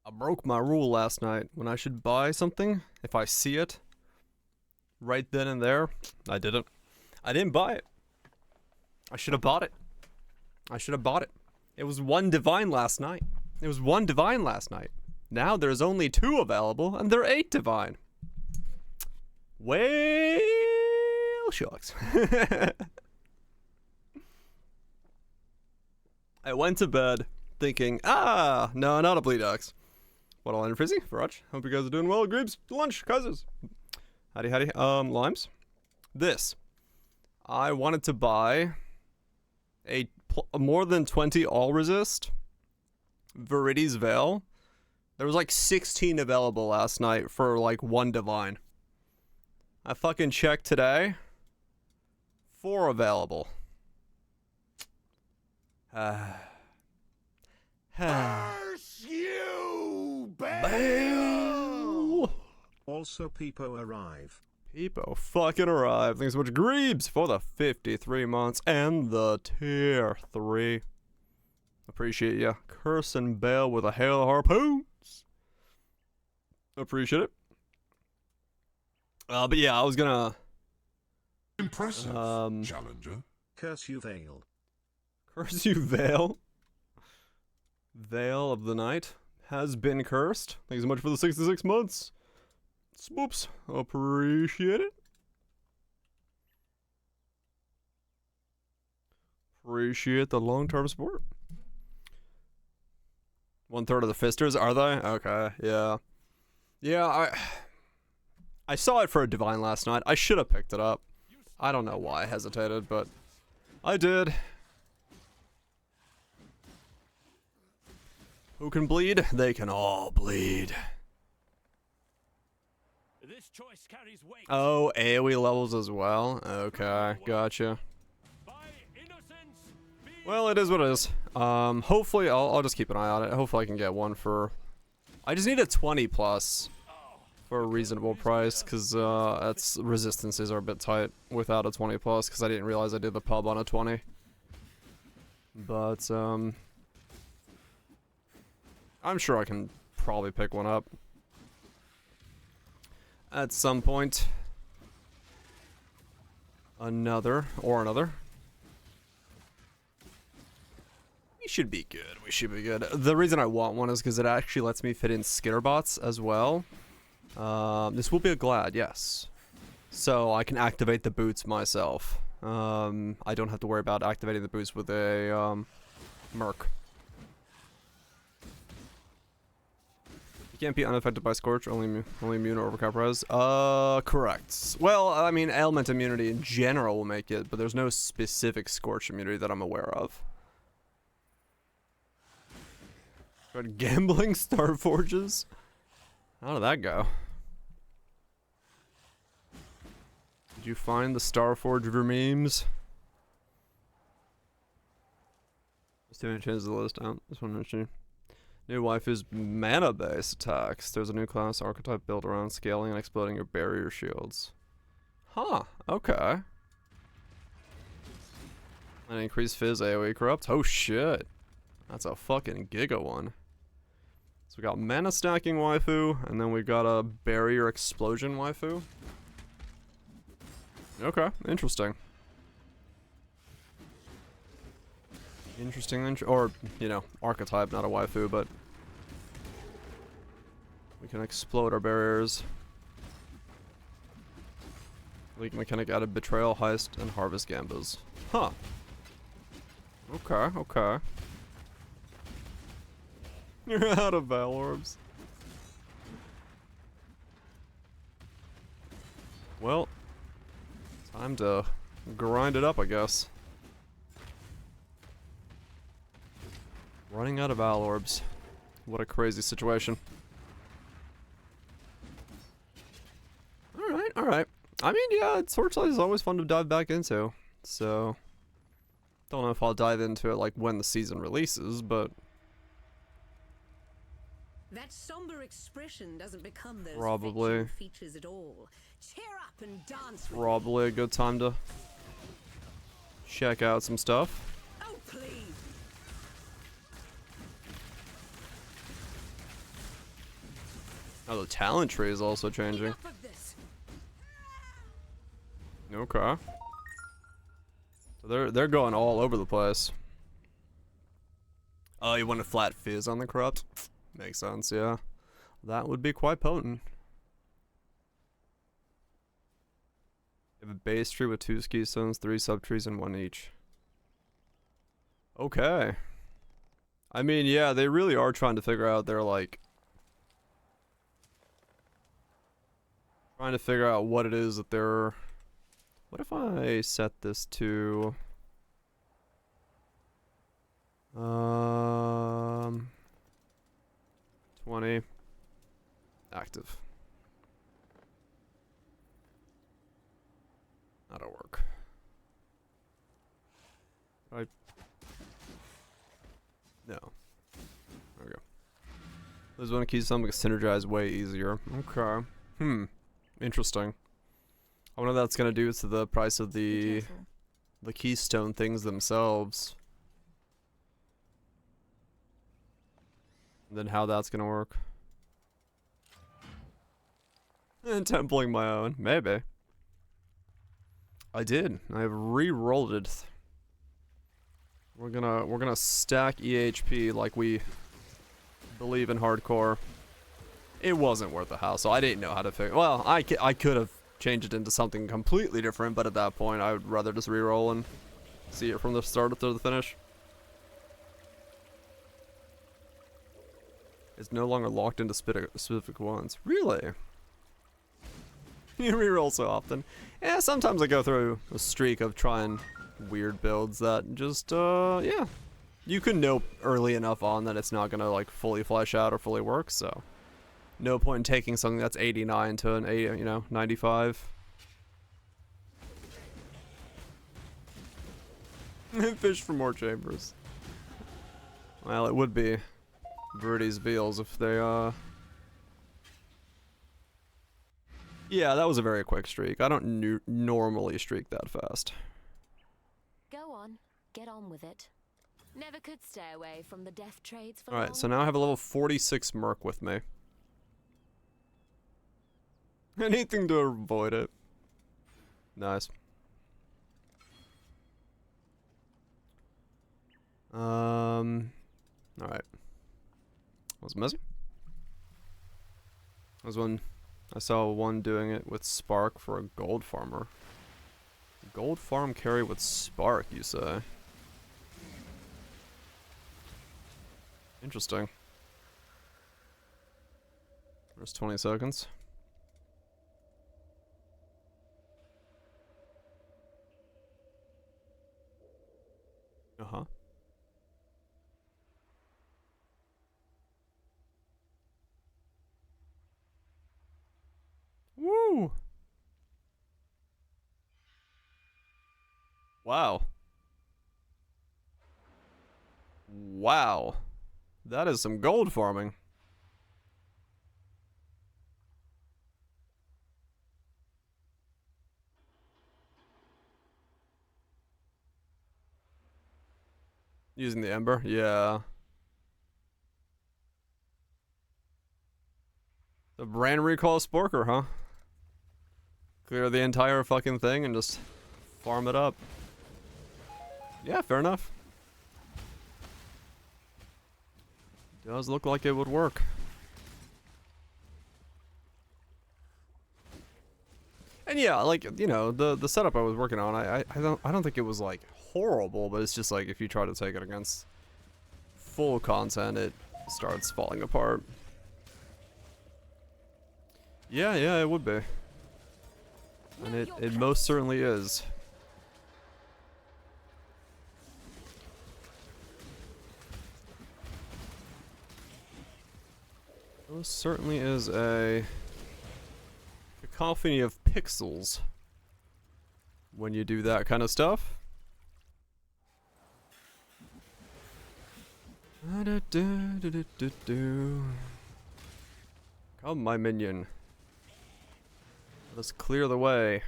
I broke my rule last night. When I should buy something, if I see it right then and there, I didn't. I didn't buy it. I should have bought it. I should have bought it. It was one divine last night. It was one divine last night. Now there's only 2 available, and they're 8 divine. Well, shucks. I went to bed thinking, no, not a bleed axe. What a line frizzy, Varach. Hope you guys are doing well. Greebs, lunch, cousins. Howdy, howdy. Limes. This. I wanted to buy a more than 20 all resist Viridi's Veil. There was like 16 available last night for like 1 divine. I fucking checked today. 4 available. Curse you, Bale! Also, Peepo arrive. Peepo fucking arrive. Thanks so much, Greebs, for the 53 months and the tier 3. Appreciate ya. Curse and Bale with a hail of harpoons. Appreciate it. But yeah, I was gonna... Impressive, challenger. Curse you, Vale. Curse you, Veil. Veil of the Night has been cursed. Thanks so much for the 66 months. Swoops. Appreciate it. Appreciate the long-term support. 1/3 of the fisters, are they? Okay, yeah. Yeah, I saw it for a divine last night. I should have picked it up. I don't know why I hesitated, but I did. Who can bleed? They can all bleed. This choice carries weight. Oh, AoE levels as well? Okay, gotcha. Well, it is what it is. Hopefully, I'll just keep an eye on it. Hopefully I can get one for... I just need a 20 plus for a reasonable price, because that's resistances are a bit tight without a 20 plus, because I didn't realize I did the pub on a 20. But, I'm sure I can probably pick one up at some point. Another. We should be good. We should be good. The reason I want one is because it actually lets me fit in skitterbots as well. This will be a glad, yes. So I can activate the boots myself. I don't have to worry about activating the boots with a merc. You can't be unaffected by Scorch, only immune or overcap res. Correct. Well, I mean, ailment immunity in general will make it, but there's no specific Scorch immunity that I'm aware of. But gambling Starforges? How did that go? Did you find the Starforge memes? Just doing changes the list out. This one issue. New waifus mana-based attacks. There's a new class archetype built around scaling and exploding your barrier shields. Huh, okay. And increased fizz AoE corrupt. Oh shit. That's a fucking giga one. So we got mana stacking waifu, and then we got a barrier explosion waifu. Okay, interesting. Interesting, or, you know, archetype, not a waifu, but we can explode our barriers. Leak mechanic added betrayal, heist, and harvest gambas. Huh. Okay, okay. You're out of Val Orbs. Well, time to grind it up, I guess. Running out of Val Orbs. What a crazy situation. Alright, alright. I mean, yeah, Swordslide is always fun to dive back into. So, don't know if I'll dive into it like when the season releases, but that somber expression doesn't become those probably features at all. Cheer up and dance with probably a good time to check out some stuff. Oh, please. Oh, the talent tree is also changing. Enough of this. Okay. So they're going all over the place. Oh, you want a flat fizz on the corrupt? Makes sense, yeah. That would be quite potent. You have a base tree with 2 keystones, 3 subtrees, and 1 each. Okay. I mean, yeah, they really are trying to figure out their, like... Trying to figure out what it is that they're... What if I set this to... 20 active. That'll work. No. There we go. This one keeps something synergized way easier. Okay. Interesting. I wonder what that's gonna do to the price of the keystone things themselves. And then how that's gonna work. And templing my own. Maybe. I did. I've re-rolled it. We're gonna stack eHP like we believe in hardcore. It wasn't worth the hassle. I didn't know how to figure. Well, I could have changed it into something completely different, but at that point, I would rather just re-roll and see it from the start to the finish. It's no longer locked into specific ones. Really? You re-roll so often. Yeah, sometimes I go through a streak of trying weird builds that just, yeah. You can know early enough on that it's not gonna, like, fully flesh out or fully work, so. No point in taking something that's 89 to an 80, 95. Fish for more chambers. Well, it would be Verdi's Veals if they, Yeah, that was a very quick streak. I don't normally streak that fast. Go on, get on with it. Never could stay away from the death trades for Alright, so now I have a level 46 merc with me. Anything to avoid it. Nice. Alright. Was it messy? That was one. I saw one doing it with Spark for a gold farmer. Gold farm carry with Spark, you say? Interesting. There's 20 seconds. Uh-huh. Woo! Wow. Wow. That is some gold farming. Using the ember? Yeah. The brand recall Sporker, huh? Clear the entire fucking thing and just farm it up. Yeah, fair enough. Does look like it would work. And yeah, like, the setup I was working on, I don't think it was like horrible, but it's just like if you try to take it against full content, it starts falling apart. Yeah, it would be. And it most certainly is. Most certainly is a cacophony of pixels when you do that kind of stuff. Come, my minion. Let's clear the way.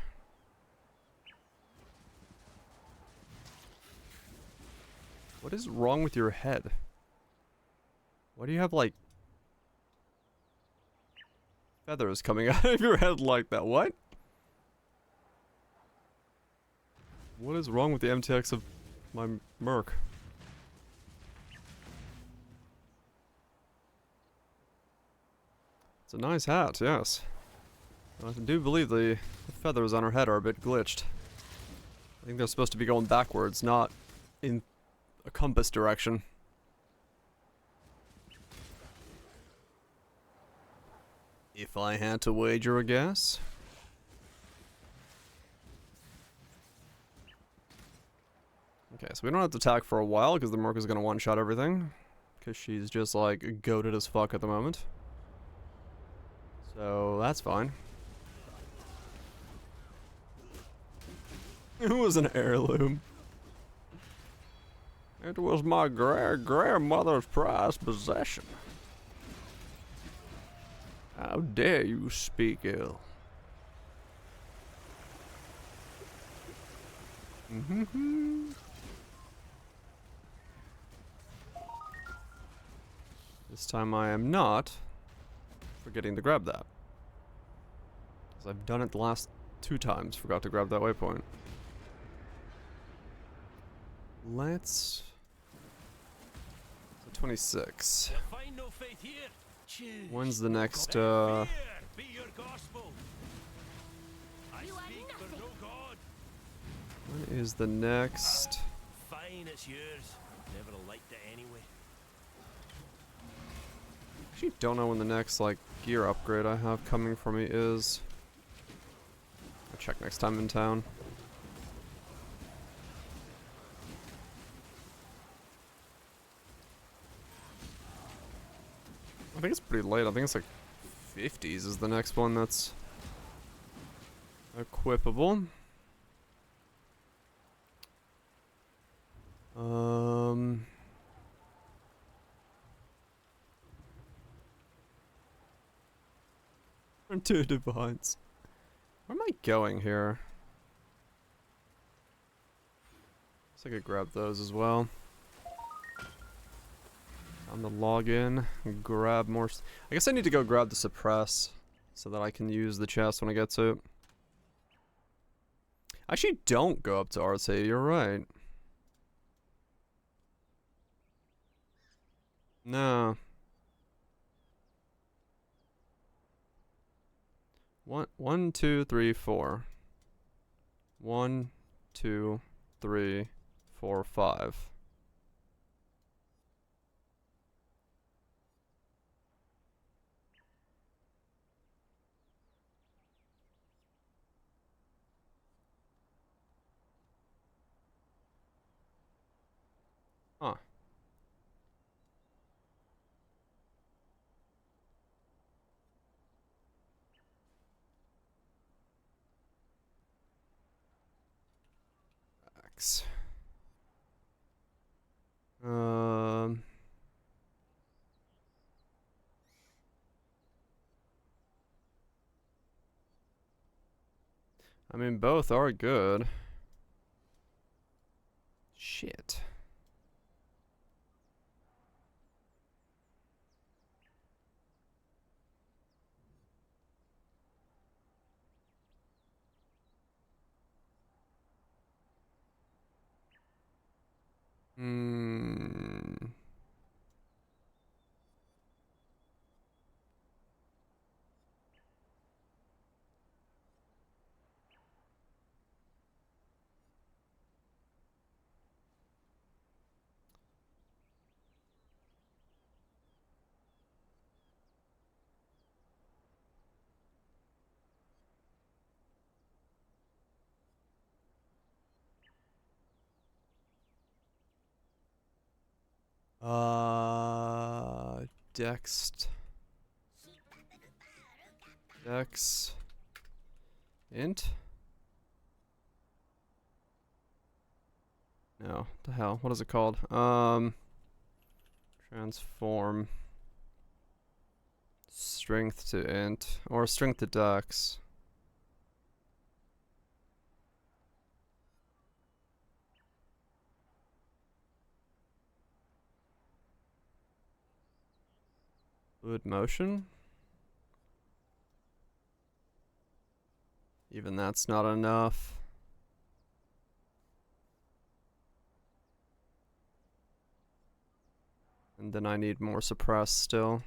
What is wrong with your head? Why do you have, like... feathers coming out of your head like that. What? What is wrong with the MTX of my Merc? It's a nice hat, yes. I do believe the feathers on her head are a bit glitched. I think they're supposed to be going backwards, not in a compass direction. If I had to wager a guess. Okay, so we don't have to attack for a while because the Merc is going to one-shot everything. Because she's just like goated as fuck at the moment. So that's fine. It was an heirloom. It was my grandmother's prized possession. How dare you speak ill? This time I am not forgetting to grab that. Because I've done it the last 2 times, forgot to grab that waypoint. Let's... So 26. Find no faith here. Choose. When's the next, Let fear be your gospel. I You are speak for nothing. no god. When is the next... Fine, it's yours. Never liked it anyway. Actually don't know when the next, like, gear upgrade I have coming for me is. I'll check next time in town. I think it's pretty late. I think it's like 50s is the next one that's equipable. Two divines. Where am I going here? Guess I could grab those as well. I'm gonna log in and grab more. I guess I need to go grab the suppress so that I can use the chest when I get to it. Actually, don't go up to RC. You're right. No. 1, 2, 3, 4. 1, 2, 3, 4, 5. Huh. X. I mean, both are good. Shit. Hmm. Dext. Dex. Int? No, the hell, what is it called? Transform. Strength to int, or strength to dex. Fluid motion? Even that's not enough. And then I need more suppressed still.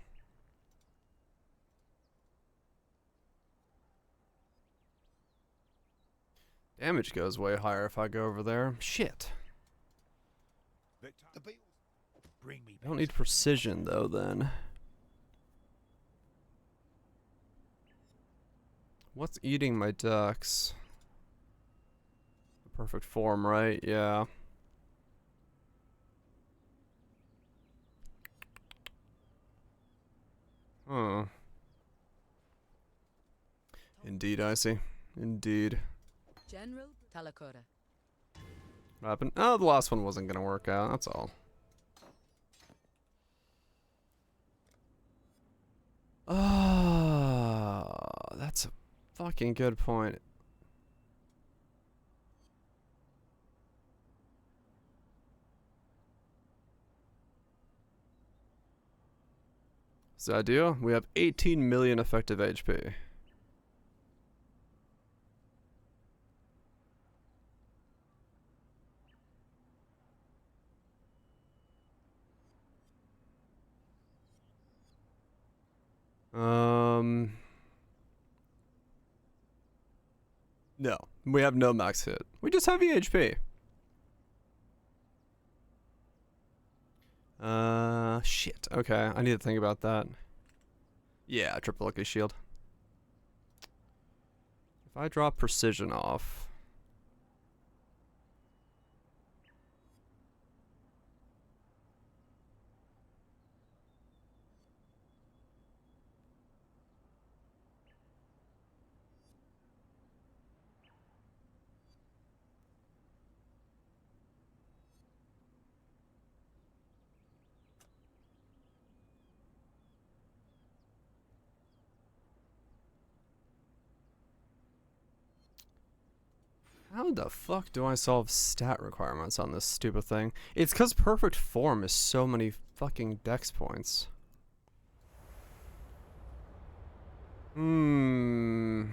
Damage goes way higher if I go over there. Shit. Bring me I don't need precision though then. What's eating my ducks? The perfect form, right? Yeah. Huh. Indeed, I see. Indeed. General Talakota. What happened? Oh, the last one wasn't gonna work out, that's all. Ah, that's a fucking good point. Is that ideal? We have 18 million effective HP. No, we have no max hit. We just have eHP. Shit. Okay, I need to think about that. Yeah, triple lucky shield. If I drop precision off. How the fuck do I solve stat requirements on this stupid thing? It's because perfect form is so many fucking dex points. Hmm.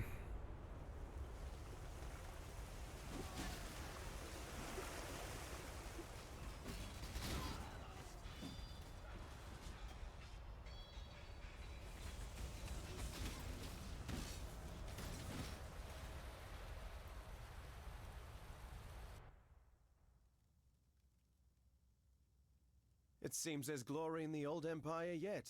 It seems there's glory in the old empire yet.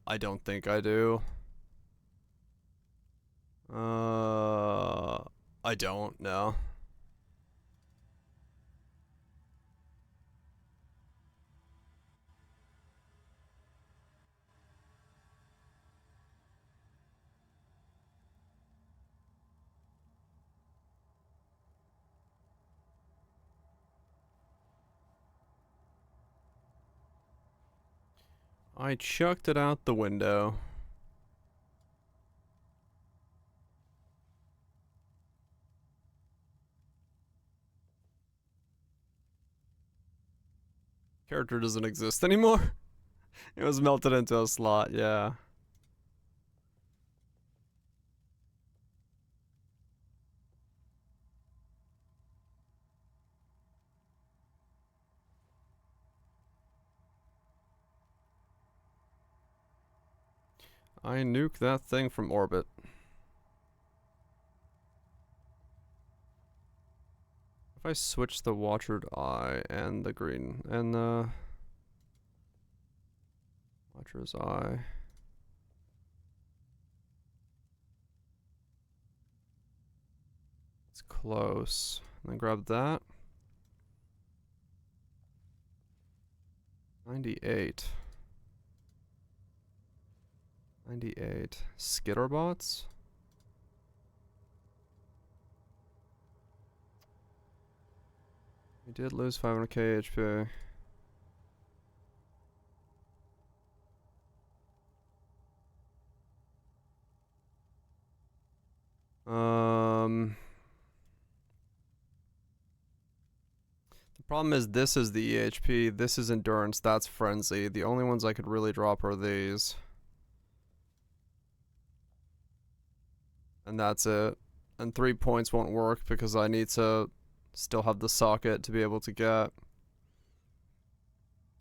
I don't think I do. I don't know. I chucked it out the window. Character doesn't exist anymore. It was melted into a slot, yeah. I nuke that thing from orbit. If I switch the Watchered Eye and the green and the Watcher's Eye. It's close. And then grab that. 98. 98. Skitterbots? We did lose 500k HP. The problem is this is the eHP, this is endurance, that's frenzy. The only ones I could really drop are these. And that's it. And 3 points won't work because I need to still have the socket to be able to get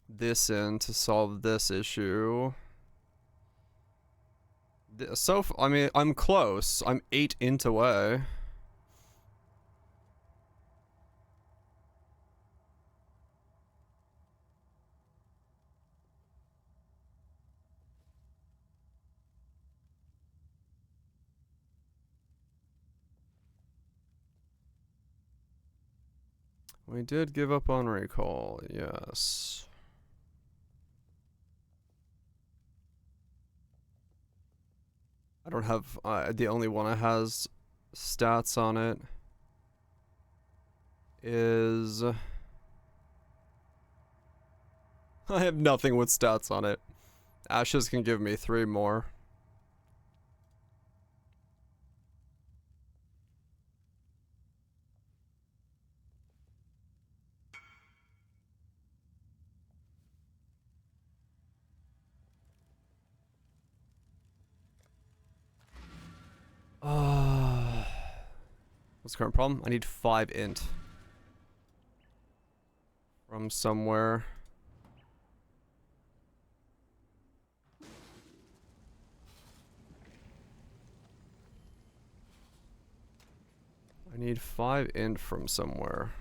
this in to solve this issue. I mean, I'm close. I'm 8 int away. We did give up on recall, yes. I don't have, the only one that has stats on it is... I have nothing with stats on it. Ashes can give me 3 more. What's the current problem? I need 5 int. From somewhere. I need 5 int from somewhere.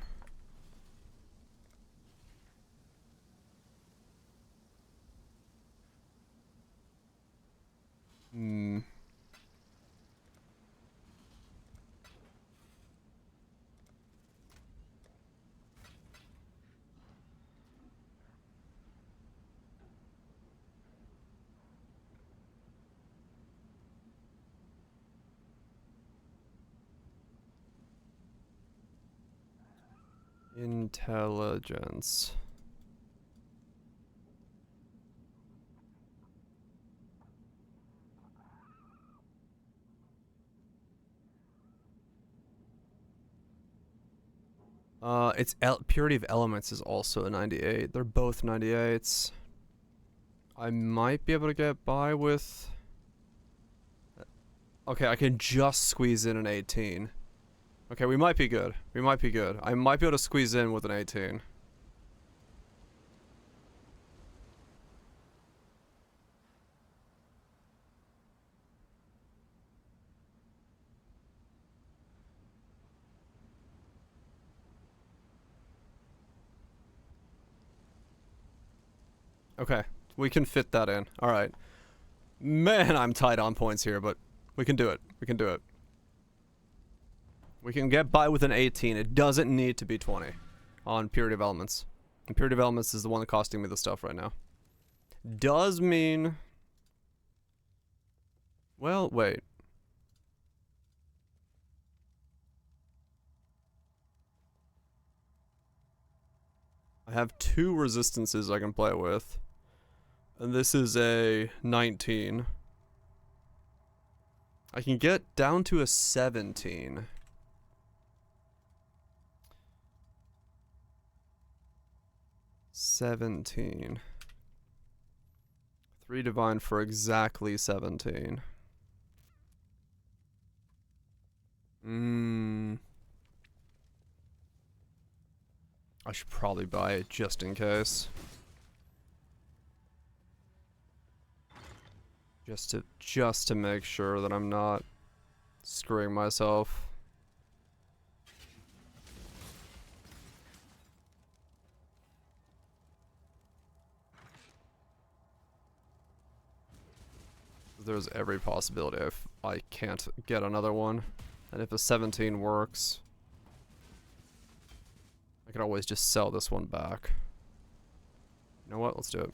Intelligence. It's purity of elements is also a 98. They're both 98s. I might be able to get by with... Okay, I can just squeeze in an 18. Okay, we might be good. We might be good. I might be able to squeeze in with an 18. Okay, we can fit that in. Alright. Man, I'm tight on points here, but we can do it. We can do it. We can get by with an 18. It doesn't need to be 20 on purity of elements. And purity of elements is the one costing me the stuff right now. Does mean... Well, wait. I have 2 resistances I can play with. And this is a 19. I can get down to a 17. $17. 3 divine for exactly 17. I should probably buy it just in case. Just to make sure that I'm not screwing myself. There's every possibility if I can't get another one. And if a 17 works, I could always just sell this one back. You know what? Let's do it.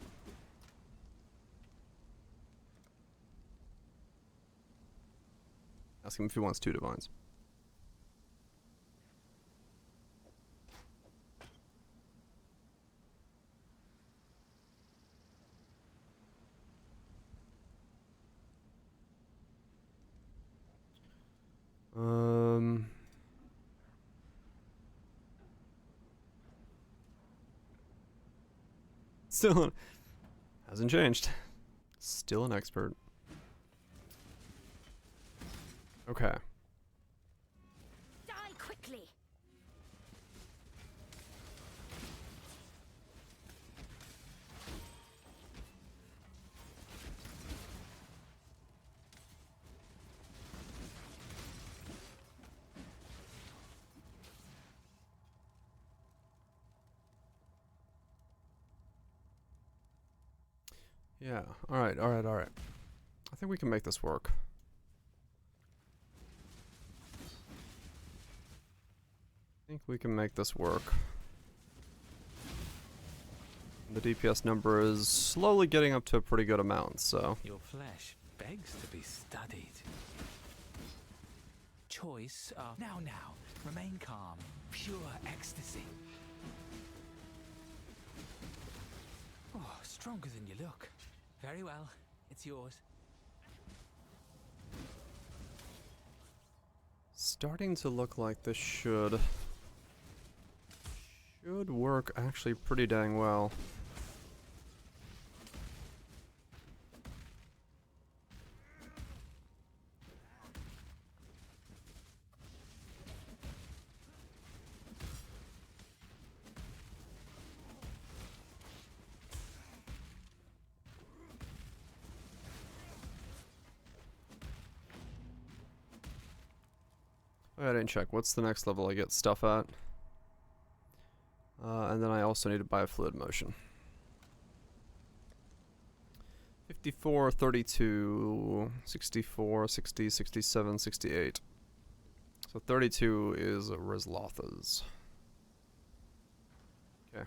Ask him if he wants 2 divines. Still hasn't changed. Still an expert. Okay. Die quickly. Yeah. All right. All right. All right. I think we can make this work. I think we can make this work. The DPS number is slowly getting up to a pretty good amount, so. Your flesh begs to be studied. Choice of... Now, remain calm. Pure ecstasy. Oh, stronger than you look. Very well, it's yours. Starting to look like this should work actually pretty dang well. I didn't check. What's the next level I get stuff at? And then I also need to buy a fluid motion. 54, 32, 64, 60, 67, 68. So 32 is Rizlotha's. Okay.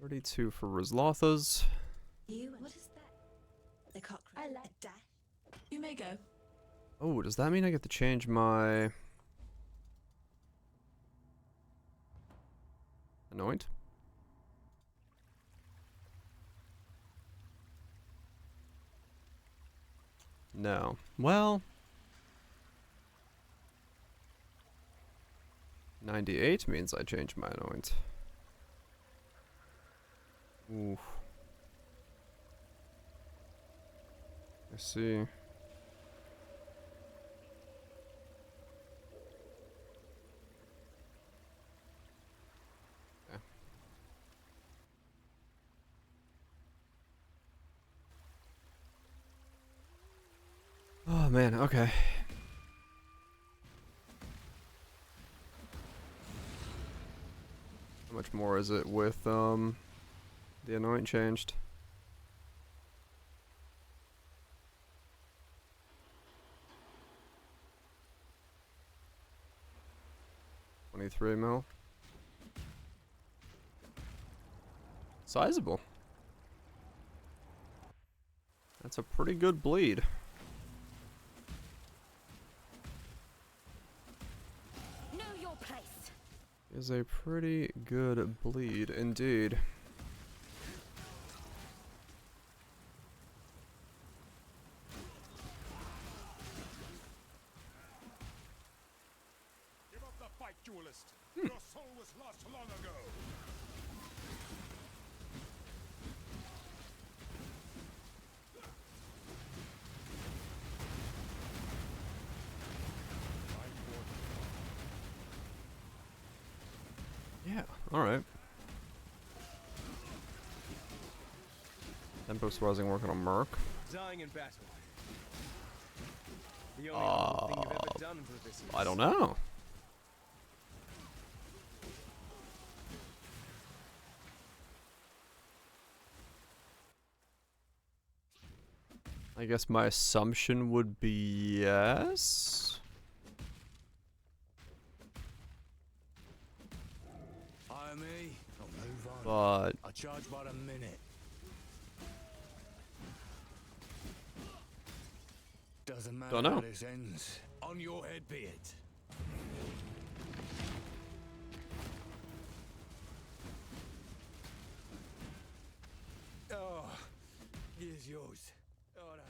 $32 for Rizlotha's. What is that? The cockroach. I like that. You may go. Oh, does that mean I get to change my anoint? No. Well, 98 means I change my anoint. Oof. I see. Okay. Oh man, okay. How much more is it with the anoint changed? $23 mil. Sizable. That's a pretty good bleed. Know your place. Is a pretty good bleed indeed. Give up the fight, duelist. Your soul was lost long ago. Yeah, alright. Tempo Swarzing working on Merc. Dying in battle. The only honorable thing you've ever done for this. I don't know. I guess my assumption would be yes. Hire me, I'll move on. But I'll charge about a minute. Doesn't matter Dunno. how this ends. On your head be it. Oh, here's yours. Oh, no, no.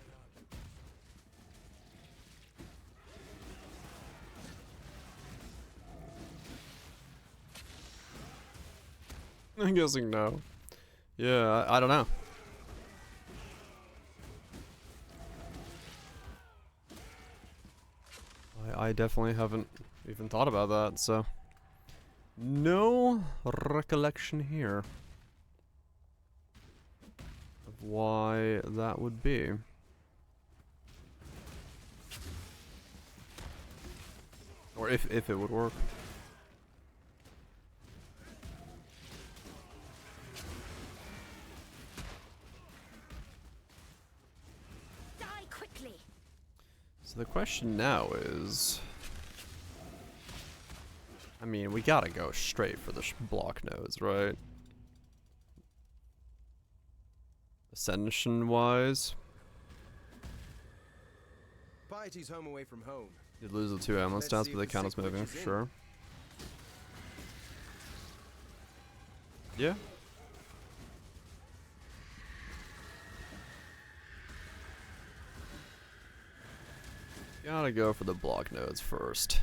I'm guessing no. Yeah, I don't know. I definitely haven't even thought about that, so no recollection here of why that would be. Or if it would work. Die quickly. So the question now is, I mean, we gotta go straight for the block nodes, right? Ascension-wise, Piety's home away from home. you'd lose the 2 ammo Let's stats, see but if they the count as sick witch moving, is in. sure. Yeah. Gotta go for the block nodes first.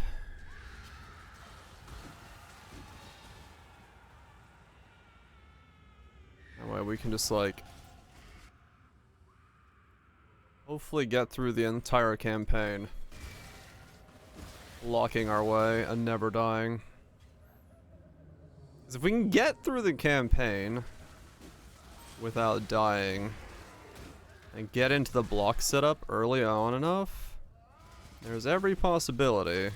That way we can just like hopefully get through the entire campaign, locking our way and never dying. 'Cause if we can get through the campaign without dying and get into the block setup early on enough, there's every possibility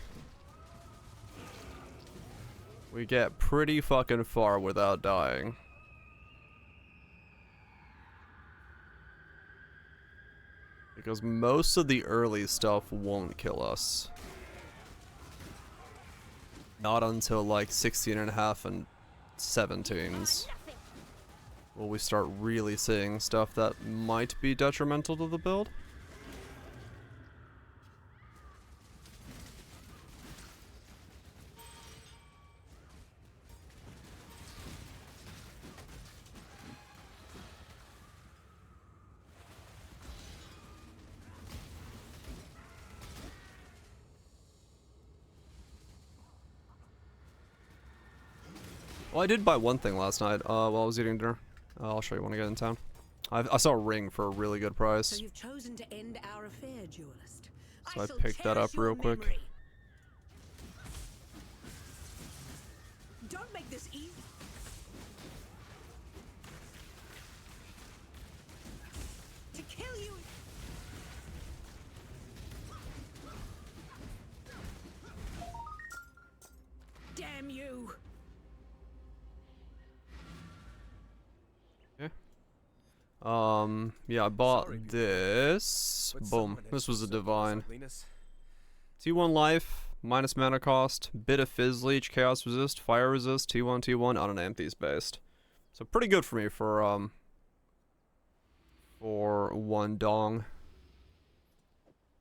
we get pretty fucking far without dying. Because most of the early stuff won't kill us. Not until like 16.5 and 17s will we start really seeing stuff that might be detrimental to the build. Well, I did buy one thing last night while I was eating dinner. I'll show you when I get in town. I saw a ring for a really good price, So you've chosen to end our affair, duelist. so I shall picked that up cherish your real quick. memory. Don't make this easy. To kill you. Damn you. Yeah, I bought Sorry, people. this. But Boom. someone This was a extra divine. ugliness. T1 life, minus mana cost, bit of fizz leech, chaos resist, fire resist, T1 on an Anthes based. So pretty good for me for one dong.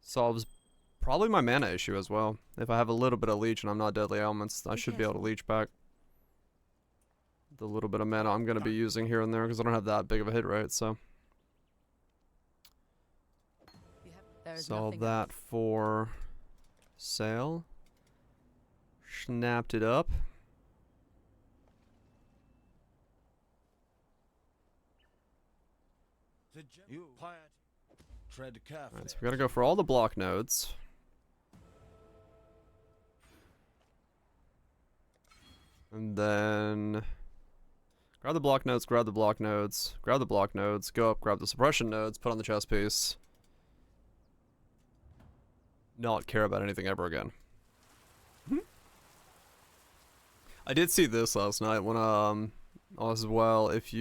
Solves probably my mana issue as well. If I have a little bit of leech and I'm not deadly elements, I should be able to leech back the little bit of mana I'm gonna be using here and there because I don't have that big of a hit rate, so There is solve nothing that for sale. Snapped it up. You quiet. Tread carefully. Alright, so we gotta go for all the block nodes. And then grab the block nodes, grab the block nodes, grab the block nodes, go up, grab the suppression nodes, put on the chest piece. Not care about anything ever again. I did see this last night when as well, if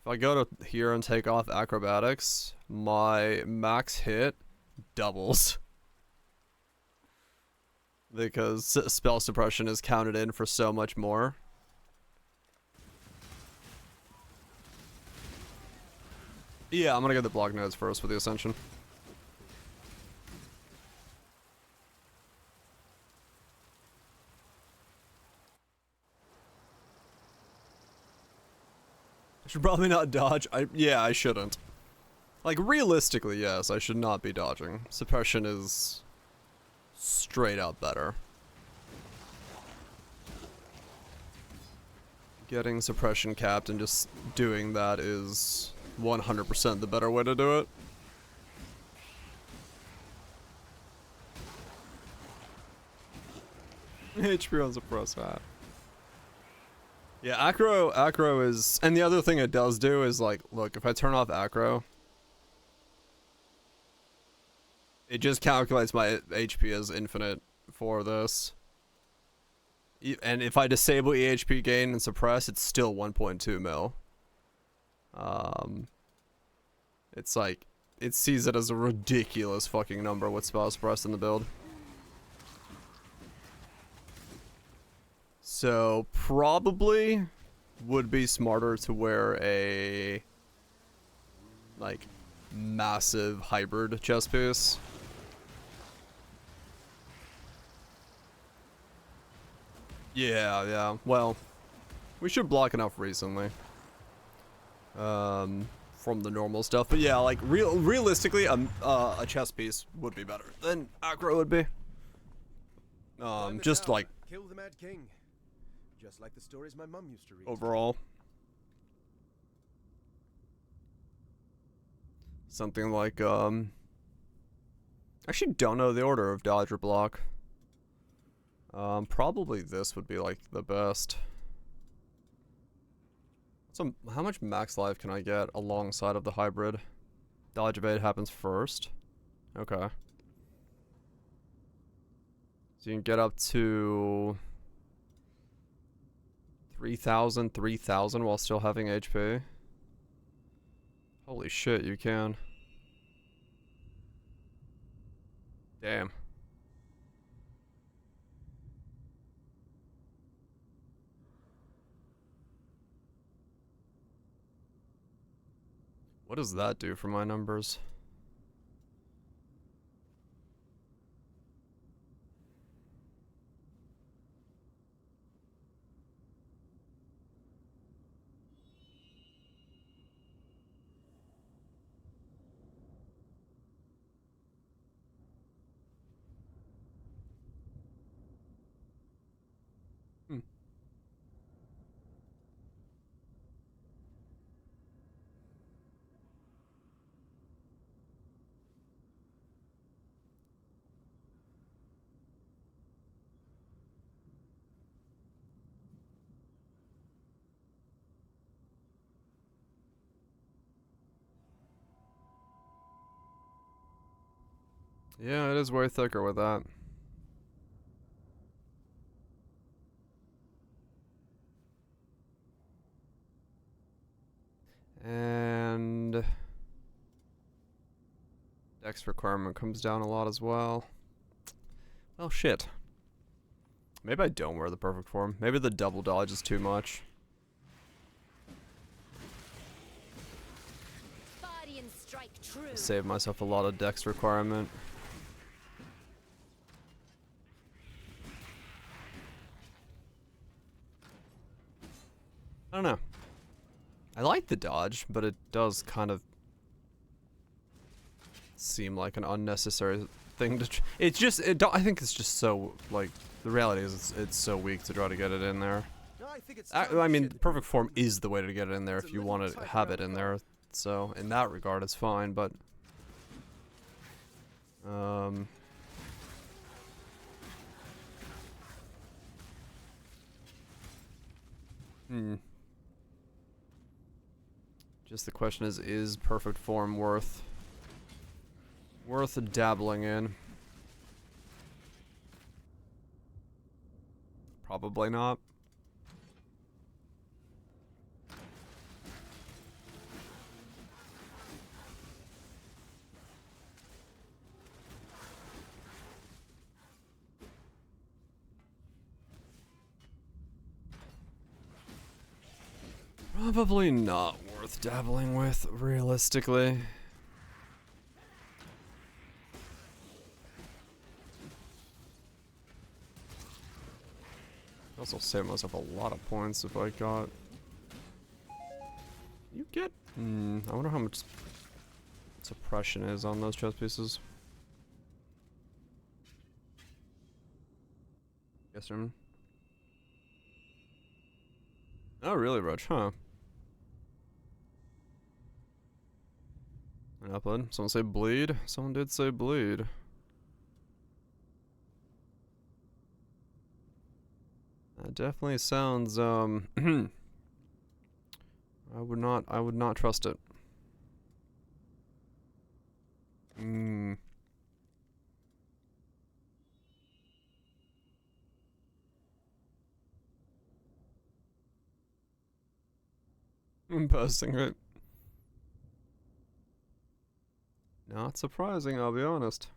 I go to here and take off acrobatics, my max hit doubles. Because spell suppression is counted in for so much more. Yeah, I'm gonna get the block nodes first with the Ascension. I should probably not dodge. Yeah, I shouldn't. Like, realistically, yes, I should not be dodging. Suppression is straight up better. Getting suppression capped and just doing that is 100% the better way to do it. HP on suppress hat. Yeah, acro is, and the other thing it does do is like, look, if I turn off acro, it just calculates my HP as infinite for this. And if I disable eHP gain and suppress, it's still 1.2 mil. It's like, it sees it as a ridiculous fucking number with spell suppress in the build. So, probably would be smarter to wear a, like, massive hybrid chest piece. Yeah. Well, we should block enough recently. From the normal stuff. But yeah, like, realistically, a chest piece would be better than acro would be. Just like... Kill the Mad King. Just like the stories my mum used to read. Overall. Something like, actually don't know the order of dodge or block. Probably this would be like the best. So, how much max life can I get alongside of the hybrid? Dodge evade happens first. Okay. So you can get up to 3,000 while still having HP. Holy shit, you can. Damn. What does that do for my numbers? Yeah, it is way thicker with that. And dex requirement comes down a lot as well. Well, shit. Maybe I don't wear the perfect form. Maybe the double dodge is too much. Body and strike true. Save myself a lot of dex requirement. I don't know. I like the dodge, but it does kind of seem like an unnecessary thing to. It's just. I think it's just so like. The reality is, it's so weak to try to get it in there. No, I think it's I mean, perfect form is the way to get it in there if you want to have it in there. So in that regard, it's fine. But just the question is perfect form worth dabbling in? Probably not. Probably not worth dabbling with, realistically. Also save myself a lot of points if I got. You get. I wonder how much suppression is on those chest pieces. Yes, sir. Oh, Oh, really, Roach? Huh. An upload. Someone say bleed? Someone did say bleed. That definitely sounds, I would not trust it. Hmm. I'm posting it. Not surprising, I'll be honest.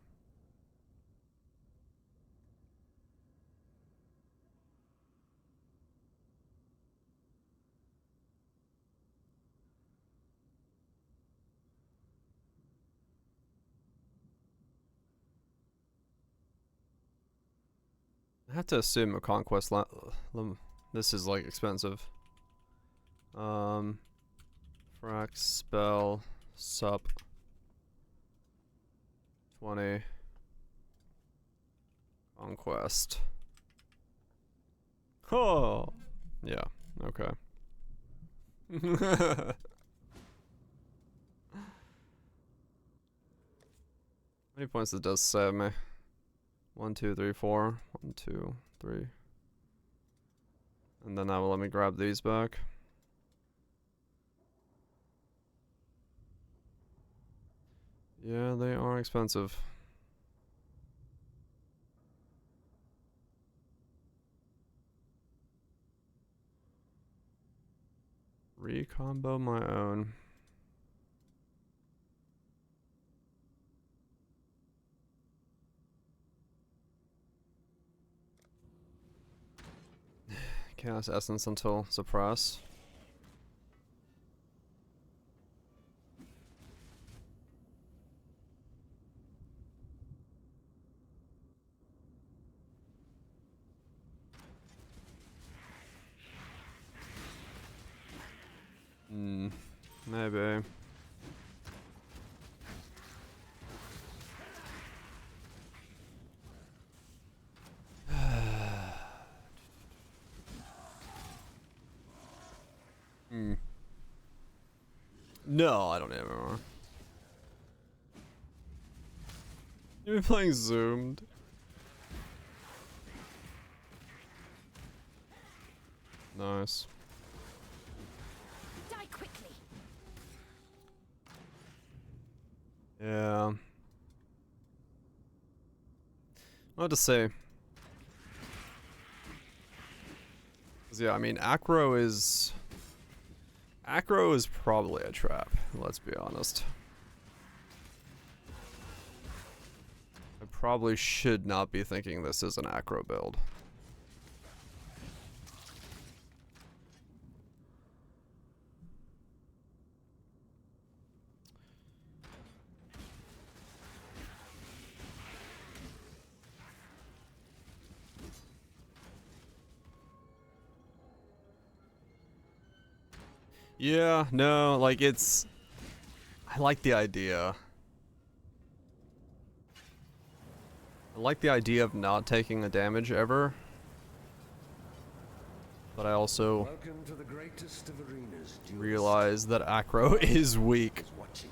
I have to assume a conquest this is like expensive. Frax spell sup 20 conquest. Oh yeah, okay. How many points does this save me? 1, 2, 3, 4. 1, 2, 3. And then that will let me grab these back. Yeah, they are expensive. Recombo my own. Chaos Essence until suppress. Maybe. No, I don't need it anymore. You've been playing Zoomed. Nice. Die quickly. Yeah. What to say? 'Cause yeah, I mean, Acro is probably a trap. Let's be honest. I probably should not be thinking this is an Acro build. Yeah, no, like it's... I like the idea. I like the idea of not taking a damage ever. But I also Welcome to the greatest of arenas. realize that Acro is weak. Watching.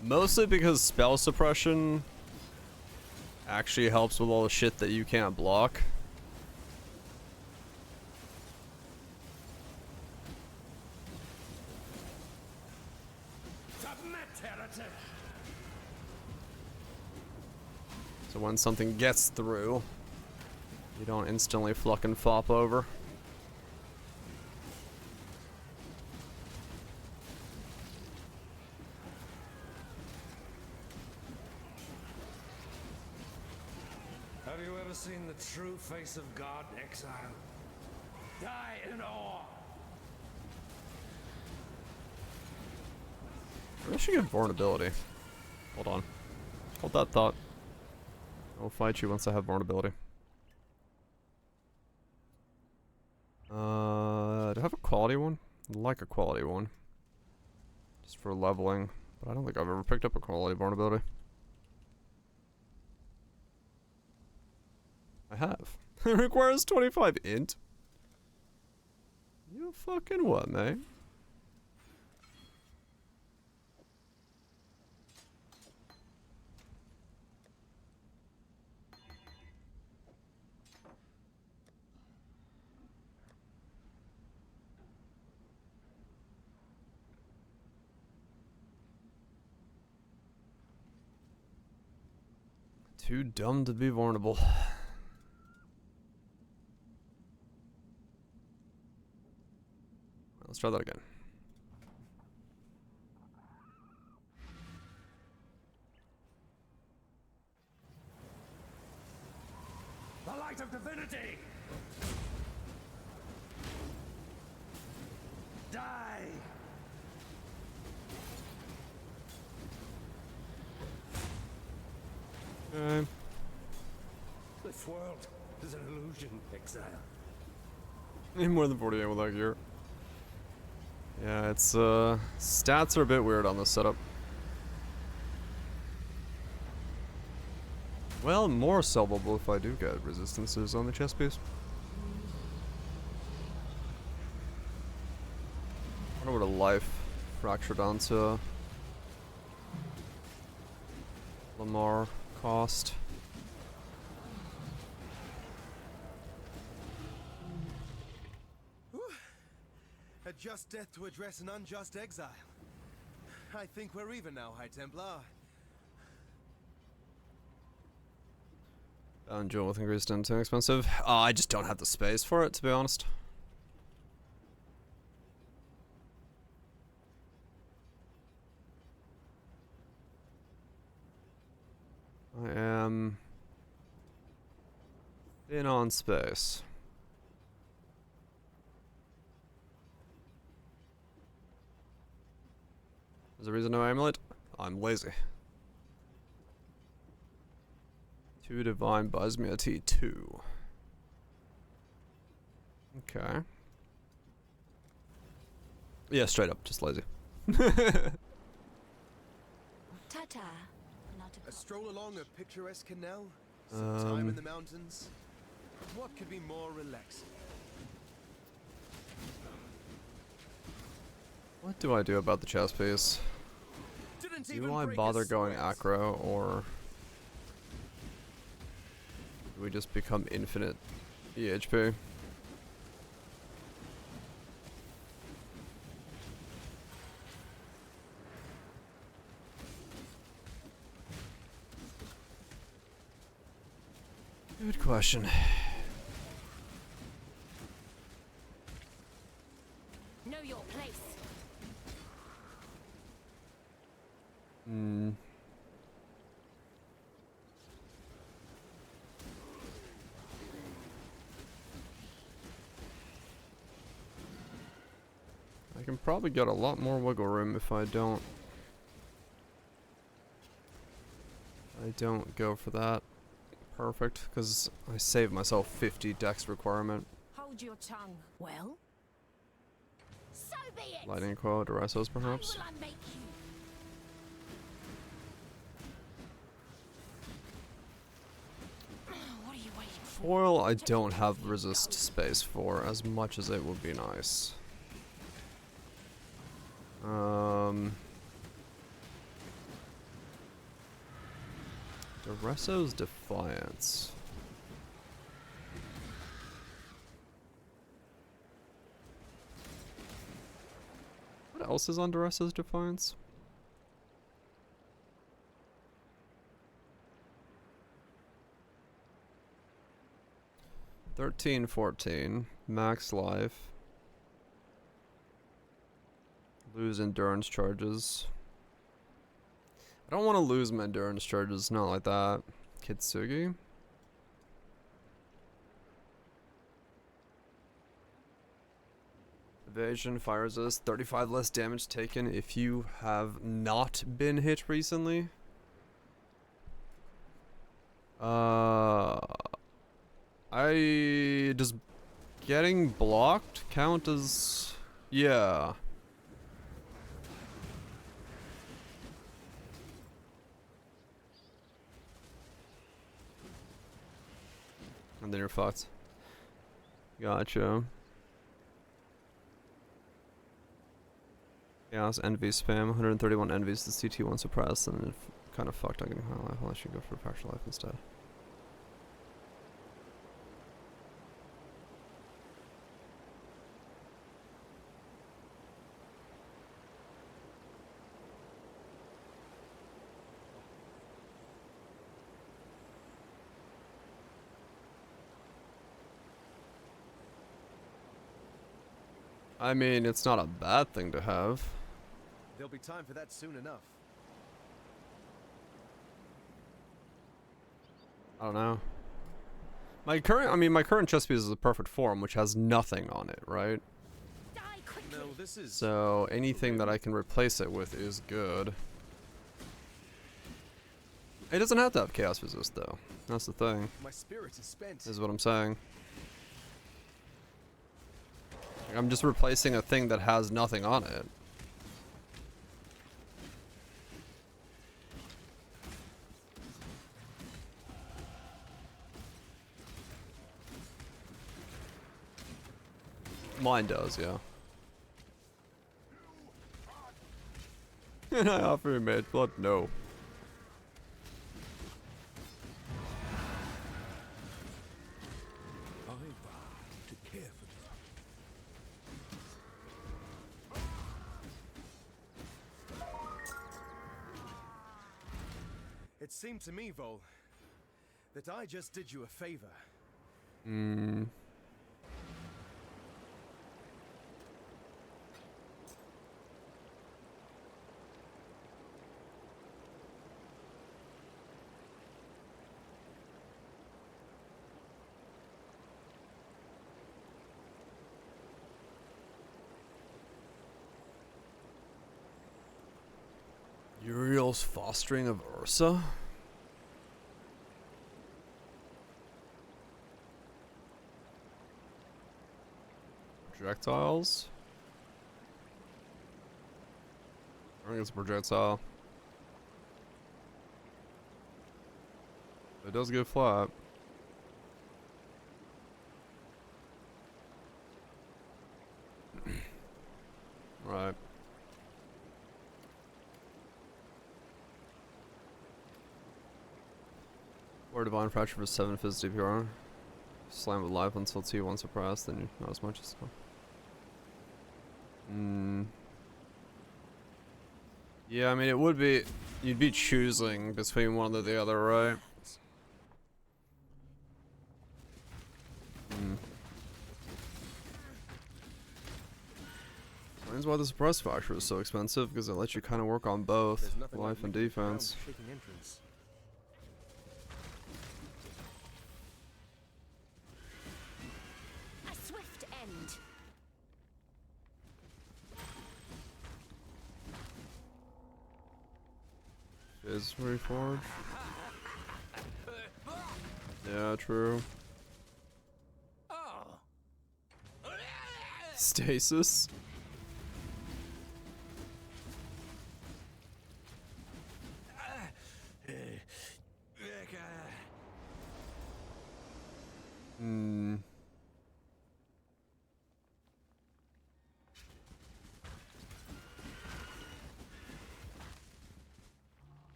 Mostly because spell suppression actually helps with all the shit that you can't block. Submit, heretic. So when something gets through, you don't instantly fucking flop over. Have you ever seen the true face of God, exile? Die in awe. I should get vulnerability. Hold on. Hold that thought. I'll fight you once I have vulnerability. Do I have a quality one? I'd like a quality one. Just for leveling. But I don't think I've ever picked up a quality vulnerability. I have. It requires 25 int. You fucking what, mate? Too dumb to be vulnerable. Let's try that again. The light of divinity! Die! This world is an illusion, exile. Need more than 48 with that gear. Yeah, it's stats are a bit weird on this setup. Well, more solvable if I do get resistances on the chest piece. I wonder what a life fractured onto Lamar cost. A just death to address an unjust exile. I think we're even now, High Templar. Jewel with increased and too expensive. I just don't have the space for it, to be honest. I am thin on space. There's a reason no amulet. I'm lazy. 2 divine buys me a T2. Okay. Yeah, straight up, just lazy. Ta-ta. A stroll along a picturesque canal? Some time in the mountains? What could be more relaxing? What do I do about the chest piece? Didn't Do even I break bother a going sweat. acro, or do we just become infinite eHP? Good question. Know your place. I can probably get a lot more wiggle room if I don't go for that. Perfect, because I save myself 50 dex requirement. Hold your tongue. Well? So be it. Lightning coil, Duresos perhaps. Will I make you? What are you waiting for? Foil I don't have resist space for as much as it would be nice. Dureso's Defiance. What else is on Dureso's Defiance? $13, $14, max life. Lose endurance charges. I don't want to lose my endurance charges, not like that. Kitsugi. Evasion, fire resist, 35 less damage taken if you have not been hit recently. Does getting blocked count as... Yeah. And then you're fucked. Gotcha. Chaos, envy, spam, 131 envies, the CT1 suppressed, and kind of fucked on getting high life. Well, I should go for partial life instead. I mean, it's not a bad thing to have. There'll be time for that soon enough. I don't know. My current chess piece is a perfect form, which has nothing on it, right? Die quickly. No, this is... So anything that I can replace it with is good. It doesn't have to have chaos resist, though. That's the thing. My spirit is spent. Is what I'm saying. I'm just replacing a thing that has nothing on it. Mine does, yeah. And I offer you made blood? No. I vow to care for It seemed to me, Vol, that I just did you a favor. Hmm. Uriel's fostering of Ursa? Projectiles? I think it's a projectile. It does get flat. Right. Or Divine Fracture for 7 Fizz DPR. Slam with life until T1 suppressed, then not as much as well. Yeah, I mean, it would be... You'd be choosing between one or the other, right? Explains why the suppress factor is so expensive, because it lets you kind of work on both There's nothing life like and making ground defense. shaking entrance. A swift end. Is reforged. Yeah, true. Stasis. Hmm.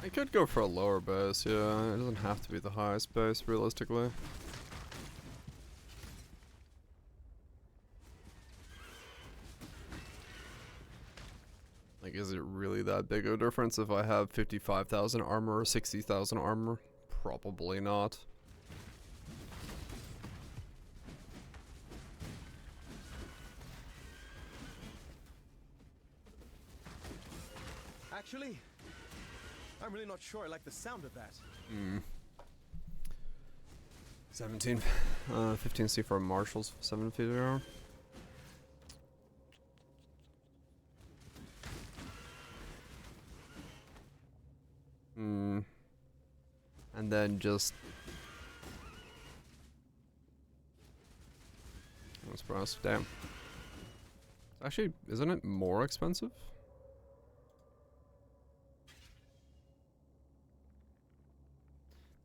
I could go for a lower base, yeah. It doesn't have to be the highest base, realistically. Like, is it really that big of a difference if I have 55,000 armor or 60,000 armor? Probably not. Actually, I'm really not sure I like the sound of that. 15 C for marshals, 7 feet around. And then just... That's price. Damn. Actually, isn't it more expensive?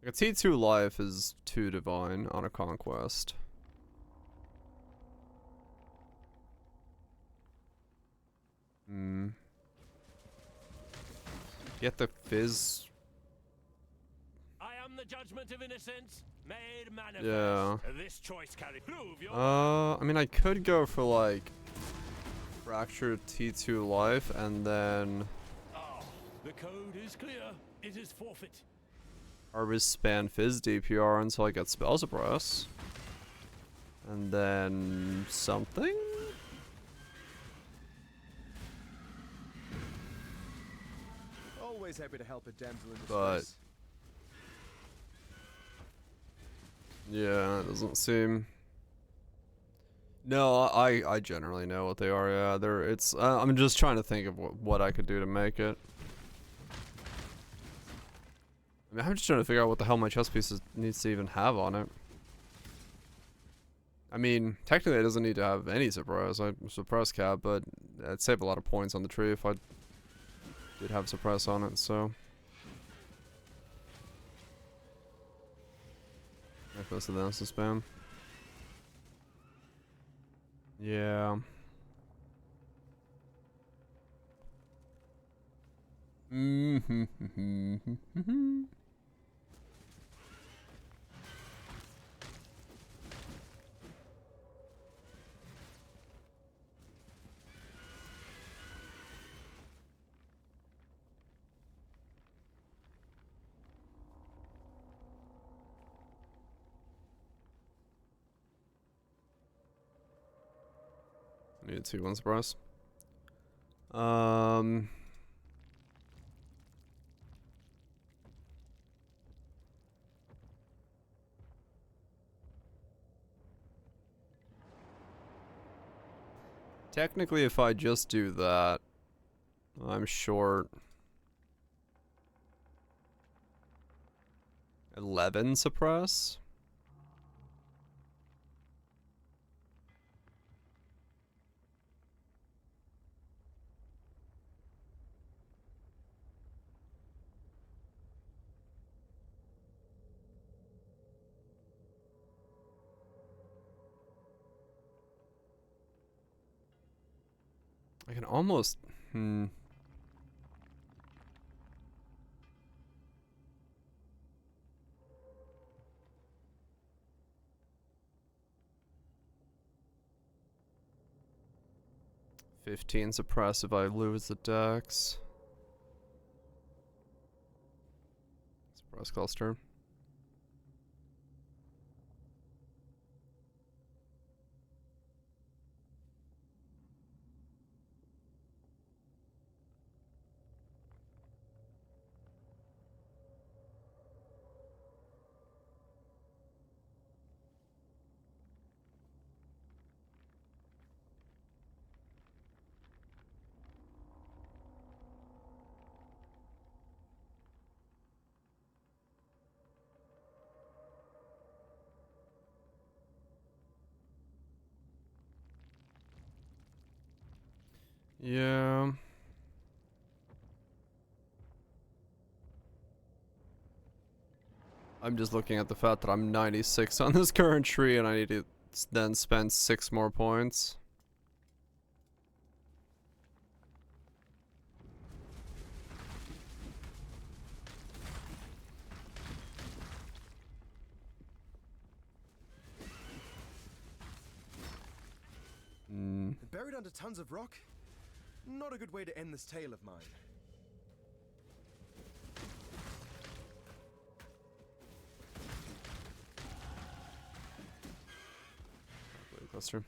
Like a T2 life is 2 divine on a conquest. Get the fizz. I am the judgment of innocence made manifest. Yeah. This choice carry prove your I mean, I could go for like fractured T2 life and then The code is clear. It is forfeit. harvest span fizz DPR until I get spell suppress. And then something? Always happy to help a damsel in But distress. yeah, it doesn't seem. No, I generally know what they are. Yeah, I'm just trying to think of what I could do to make it. I mean, I'm just trying to figure out what the hell my chess pieces needs to even have on it. I mean, technically it doesn't need to have any suppress. I suppress cap, but I'd save a lot of points on the tree if I did have suppress on it. So close to the answer spam. Yeah. Need a 2-1 suppress. Technically, if I just do that, I'm short 11 suppress. I can almost 15 suppress if I lose the dex. Suppress cluster. Yeah. I'm just looking at the fact that I'm 96 on this current tree and I need to then spend 6 more points. Buried under tons of rock? Not a good way to end this tale of mine. Cluster.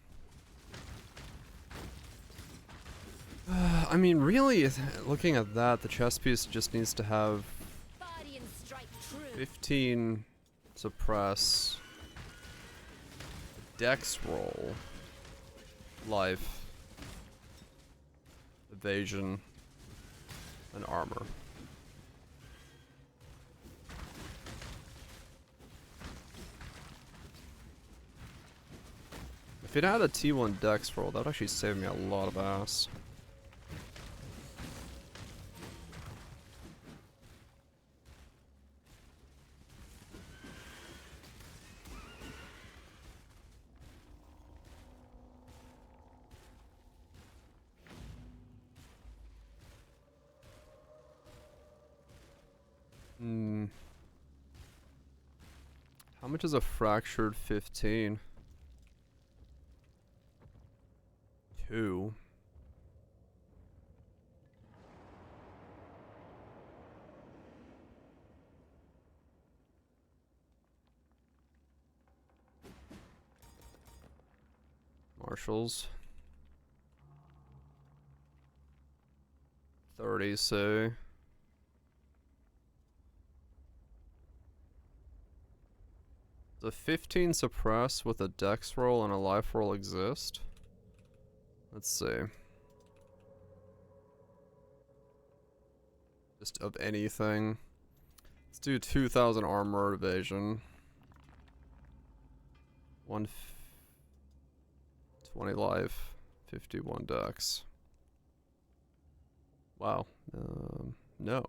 I mean, really, looking at that, the chess piece just needs to have Body and strike true. 15 suppress, dex roll, life, evasion, and armor. If it had a T1 dex roll, that would actually save me a lot of ass. Hmm. How much is a fractured 15? 2. Marshals. 30, say. Does a 15 suppress with a dex roll and a life roll exist? Let's see. Just of anything. Let's do 2000 armor evasion. 20 life. 51 dex. Wow. No.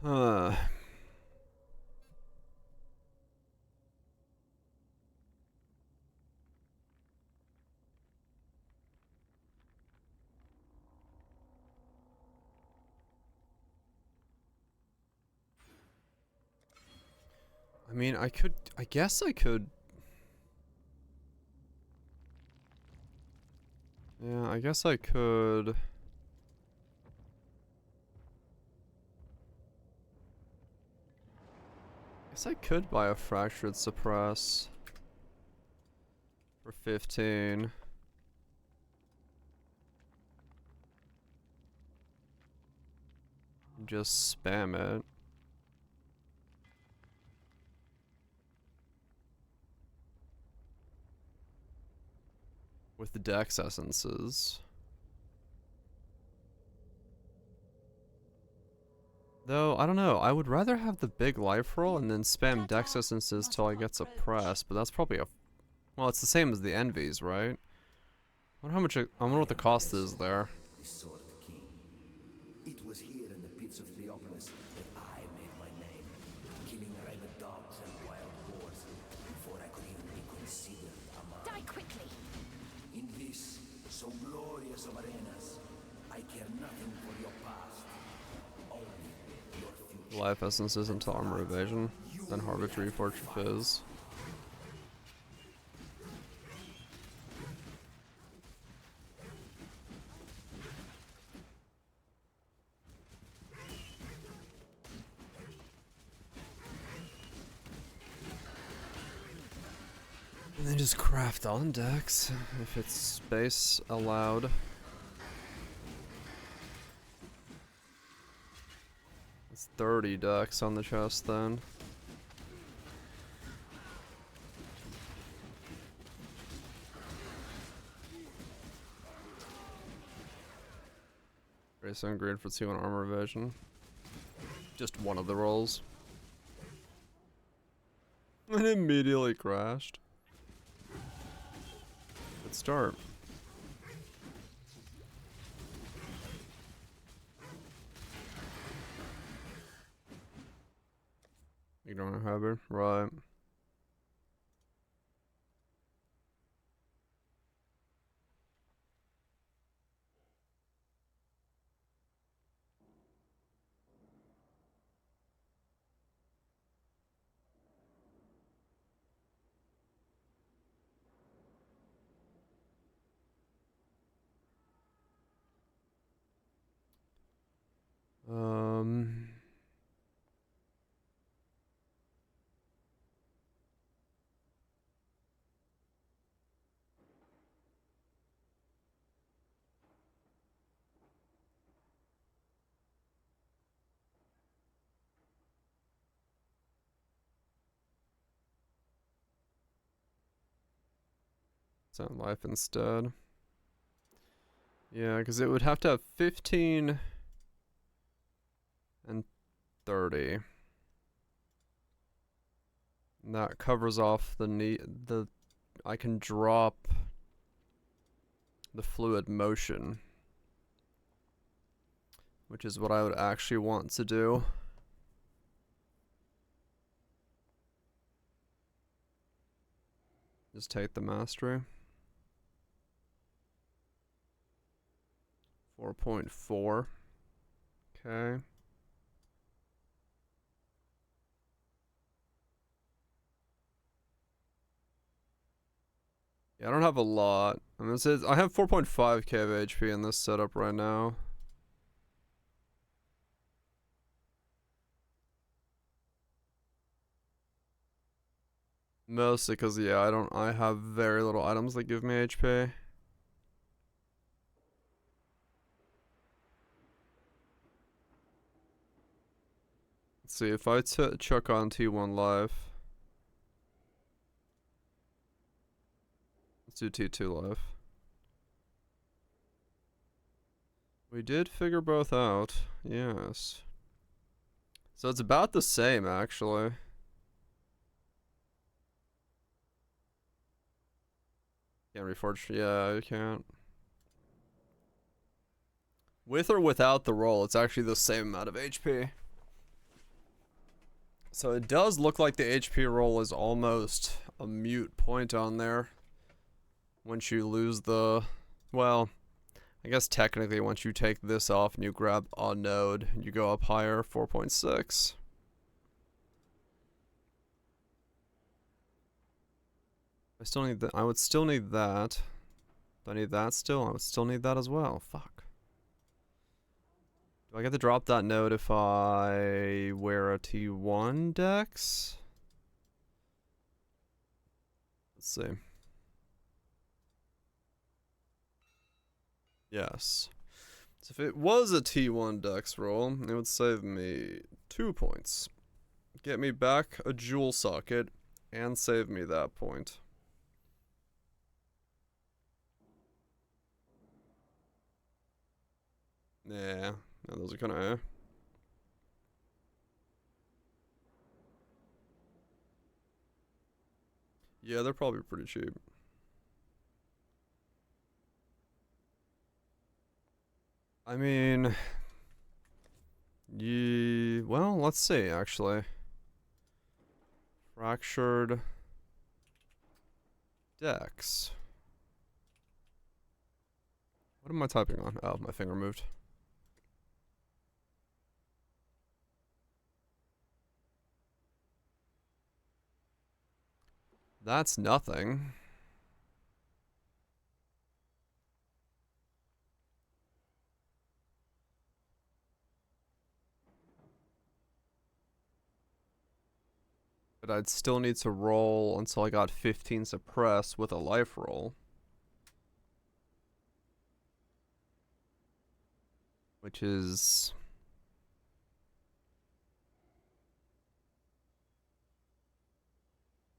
Huh. I mean, I guess I could. Yeah, I guess I could. Guess I could buy a fractured suppress for 15. Just spam it. With the dex essences. Though, I don't know, I would rather have the big life roll and then spam dex essences till I get suppressed, but that's probably a... Well, it's the same as the envies, right? I wonder how much I wonder what the cost is there. The Sword King. It was here in the pits of Theopolis that I made my name, killing rabid dogs and wild boars before I could even be considered a man. Die quickly! In this, so glorious of arenas, I care nothing for your past, only your future. Life essences into armor evasion, then harbitrary fortune fizz. And then just craft on decks if it's space allowed. It's 30 decks on the chest then. Race on grade for 2 on armor evasion. Just one of the rolls. And immediately crashed. Good start. Ignoring a habit, right. Um... Sound life instead. Yeah, because it would have to have 15 and 30. And that covers off the need. I can drop the fluid motion, which is what I would actually want to do. Just take the mastery. 4.4. Okay. Yeah, I don't have a lot. I mean, I have 4.5k of HP in this setup right now. Mostly because, yeah, I have very little items that give me HP. Let's see, if I chuck on T1 live. Let's do T2 live. We did figure both out, yes. So it's about the same, actually. Can't reforge. Yeah, I can't. With or without the roll, it's actually the same amount of HP. So it does look like the HP roll is almost a mute point on there. Once you lose the... Well, I guess technically once you take this off and you grab a node, you go up higher, 4.6. I still need that. I would still need that. Do I need that still? I would still need that as well. Fuck. Do I get to drop that node if I wear a T1 dex? Let's see. Yes. So if it was a T1 dex roll, it would save me 2 points. Get me back a jewel socket and save me that point. Yeah, no, those are kind of Yeah, they're probably pretty cheap. I mean, well, let's see, actually. Fractured Dex. What am I typing on? Oh, my finger moved. That's nothing. But I'd still need to roll until I got 15 suppress with a life roll. Which is...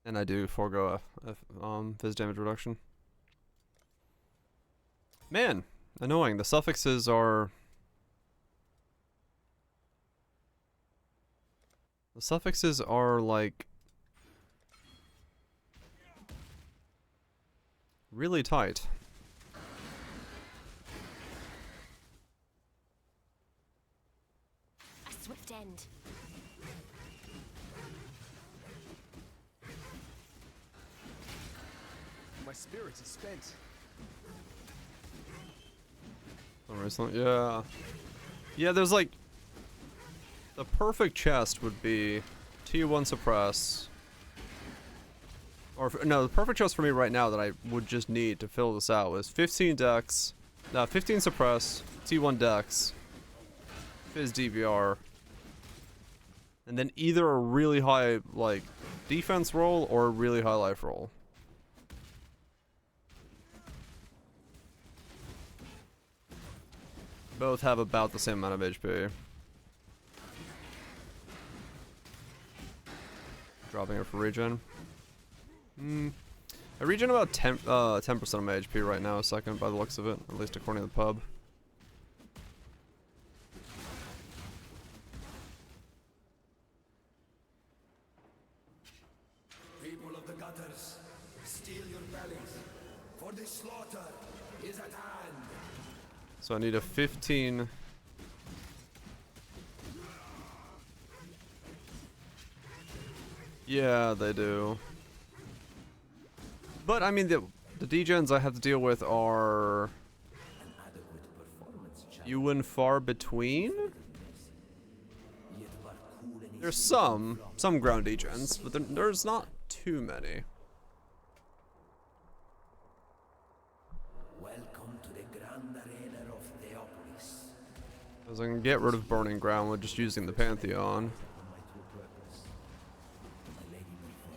And I do forego a phys damage reduction. Man, annoying. The suffixes are... The suffixes are like... really tight. A swift end. My spirit is spent. Yeah. Yeah, there's like... The perfect chest would be T1 suppress. Or, no, the perfect chest for me right now that I would just need to fill this out was 15 dex, 15 suppress, T1 dex, Fizz DVR, and then either a really high, like, defense roll or a really high life roll. Both have about the same amount of HP. Dropping it for regen. I regen about 10% of my HP right now, a second by the looks of it, at least according to the pub. People of the gutters, steel your bellies, for the slaughter is at hand. So I need a 15. Yeah, they do. But I mean, the degens I have to deal with are few and far between. There's some ground degens, but there's not too many. Welcome to the grand arena of Theopolis. Because I can get rid of burning ground with just using the Pantheon.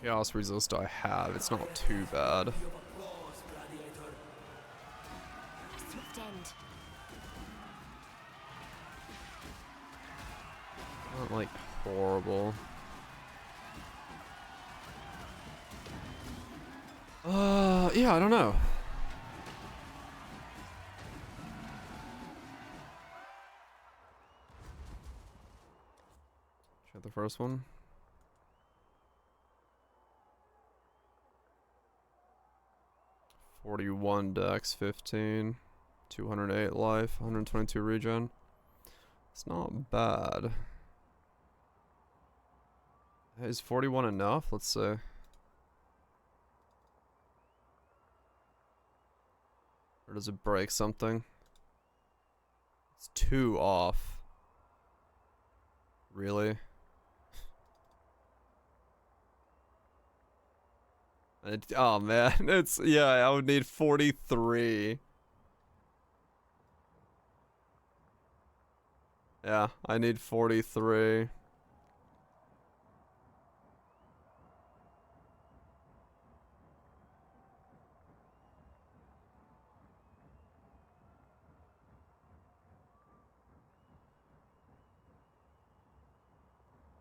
Chaos resist I have, it's not too bad. Swift end. Not like horrible. Yeah, I don't know. Check the first one. $41 dex, 15, 208 life, 122 regen. It's not bad. Is 41 enough? Let's see. Or does it break something? It's 2 off. Really? Oh man, it's, yeah, I would need 43. Yeah, I need 43.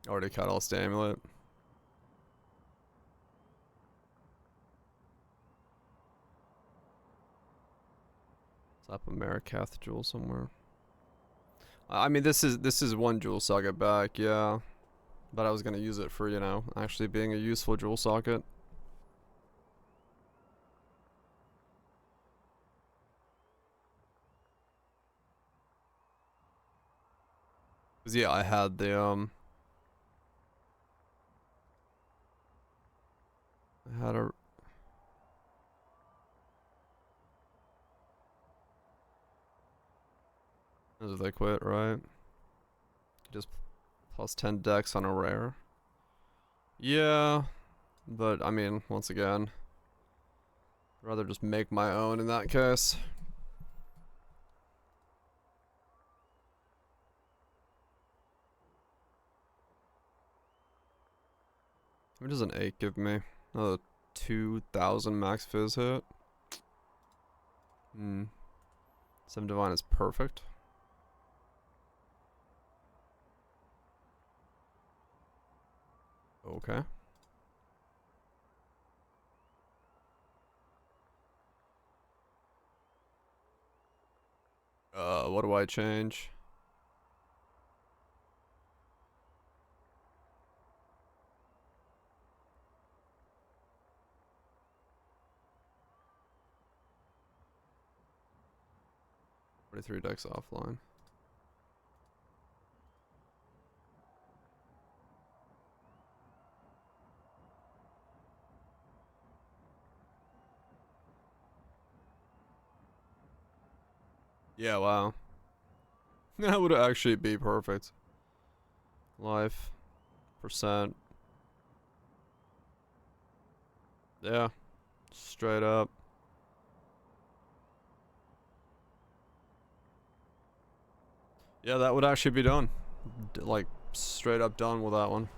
Already Catalyst Amulet. Top of Marikath jewel somewhere. I mean, this is one jewel socket back, yeah. But I was gonna use it for, you know, actually being a useful jewel socket. Cause yeah, I had the I had a As they quit, right? Just plus 10 dex on a rare. Yeah, but I mean, once again, I'd rather just make my own in that case. What does an 8 give me? Another 2,000 max fizz hit. 7 divine is perfect. Okay. What do I change? Three decks offline. Yeah, wow. That would actually be perfect. Life. Percent. Yeah. Straight up. Yeah, that would actually be done. Like, straight up done with that one.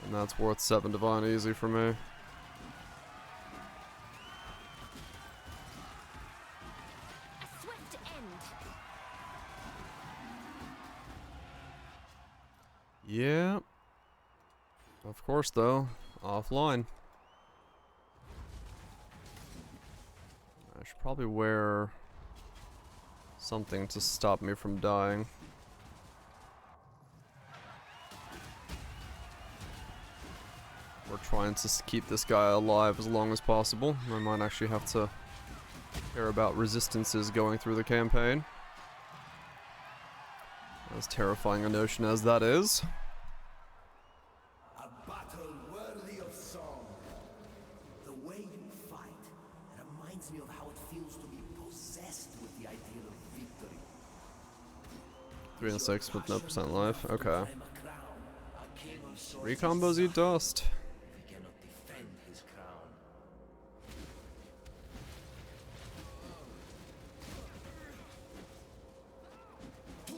And that's worth 7 divine easy for me. A swift end. Yeah. Of course, though. Offline. I should probably wear something to stop me from dying. We're trying to keep this guy alive as long as possible. I might actually have to care about resistances going through the campaign. As terrifying a notion as that is. A battle worthy of song. The way you fight reminds me of how it feels to be possessed with the ideal of victory. 3 and 6 with no percent life. Okay. Claim a crown, a king of swords 3 combos eat dust. if he cannot defend his crown.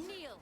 Kneel!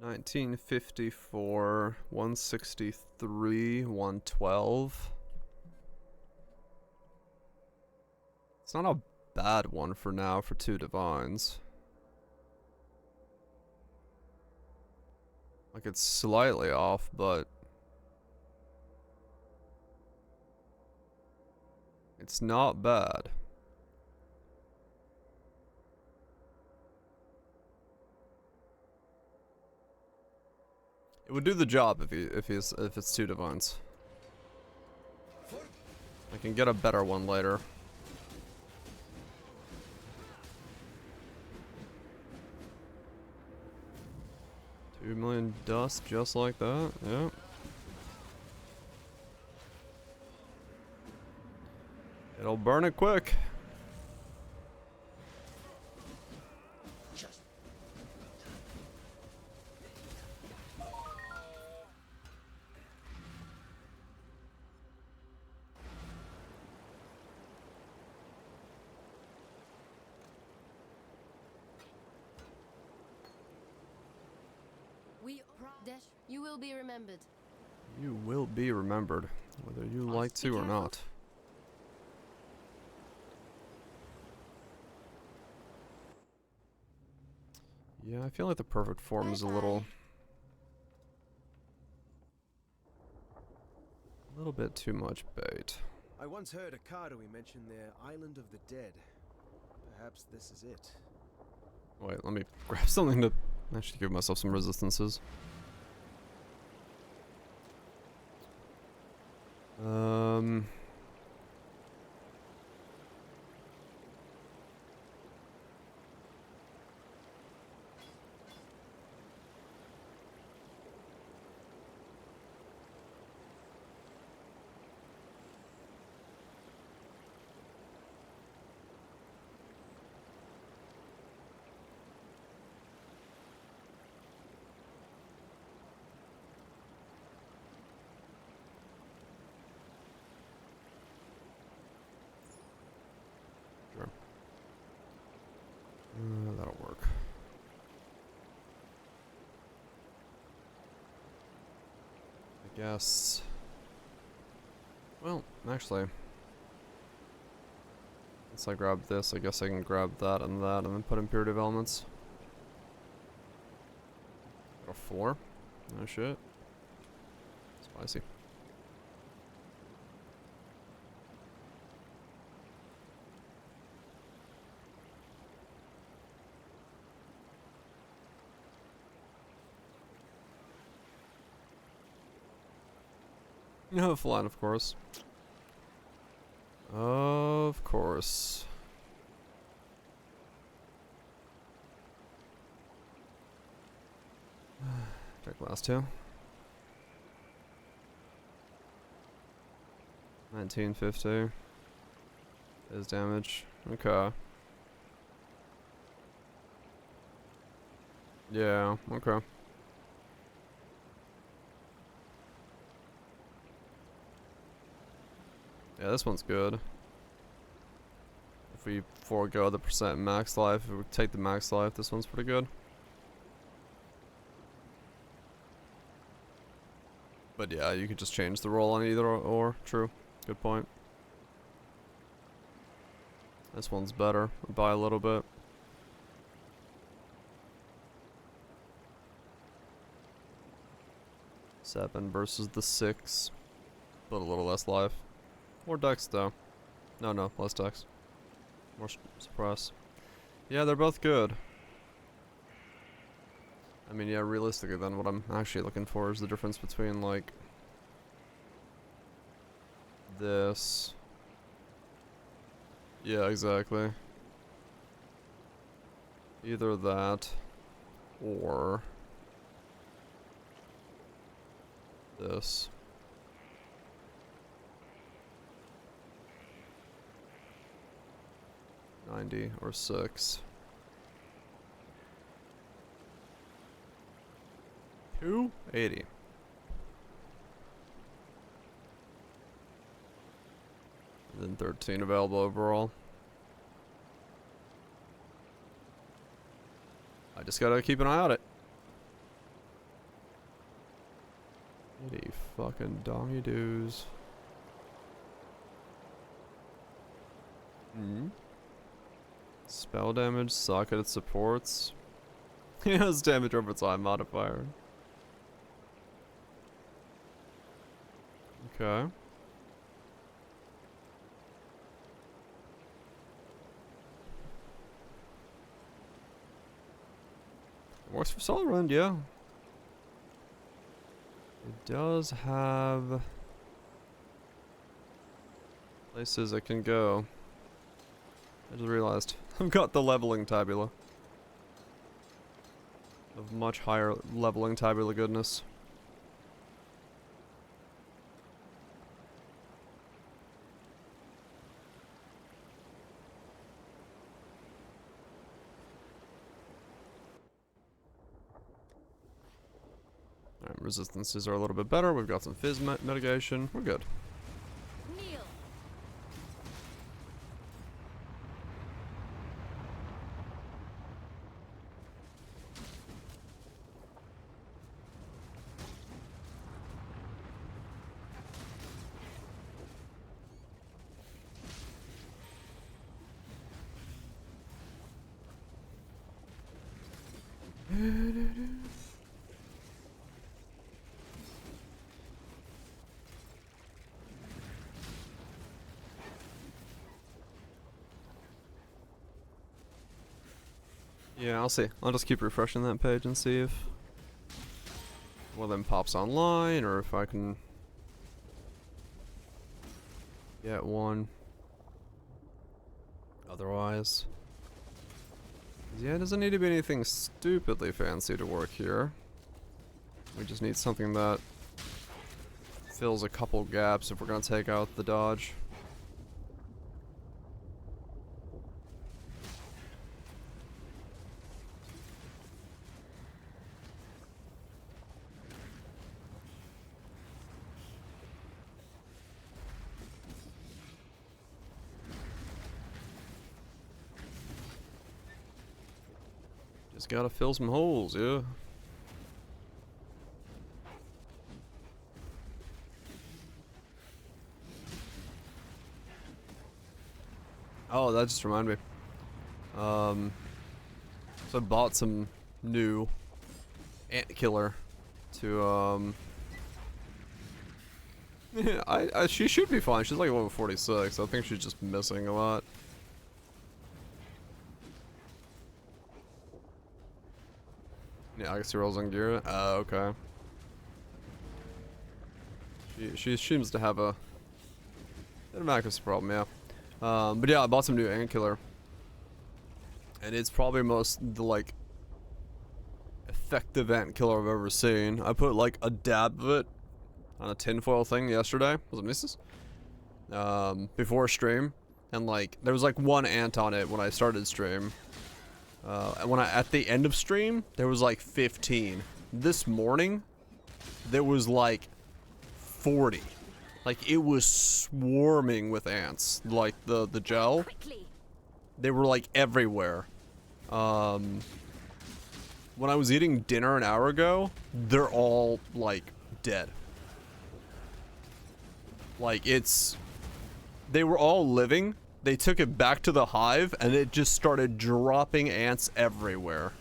$19.54, 163, 112. It's not a bad one for now for 2 divines. Like, it's slightly off, but it's not bad. It would do the job if it's 2 divines. I can get a better one later. $2 million dust just like that. Yeah. It'll burn it quick. You will be remembered. You will be remembered, whether you like to or not. Yeah, I feel like the perfect form is a little bit too much bait. I once heard Akadoi mention their Island of the Dead. Perhaps this is it. Wait, let me grab something to actually give myself some resistances. That'll work. I guess. Well, actually, once I grab this, I guess I can grab that and then put imperative elements. Got a 4. No shit. Spicy. You have a flan, of course. Of course. Check last 2. 1950 is damage. Okay. Yeah, okay. Yeah, this one's good. If we forego the percent max life, if we take the max life, this one's pretty good. But yeah, you could just change the roll on either or. True. Good point. This one's better by a little bit. Seven versus the 6. But a little less life. More dex though. No, less dex. More suppress. Yeah, they're both good. I mean, yeah, realistically then what I'm actually looking for is the difference between like this. Yeah, exactly. Either that or this. $90 or 6. 280. And then 13 available overall. I just gotta keep an eye on it. 80 fucking dongy doos. Spell damage, socketed supports. He has damage over time modifier. Okay. Works for Solrund, yeah. It does have places it can go. I just realized I've got the leveling tabula. Of much higher leveling tabula goodness. Alright, resistances are a little bit better. We've got some fizz mitigation. We're good. Kneel. Yeah, I'll see. I'll just keep refreshing that page and see if one of them pops online or if I can get one. Otherwise, yeah, it doesn't need to be anything stupidly fancy to work here. We just need something that fills a couple gaps if we're gonna take out the dodge. Just gotta fill some holes, yeah. Oh, that just reminded me. So I bought some new ant killer to yeah, she should be fine. She's like level 46. I think she's just missing a lot. Yeah, I guess he rolls on gear. Okay. She seems to have a bit of an accuracy problem, yeah. But yeah, I bought some new ant killer, and it's probably the like effective ant killer I've ever seen. I put like a dab of it on a tinfoil thing yesterday. Was it Mrs.? Before stream, and like there was like one ant on it when I started stream. At the end of stream, there was like 15. This morning, there was like 40. Like, it was swarming with ants. Like, the gel. Quickly. They were like everywhere. When I was eating dinner an hour ago, they're all like dead. Like, they were all living, they took it back to the hive, and it just started dropping ants everywhere.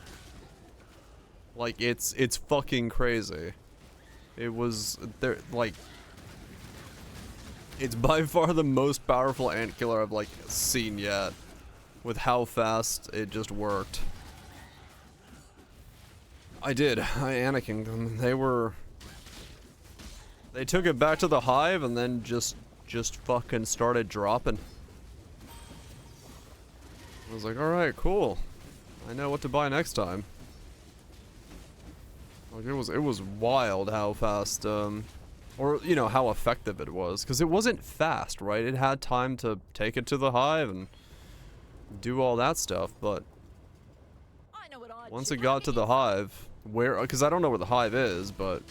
Like, it's fucking crazy. It was, there, like, it's by far the most powerful ant killer I've, like, seen yet. With how fast it just worked. I did. I Anakin'd them. They took it back to the hive and then just fucking started dropping. I was like, alright, cool. I know what to buy next time. Like, it was wild how fast, or, you know, how effective it was. Because it wasn't fast, right? It had time to take it to the hive and do all that stuff, but once it got to the hive, because I don't know where the hive is, but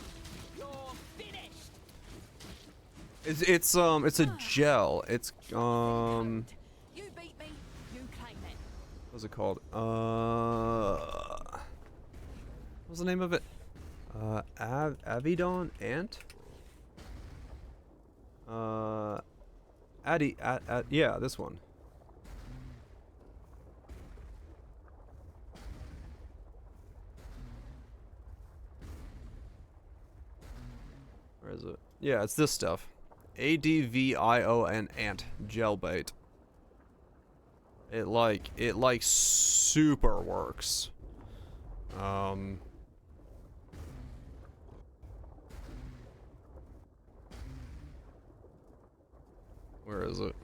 it's a gel. It's what's it called? What's the name of it? Avidon ant? Yeah, this one. Where is it? Yeah, it's this stuff. ADVION ant gel bait. It like super works. Where is it?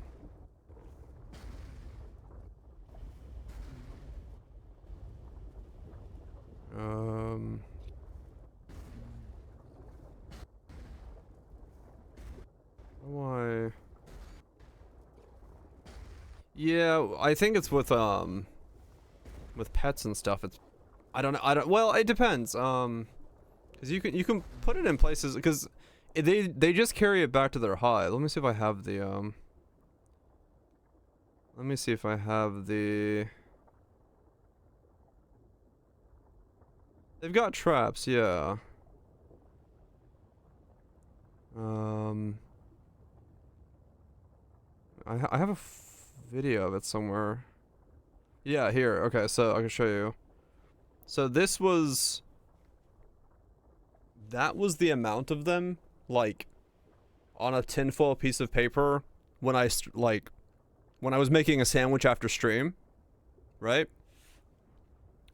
Why? Yeah, I think it's with pets and stuff. It's I don't well, it depends. Cuz you can put it in places cuz they just carry it back to their hive. Let me see if I have the let me see if I have the They've got traps, yeah. I have a video of it somewhere. Yeah, here. Okay, so I can show you. So that was the amount of them, like, on a tinfoil piece of paper when I was making a sandwich after stream, right?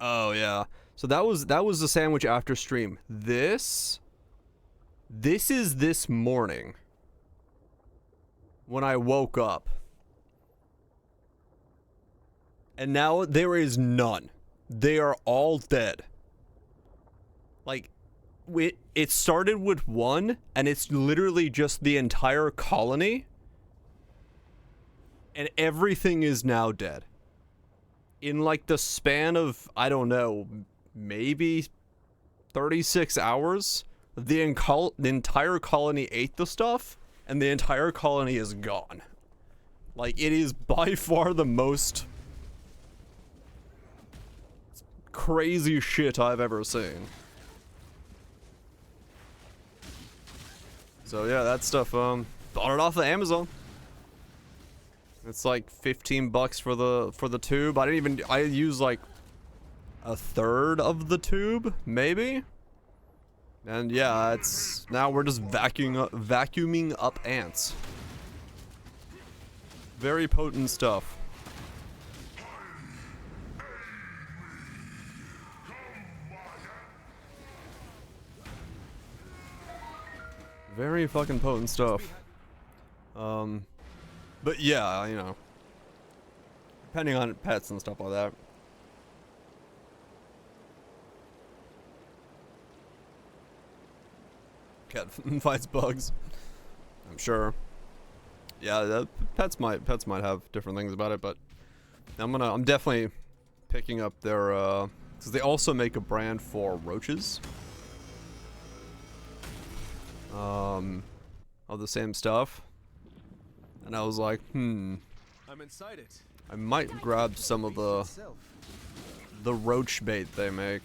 Oh yeah. So that was the sandwich after stream. This is this morning. When I woke up. And now there is none. They are all dead. Like, it started with one, and it's literally just the entire colony. And everything is now dead. In like the span of, I don't know, maybe 36 hours, the entire colony ate the stuff. And the entire colony is gone. Like, it is by far the most crazy shit I've ever seen. So yeah, that stuff, bought it off of Amazon. It's like $15 for the tube. I use like a third of the tube, maybe? And yeah, now we're just vacuuming up ants. Very potent stuff. Very fucking potent stuff. But yeah, you know, depending on pets and stuff like that. Cat fights bugs. I'm sure. Yeah, pets might have different things about it, but I'm definitely picking up their because they also make a brand for roaches. Of the same stuff. And I was like, I'm inside it. I might grab some of the roach bait they make.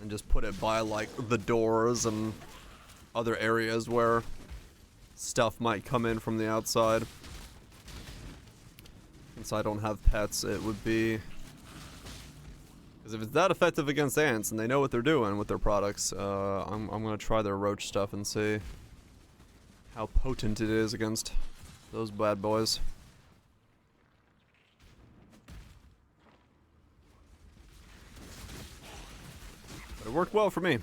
And just put it by, like, the doors and other areas where stuff might come in from the outside. Since I don't have pets, it would be... Because if it's that effective against ants and they know what they're doing with their products, I'm gonna try their roach stuff and see how potent it is against those bad boys. But it worked well for me.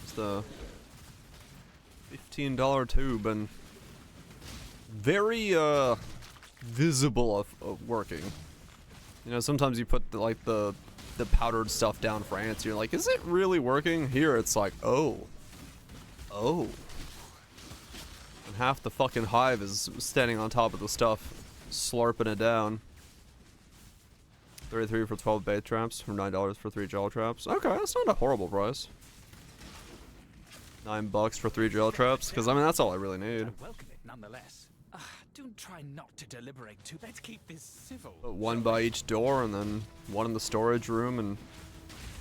It's the $15 tube and very visible of working. You know, sometimes you put the powdered stuff down for ants, you're like, is it really working? Here it's like, oh. And half the fucking hive is standing on top of the stuff, slurping it down. 33 for 12 bait traps, or $9 for 3 gel traps. Okay, that's not a horrible price. $9 for 3 gel traps, because I mean that's all I really need. Welcome it nonetheless. Don't try not to deliberate too. Let's keep this civil. Put one by each door, and then one in the storage room, and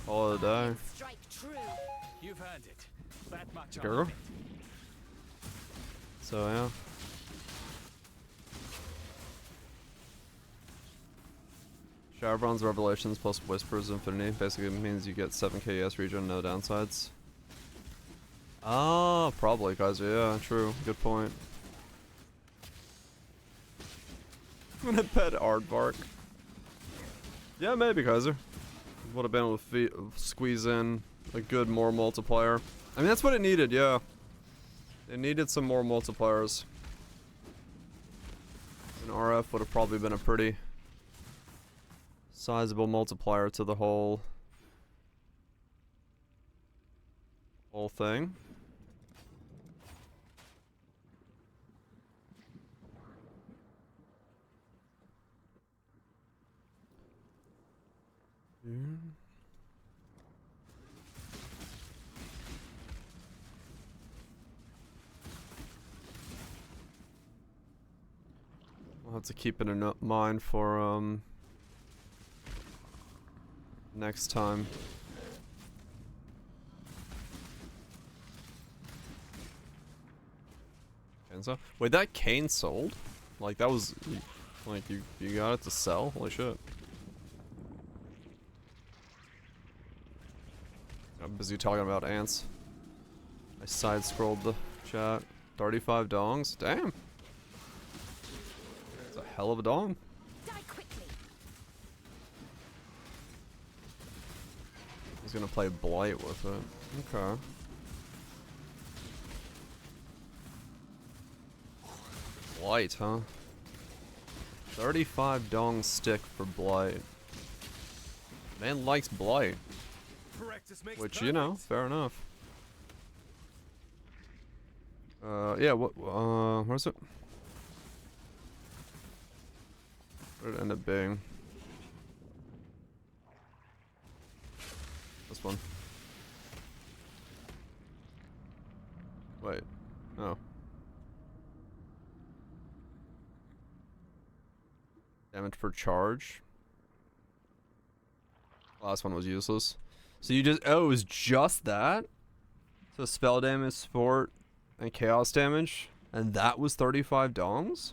call it a day. Strike true. You've earned it. That much. Girl. So yeah. Chevron's Revelations plus Whispers Infinity basically means you get 7 KS regen, no downsides. Ah, probably, guys. Yeah, true. Good point. I'm gonna pet Aardvark. Yeah, maybe, Kaiser. Would have been able to squeeze in a good more multiplier. I mean, that's what it needed, yeah. It needed some more multipliers. An RF would have probably been a pretty sizable multiplier to the whole thing. We'll have to keep it in mind for next time. So, wait, that cane sold? Like that was like you got it to sell? Holy shit. I'm busy talking about ants. I side scrolled the chat. 35 dongs? Damn. That's a hell of a dong. Die quickly. He's gonna play Blight with it. Okay. Blight, huh? 35 dong stick for Blight. Man likes Blight. Which, you know, fair enough. Yeah, where's it? Where did it end up being? This one. Wait. Oh. Damage per charge. Last one was useless. So you just, oh, it was just that? So spell damage, support, and chaos damage, and that was 35 dongs?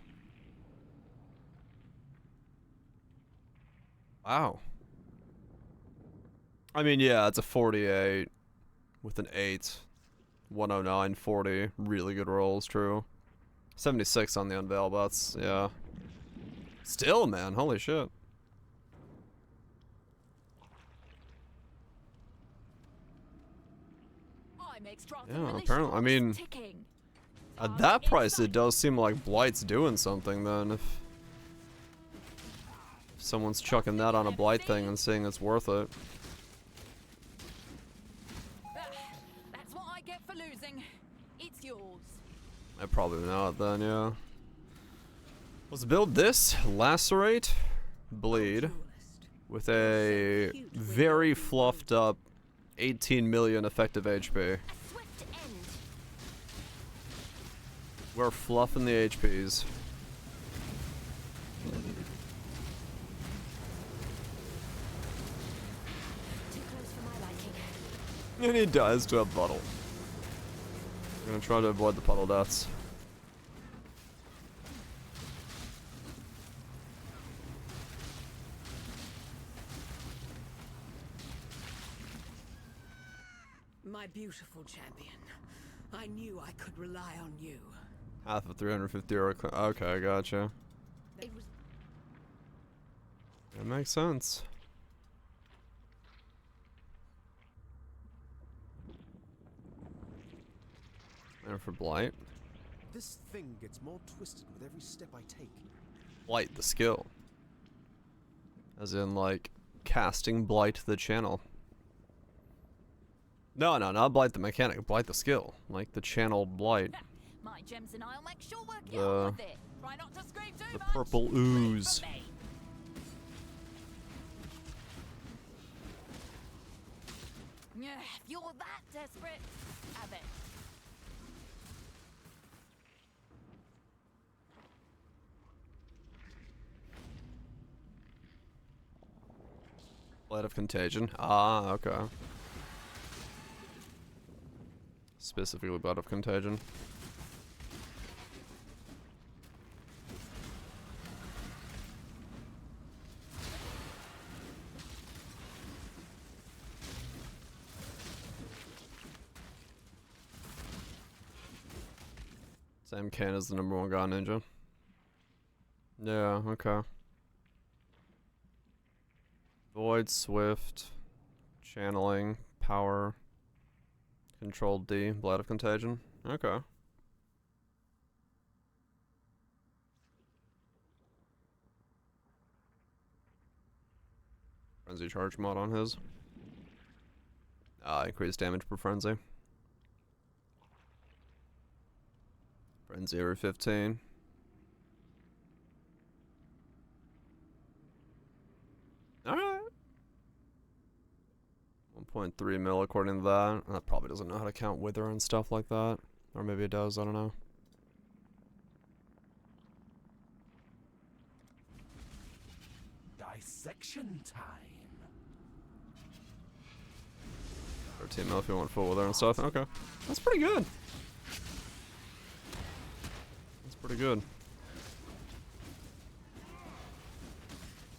Wow. I mean, yeah, it's a 48 with an 8. 109, 40. Really good rolls, true. 76 on the unveil, but that's, yeah. Still, man, holy shit. Yeah, apparently, I mean, at that price it does seem like Blight's doing something then, if someone's chucking that on a Blight thing and saying it's worth it. That's what I get for losing. It's yours. I probably not then, yeah. Let's build this, Lacerate, Bleed, with a very fluffed up 18 million effective HP. We're fluffing the HPs. And he dies to a puddle. I'm gonna try to avoid the puddle deaths. My beautiful champion. I knew I could rely on you. Half of 350 euro. Okay, gotcha. It was That makes sense. And for Blight. This thing gets more twisted with every step I take. Blight, the skill. As in, like, casting Blight the channel. No, not Blight the mechanic, Blight the skill. Like the channel Blight. My gems and I'll make sure we're out with it. Try not to scream too The much. purple ooze. Yeah, if you're that desperate, have it. Blight of Contagion. Ah, okay. Specifically Blight of Contagion. Sam Kane is the #1 god ninja. Yeah, okay. Void, Swift, Channeling, Power, Control D, Blight of Contagion. Okay. Frenzy charge mod on his. Increased damage per frenzy. Frenzy over 15. Alright. 1.3 mil according to that. That probably doesn't know how to count wither and stuff like that. Or maybe it does, I don't know. Dissection time. 13 mil if you want full wither and stuff. Okay. That's pretty good. That's pretty good.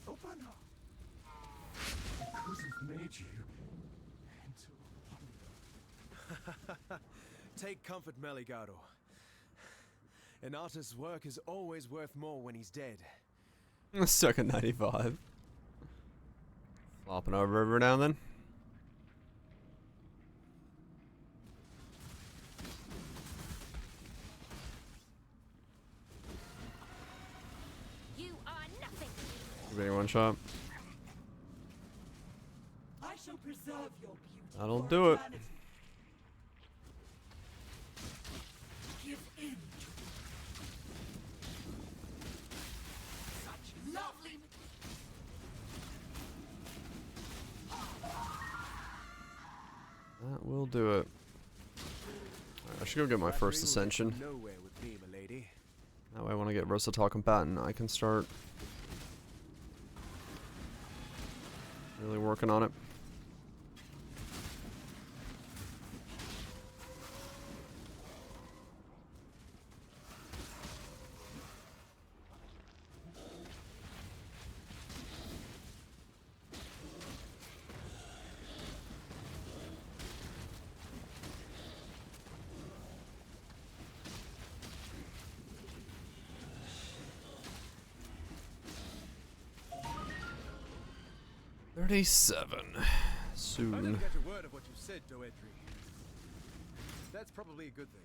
Open up. I could have made you into a wonder. Take comfort, Meligado. An artist's work is always worth more when he's dead. Stuck at 95. Flopping over every now and then. You are nothing. Give me one shot. I shall preserve your beauty. That'll for do it. eternity. Give in to such lovely. That will do it. Alright, I should go get my first ascension. Nowhere with me, milady. That way when I get versatile combatant, I can start really working on it. $37. I Soon. didn't get a word of what you said, Doedri. That's probably a good thing.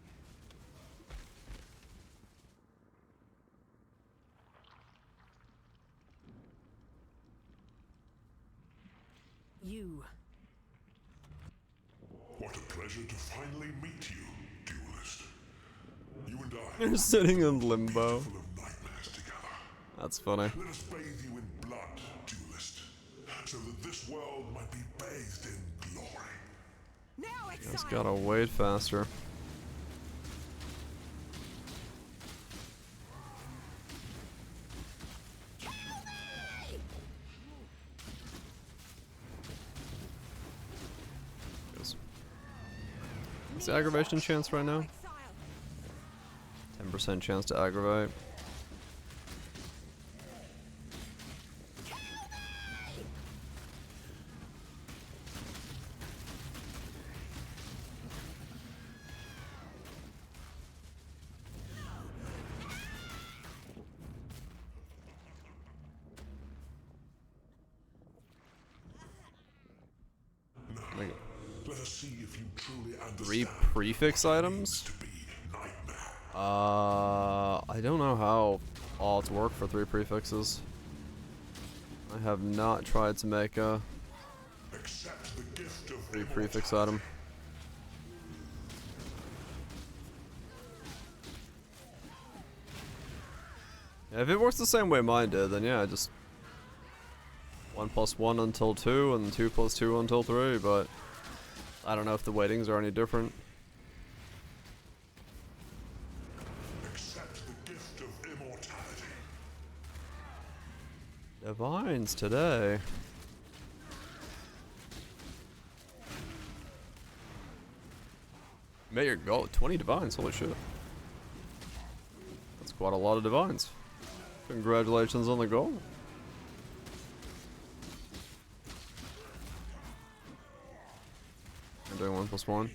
You. What a pleasure to finally meet you, duelist. You and I They're sitting in limbo. full of nightmares together. That's funny. Let us bathe you in blood, duelist, so that this world might be bathed in glory. Now Just exile. gotta wait faster. What's the aggravation chance right now? 10% chance to aggravate. better see if you truly 3 understand prefix items? to be nightmare. I don't know how odds work for 3 prefixes. I have not tried to make a Accept the gift of 3 prefix item. Yeah, if it works the same way mine did, then yeah, just 1 + 1 until 2, and 2 + 2 until 3, but I don't know if the weightings are any different. Accept the gift of immortality. Divines today. Made your goal. 20 divines, holy shit. That's quite a lot of divines. Congratulations on the goal. I'm doing 1 + 1.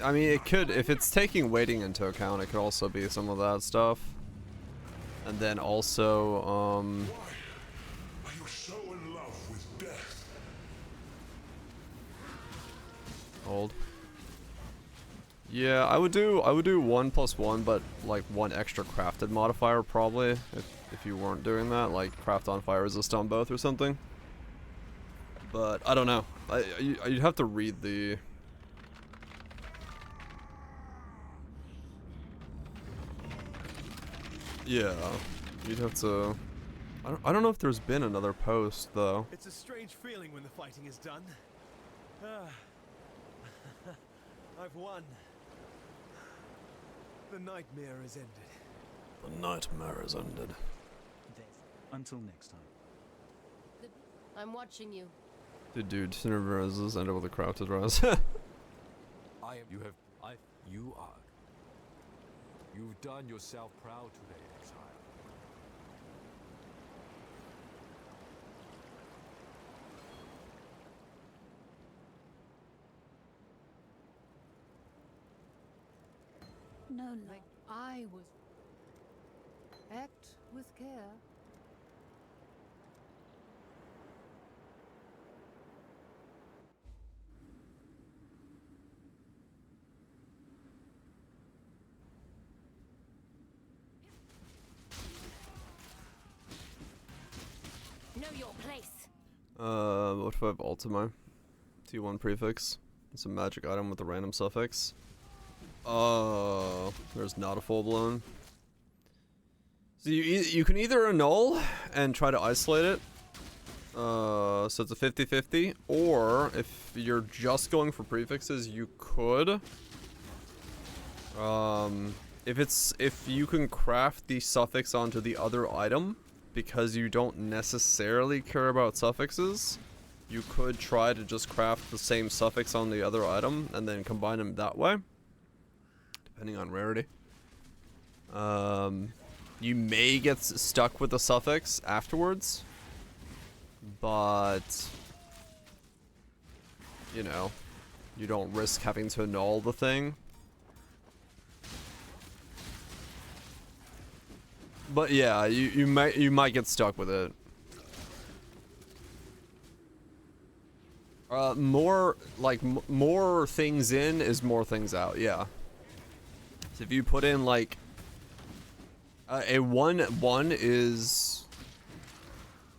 I mean, it could, if it's taking weighting into account, it could also be some of that stuff. And then also, Are you so in love with death? hold. Yeah, I would do 1 + 1, but like 1 extra crafted modifier probably, if you weren't doing that, like craft on fire resist on both or something. But I don't know. You'd have to read the. Yeah, you'd have to. I don't know if there's been another post though. It's a strange feeling when the fighting is done. I've won. The nightmare is ended. The nightmare is ended. Until next time. I'm watching you. Dude, Cinder Roses ended with a crafted res. You've done yourself proud today, exile. No, no. I was. Act with care. Know your place. What if I have Ultima? T1 prefix. It's a magic item with a random suffix. Oh, there's not a full blown. So you can either annul and try to isolate it. So it's a 50-50, or if you're just going for prefixes, you could. If you can craft the suffix onto the other item, because you don't necessarily care about suffixes, you could try to just craft the same suffix on the other item and then combine them that way, depending on rarity. You may get stuck with the suffix afterwards, but you know, you don't risk having to annul the thing. But yeah, you might get stuck with it. More things in is more things out. Yeah. So if you put in like a 1-1 is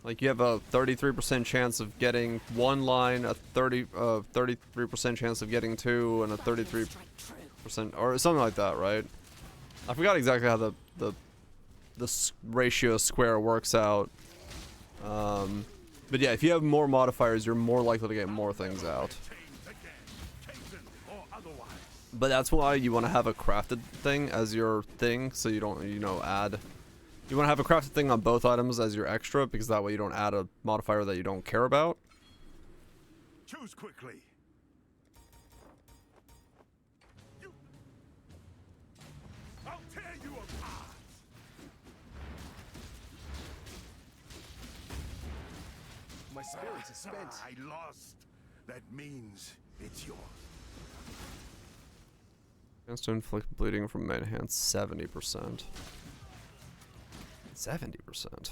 like you have a 33% chance of getting 1 line, a 33% chance of getting 2, and a 33% or something like that, right? I forgot exactly how the ratio square works out. But yeah, if you have more modifiers, you're more likely to get more things out. But that's why you want to have a crafted thing as your thing, so you don't, add. You want to have a crafted thing on both items as your extra, because that way you don't add a modifier that you don't care about. Choose quickly. I'll tear you apart. My spirits are spent. I lost. That means it's yours. Chance to inflict bleeding from main hand 70%. 70%.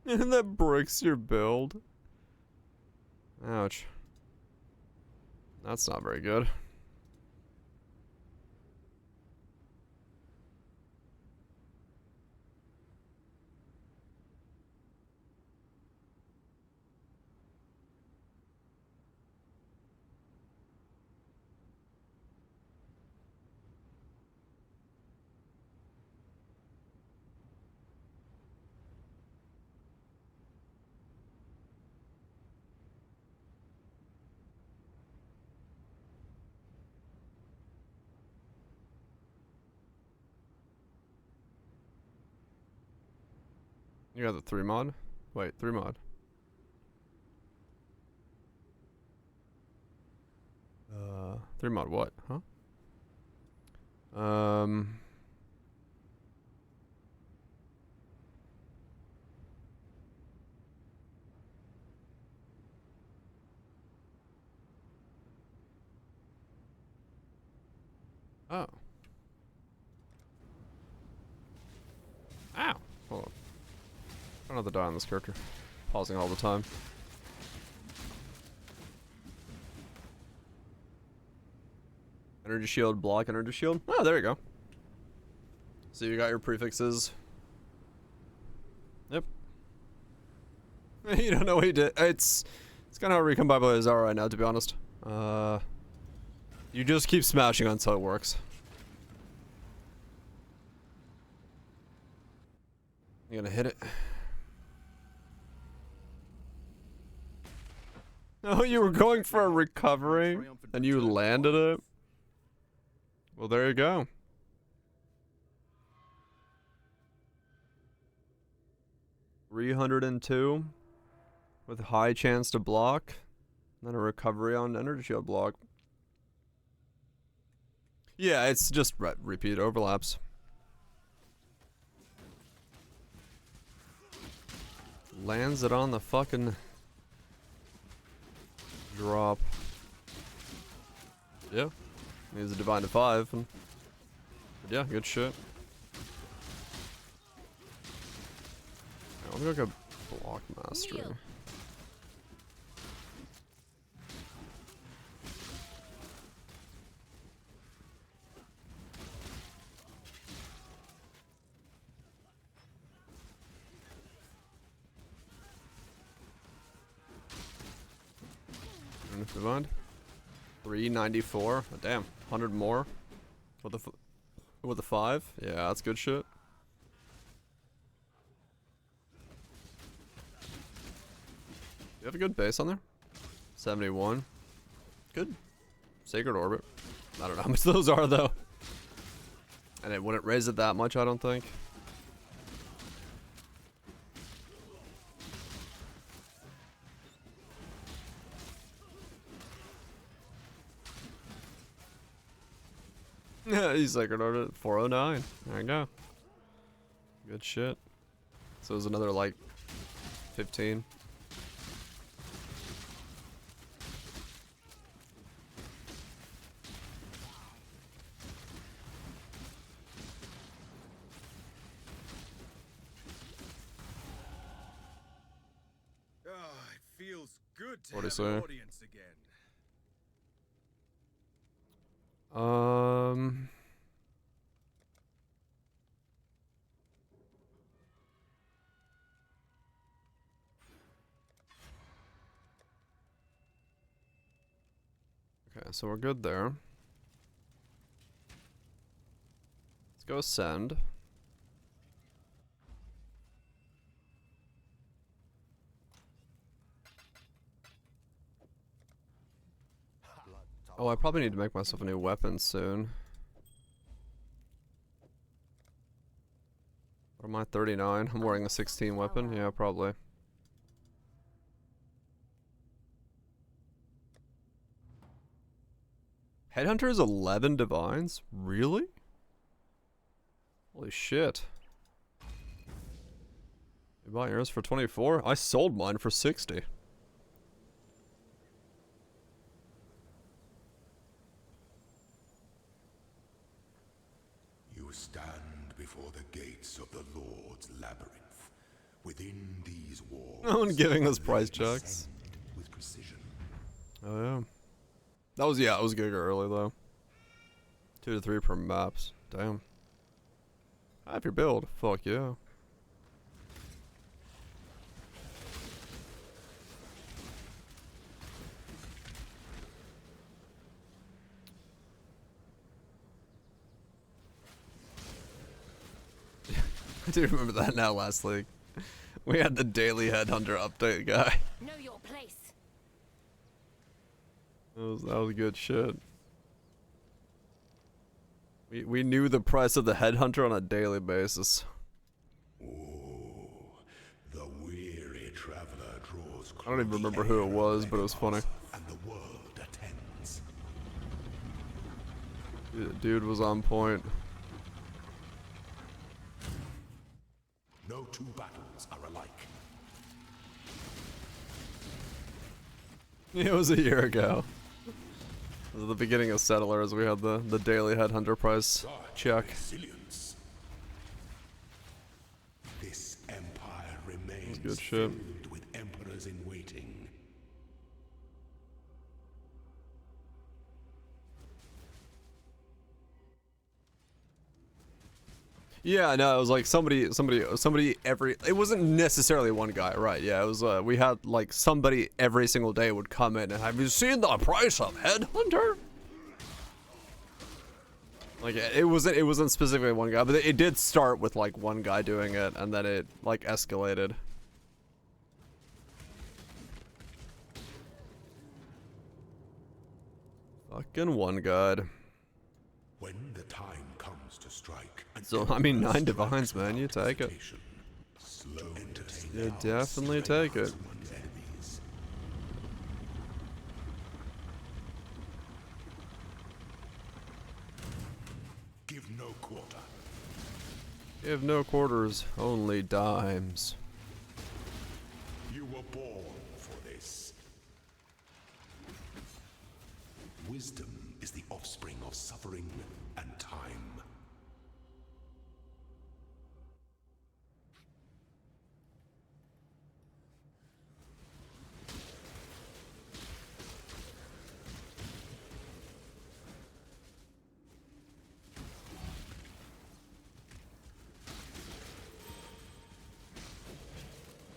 And that breaks your build. Ouch. That's not very good. You got the 3 mod? Wait, 3 mod. Uh, 3 mod what? Huh? Oh. Ow. Hold on. I don't have to die on this character. Pausing all the time. Energy shield, block, energy shield. Oh, there you go. So you got your prefixes. Yep. You don't know what he did. It's kind of how recombinable are right now, to be honest. You just keep smashing until it works. You're gonna hit it. Oh, you were going for a recovery and you landed it? Well, there you go. $302 with high chance to block, then a recovery on energy shield block. Yeah, it's just repeat overlaps. Lands it on the fucking drop. Yeah. Needs a divine to 5. And yeah, good shit. I'm gonna go block mastery. Divine. 394. Oh, damn, 100 more. With the 5. Yeah, that's good shit. You have a good base on there? 71. Good. Sacred Orbit. I don't know how much those are, though. And it wouldn't raise it that much, I don't think. Yeah, he's Sacred Orbit 409. There you go. Good shit. So there's another, like, 15. Good to What do you have an say? audience again. Okay, so we're good there. Let's go ascend. Oh, I probably need to make myself a new weapon soon. What am I, 39? I'm wearing a 16 weapon? Yeah, probably. Headhunter's 11 divines? Really? Holy shit. You bought yours for 24? I sold mine for 60. You stand before the gates of the Lord's labyrinth, Within these walls, No one giving us price checks. with precision. Oh yeah. That was, yeah, it was Giga early though. 2 to 3 per maps. Damn. Half your build. Fuck yeah. I do remember that now last league. We had the daily headhunter update guy. Know your place. That was good shit. We knew the price of the headhunter on a daily basis. The weary traveler draws I don't even remember who it was, but it was funny. and the world attends. Dude was on point. No two battles are alike. It was a year ago. It was the beginning of Settlers. We had the daily headhunter price check. Resilience. This empire remains good shit. filled with emperors in waiting. Yeah, no, it was like somebody every. It wasn't necessarily one guy, right? Yeah, it was. We had like somebody every single day would come in and have you seen the price of headhunter? Like it wasn't specifically one guy, but it did start with like one guy doing it, and then it like escalated. Fucking one god. When the time comes to strike, So I mean, 9 divines, man. You take it. slow entertain You definitely take it. one's enemies. Give no quarter. Give no quarters, only dimes. You were born for this. Wisdom is the offspring of suffering and time.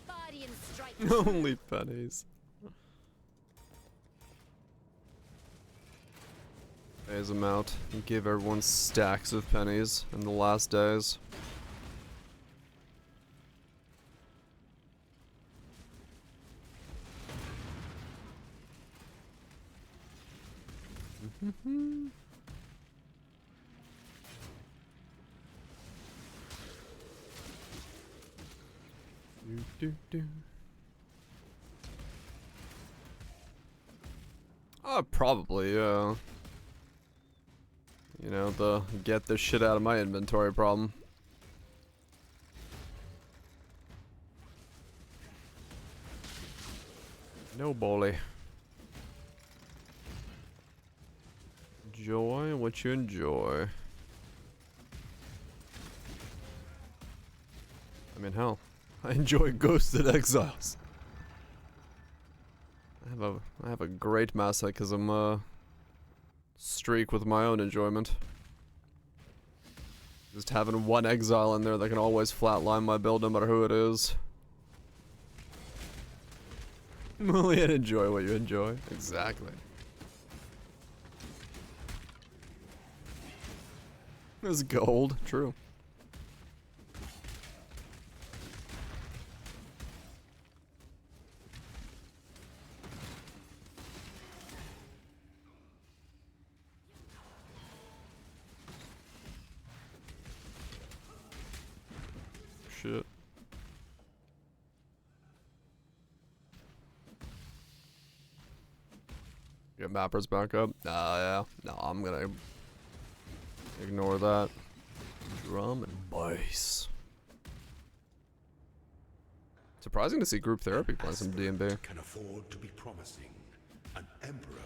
Body and strike. Only pennies. Phase them out and give everyone stacks of pennies in the last days. Probably, yeah. You know, the get this shit out of my inventory problem. No bully. Enjoy what you enjoy. I mean, hell, I enjoy Ghosted Exiles. I have a great masochism streak with my own enjoyment. Just having one exile in there that can always flatline my build no matter who it is. Only and enjoy what you enjoy. Exactly. It's gold. True. Shit. Get mappers back up. Yeah. No, I'm gonna ignore that. Drum and bass. Surprising to see group therapy playing some D&B. Can afford to be promising. An emperor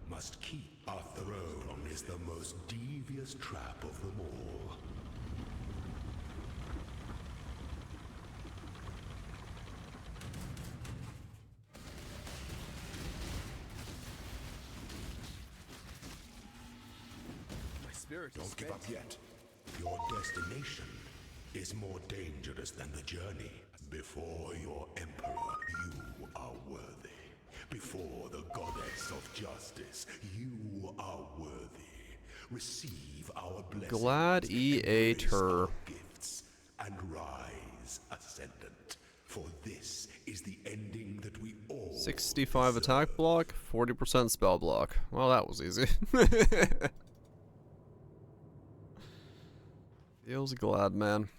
must keep. A throne is the most devious trap of them all. spirit is Don't give up yet. Your destination is more dangerous than the journey. Before your emperor, you are worthy. Before the goddess of justice, you are worthy. Receive our blessings. Glad he ate embrace her. our gifts, and rise ascendant. For this is the ending that we all 65 attack block, 40% spell block. Well, that was easy. Feels glad, man.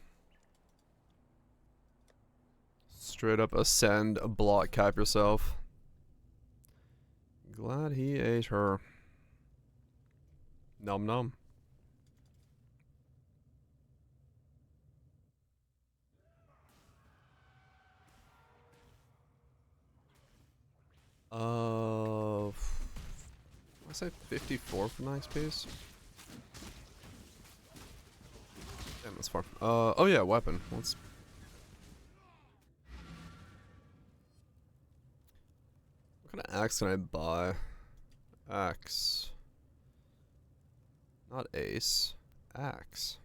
Straight up ascend, block cap yourself. Glad he ate her. Nom nom. I say 54 for nice piece. Damn, that's far. Oh yeah, weapon. Let's. What kind of axe can I buy? Axe. Not ace. Axe.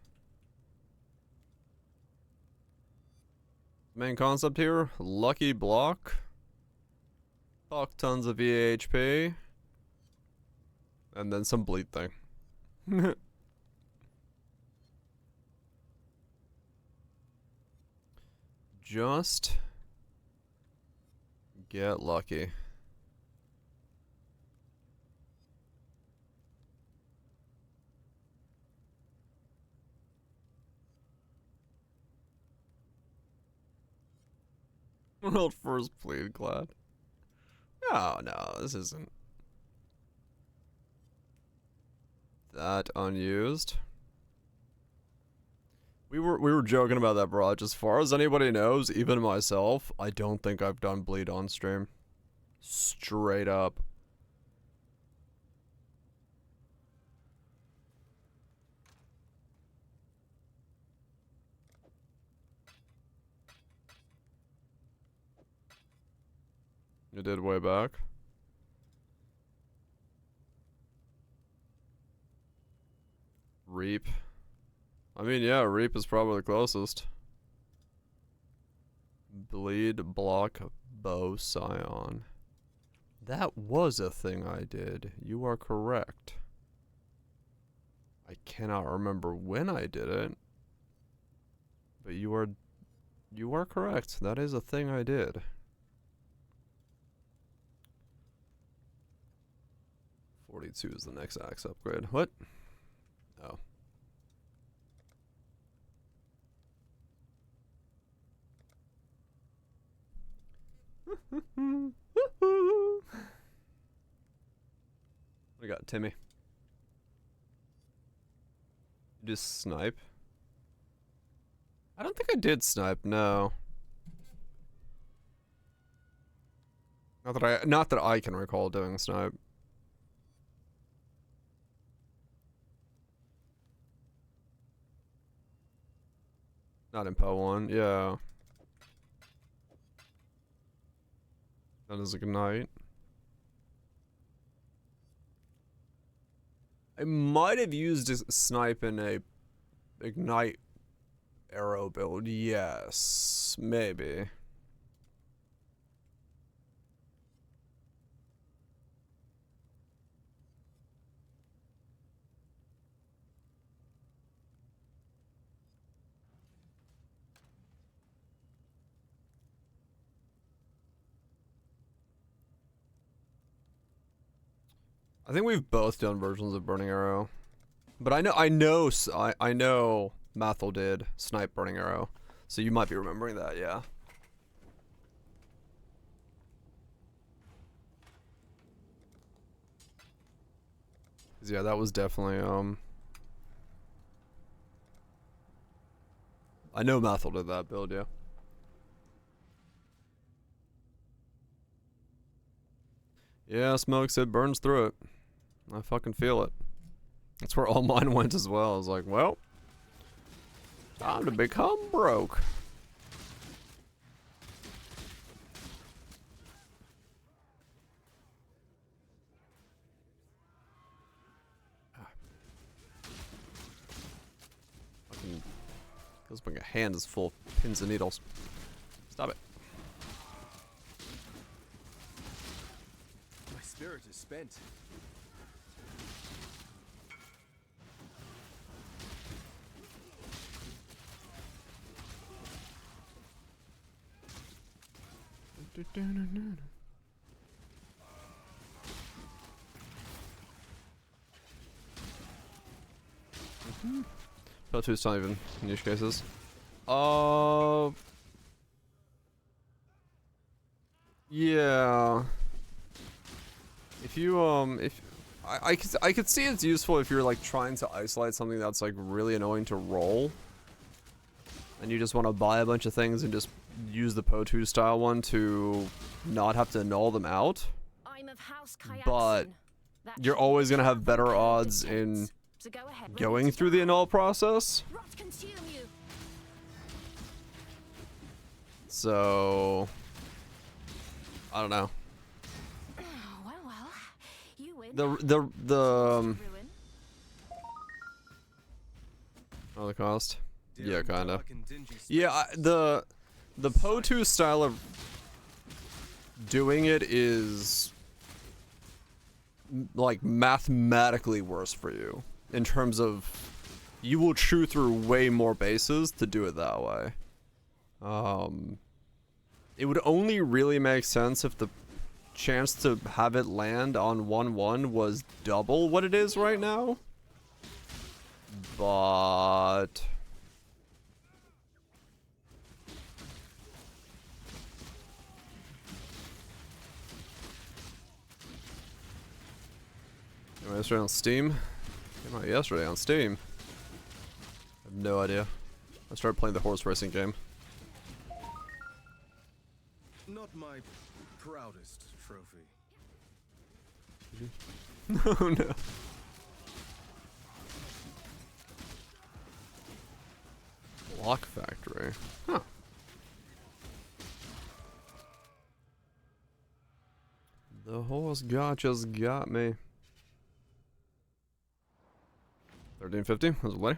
Main concept here, lucky block. Fuck tons of eHP. And then some bleed thing. Just get lucky. World first bleed glad. Oh no, this isn't that unused. We were joking about that, bro. As far as anybody knows, even myself, I don't think I've done bleed on stream. Straight up. You did way back. Reap. I mean, yeah, Reap is probably the closest. Bleed, block, bow, scion. That was a thing I did. You are correct. I cannot remember when I did it. But you are correct. That is a thing I did. .42 is the next axe upgrade. What? Oh. We got Timmy. Just snipe. I don't think I did snipe, no. Not that I can recall doing snipe. Not in PO 1, yeah. That is Ignite. I might have used a snipe in a Ignite arrow build, yes. Maybe. I think we've both done versions of Burning Arrow. But I know Mathel did Snipe Burning Arrow. So you might be remembering that, yeah. Yeah, that was definitely I know Mathel did that build, yeah. Yeah, Smokes, it burns through it. I fucking feel it. That's where all mine went as well. I was like, well, time to become broke. Feels like a hand is full of pins and needles. Stop it. My spirit is spent. But two's not even niche cases. Yeah. If you I could see it's useful if you're like trying to isolate something that's like really annoying to roll, and you just want to buy a bunch of things and just use the Po2 style one to not have to null them out. I'm of House But you're always gonna have better odds in going through the annul process. So I don't know. Oh, the cost? Yeah, kinda. Yeah, the Po2 style of doing it is like mathematically worse for you in terms of you will chew through way more bases to do it that way. It would only really make sense if the chance to have it land on 1/1 was double what it is right now. But came out yesterday on Steam. Came out yesterday on Steam. I have no idea. I started playing the horse racing game. Not my proudest trophy. Oh no. Block Factory. Huh. The horse gotcha's got me. 1350, was it late?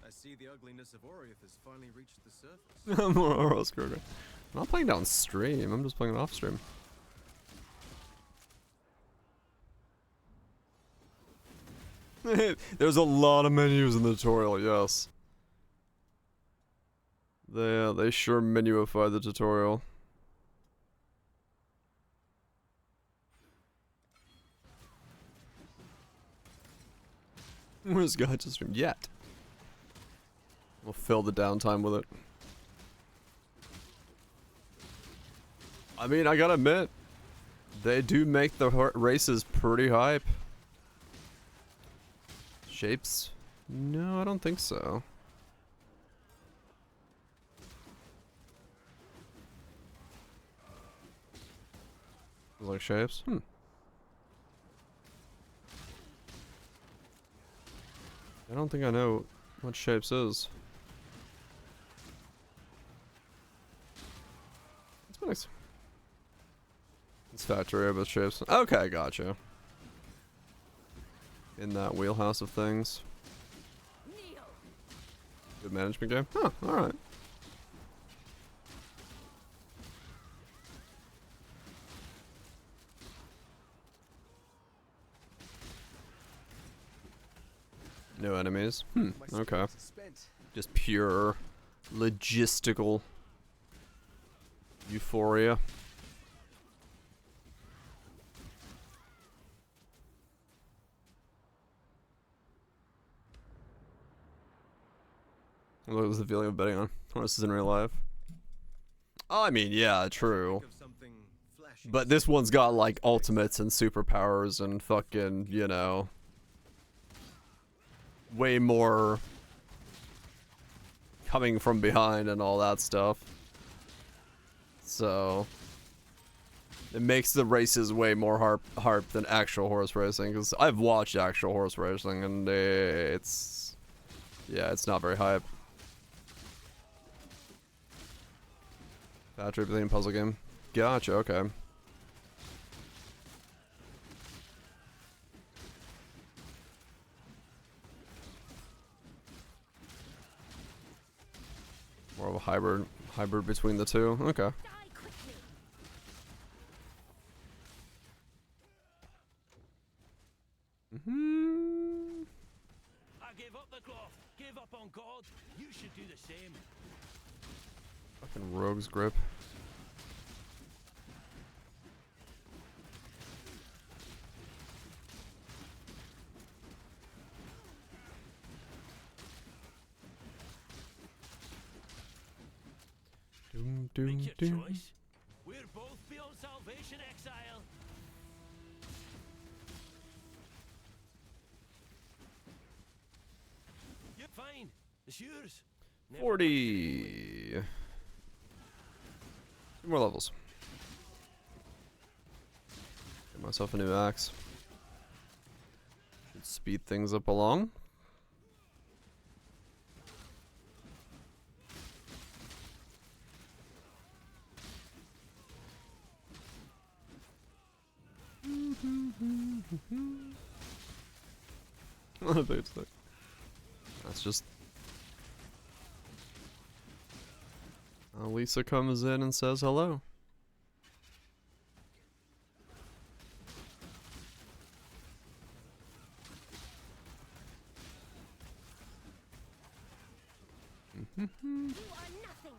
I see the ugliness of Oriath has finally reached the surface. More Oros Kroger. I'm not playing down stream, I'm just playing off stream. There's a lot of menus in the tutorial, yes. They sure menuify the tutorial. Where's Gotcha stream? Yet. We'll fill the downtime with it. I mean, I gotta admit, they do make the races pretty hype. Shapes? No, I don't think so. Like shapes? I don't think I know what shapes is. It's nice. It's factory with shapes. Okay, gotcha. In that wheelhouse of things. Good management game? Huh, alright. No enemies. Okay. Just pure logistical euphoria. What was the feeling of betting on horses in real life? Oh, I mean, yeah, true. But this one's got like ultimates and superpowers and fucking, you know, way more coming from behind and all that stuff. So it makes the races way more harp than actual horse racing, because I've watched actual horse racing and it's, yeah, it's not very hype. Factory Pavilion puzzle game. Gotcha, okay. More of a hybrid between the two. Okay. I gave up the cloth. Gave up on God. You should do the same. Fucking rogue's grip. Make your choice. We're both beyond salvation, exile. You're fine. It's yours. 40. 2 more levels. Get myself a new axe. Should speed things up along. That's just Lisa comes in and says hello. You are nothing.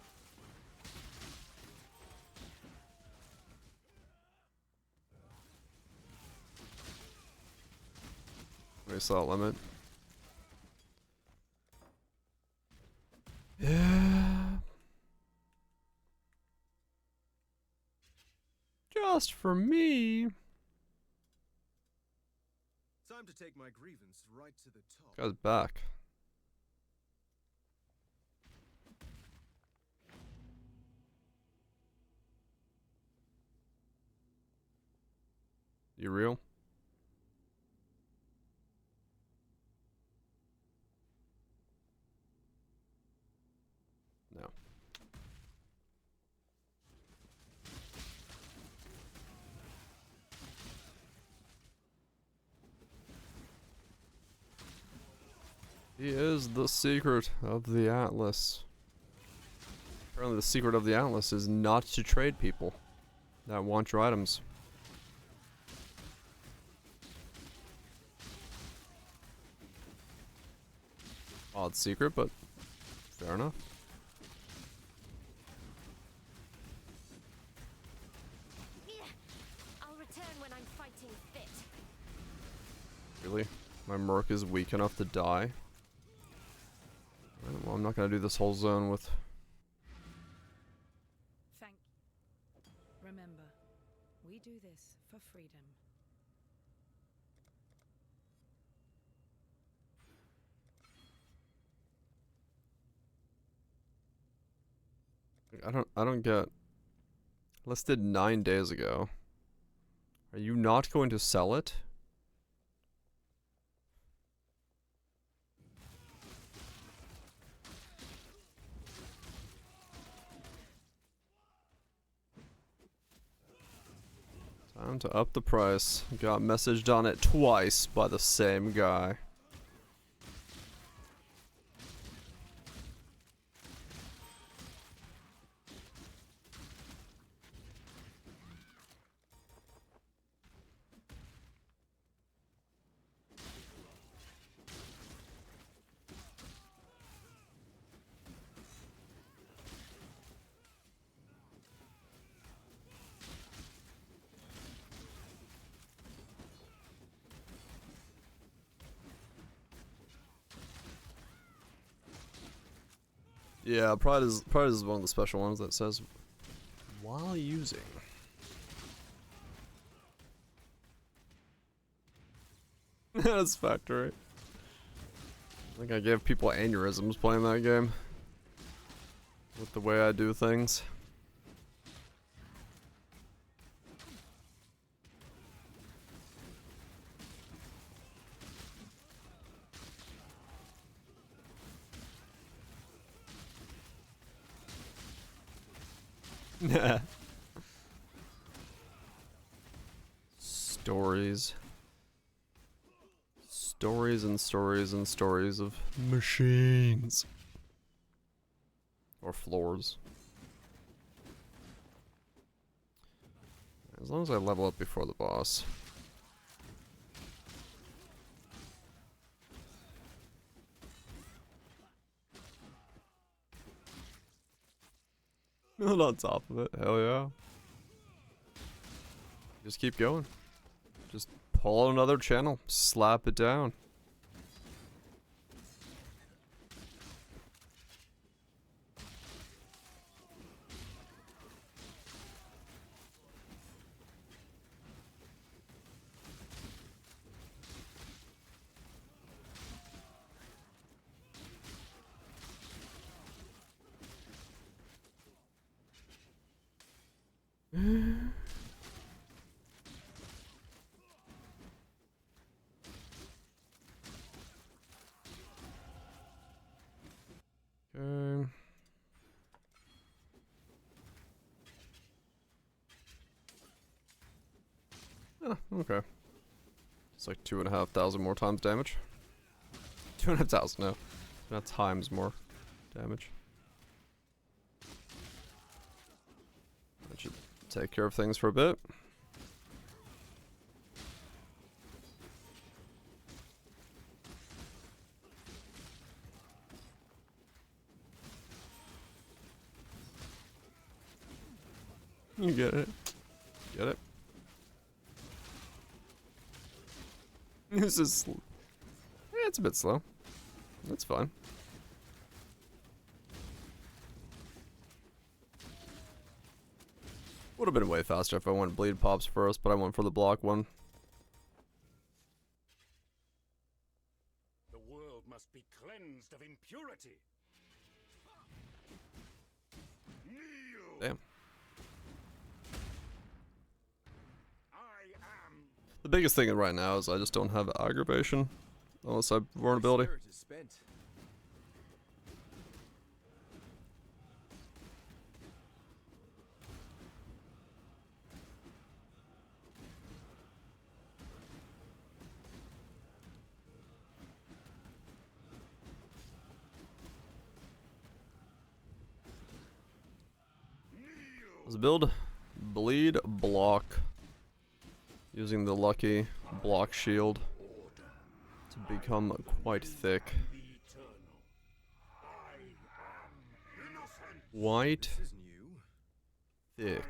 We saw limit. Yeah. Just for me. Time to take my grievance right to the top. Guy's back. You real? No. He is the secret of the Atlas. Apparently the secret of the Atlas is not to trade people that want your items. Odd secret, but fair enough. I'll return when I'm fighting fit. Really? My merc is weak enough to die? Well, I'm not gonna do this whole zone with... Thank. Remember, we do this for freedom. I don't get... Listed 9 days ago. Are you not going to sell it? Time to up the price. Got messaged on it twice by the same guy. Yeah, Pride is one of the special ones that says while using. That's factory. I think I gave people aneurysms playing that game. With the way I do things. Stories. Stories and stories and stories of machines. Or floors. As long as I level up before the boss. Not on top of it, hell yeah. Just keep going. Just pull out another channel, slap it down. Okay. Oh, okay. It's like 2,500 more times damage. 2,500, no. Not times more damage. That should take care of things for a bit. You get it. Get it? This is... Yeah, it's a bit slow. That's fine. Would have been way faster if I went bleed pops first, but I went for the block one. The world must be cleansed of impurity. Damn. The biggest thing right now is I just don't have aggravation. Unless I have vulnerability. Spirit is spent. Let's build bleed block. Using the lucky block shield to become quite thick. White, thick.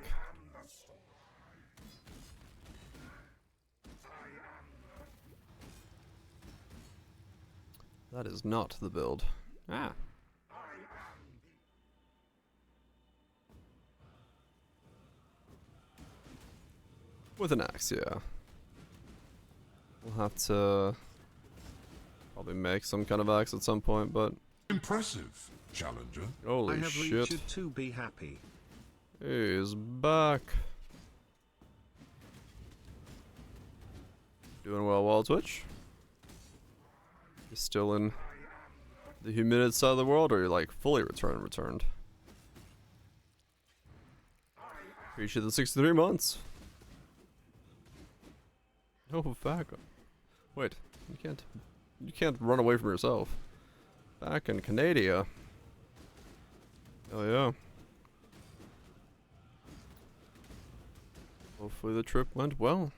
That is not the build. Ah. With an axe, yeah. We'll have to probably make some kind of axe at some point, but Impressive, challenger. holy I have shit. reached you to be happy. He's back. Doing well, Wild Twitch? You still in the humid side of the world, or you're like fully returned? Appreciate the 63 months. Oh, fuck. Wait, you can't run away from yourself. Back in Canada. Oh yeah. Hopefully the trip went well.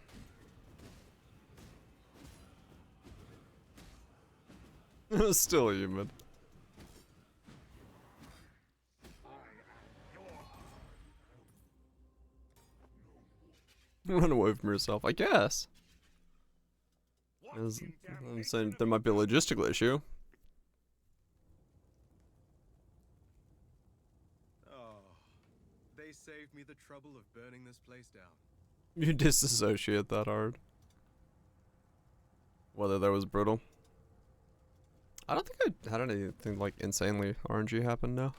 Still humid. Run away from yourself, I guess. I'm saying there might be a logistical issue. Oh, they saved me the trouble of burning this place down. You disassociate that hard. Whether that was brutal. I don't think I had anything like insanely RNG happen now.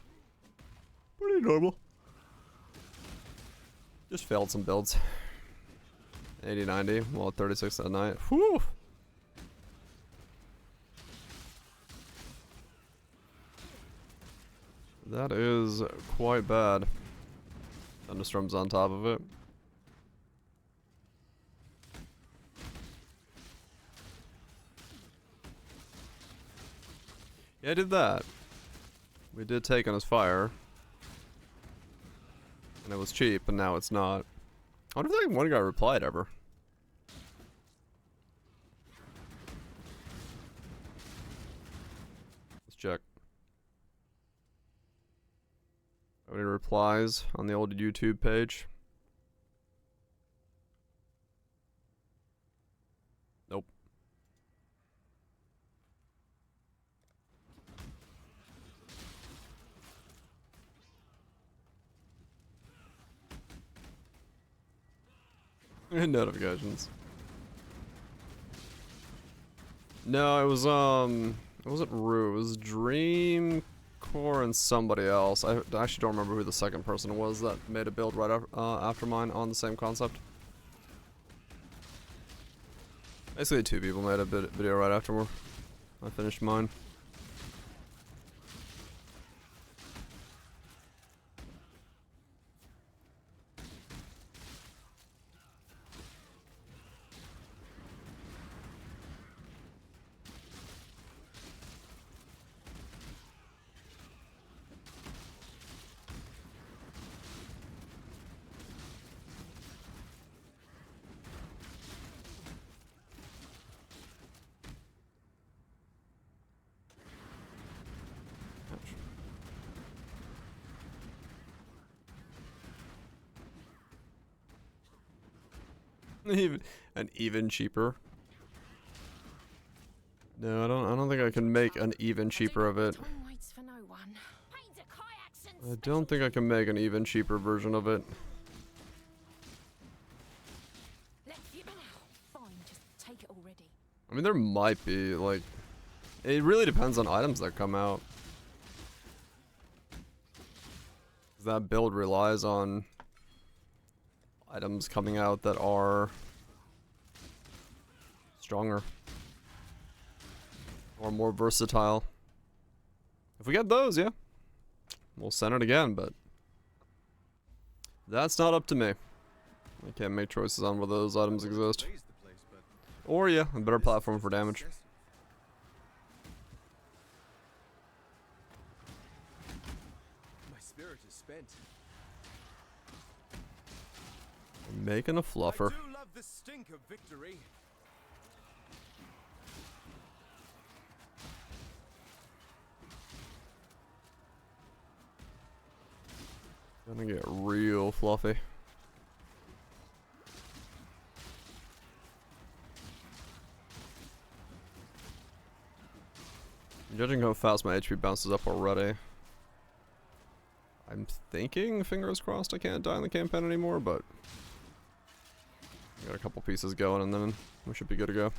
Pretty normal. Just failed some builds. 80-90, well 36 at night. Whew! That is quite bad. Thunderstorms on top of it. Yeah, I did that. We did take on his fire. And it was cheap, and now it's not. I wonder if that one guy replied ever. Let's check. Any replies on the old YouTube page? Nope. Notifications. No, it wasn't Rue, it was Dreamcore and somebody else. I actually don't remember who the second person was that made a build right after mine on the same concept. Basically 2 people made a video right after I finished mine. Even cheaper. No, I don't think I can make an even cheaper of it. I don't think I can make an even cheaper version of it. I mean, there might be, like, it really depends on items that come out. That build relies on items coming out that are stronger or more versatile. If we get those, yeah, we'll send it again, but that's not up to me. I can't make choices on whether those items exist. Or, yeah, a better platform for damage. My spirit is spent. Making a fluffer. I do love the stink of victory. Gonna get real fluffy. Judging how fast my HP bounces up already, I'm thinking, fingers crossed, I can't die in the campaign anymore, but got a couple pieces going and then we should be good to go.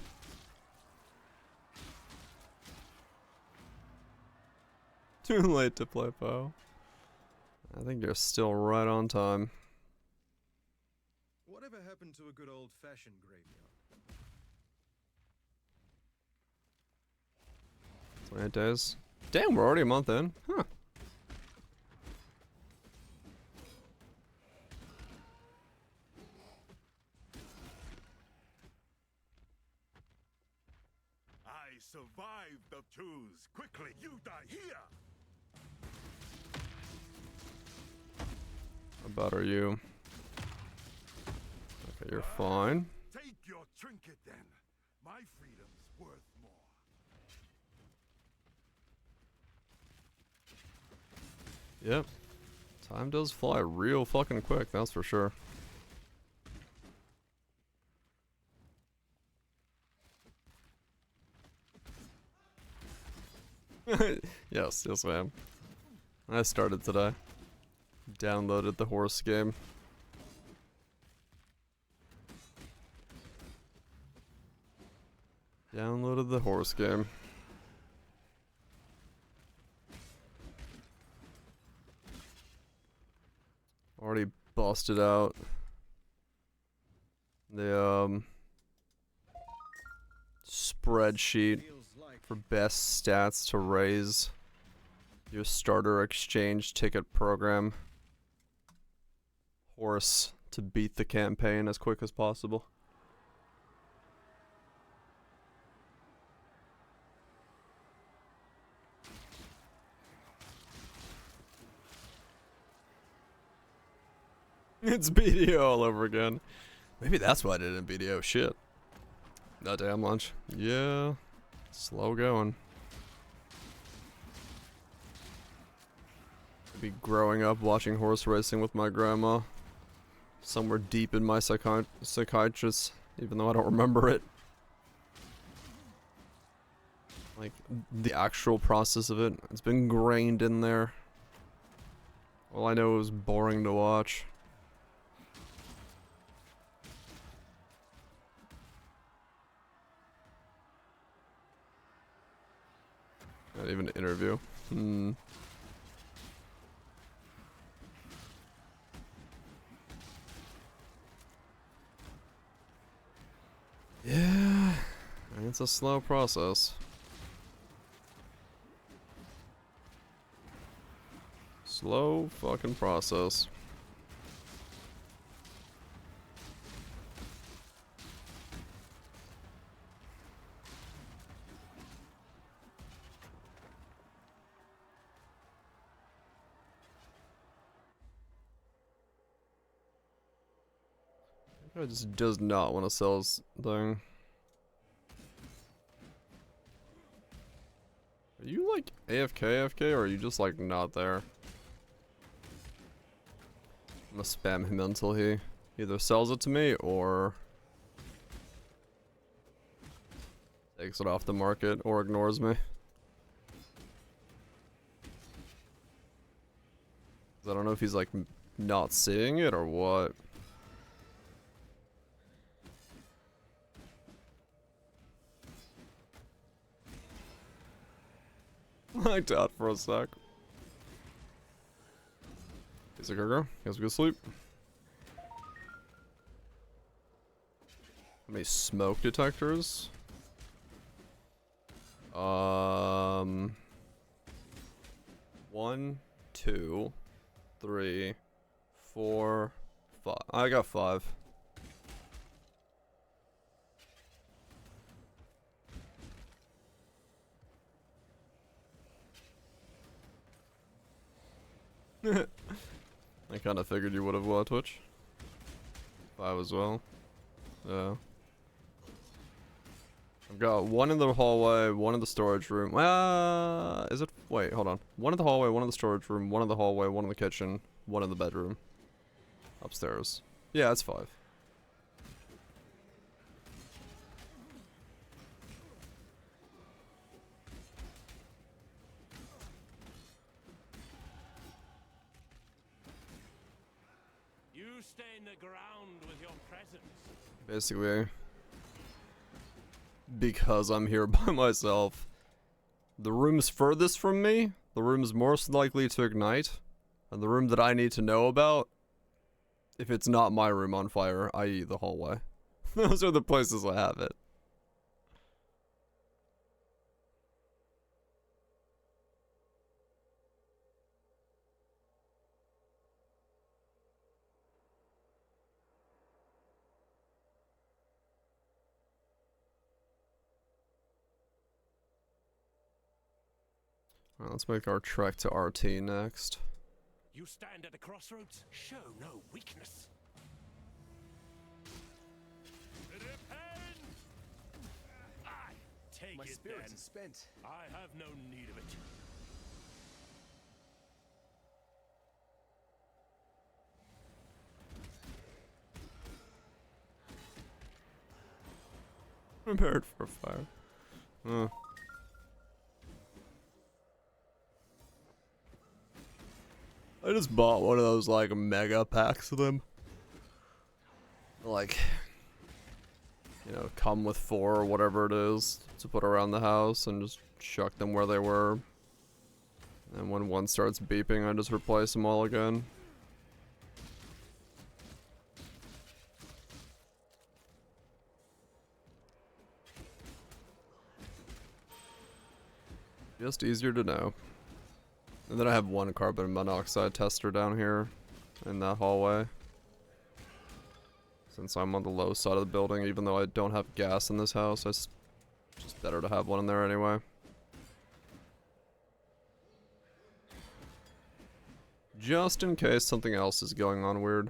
Too late to play PoE. I think you're still right on time. Whatever happened to a good old-fashioned graveyard? 28 days. Damn, we're already a month in. Huh. I survived the twos. Quickly, you die here. How about are you? Okay, you're fine. Take your trinket then. My freedom's worth more. Yep. Time does fly real fucking quick, that's for sure. Yes, ma'am. I started today. Downloaded the horse game. Downloaded the horse game. Already busted out the spreadsheet for best stats to raise your starter exchange ticket program horse to beat the campaign as quick as possible. It's BDO all over again. Maybe that's why I did it in BDO. Shit. That damn lunch. Yeah. Slow going. Be growing up watching horse racing with my grandma. Somewhere deep in my psychiatrist, even though I don't remember it. Like, the actual process of it. It's been ingrained in there. All I know is boring to watch. Not even an interview. Yeah, it's a slow process. Slow fucking process. I just does not want to sell his thing. Are you like AFK, or are you just like not there? I'm gonna spam him until he either sells it to me or takes it off the market or ignores me. I don't know if he's like not seeing it or what. I doubt for a sec. He's like, go. He has a good sleep. How many smoke detectors? 1, 2, 3, 4, 5. I got 5. I kind of figured you would have what, Twitch. 5 as well. Yeah. I've got 1 in the hallway, 1 in the storage room. Is it? Wait, hold on. 1 in the hallway, 1 in the storage room, 1 in the hallway, 1 in the kitchen, 1 in the bedroom. Upstairs. Yeah, it's 5. Stain the ground with your presence. Basically, because I'm here by myself, the room's furthest from me, the room's most likely to ignite, and the room that I need to know about, if it's not my room on fire, i.e. the hallway. Those are the places I have it. Alright, let's make our trek to RT next. You stand at a crossroads, show no weakness. Repent! Take My it spirit then. is spent. I have no need of it. Prepared for fire. I just bought one of those like mega packs of them. Like, you know, come with 4 or whatever it is to put around the house and just chuck them where they were. And when one starts beeping, I just replace them all again. Just easier to know. And then I have 1 carbon monoxide tester down here in that hallway. Since I'm on the low side of the building, even though I don't have gas in this house, it's just better to have one in there anyway. Just in case something else is going on weird.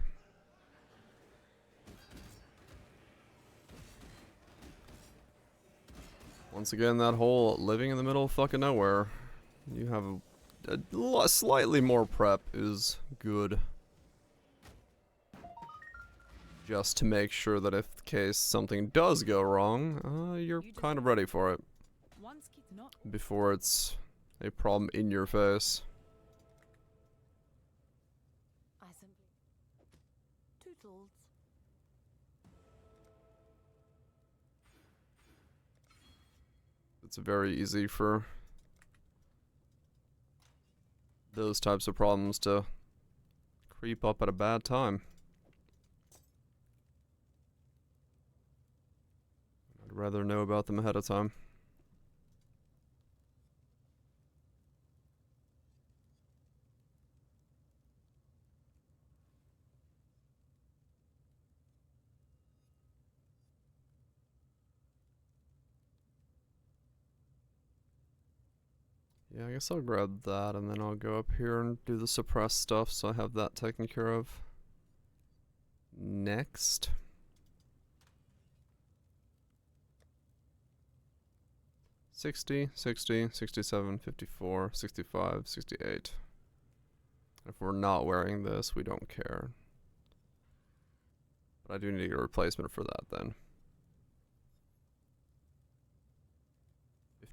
Once again, that whole living in the middle of fucking nowhere. You have slightly more prep is good. Just to make sure that if in case something does go wrong, you're kind of ready for it. Before it's a problem in your face. I simply... Tootles. It's very easy for those types of problems to creep up at a bad time. I'd rather know about them ahead of time. Yeah, I guess I'll grab that and then I'll go up here and do the suppressed stuff so I have that taken care of. Next. $60, $60, $67, $54, $65, $68. If we're not wearing this, we don't care. But I do need to get a replacement for that then.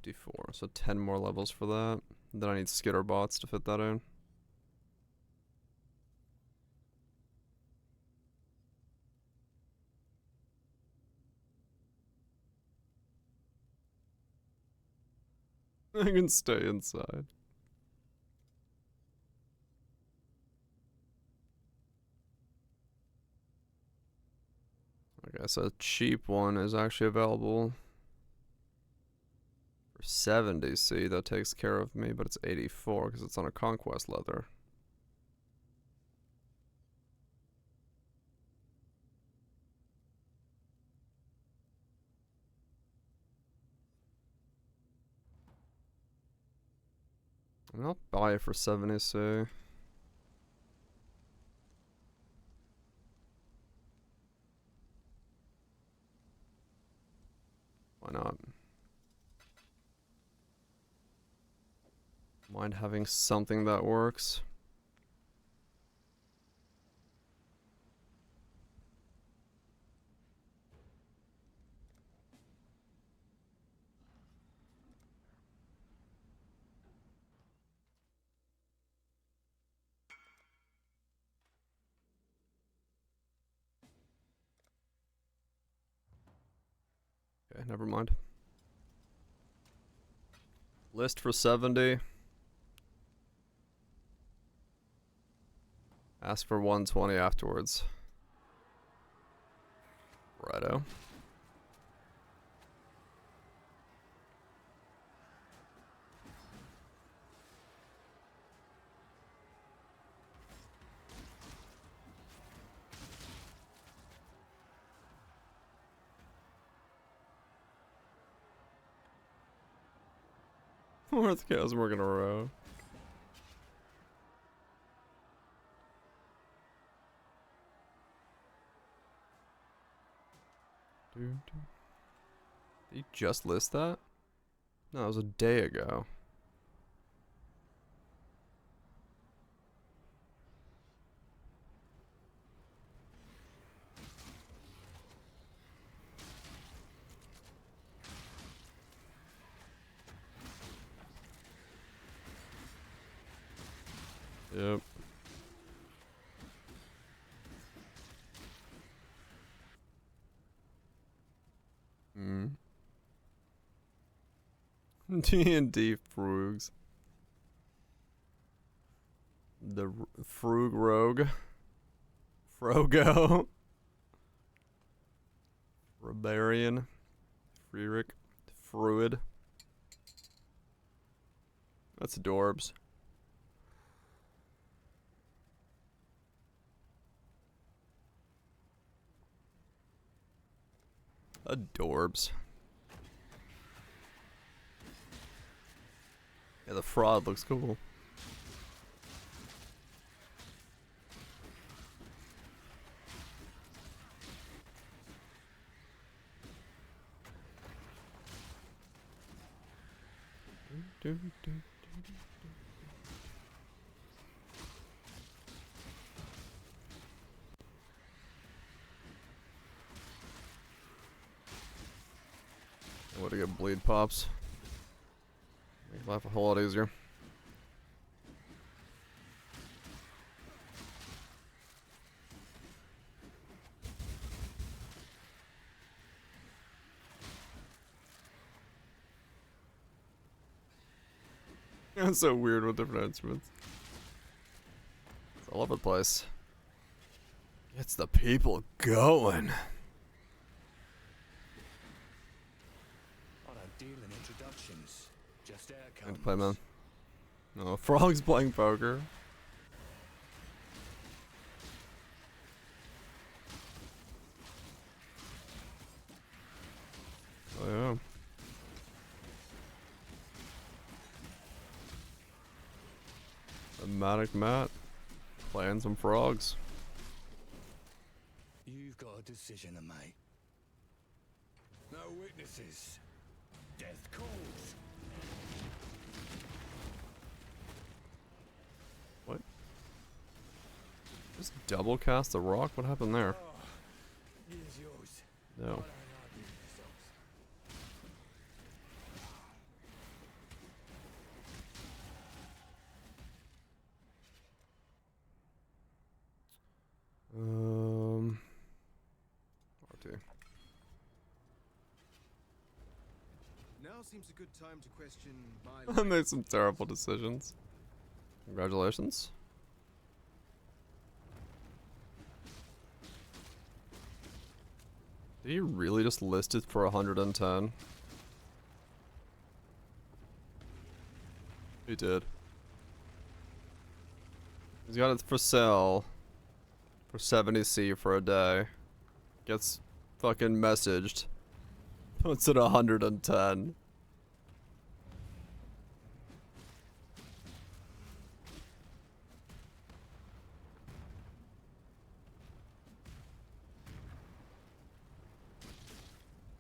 54, so 10 more levels for that. Then I need skitter bots to fit that in. I can stay inside. Okay, so a cheap one is actually available for 70. See, that takes care of me, but it's 84 because it's on a conquest leather. And I'll buy it for 70, see. Why not? Mind having something that works. Okay, never mind. List for 70. Ask for 120 afterwards. Righto. Fourth chaos work in a row. Did he just list that? No, it was a day ago. Yep. D&D Frugs. The Frug Rogue. Frogo. Rebarian. Freerick. Fruid. That's adorbs. Adorbs. Yeah, the fraud looks cool. do, do. Way to get bleed pops. Make life a whole lot easier. It's so weird with different instruments. It's all over the place. Gets the people going. I don't deal in introductions. Just Good outcomes. play, man. No, Frog's playing poker. Oh yeah. Matic Matt playing some frogs. You've got a decision to make. No witnesses. Death calls. What? Just double cast the rock? What happened there? Here's yours. No. RT. Now seems a good time to question my I made some terrible decisions. Congratulations. Did he really just list it for 110? He did. He's got it for sale for 70C for a day. Gets fucking messaged. Puts it 110.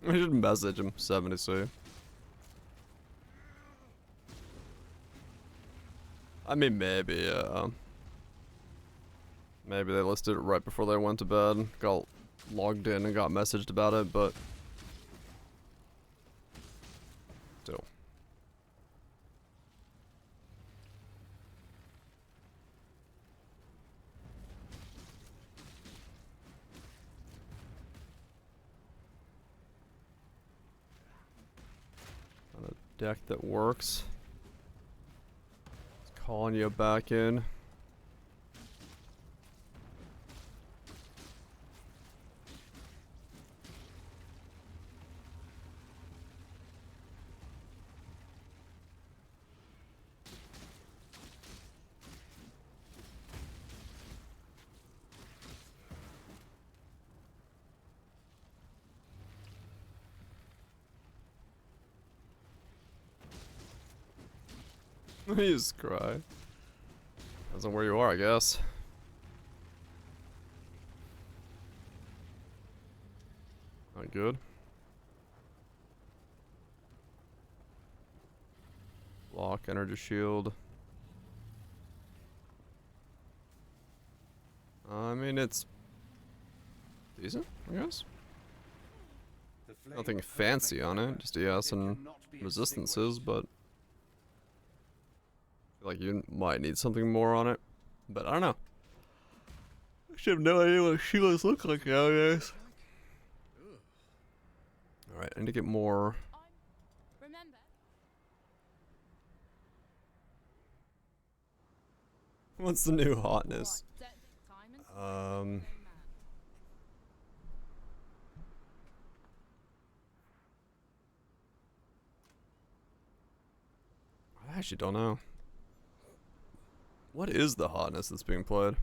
We should message him 70C. I mean, maybe, maybe they listed it right before they went to bed, got logged in and got messaged about it, but still. On a deck that works. It's calling you back in. You just cry. Depends on where you are, I guess. Not good. Lock, energy shield. I mean, it's decent, I guess. Nothing fancy on it, just ES and resistances, but I feel like you might need something more on it. But I don't know. I should have no idea what shields look like nowadays. Alright, I need to get more. Remember, What's the new hotness? I actually don't know. What is the hotness that's being played?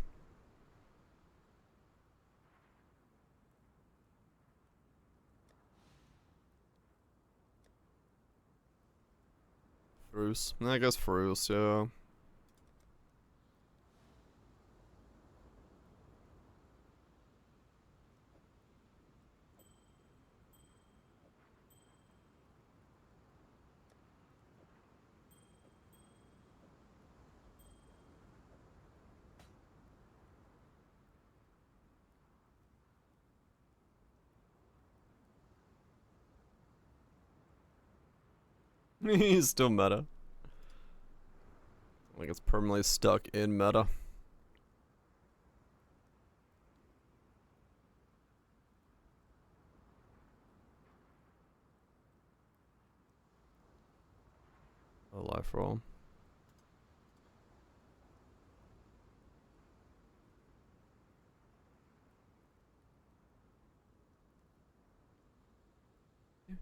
Fruce. I guess Fruce, yeah. He's still meta. Like it's permanently stuck in meta. A life roll.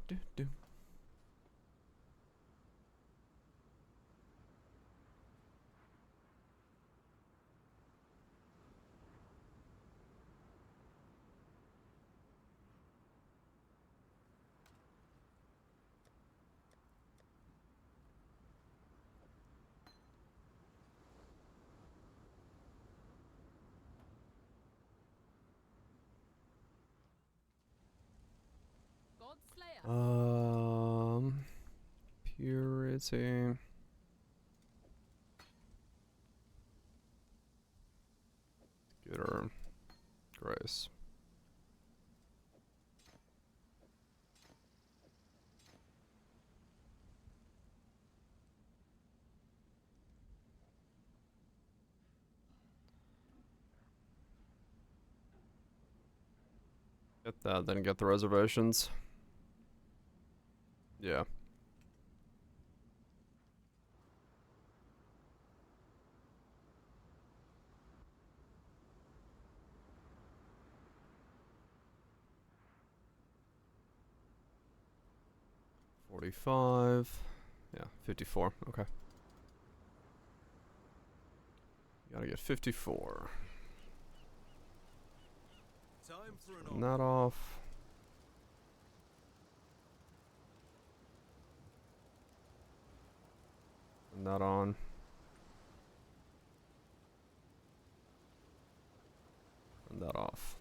Do. Purity. Get her grace. Get that, then get the reservations. Yeah. $45. Yeah, 54. Okay. Gotta get 54. Turn that off. Turn that on. Turn that off.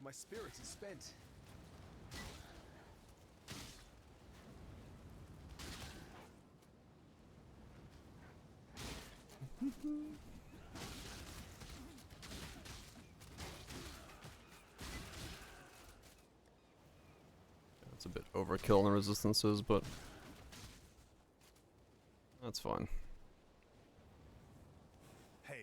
My spirit is spent. It's a bit overkill in the resistances, but that's fine. Hail.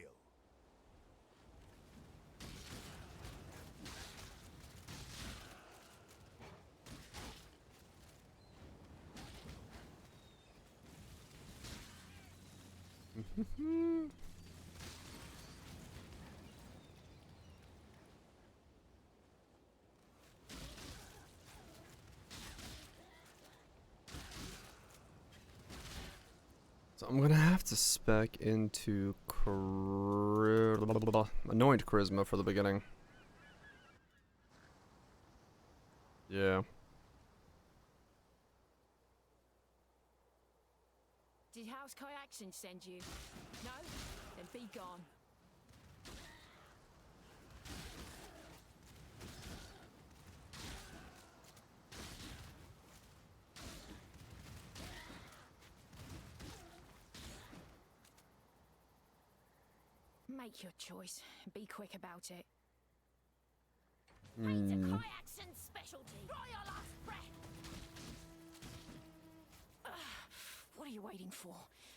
So I'm gonna have to spec into anoint charisma for the beginning. Yeah. Did House Kyaxin send you? No? Then be gone. Make your choice. Be quick about it. It's a Kyaxin specialty. Try your last breath. What are you waiting for?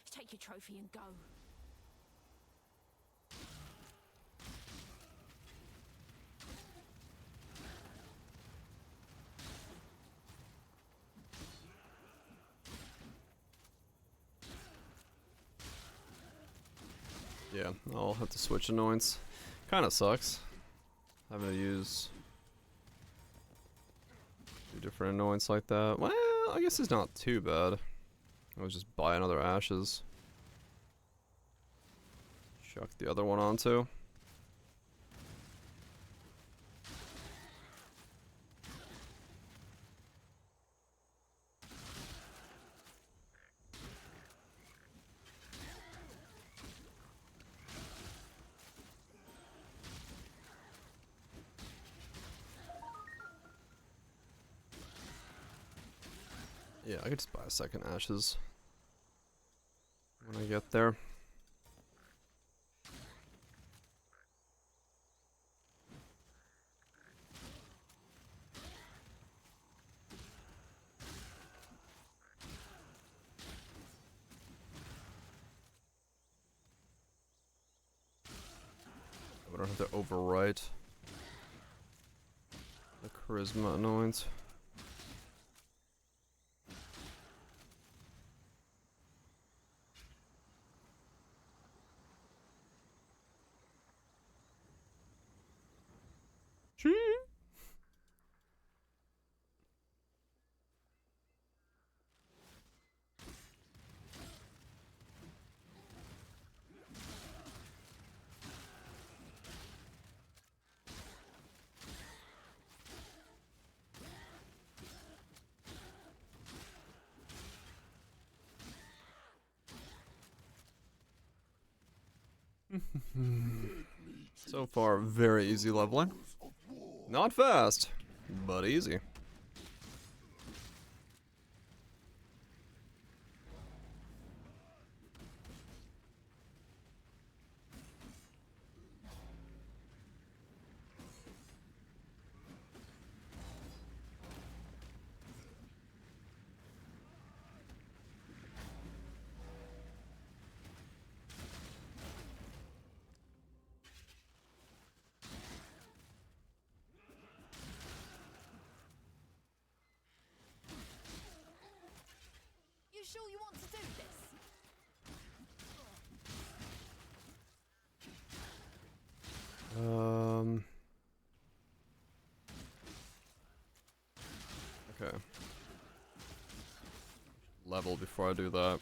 Take your trophy and go. Yeah, I'll have to switch annoyance. Kinda sucks. Having to use 2 different annoyance like that. Well, I guess it's not too bad. I'll just buy another ashes. Chuck the other one onto. Yeah, I could just buy a second ashes when I get there. don't have to overwrite the charisma annoyance. Chee. So far, very easy leveling. Not fast, but easy. You sure you want to do this? Okay. Level before I do that.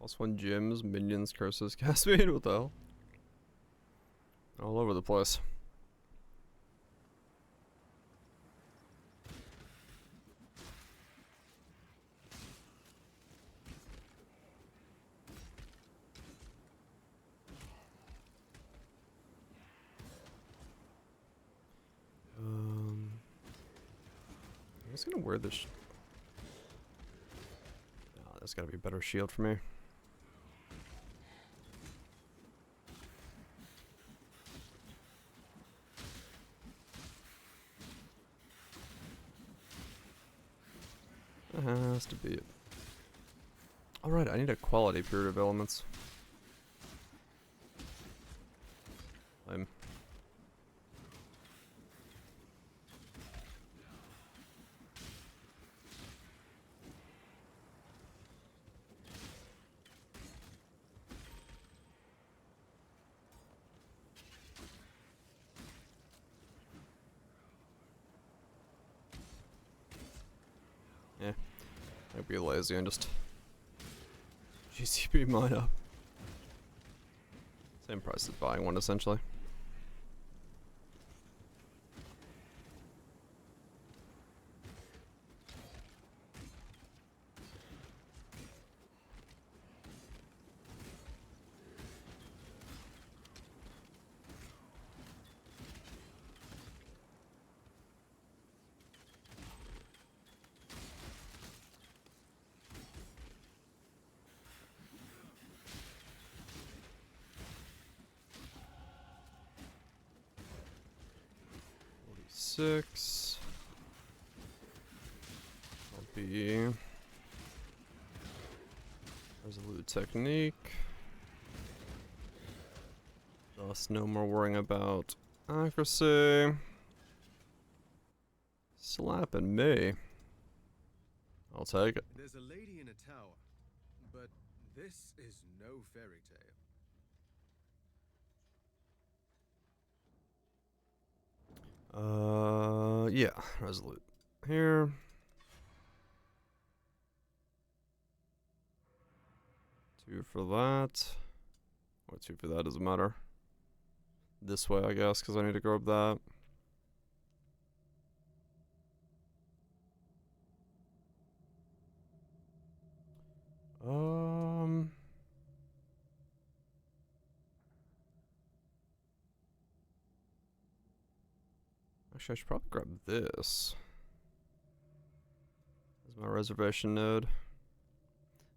+1 gems, minions, curses, cast speed, what the hell? All over the place. I'm just gonna wear this. Oh, there's gotta be a better shield for me. That has to be it. Alright, I need a quality period of elements. I'm. Yeah, I'd be lazy and just GCP mine up. Same price as buying one, essentially. Six. I'll be resolute technique. Thus, no more worrying about accuracy. Slapping me. I'll take it. There's a lady in a tower, but this is no fairy tale. Yeah, resolute. Here. Two for that. Or two for that, doesn't matter. This way, I guess, because I need to grab that. Actually, I should probably grab this as my reservation node.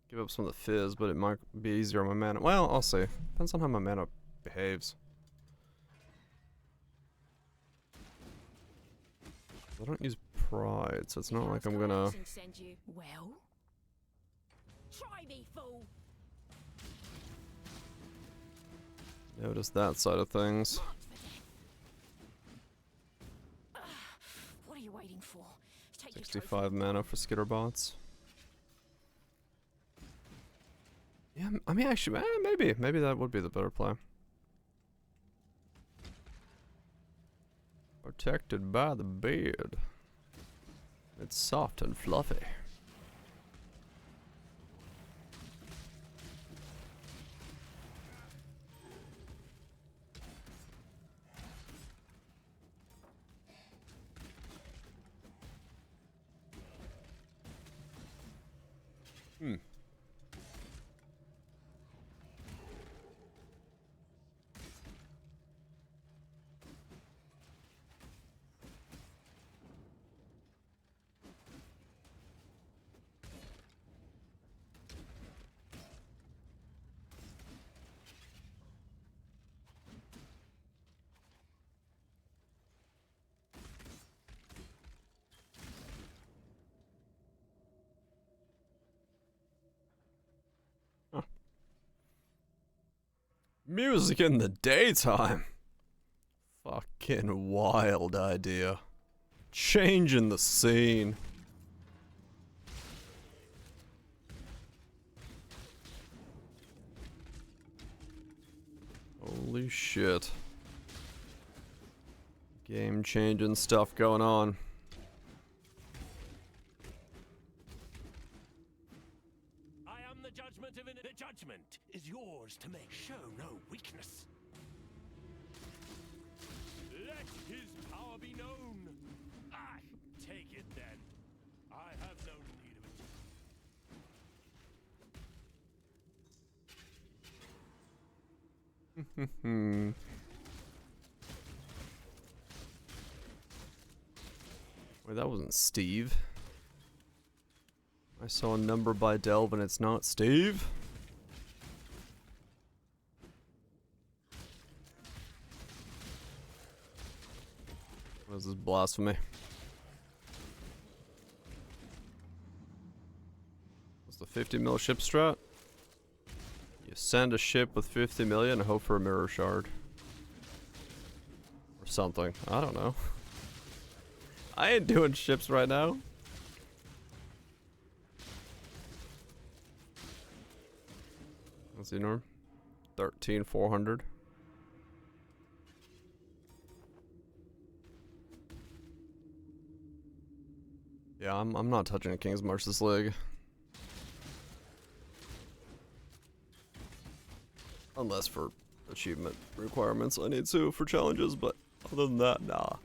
Give up some of the fizz, but it might be easier on my mana. Well, I'll see. Depends on how my mana behaves. I don't use pride, so it's not like I'm gonna... Well? Try me, fool! notice that side of things. What are you waiting for? Take 65 mana for Skitterbots. Yeah, I mean, actually, maybe that would be the better play. Protected by the beard. It's soft and fluffy. Hmm. Music in the daytime. Fucking wild idea. Changing the scene. Holy shit. Game changing stuff going on. The judgment is yours to make. Show no weakness. Let his power be known. I take it then. I have no need of it. Wait, that wasn't Steve. I saw a number by Delve and it's not Steve. What is this blasphemy? What's the 50 mil ship strat? You send a ship with 50 million and hope for a mirror shard. Or something. I don't know. I ain't doing ships right now. What's the norm? 13,400. Yeah, I'm not touching a King's March this league. Unless for achievement requirements I need to for challenges, but other than that, nah.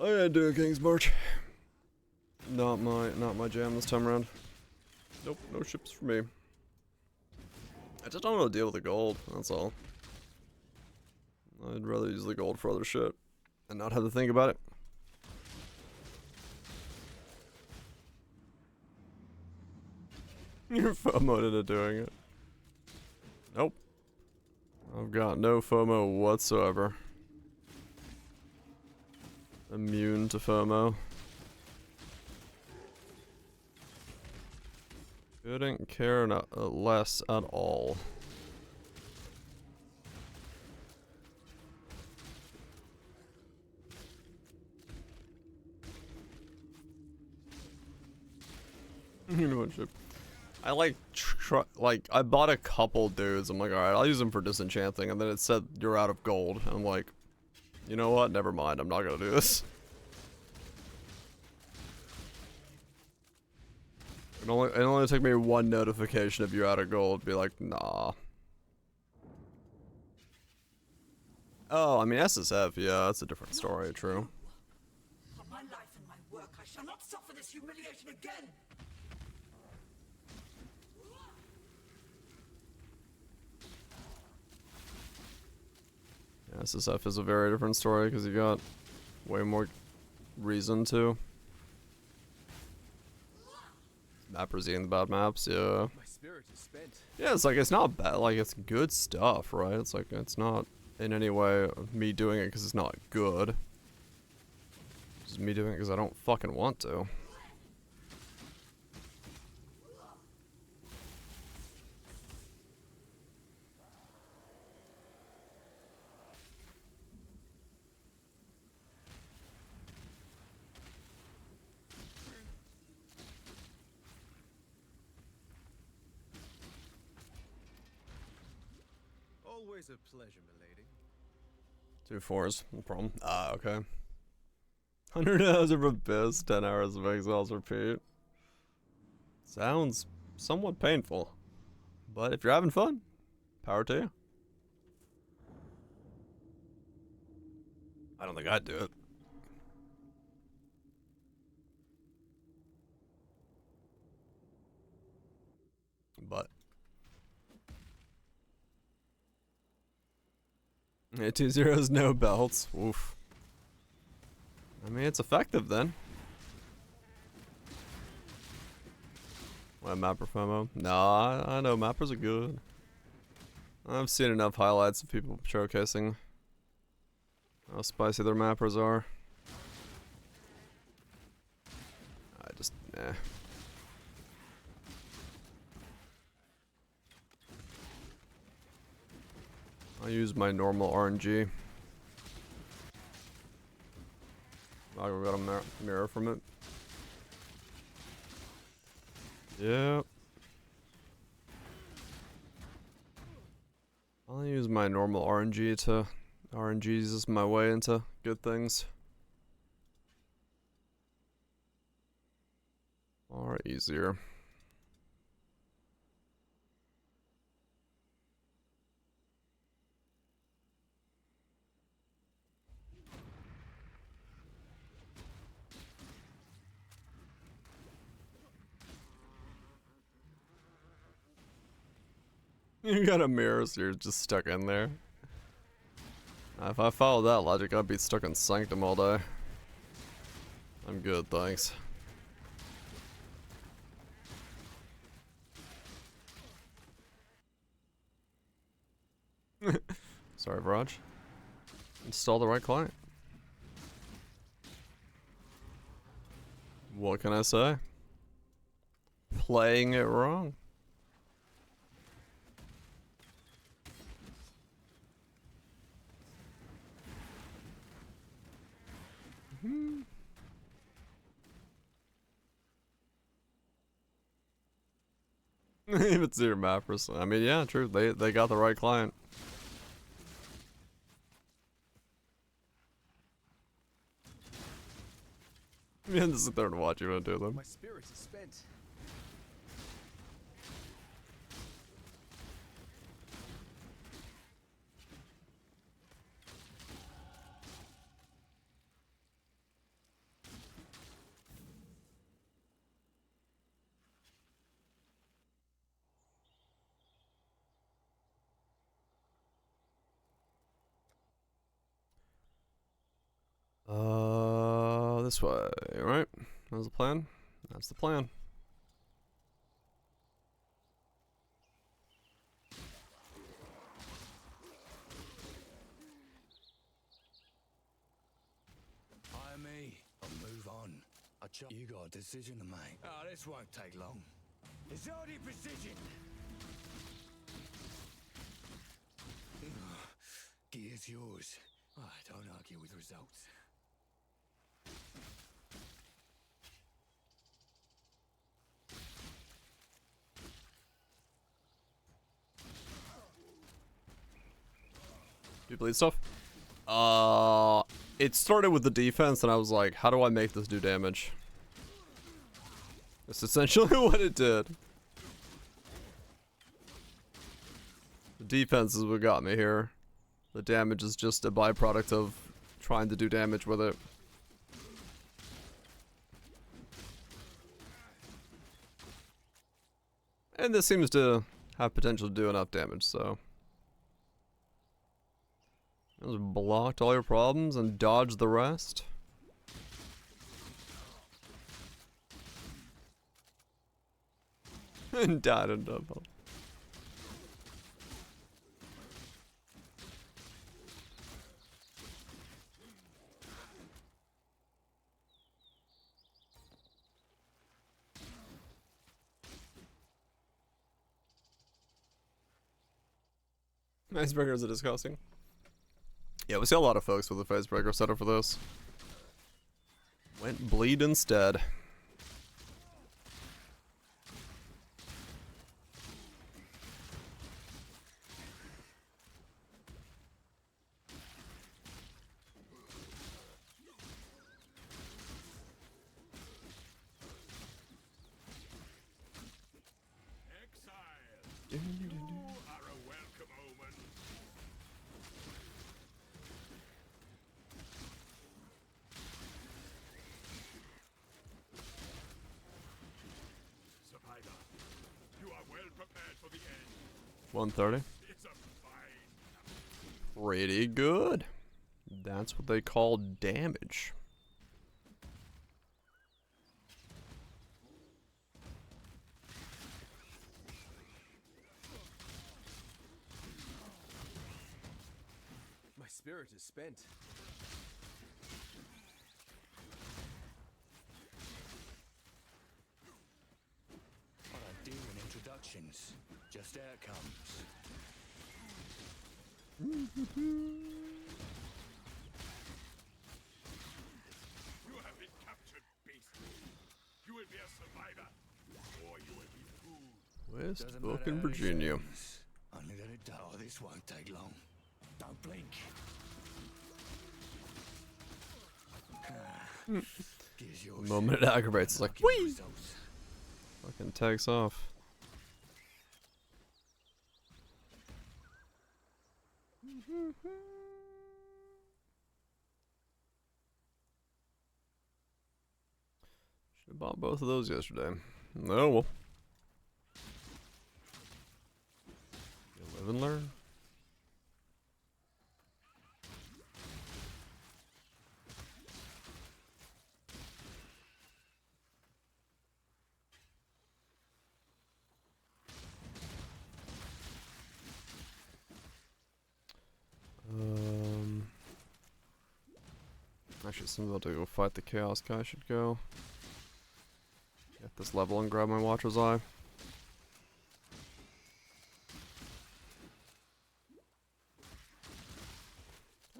I ain't doing King's March. Not my jam this time around. Nope, no ships for me. I just don't want to deal with the gold, that's all. I'd rather use the gold for other shit and not have to think about it. You're FOMO'd into doing it. Nope. I've got no FOMO whatsoever. Immune to FOMO. Couldn't care less at all. I I bought a couple dudes. I'm like, alright, I'll use them for disenchanting, and then it said you're out of gold. I'm like, you know what? Never mind. I'm not gonna do this. It only took me one notification of you out of gold. Be like, nah. Oh, I mean SSF. Yeah, that's a different story. True. For my life and my work, I shall not suffer this humiliation again. Yeah, SSF is a very different story because you got way more reason to. Mappers eating the bad maps, yeah. My spirit is spent. Yeah, it's like, it's not bad, like, it's good stuff, right? It's like, it's not in any way me doing it because it's not good. Just me doing it because I don't fucking want to. Always a pleasure, milady. 2 4s, no problem. Ah, okay. 100 hours of abyss, 10 hours of exiles repeat. Sounds somewhat painful. But if you're having fun, power to you. I don't think I'd do it. But yeah, 2 zeros, no belts. Oof. I mean, it's effective then. What, mapper FOMO? Nah, I know mappers are good. I've seen enough highlights of people showcasing how spicy their mappers are. I just, eh. I'll use my normal RNG. I got a mirror from it. Yep. I'll use my normal RNG to RNGs my way into good things. Or easier. You got a mirror, so you're just stuck in there. If I follow that logic, I'd be stuck in Sanctum all day. I'm good, thanks. Sorry, Viraj. Install the right client. What can I say? Playing it wrong. If it's your mappers. I mean, yeah, true. They got the right client. You have to sit there and watch you do them. My spirits are spent. This way, right? That was the plan? That's the plan. Hire me or move on. You got a decision to make. Oh, this won't take long. It's already precision. Gear's yours. I don't argue with results. Do you bleed stuff? It started with the defense and I was like, how do I make this do damage? That's essentially what it did. The defense is what got me here. The damage is just a byproduct of trying to do damage with it. And this seems to have potential to do enough damage, so. Just blocked all your problems and dodged the rest. And died in double. Icebreakers are disgusting. Yeah, we see a lot of folks with the icebreaker setup for this. Went bleed instead. Survivor, you are well prepared for the end. 130. It's a fine. Pretty good. That's what they call damage. My spirit is spent. I don't deal in introductions, just outcomes. You have been captured, beast. You will be a survivor, or you will be food. West Doesn't matter fucking how it Virginia. sounds, only that it does. Oh, this won't take long. Don't blink. Gives you The moment it aggravates, it's like, whee! results. Fucking takes off. Should have bought both of those yesterday. Oh well. You live and learn. Actually, somebody about to go fight the Chaos guy should go. Get this level and grab my Watcher's Eye.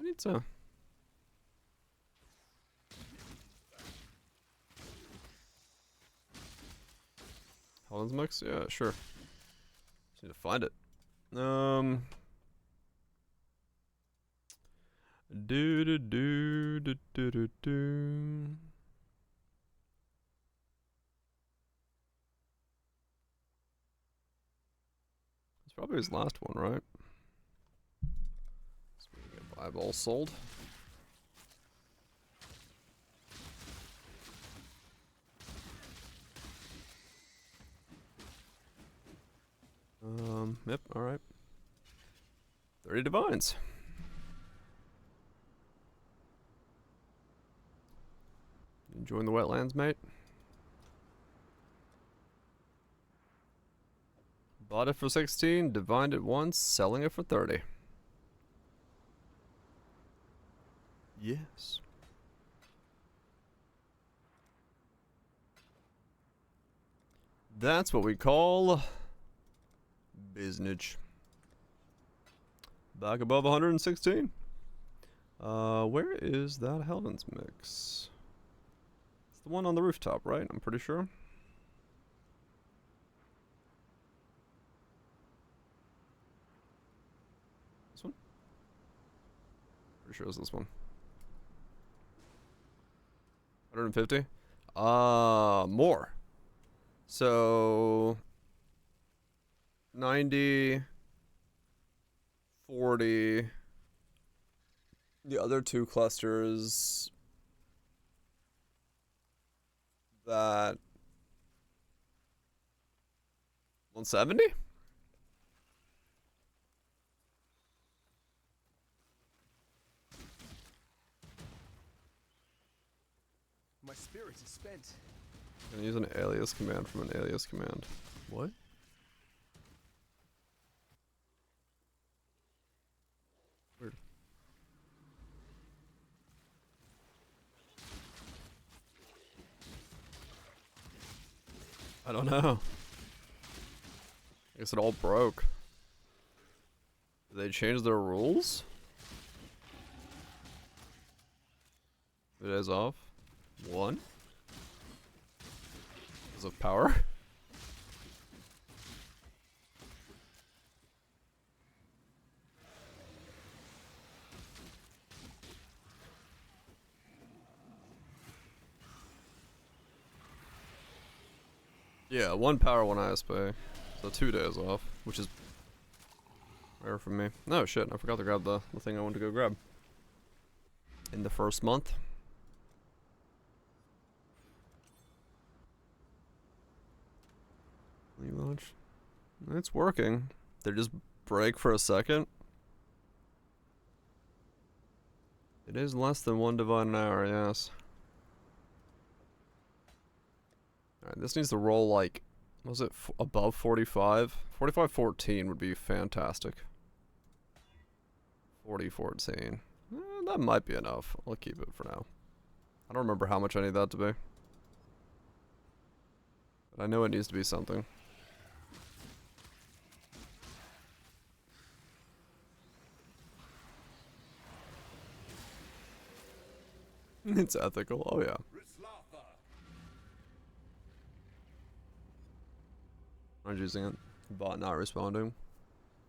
I need to. Holland's mix? Yeah, sure. Just need to find it. Do do do do do do do. It's probably his last one, right? So we can get eyeballs sold. Yep, alright. 30 divines. Enjoying the wetlands, mate? Bought it for 16, divined it once, selling it for 30. Yes. That's what we call business. Back above 116. Where is that Helden's mix? It's the one on the rooftop, right? I'm pretty sure. This one? Pretty sure it's this one. 150? More. So 90, 40. The other two clusters that 170? My spirit is spent. I'm gonna use an alias command from an alias command. What? Weird. I don't know. I guess it all broke. Did they change their rules? 2 days off. 1. Because of power. Yeah, 1 power, 1 ISP. So 2 days off, which is rare for me. No shit, I forgot to grab the thing I wanted to go grab. In the first month. Relaunch. It's working. They just break for a second. It is less than 1 divine an hour, yes. Alright, this needs to roll like, was it above 45? 45-14 would be fantastic. 40-14. That might be enough. I'll keep it for now. I don't remember how much I need that to be. But I know it needs to be something. It's ethical, oh yeah. I'm using it. Bot not responding.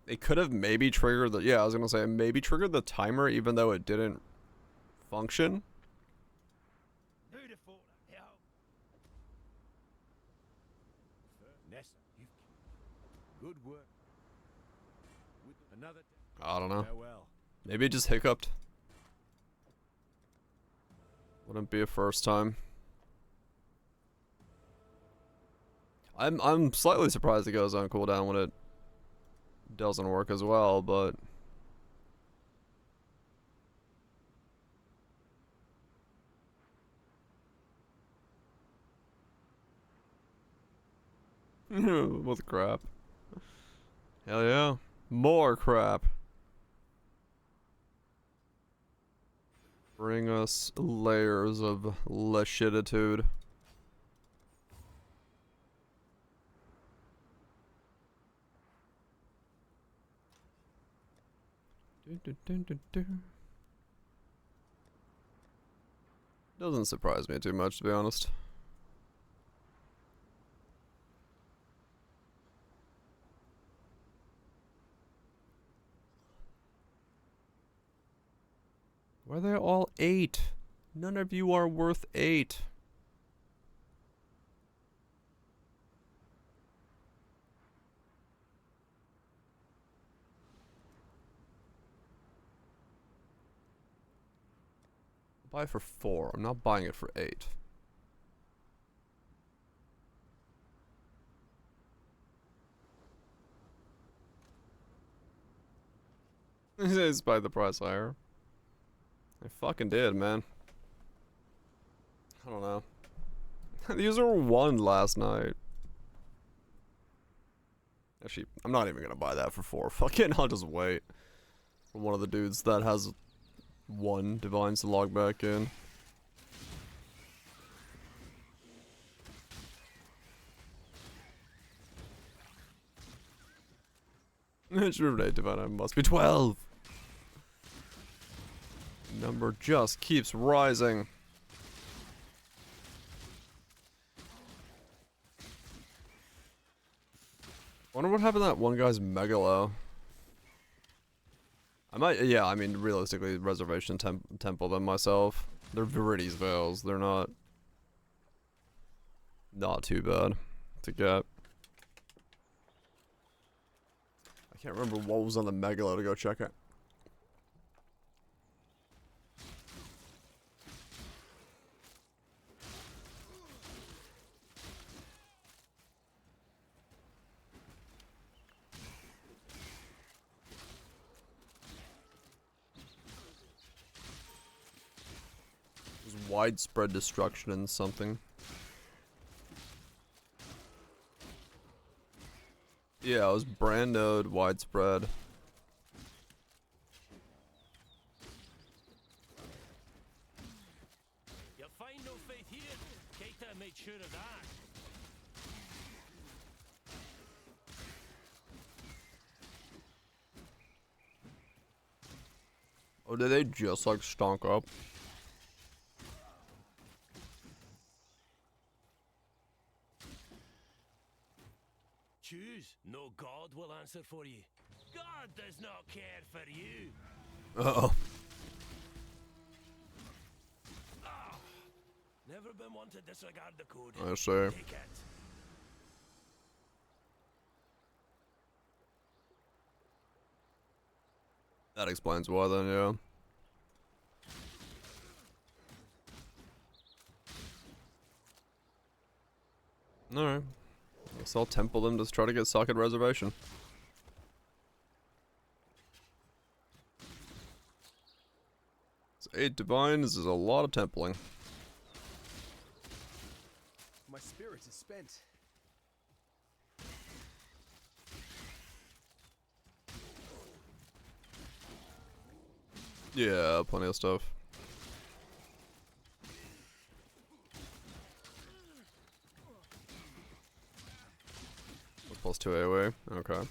It could have maybe triggered the, yeah, I was gonna say, maybe triggered the timer even though it didn't function. Good work. Another. I don't know. Farewell. Maybe it just hiccuped. Wouldn't be a first time. I'm slightly surprised it goes on cooldown when it doesn't work as well, but with crap. Hell yeah. More crap. Bring us layers of leshititude. Doesn't surprise me too much, to be honest. Why are they all 8? None of you are worth 8. Buy it for 4. I'm not buying it for 8. It's by the price higher. I fucking did, man. I don't know. These were 1 last night. Actually, I'm not even gonna buy that for 4. Fucking, I'll just wait for one of the dudes that has 1 divines to log back in. It's River divine, I must be 12. Number just keeps rising. Wonder what happened to that one guy's megalo. I might, yeah, I mean, realistically, reservation temple them myself. They're Viridi's Veils. They're not too bad to get. I can't remember what was on the megalo to go check it. Widespread destruction and something. Yeah, it was brandoed widespread. You'll find no faith here. Keita made sure of that. Oh, did they just like stonk up? Choose. No God will answer for you. God does not care for you. Uh-oh. Never been one to disregard the code. I see. Take it. That explains why then, yeah. Alright. Guess I'll temple them to try to get socket reservation. So 8 divines is a lot of templing. My spirit is spent. Yeah, plenty of stuff. Plus 2 AoE, okay.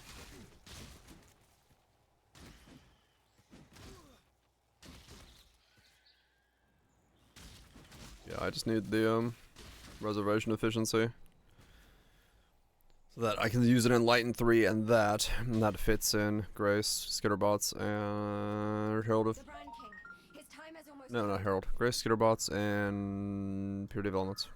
Yeah, I just need the reservation efficiency. So that I can use it in Light and 3 and that fits in Grace, Skitterbots, and Herald of... No, not Herald. Grace, Skitterbots, and Pure Developments.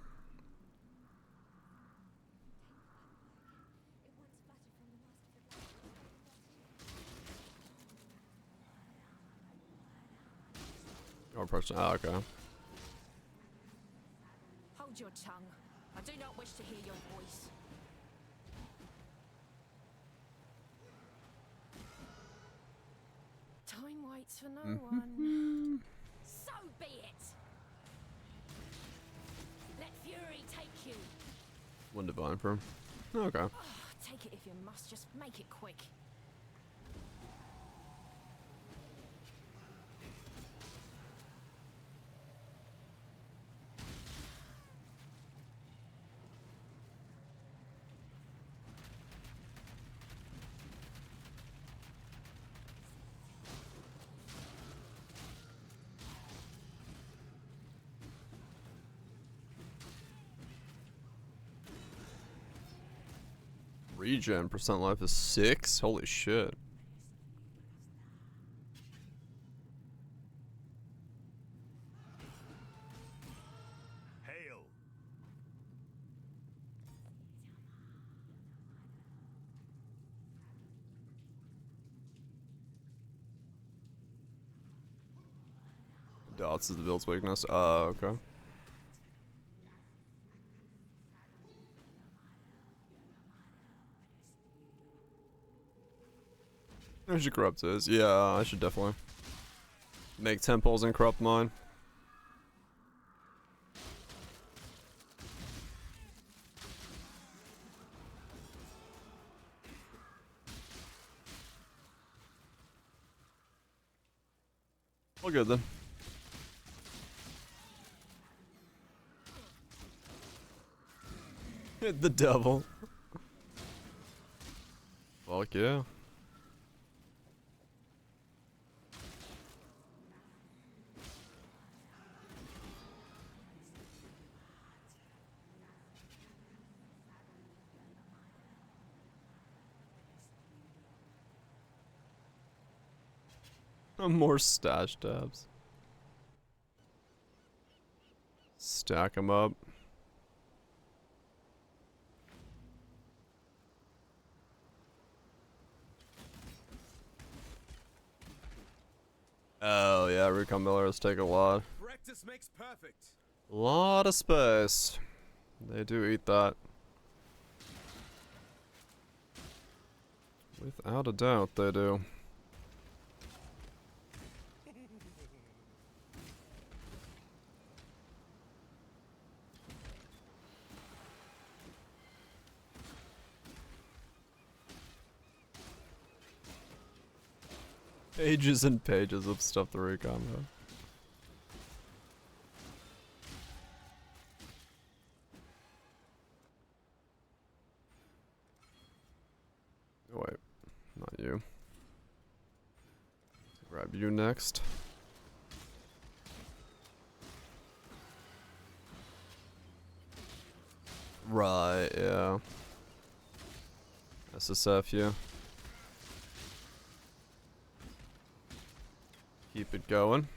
Oh, person. Ah, okay. Hold your tongue. I do not wish to hear your voice. Time waits for no one. So be it. Let fury take you. One divine for him. Okay. Oh, take it if you must. Just make it quick. Regen percent life is 6? Holy shit. Hail. Dots is the build's weakness. Okay. I should corrupt this. Yeah, I should definitely make temples and corrupt mine. All good then. Hit the devil. Fuck yeah. More stash tabs. Stack them up. Oh yeah, recon millers take a lot. Practice makes perfect. Lot of space. They do eat that. Without a doubt, they do. Pages and pages of stuff to recon though. Oh, wait, not you. Grab you next. Right, yeah. SSF, keep it going.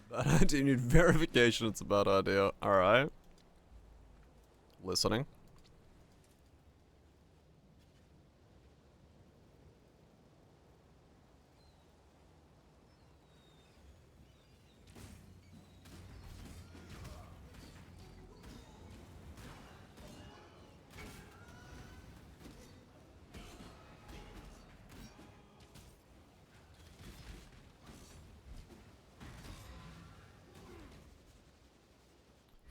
Bad idea. You need verification. It's a bad idea. Alright. Listening.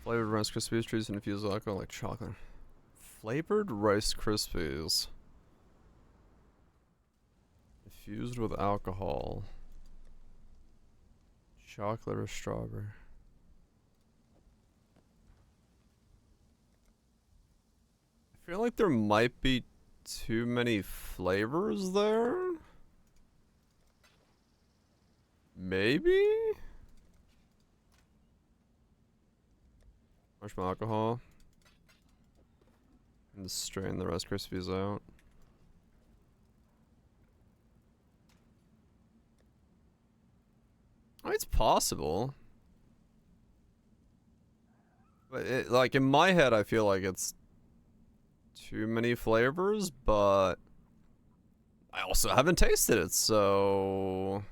Flavored Rice Krispies trees and infused alcohol like chocolate. Flavored Rice Krispies. Infused with alcohol. Chocolate or strawberry. I feel like there might be too many flavors there. Maybe? Marshmallow alcohol. And strain the Rice Krispies out. I mean, it's possible. But like in my head, I feel like it's too many flavors, but I also haven't tasted it, so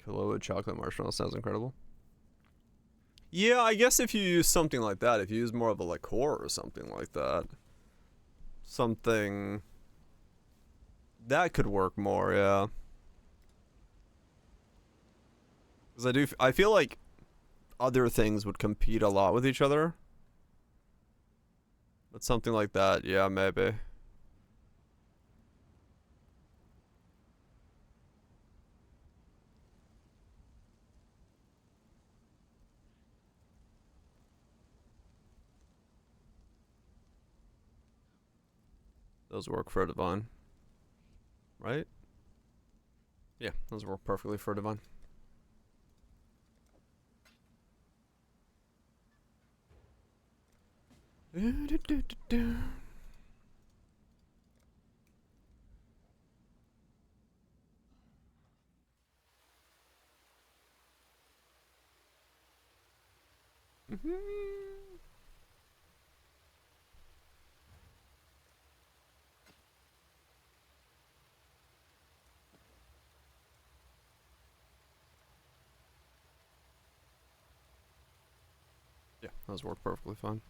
Kahlua chocolate marshmallow sounds incredible. Yeah, I guess if you use something like that, if you use more of a liqueur or something like that, something that could work more, yeah. Because I feel like other things would compete a lot with each other. But something like that, yeah, maybe. Those work for a divine. Right? Yeah, those work perfectly for a divine. Yeah, those work perfectly fine.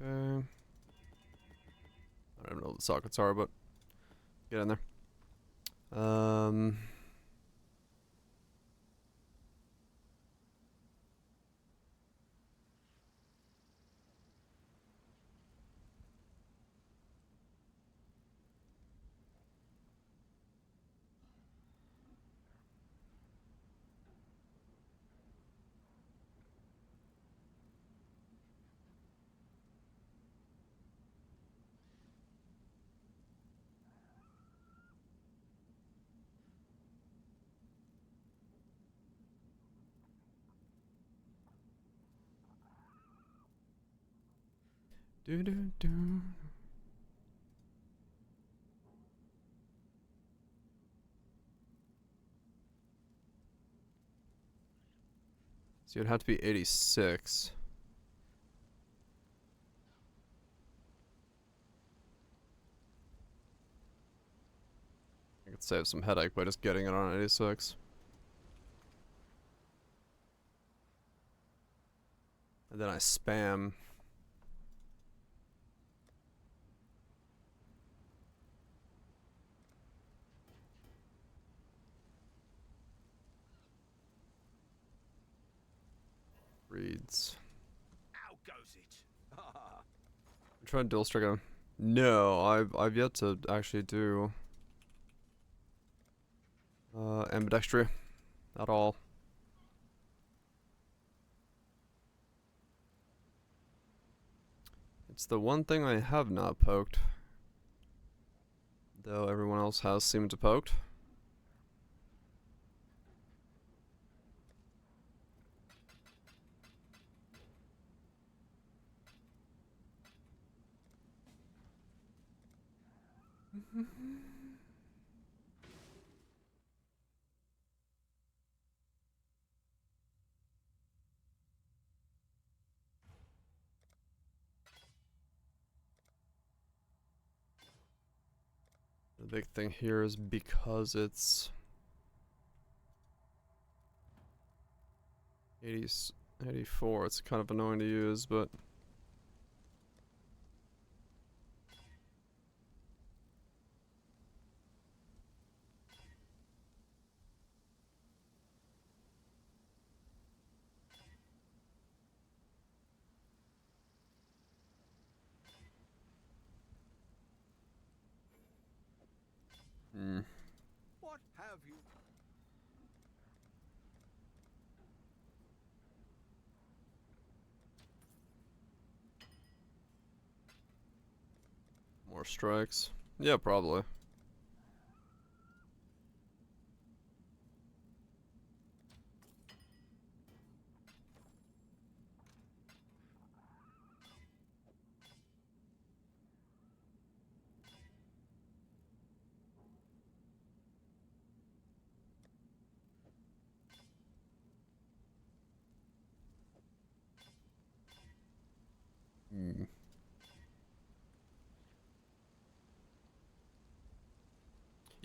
Okay. I don't even know what the sockets are, but get in there. Do do do. So it'd have to be 86. I could save some headache by just getting it on 86. And then I spam. Reads. How goes it? I'm trying to dual strike him. No, I've yet to actually do ambidextry at all. It's the one thing I have not poked, though everyone else has seemed to poked. The big thing here is because it's 84, it's kind of annoying to use, but What have you? more strikes. Yeah, probably.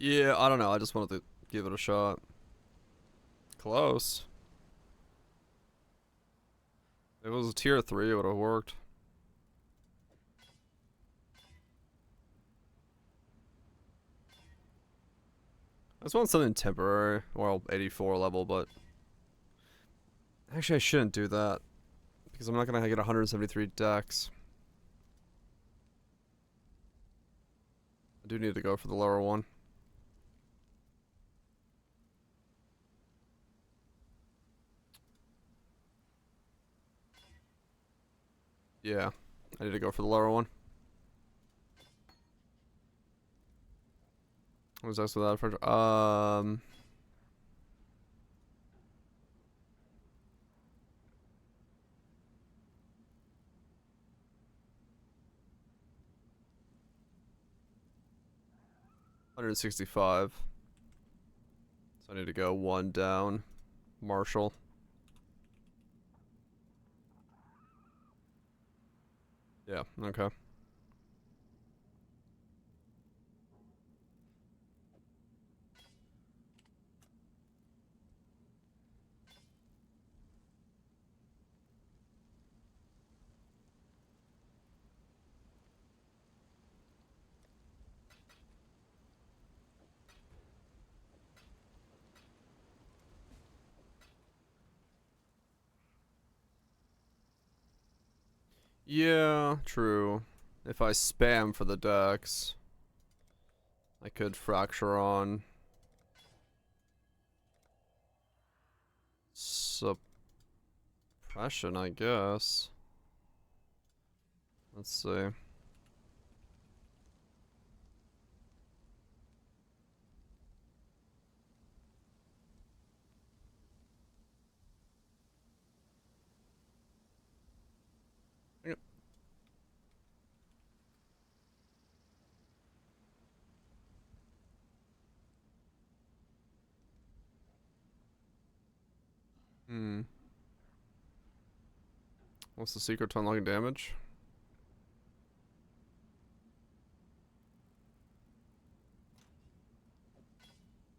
Yeah, I don't know. I just wanted to give it a shot. Close. If it was a tier 3, it would have worked. I just want something temporary. Well, 84 level, but... Actually, I shouldn't do that. Because I'm not going to get 173 dex. I do need to go for the lower one. Yeah, I need to go for the lower one. What was else with that for? 165. So I need to go one down. Marshall. Yeah, okay. Yeah, true. If I spam for the dex, I could fracture on suppression, I guess. Let's see. Hmm. What's the secret to unlocking damage?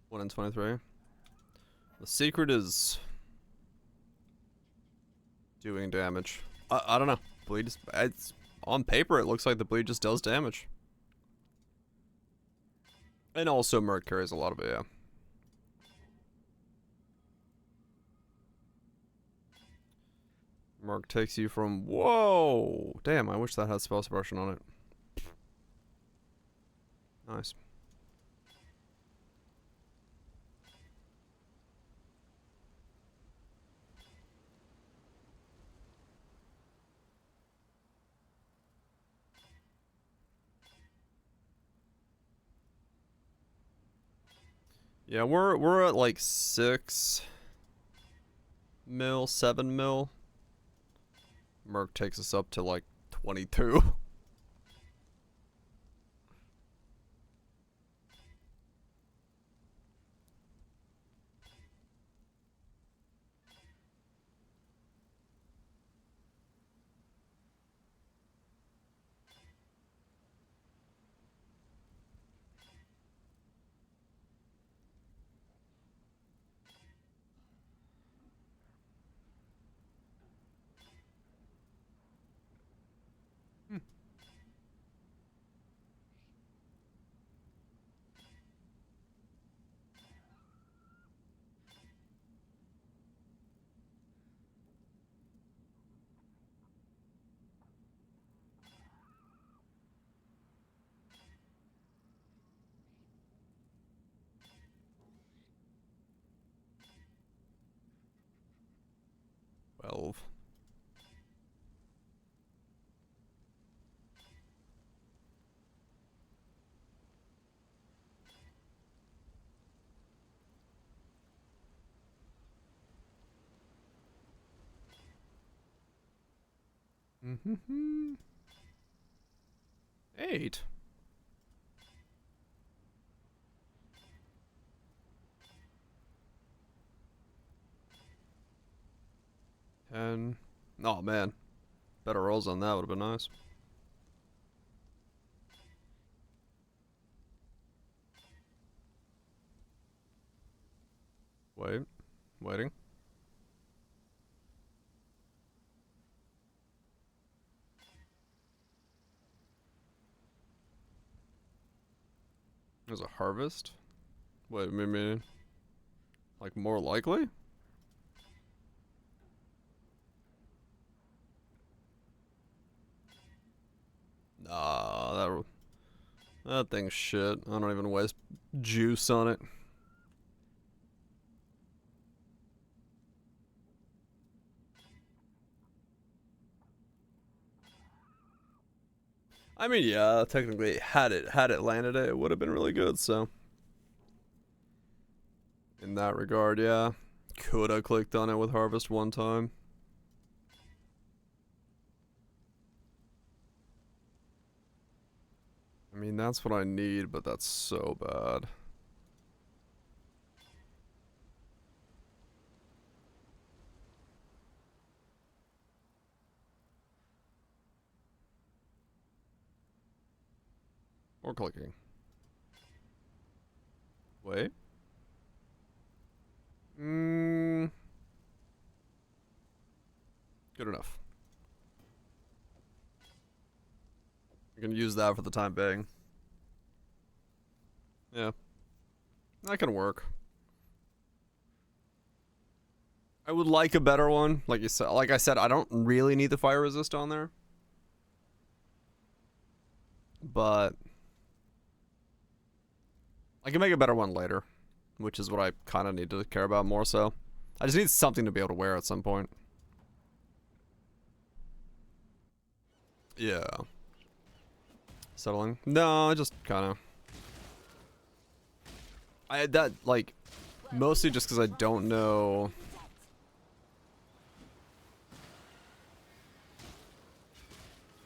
One in 23. The secret is doing damage. I don't know. Bleed is, it's on paper it looks like the bleed just does damage. And also Merc carries a lot of it, yeah. Merc takes you from whoa! Damn, I wish that had spell suppression on it. Nice. Yeah, we're at like 6 mil, 7 mil. Merc takes us up to like 22. Well. Mm-hmm. 8. And oh man, better rolls on that would have been nice. Waiting. There's a harvest. Wait, maybe like more likely? Nah, that thing's shit. I don't even waste juice on it. I mean, yeah, technically, had it landed it would have been really good. So, in that regard, yeah, could have clicked on it with harvest one time. I mean, that's what I need, but that's so bad. Or clicking. Wait. Good enough. You can use that for the time being. Yeah. That can work. I would like a better one. Like you said, like I said, I don't really need the fire resist on there. But I can make a better one later, which is what I kind of need to care about more so. I just need something to be able to wear at some point. Yeah. Settling? No, I just kind of... I had that, like, mostly just because I don't know...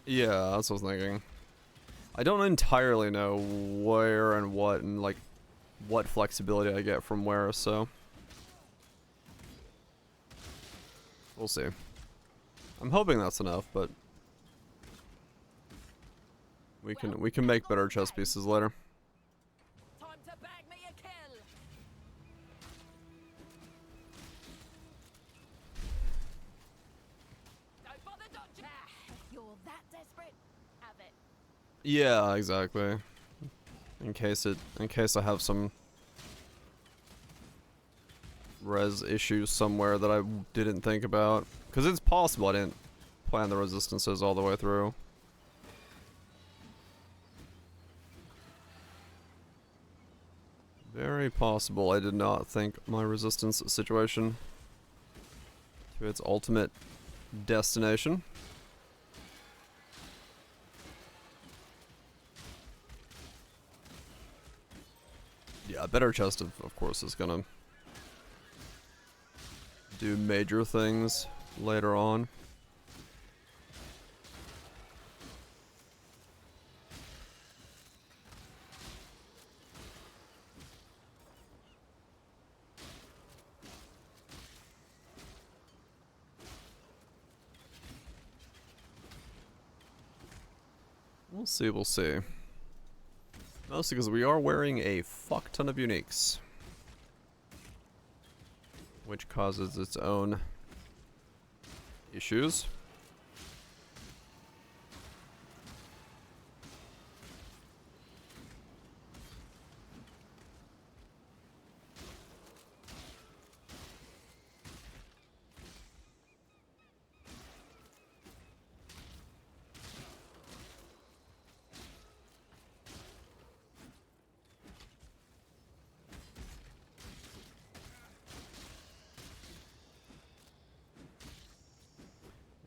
Yeah, that's what I was thinking. I don't entirely know where and what and, like, what flexibility I get from where, so... We'll see. I'm hoping that's enough, but we can make better chest pieces later. Time to bag me a kill. Don't bother dodging. If you're that desperate, have it. Yeah, exactly. In case I have some res issues somewhere that I didn't think about, because it's possible I didn't plan the resistances all the way through. Very possible I did not think my resistance situation to its ultimate destination. Yeah, a better chest of course is gonna do major things later on. We'll see, we'll see. Mostly because we are wearing a fuck ton of uniques, which causes its own issues.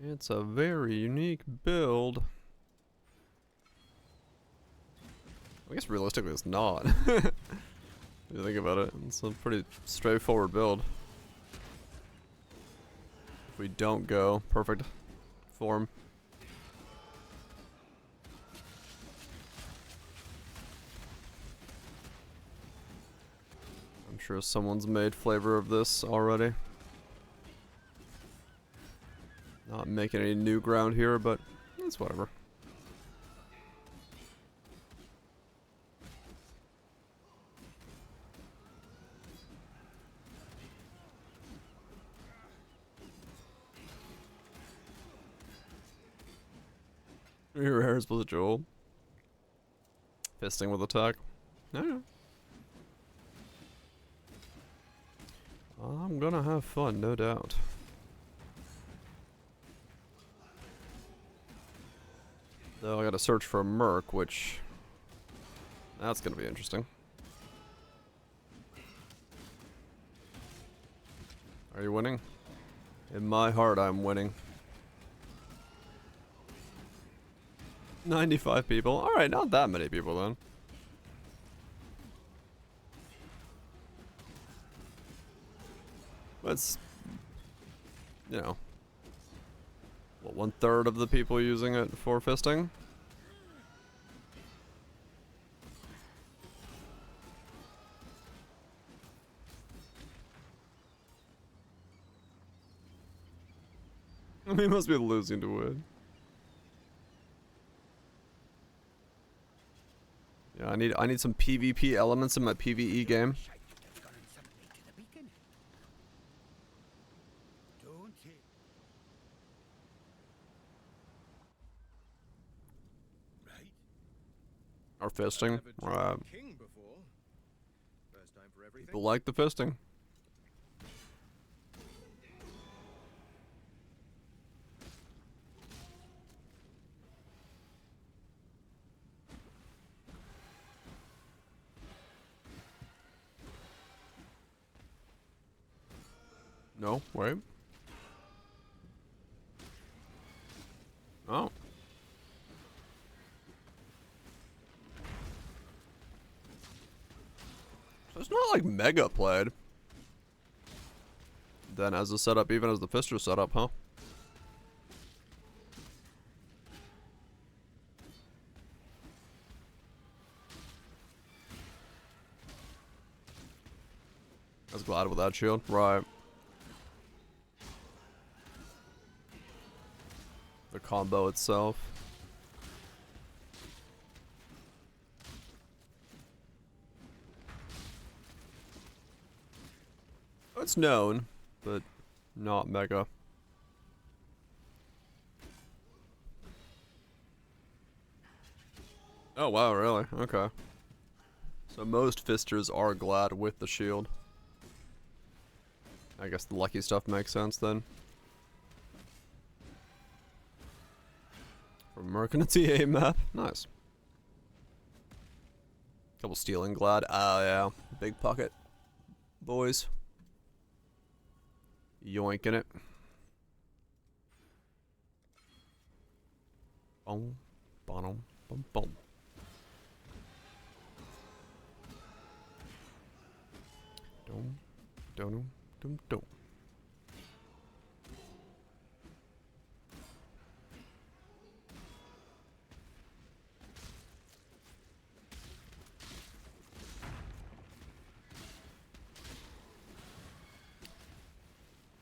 It's a very unique build. I guess realistically it's not. If you think about it, it's a pretty straightforward build. If we don't go perfect form. I'm sure someone's made flavor of this already. Not making any new ground here, but it's whatever. Your hair is with Joel. Fisting with attack. No. I'm gonna have fun, no doubt. Though I gotta search for a Merc, which... that's gonna be interesting. Are you winning? In my heart, I'm winning. 95 people. Alright, not that many people then. That's... you know... what, 1/3 of the people using it for fisting? We must be losing to win. Yeah, I need some PvP elements in my PvE game. Or fisting. People like the fisting. No, wait. Oh. So it's not like mega played. Then as a setup, even as the Fister setup, huh? I was glad with that shield. Right. combo itself. It's known, but not mega. Oh wow, really? Okay. So most fisters are glad with the shield. I guess the lucky stuff makes sense then. From Merkin TA map. Nice. Couple stealing glad. Oh yeah. Big pocket. Boys. Yoinking it. Boom. Boom. Boom. Boom. Dum. Dum. Dum. Dum.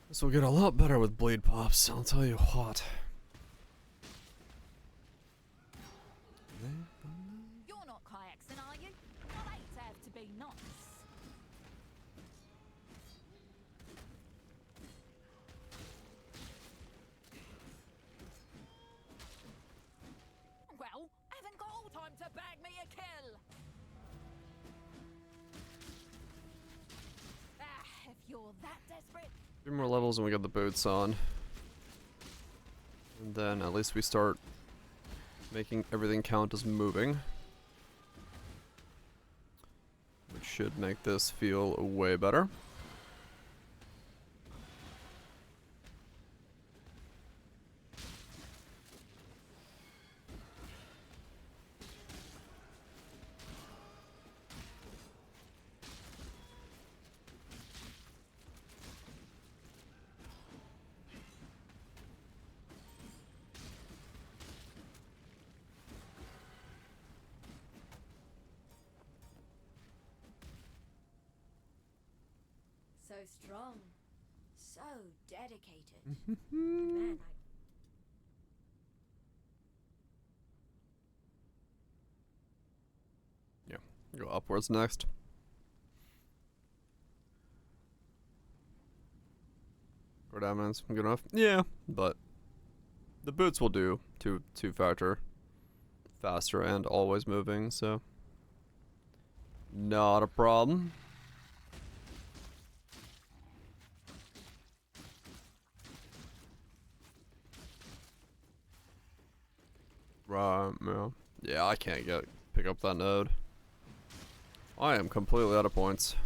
This will get a lot better with bleed pops, I'll tell you what. You're not kayaks, are you? I hate to have to be nice. Well, haven't got all time to bag me a kill. If you're that desperate. 3 more levels and we got the boots on. And then at least we start making everything count as moving. Which should make this feel way better. So strong. So dedicated. Man, Yeah, go upwards next. Or diamonds, good enough? Yeah, but the boots will do. Two factor. Faster and always moving, so not a problem. Right, yeah. Yeah, I can't pick up that node. I am completely out of points.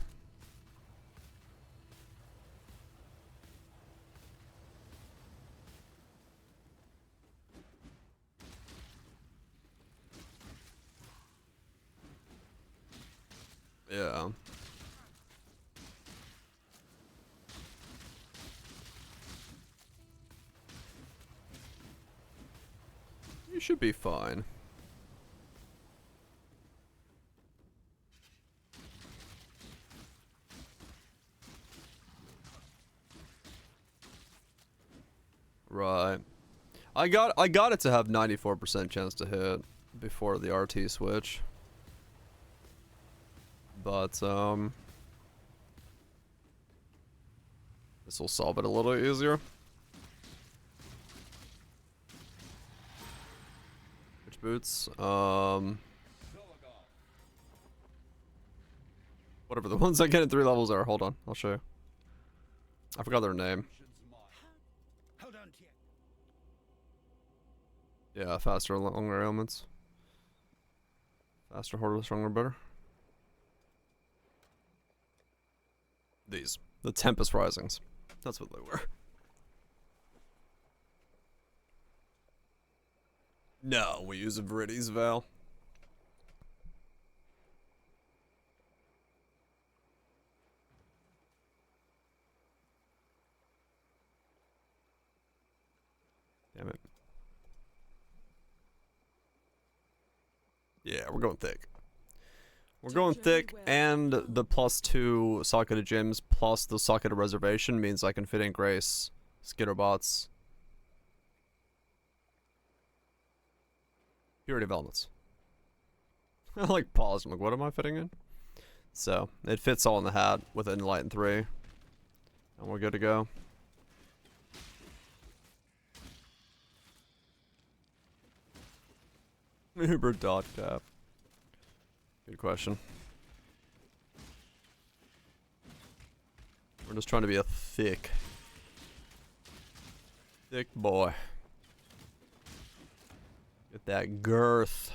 Yeah. You should be fine. Right. I got it to have 94% chance to hit before the RT switch. But this will solve it a little easier. Which boots? Whatever the ones I get in 3 levels are. Hold on, I'll show you. I forgot their name. Hold on to you. Yeah, faster, longer ailments. Faster, harder, stronger, better. These. The Tempest Risings. That's what they were. No, we use a Viridi's Veil. Damn it. Yeah, we're going thick. We're going thick, and the +2 socketed gyms plus the socketed reservation means I can fit in Grace, Skitterbots, Purity of elements. I like paused. I'm like, what am I fitting in? So it fits all in the hat with Enlighten 3, and we're good to go. Uber dot cap. Good question. We're just trying to be a thick boy. Get that girth.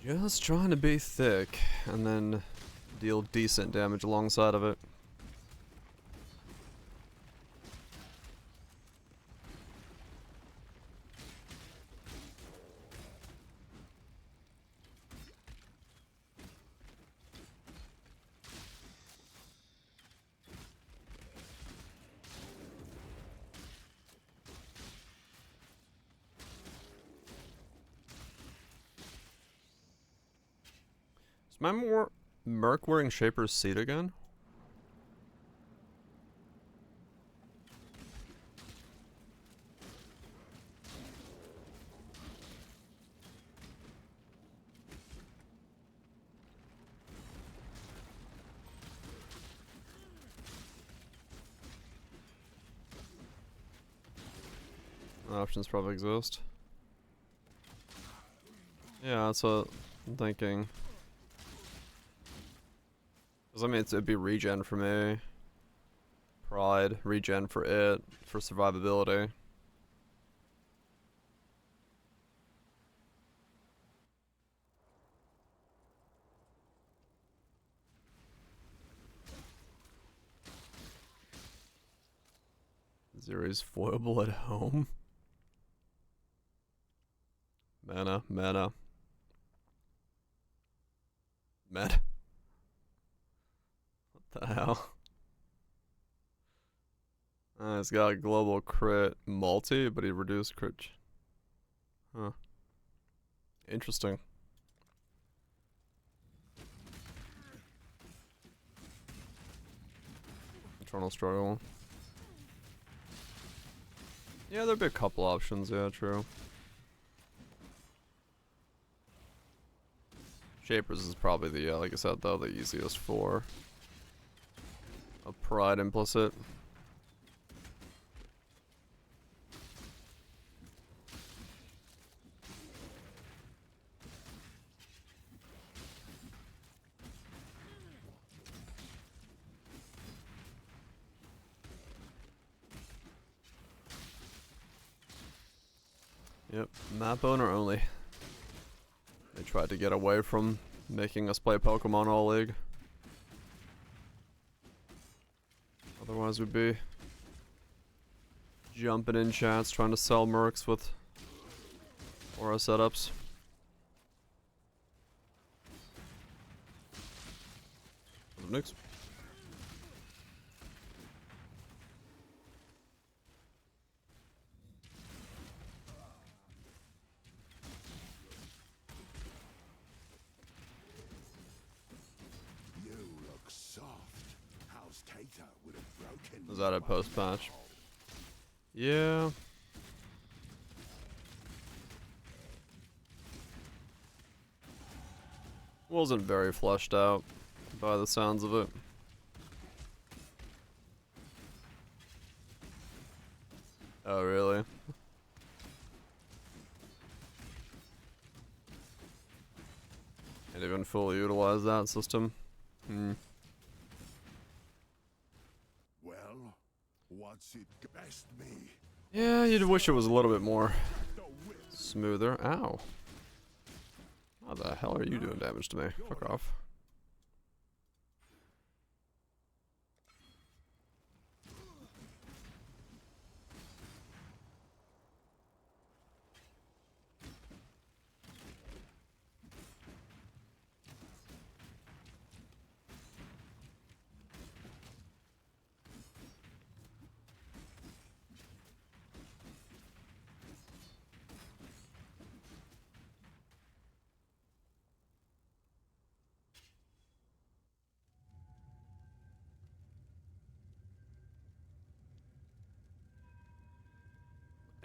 Just trying to be thick and then deal decent damage alongside of it. Is my Merc wearing Shaper's seat again? Options probably exist. Yeah, that's what I'm thinking. Because I mean, it'd be regen for me. Pride, regen for it, for survivability. Zero's foilable at home. Mana. What the hell? He's got a global crit multi, but he reduced crit. Huh. Interesting. Eternal struggle. Yeah, there'd be a couple options, yeah, true. Shapers is probably the, like I said though, the easiest for a pride implicit. Yep, map owner only. They tried to get away from making us play Pokemon All League. Otherwise we'd be jumping in chats trying to sell mercs with aura setups. Next. Was that a post patch? Yeah. Wasn't very fleshed out by the sounds of it. Oh, really? Can't even fully utilize that system. Well, what's it best me? Yeah, you'd wish it was a little bit more smoother. Ow. How the hell are you doing damage to me? Fuck off.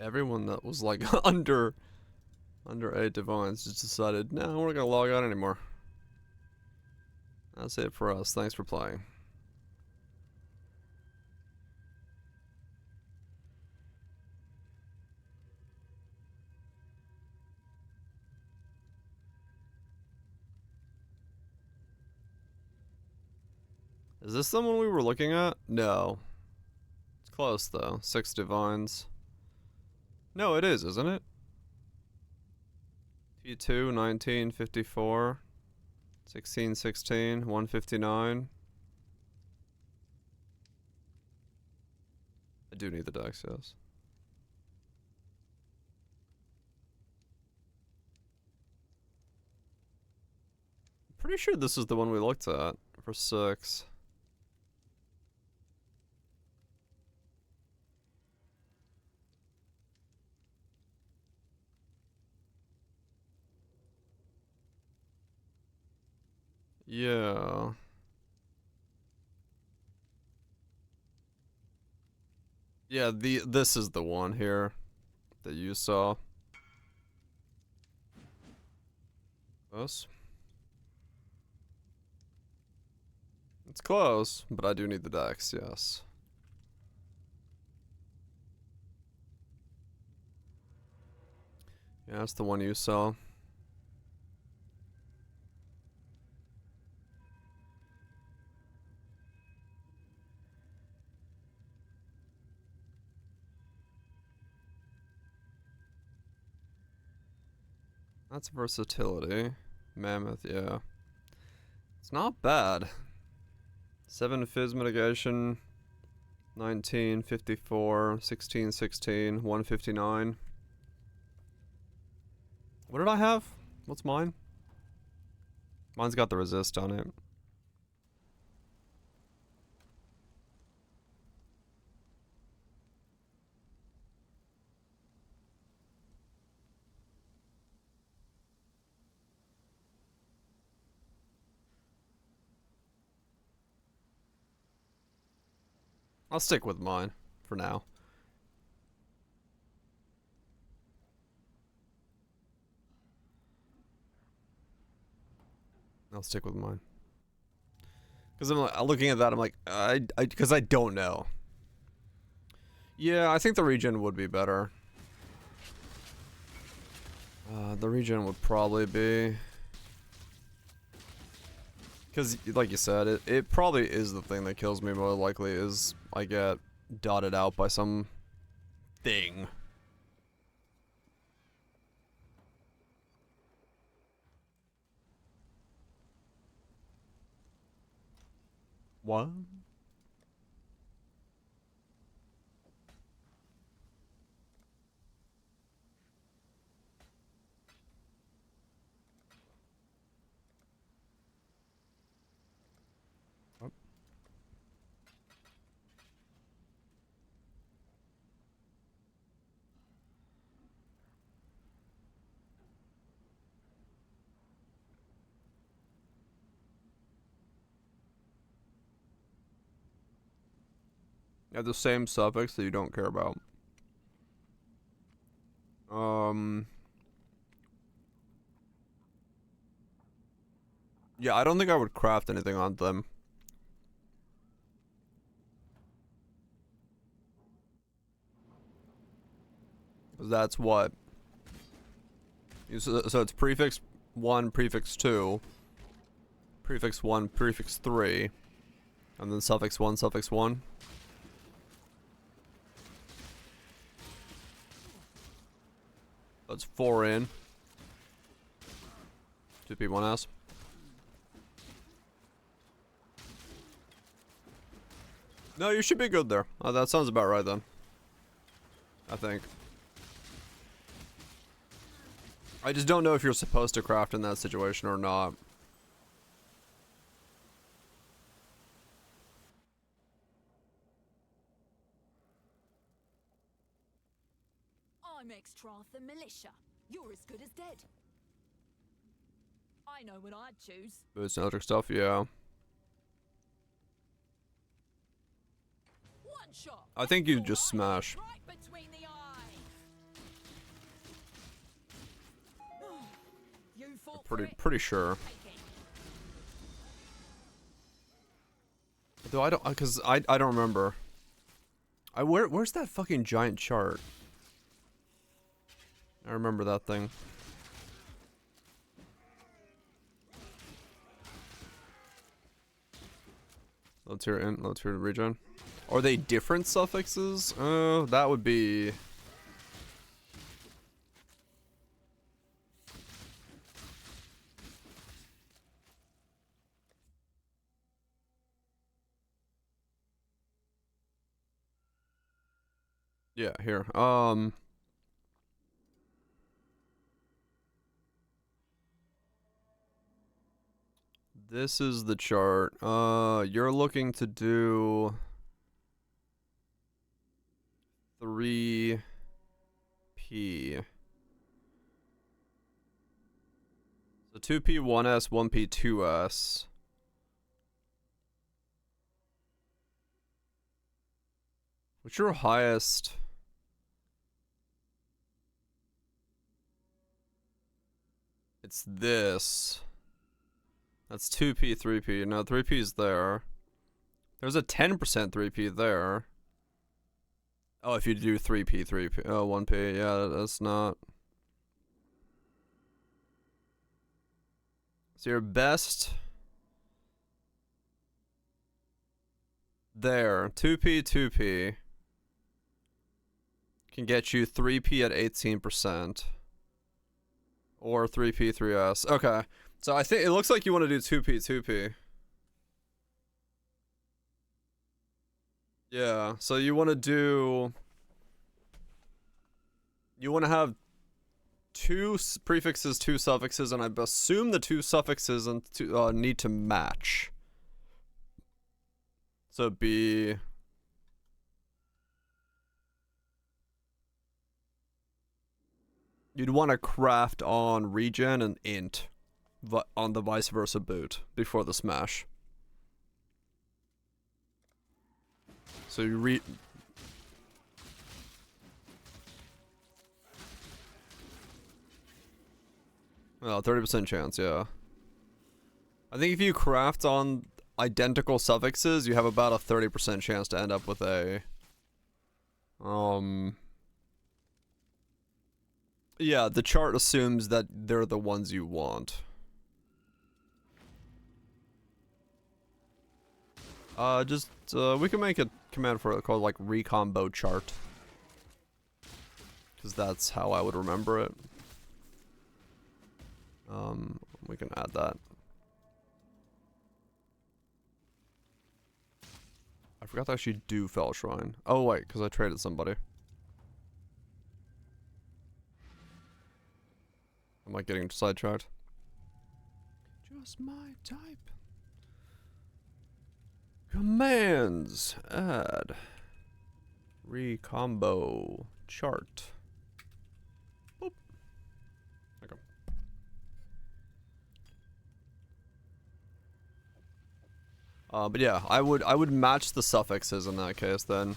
Everyone that was like under 8 divines just decided, no, we're not gonna log on anymore. That's it for us. Thanks for playing. Is this the one we were looking at? No. It's close though. 6 divines. No, it is, isn't it? T2, 19, 54, 16, 16, 159. I do need the dex, yes. Pretty sure this is the one we looked at for 6. Yeah. Yeah, this is the one here that you saw. Close. It's close, but I do need the dex, yes. Yeah, that's the one you saw. That's versatility. Mammoth, yeah. It's not bad. 7 fizz mitigation. 19, 54, 16, 16, 159. What did I have? What's mine? Mine's got the resist on it. I'll stick with mine for now. I'll stick with mine. Because I'm like, looking at that, I'm like, because I don't know. Yeah, I think the regen would be better. The regen would probably be... Because, like you said, it probably is the thing that kills me more likely is I get dotted out by some thing. What? Yeah, the same suffix that you don't care about. Yeah, I don't think I would craft anything on them. That's what. So it's prefix 1, prefix 2, prefix 1, prefix 3, and then suffix 1, suffix 1. That's 4 in. 2P, 1S. No, you should be good there. That sounds about right then. I think. I just don't know if you're supposed to craft in that situation or not. I'm ex-Trath the militia. You're as good as dead. I know what I'd choose. Boots and electric stuff, yeah. One shot. I think you just smash. Right between the eyes. Pretty sure. Though I don't, cause I don't remember. Where's that fucking giant chart? I remember that thing. Let's hear int, let's hear regen. Are they different suffixes? That would be... Yeah, here. This is the chart. You're looking to do 3P. So 2P 1S, 1P 2S. What's your highest? It's this. That's 2P, 3P. No, 3P is there. There's a 10% 3P there. Oh, if you do 3P, 3P. Oh, 1P. Yeah, that's not. So your best... There. 2P, 2P. Can get you 3P at 18%. Or 3P, 3S. Okay. So I think it looks like you want to do 2P, 2P. Yeah, so you want to do... You want to have 2 prefixes, 2 suffixes, and I assume the 2 suffixes and need to match. So it'd be... You'd want to craft on regen and int on the vice versa boot before the smash. So you well, 30% chance, yeah. I think if you craft on identical suffixes, you have about a 30% chance to end up with a yeah, the chart assumes that they're the ones you want. We can make a command for it called like recombo chart. Because that's how I would remember it. We can add that. I forgot to actually do Fell Shrine. Oh wait, because I traded somebody. Am I getting sidetracked? Just my type. Commands. Add. Recombo chart. Boop. Okay. But yeah, I would match the suffixes in that case then.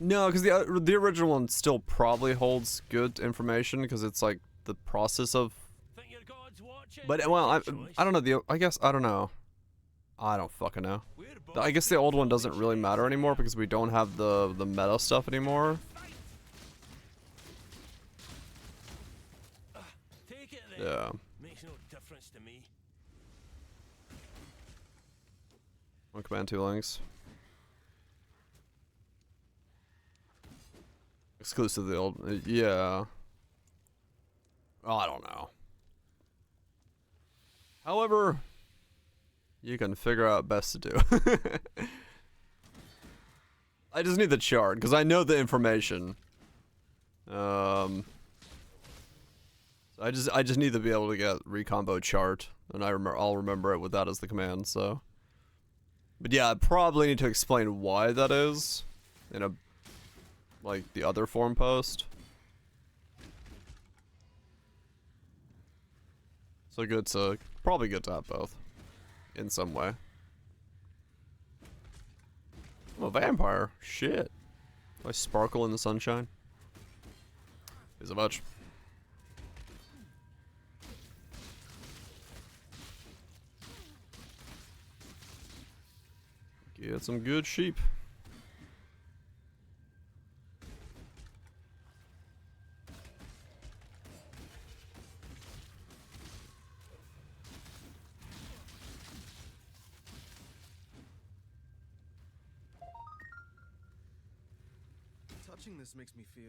No, because the original one still probably holds good information because it's like the process of. But well, I don't know. I guess I don't know. I don't fucking know. I guess the old one doesn't really matter anymore because we don't have the meta stuff anymore. Yeah. Makes no difference to me. One command, 2 links. Exclusive to the old, yeah. Oh, I don't know. However, you can figure out best to do. I just need the chart because I know the information. I just need to be able to get recombo chart, and I'll remember it with that as the command. So, but yeah, I probably need to explain why that is in a like the other forum post. So probably good to have both in some way. I'm a vampire. Shit. Do I sparkle in the sunshine? Is a much. Get some good sheep. Touching this makes me feel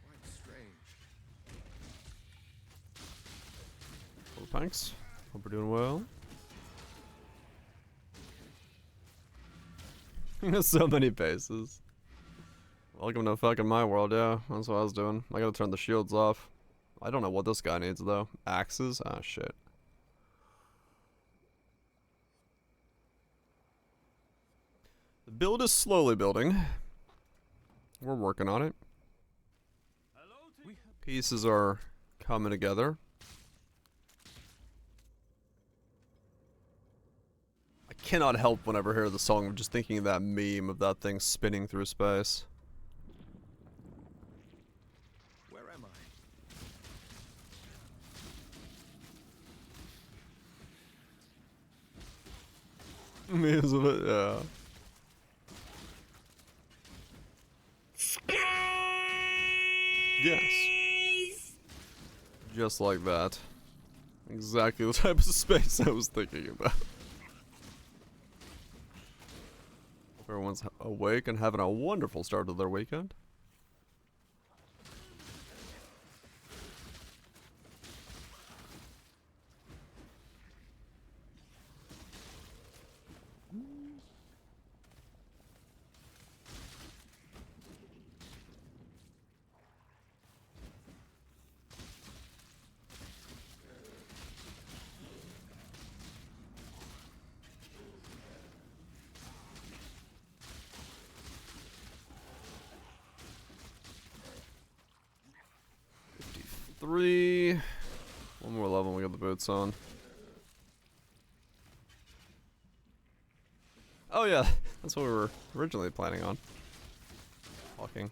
quite strange. Well, thanks. Hope we're doing well. There's so many bases. Welcome to fucking my world, yeah. That's what I was doing. I gotta turn the shields off. I don't know what this guy needs though. Axes? Ah, shit. The build is slowly building. We're working on it. Pieces are coming together. I cannot help whenever I hear the song of just thinking of that meme of that thing spinning through space. Where am I? Memes of it, yeah. Yes. Just like that. Exactly the type of space I was thinking about. Hope everyone's awake and having a wonderful start to their weekend. Three. One more level and we got the boots on. Oh yeah, that's what we were originally planning on. Walking.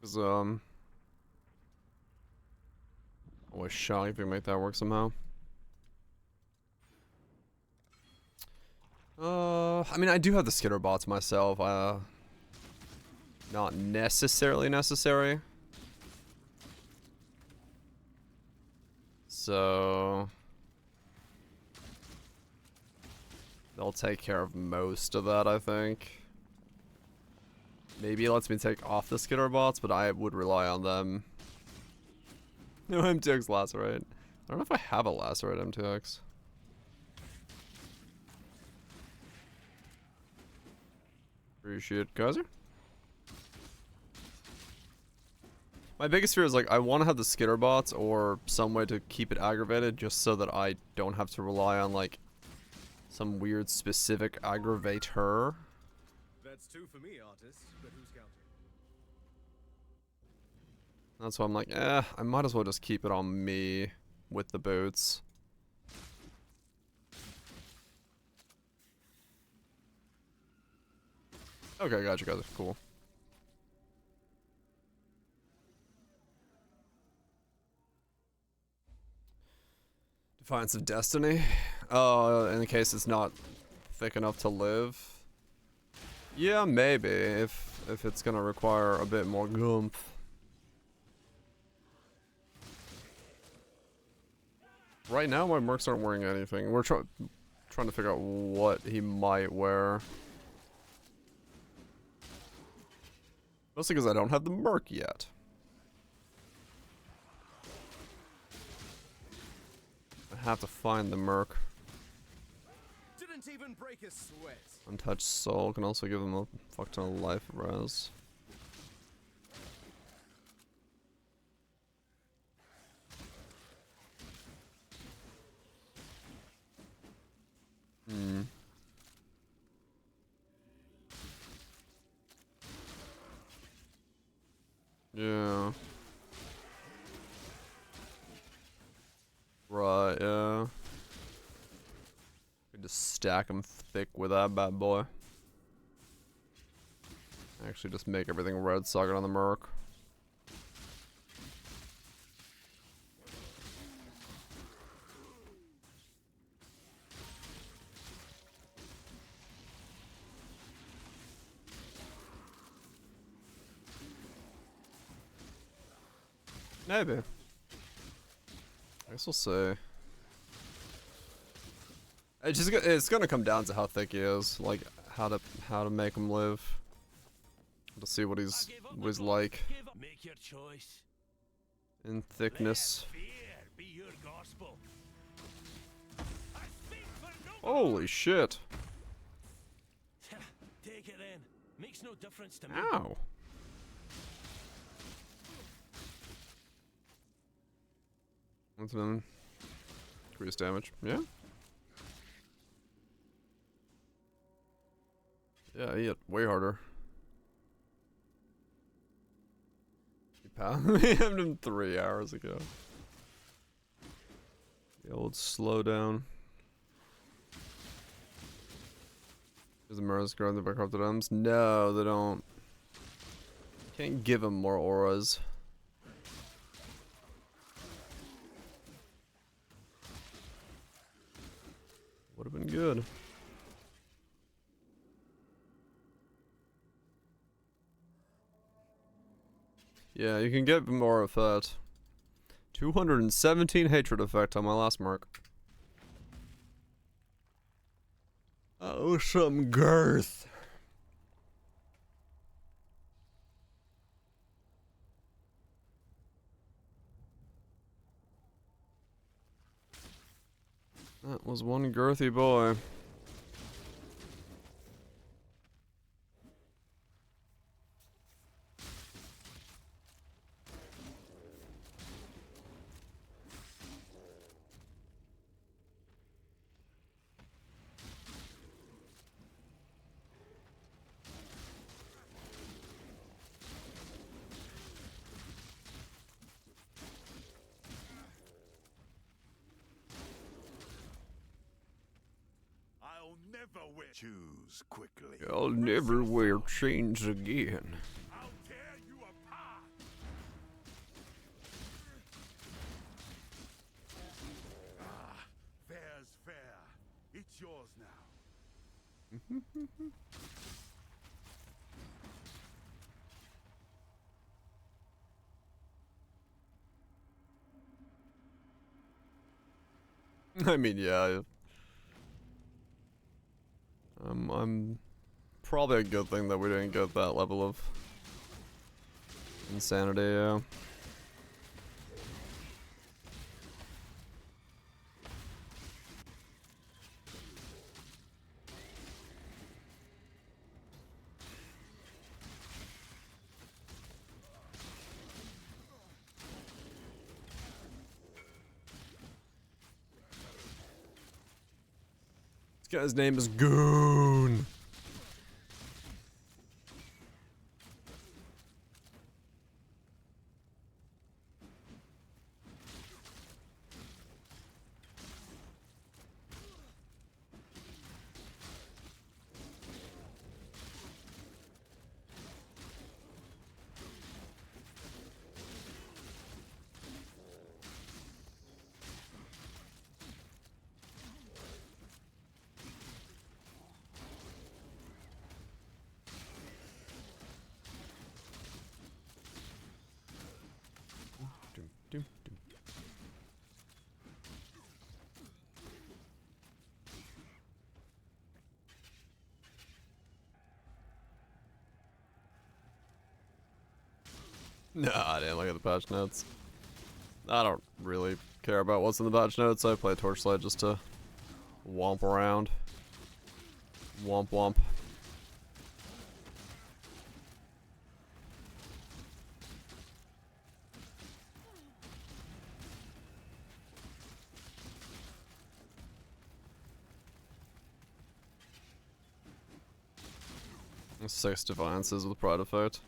Cause always shocked if we can make that work somehow. I mean, I do have the skitter bots myself. Not necessarily necessary. So they'll take care of most of that, I think. Maybe it lets me take off the skitter bots, but I would rely on them. No MTX lacerate. I don't know if I have a lacerate MTX. Appreciate Kaiser. My biggest fear is like I want to have the skitter bots or some way to keep it aggravated just so that I don't have to rely on like some weird specific aggravator. That's two for me, artist, but who's counting? That's why I'm like, I might as well just keep it on me with the boots. Okay, gotcha, guys. Cool. Defiance of Destiny. In case it's not thick enough to live. Yeah, maybe if it's gonna require a bit more goomph. Right now, my mercs aren't wearing anything. We're trying to figure out what he might wear. Mostly because I don't have the merc yet. I have to find the merc. Didn't even break a sweat. Untouched soul can also give him a fuck ton of life res. Hmm. Yeah. Right, yeah. We just stack them thick with that bad boy. Actually, just make everything red socket on the merc. Maybe. I guess we'll see. It's gonna come down to how thick he is, like how to make him live. To see what he's like Make your choice. in thickness. Be your gospel. Holy shit! Take it then. Makes no difference to me. Ow! What's in? Increase damage. Yeah. Yeah, he hit way harder. We had him 3 hours ago. The old slowdown. Does the mirrors grow in the back of the items? No, they don't. Can't give him more auras. Would have been good. Yeah, you can get more of that. 217 hatred effect on my last mark. Oh, some girth. That was one girthy boy. I'll never wear. Choose quickly. I'll never wear chains again. I'll tear you apart. Ah, fair's fair. It's yours now. I mean, yeah. I'm probably a good thing that we didn't get that level of insanity, yeah. This guy's name is Goon. No, I didn't look at the patch notes. I don't really care about what's in the patch notes. I play Torchlight just to womp around. Womp womp. Six defiances with Pride effect.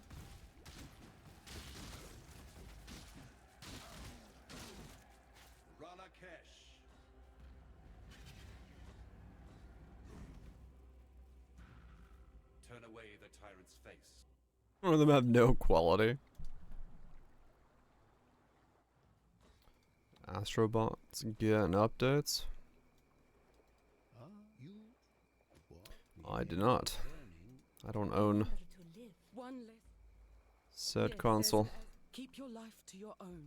Turn away the tyrant's face. One of them have no quality. Astrobots getting updates. I do not. I don't own said console. Keep your life to your own.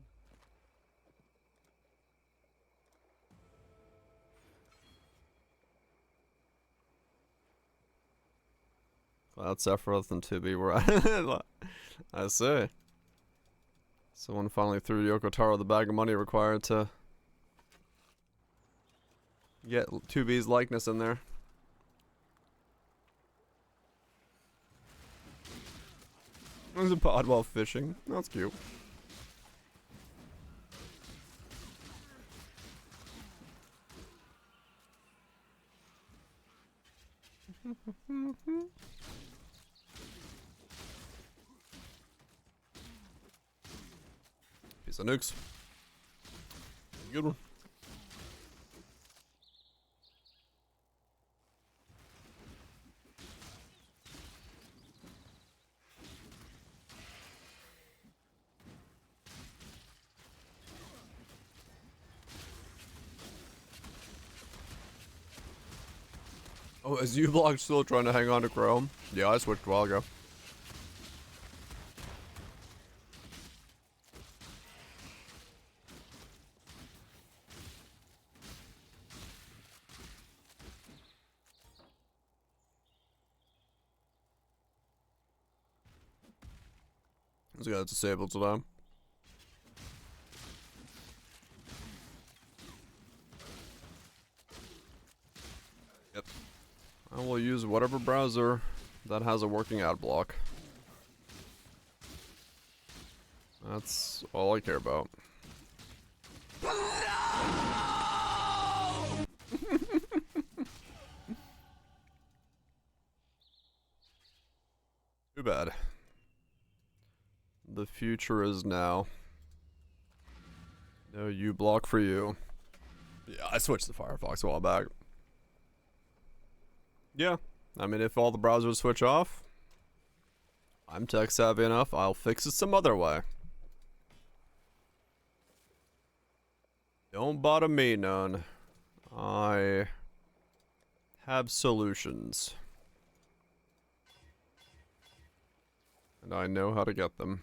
That's Sephiroth and 2B were at. I see. Someone finally threw Yoko Taro the bag of money required to get 2B's likeness in there. There's a pod while fishing. That's cute. Piece of nukes. Good one. Oh, is U-Block still trying to hang on to Chrome? Yeah, I switched a while ago. Just got it disabled today. Yep. I will use whatever browser that has a working ad block. That's all I care about. Too bad. The future is now. No U-Block for you. Yeah, I switched to Firefox a while back. Yeah, I mean, if all the browsers switch off, I'm tech savvy enough, I'll fix it some other way. Don't bother me none. I have solutions. And I know how to get them.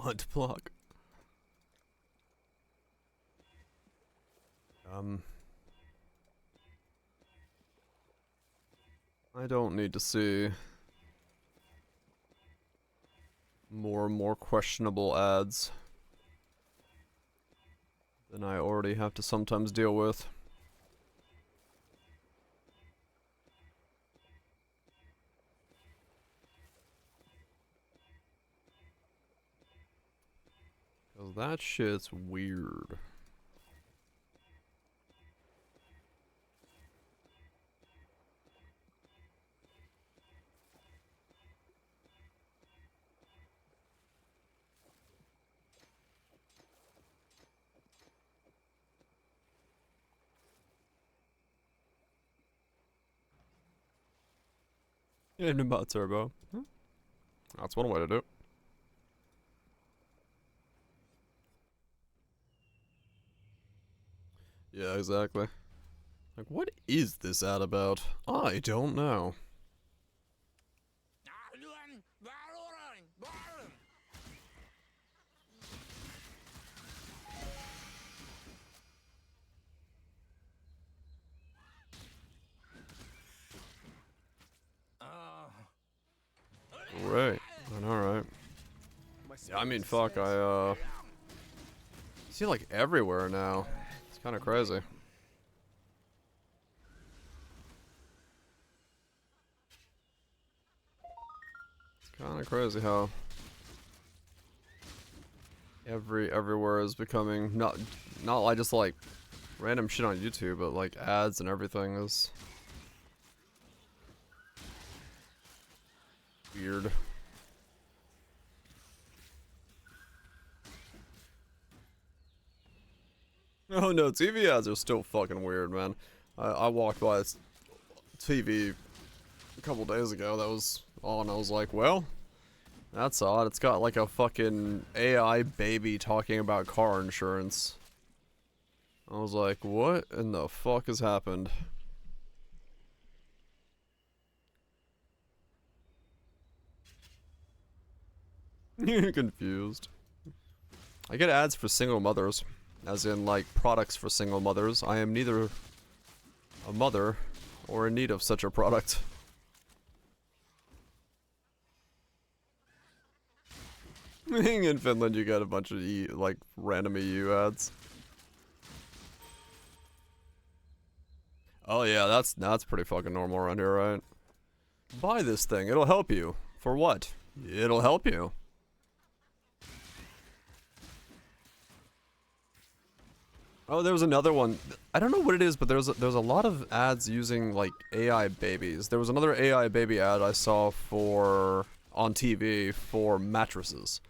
Hunt block. I don't need to see more and more questionable ads than I already have to sometimes deal with. Cause that shit's weird. Yeah, about turbo. Huh? That's one way to do it. Yeah, exactly. Like, what is this ad about? I don't know. Right. Alright. Yeah, I mean, fuck, I, see, like, everywhere now. It's kind of crazy. It's kind of crazy how everywhere is becoming not like just like random shit on YouTube, but like ads and everything is weird. Oh no, TV ads are still fucking weird, man. I walked by this TV a couple days ago that was on. I was like, well, that's odd. It's got like a fucking AI baby talking about car insurance. I was like, what in the fuck has happened? You're confused. I get ads for single mothers, as in like products for single mothers. I am neither a mother or in need of such a product. In Finland, you get a bunch of like random EU ads. Oh yeah, that's pretty fucking normal around here, right? Buy this thing, it'll help you. For what? It'll help you. Oh, there was another one. I don't know what it is, but there's a lot of ads using like AI babies. There was another AI baby ad I saw on TV for mattresses.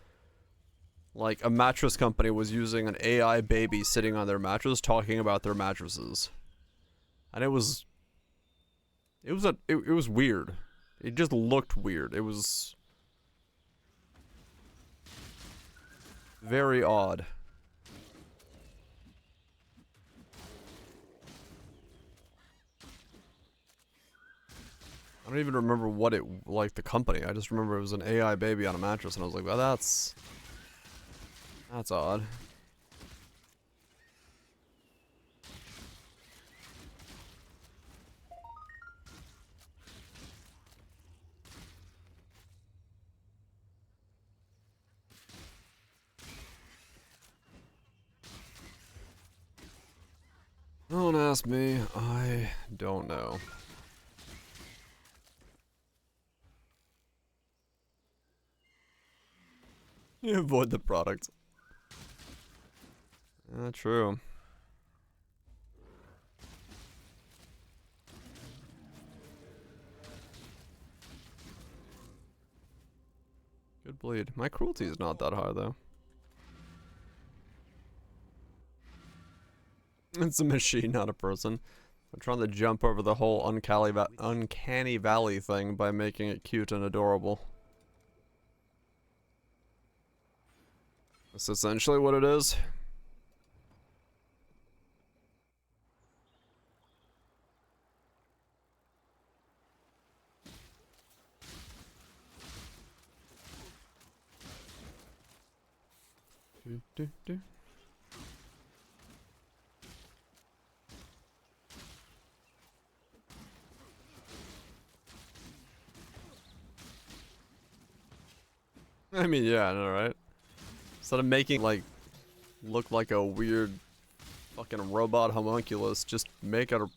Like a mattress company was using an AI baby sitting on their mattress talking about their mattresses. And it was weird. It just looked weird. It was very odd. I don't even remember what it, like the company. I just remember it was an AI baby on a mattress and I was like, well, that's odd. Don't ask me. I don't know. You avoid the product. True. Good bleed. My cruelty is not that high, though. It's a machine, not a person. I'm trying to jump over the whole uncanny valley thing by making it cute and adorable. That's essentially what it is. I mean, yeah, I know, right? Instead of making, like, look like a weird fucking robot homunculus, just make a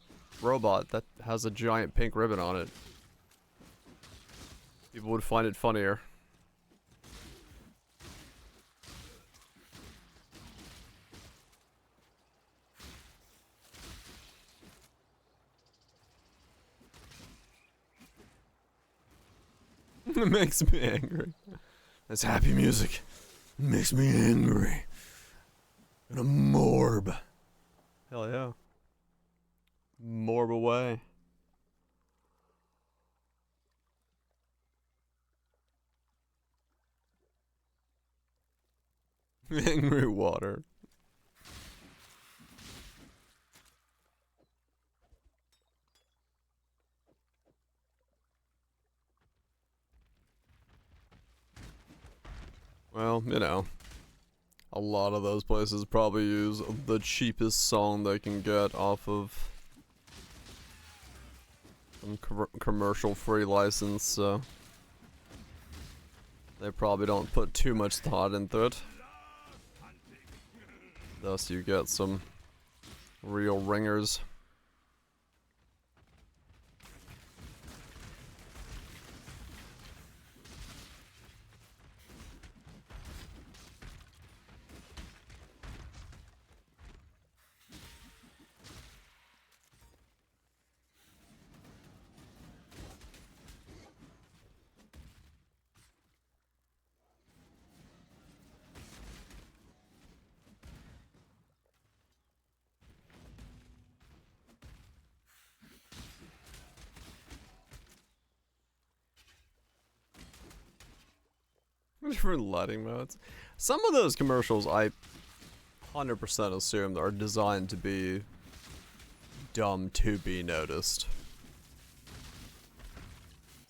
robot that has a giant pink ribbon on it. People would find it funnier. It makes me angry. That's happy music. It makes me angry. And a morb. Hell yeah. Morb away. Angry water. Well, you know, a lot of those places probably use the cheapest song they can get off of some commercial-free license, so they probably don't put too much thought into it. Thus you get some real ringers. different lighting modes. Some of those commercials I 100% assume are designed to be dumb to be noticed.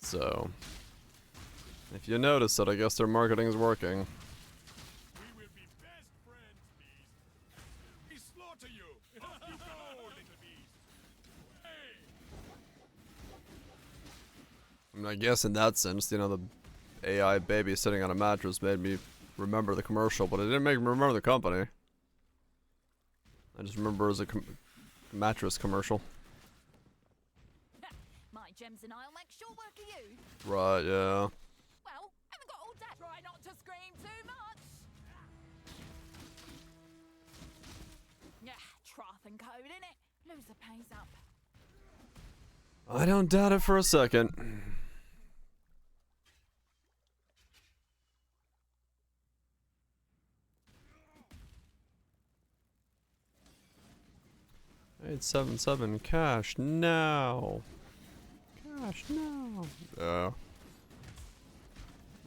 So, if you notice it, I guess their marketing is working. We slaughter you! Off you go, little beast! I mean, I guess in that sense, you know, the AI baby sitting on a mattress made me remember the commercial, but it didn't make me remember the company. I just remember it as a mattress commercial. My gems and I'll make short work of you. Right, yeah. Well, haven't got all that. Try not to scream too much. Yeah, trough and code, innit? Loser pays up. I don't doubt it for a second. $877 cash now. Cash now. Yeah.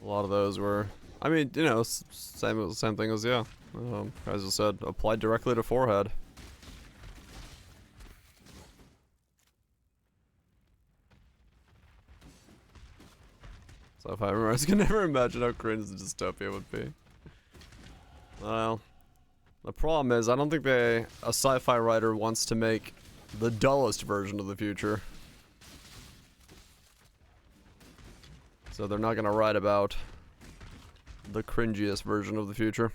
A lot of those were, I mean, you know, same thing as, yeah. As I said, applied directly to forehead. So if I remember, I can never imagine how cringe the dystopia would be. Well, the problem is, I don't think a sci-fi writer wants to make the dullest version of the future. So they're not gonna write about the cringiest version of the future.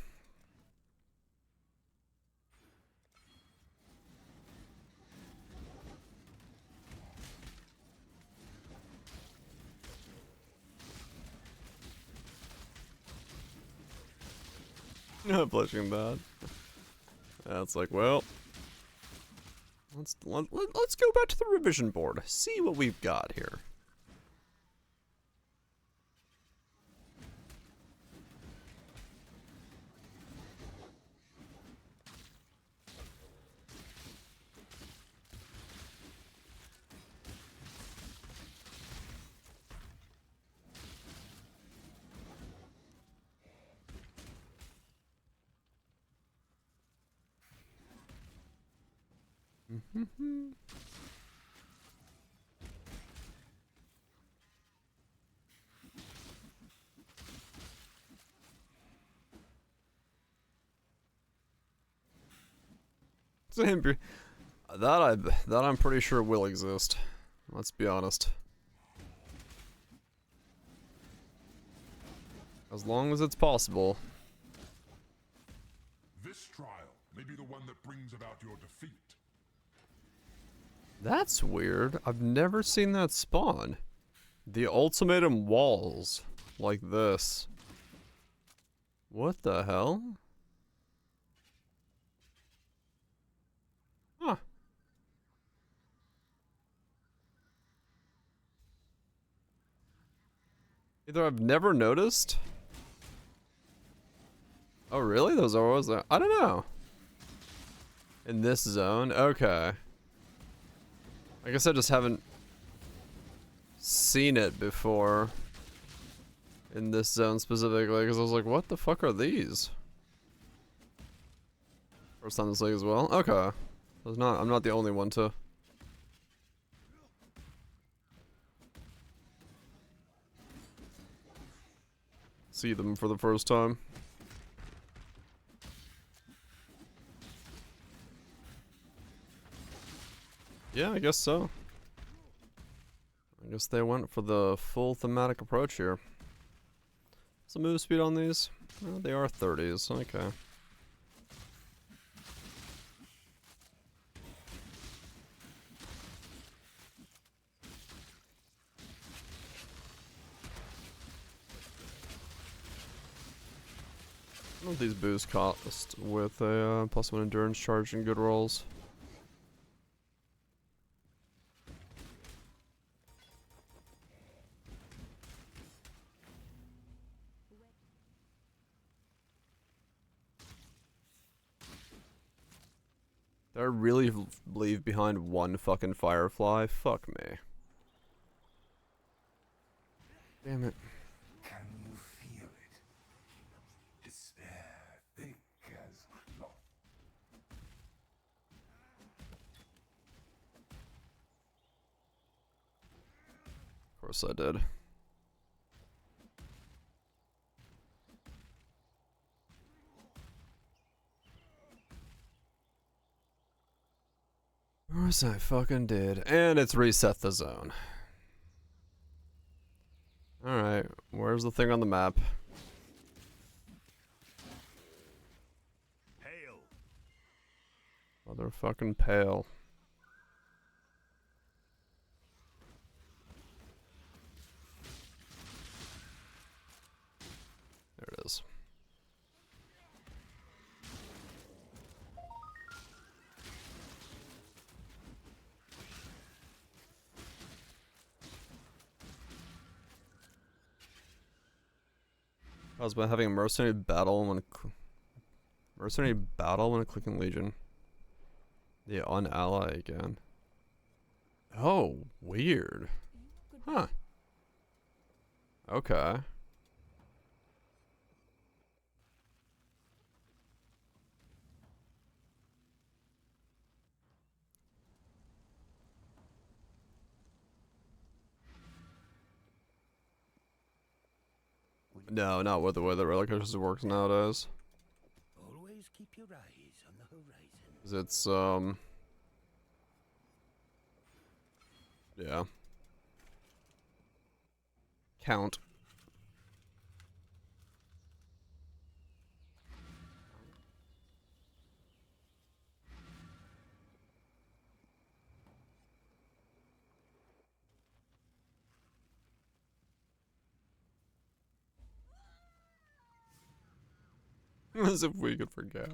Blushing bad. Yeah, it's like, well, let's go back to the revision board. See what we've got here. That I'm pretty sure will exist. Let's be honest. As long as it's possible. This trial may be the one that brings about your defeat. That's weird. I've never seen that spawn. The ultimatum walls. Like this. What the hell? Huh. Either I've never noticed. Oh really? Those are always there? I don't know. In this zone? Okay. I guess I just haven't seen it before. In this zone specifically, because I was like, what the fuck are these? First time this league as well? Okay. I'm not the only one to see them for the first time. Yeah, I guess so. I guess they went for the full thematic approach here. What's the move speed on these? Oh, they are 30s, okay. What these boosts cost with a +1 endurance charge and good rolls? Did I really leave behind one fucking firefly? Fuck me. Damn it. Can you feel it? course I did. Of course I fucking did. And it's reset the zone. Alright, where's the thing on the map? Hail. Motherfucking pale. There it is. I was about having a mercenary battle when clicking Legion. The unally again. Oh, weird. Huh. Okay. No, not with the way the relic just works nowadays. Always keep your eyes on the horizon. 'Cause it's yeah. Count. As if we could forget.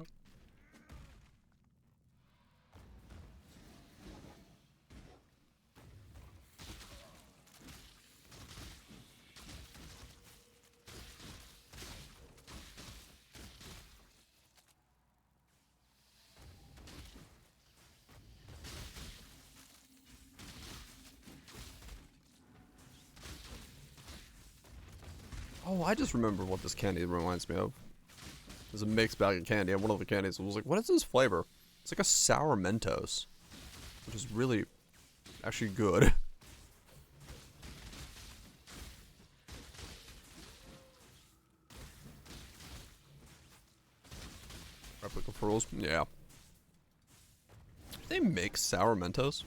Oh, I just remember what this candy reminds me of. There's a mixed bag of candy, and one of the candies was like, what is this flavor? It's like a sour Mentos, which is really, actually good. Replica pearls? Yeah. Do they make sour Mentos?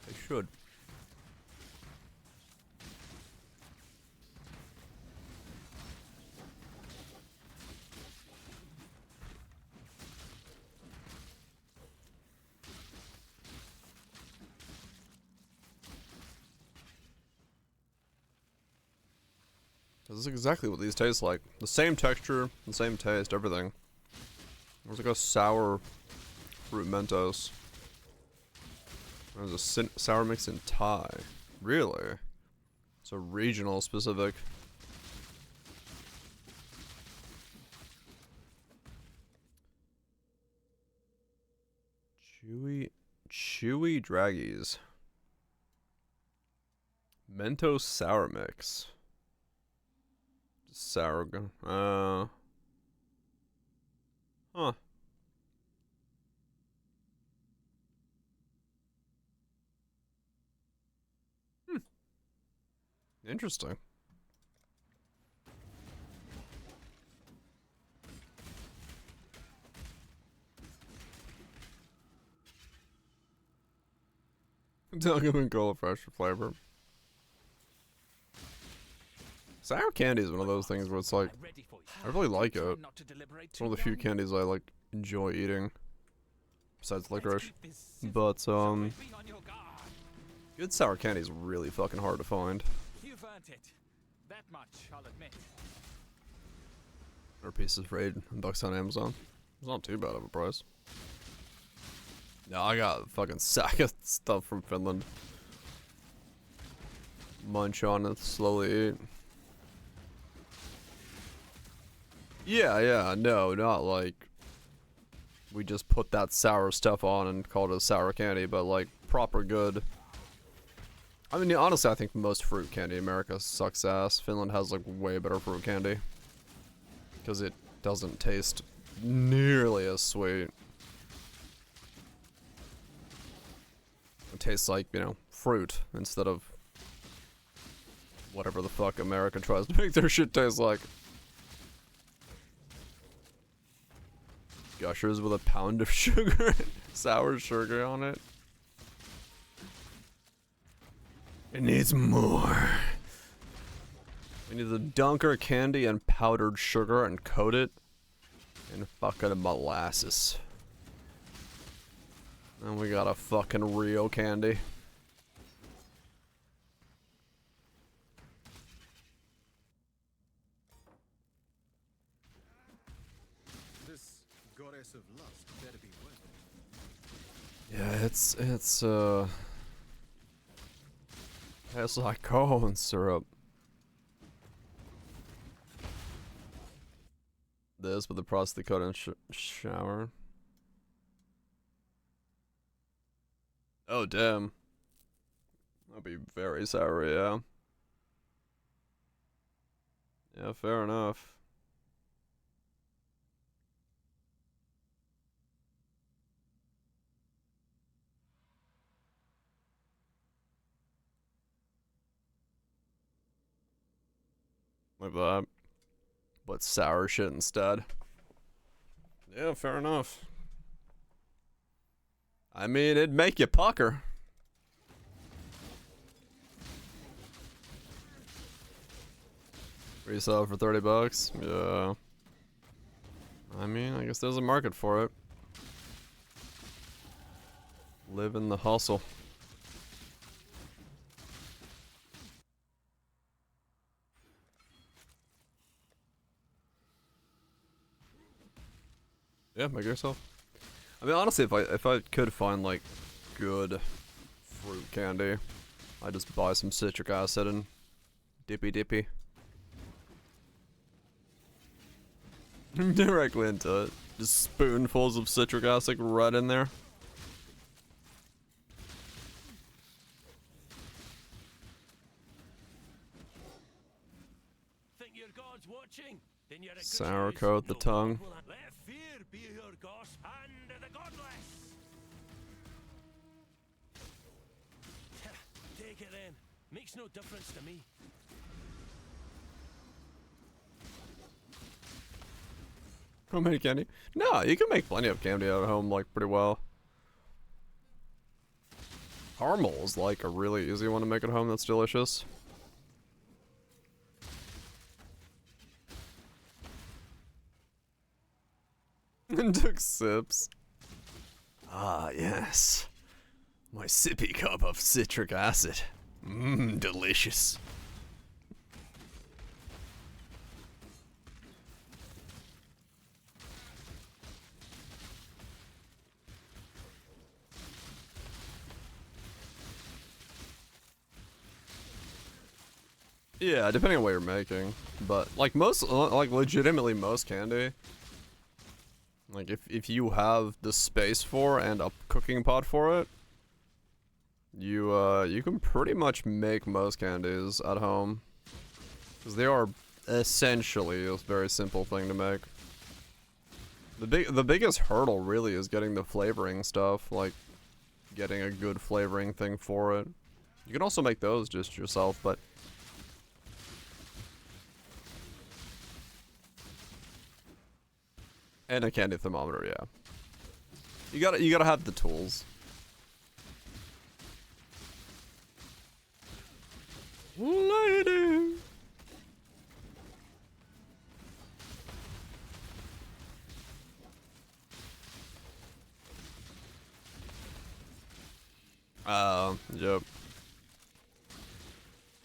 They should. This is exactly what these taste like. The same texture, the same taste, everything. There's like a sour fruit Mentos. There's a sour mix in Thai. Really? It's a regional specific. Chewy Draggies. Mentos sour mix. Sour huh. Interesting. Delgum and Cola Fresh for flavor. Sour candy is one of those things where it's like, I really like it. It's one of the few candies I like enjoy eating, besides licorice. But good sour candy is really fucking hard to find. You've earned it. That much, I'll admit. Or pieces for $8 on Amazon. It's not too bad of a price. No, I got a fucking sack of stuff from Finland. Munch on it, slowly eat. Yeah, no, not like we just put that sour stuff on and called it sour candy, but like proper good. I mean, honestly, I think most fruit candy in America sucks ass. Finland has like way better fruit candy because it doesn't taste nearly as sweet. tastes like, you know, fruit instead of whatever the fuck America tries to make their shit taste like. Gushers with a pound of sugar, sour sugar on it. It needs more. We need the dunker candy and powdered sugar and coat it in fucking molasses. And we got a fucking Rio candy. This goddess of lust better be worth it. Yeah, it's like corn syrup. This with the prostate coat and shower. Oh damn. That'd be very sour, yeah. Yeah, fair enough. Like that. But sour shit instead. Yeah, fair enough. I mean, it'd make you pucker. Resell for 30 bucks? Yeah. I mean, I guess there's a market for it. Live in the hustle. Yeah, make yourself. I mean, honestly, if I could find like good fruit candy, I'd just buy some citric acid and dippy. Directly into it. Just spoonfuls of citric acid right in there. Think your God's watching? Then you're a good Sour choice. coat the No tongue. God will let fear be your gospel and the godless. Take it then. Makes no difference to me. Homemade candy? No, you can make plenty of candy at home, like, pretty well. Caramel is, like, a really easy one to make at home that's delicious. And took sips. Ah, yes. My sippy cup of citric acid. Mmm, delicious. Yeah, depending on what you're making. But, like, legitimately most candy, like, if you have the space for and a cooking pot for it, you can pretty much make most candies at home. Because they are essentially a very simple thing to make. The biggest hurdle really is getting the flavoring stuff, like, getting a good flavoring thing for it. You can also make those just yourself, but and a candy thermometer, yeah. You gotta have the tools. Lady. Yep.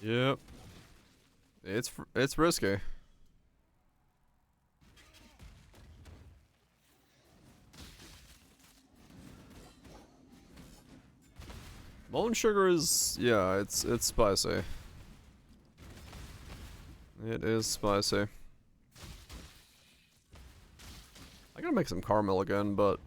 Yep. It's risky. Molten sugar is, yeah, it's spicy. It is spicy. I gotta make some caramel again, but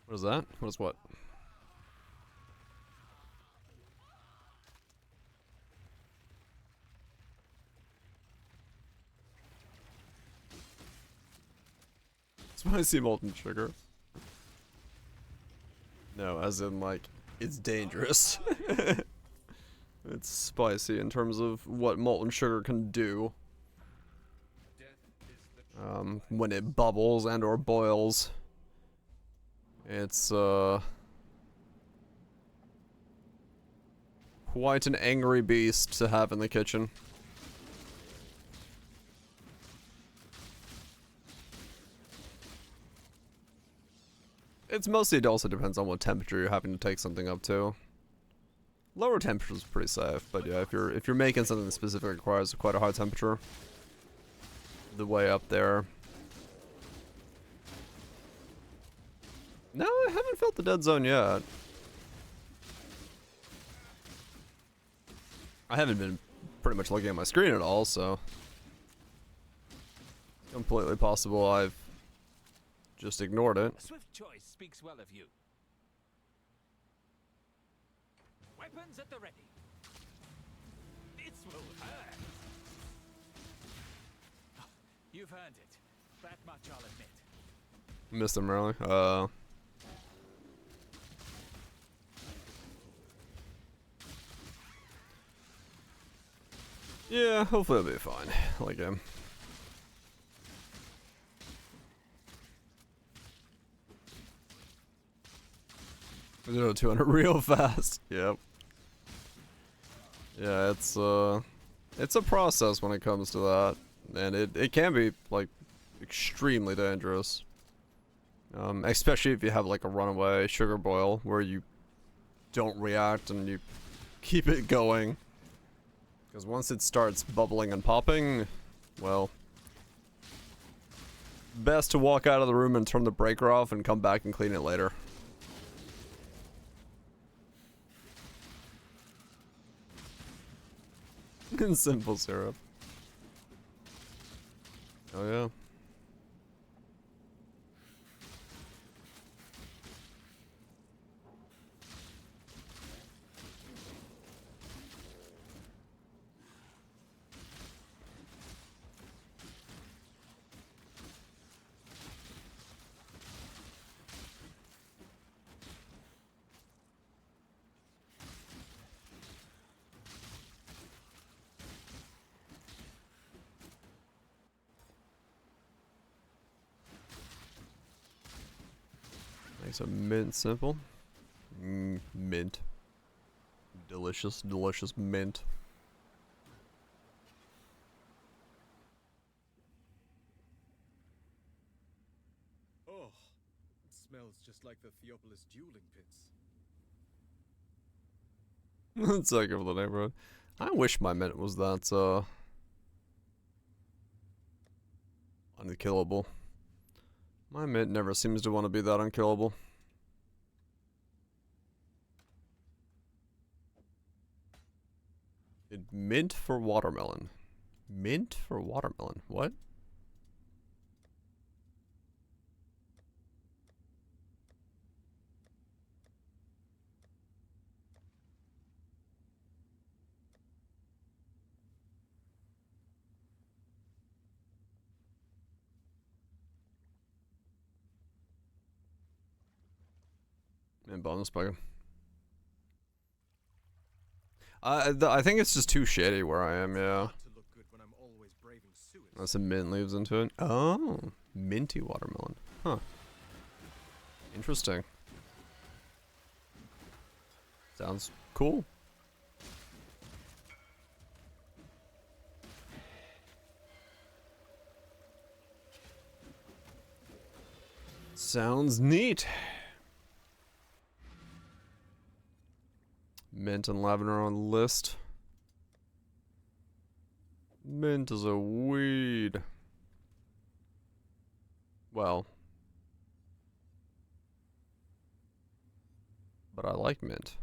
What is that? What is what? Spicy molten sugar. No, as in like, it's dangerous. It's spicy in terms of what molten sugar can do. When it bubbles and or boils. It's, quite an angry beast to have in the kitchen. It's mostly, it also depends on what temperature you're having to take something up to. Lower temperature is pretty safe, but yeah, if you're making something that specifically requires quite a high temperature, the way up there. No, I haven't felt the dead zone yet. I haven't been pretty much looking at my screen at all, so it's completely possible I've just ignored it. A swift choice speaks well of you. Weapons at the ready. This will hurt. You've earned it. That much I'll admit. Missed him early. Yeah, hopefully it'll be fine. I like him. 0 to 200 real fast. Yep. Yeah, it's a process when it comes to that, and it can be like extremely dangerous. Especially if you have like a runaway sugar boil where you don't react and you keep it going. Because once it starts bubbling and popping, well, best to walk out of the room and turn the breaker off and come back and clean it later. And simple syrup. Oh yeah. Makes a mint simple. Mint. Delicious, delicious mint. Oh, it smells just like the Theopolis dueling pits. That's like over the neighborhood. I wish my mint was that unkillable. My mint never seems to want to be that unkillable. Mint for watermelon. Mint for watermelon. What? And bonus bugger. I think it's just too shady where I am, yeah. Unless some mint leaves into it. Oh, minty watermelon. Huh. Interesting. Sounds cool. Sounds neat. Mint and lavender on the list. Mint is a weed. Well. But I like mint.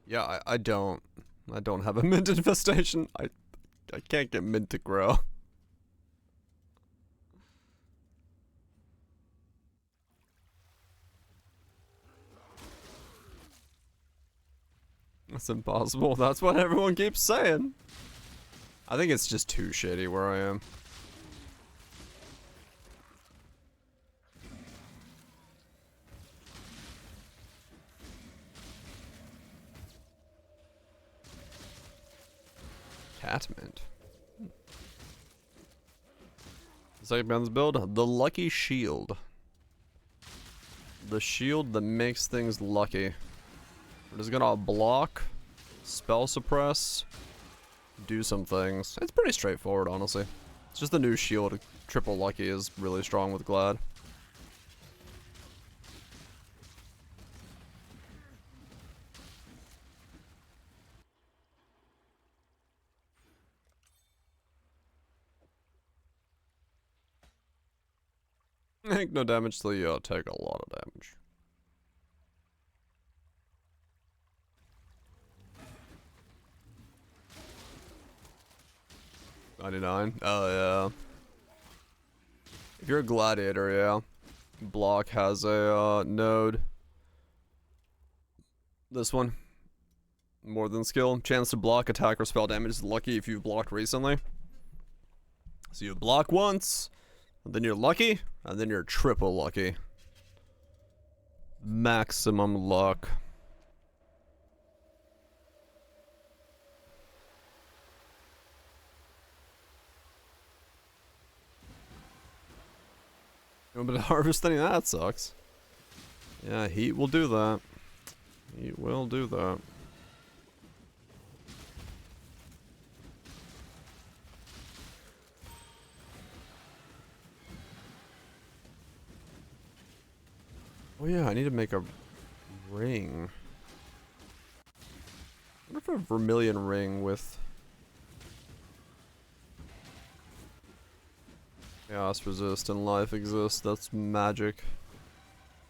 Yeah, I don't. I don't have a mint infestation. I can't get mint to grow. That's impossible. That's what everyone keeps saying. I think it's just too shitty where I am. Catmint. Second band's build, the Lucky Shield. The shield that makes things lucky. We're just gonna block, spell suppress, do some things. It's pretty straightforward, honestly. It's just the new shield. Triple lucky is really strong with Glad. Make no damage till you take a lot of damage. $99. Oh yeah. If you're a gladiator, yeah. Block has a node. This one. More than skill. Chance to block, attack, or spell damage is lucky if you've blocked recently. So you block once, and then you're lucky, and then you're triple lucky. Maximum luck. No, but harvesting that sucks. Yeah, heat will do that. Heat will do that. Oh yeah, I need to make a ring. I wonder if a vermilion ring with chaos resist and life exist. That's magic.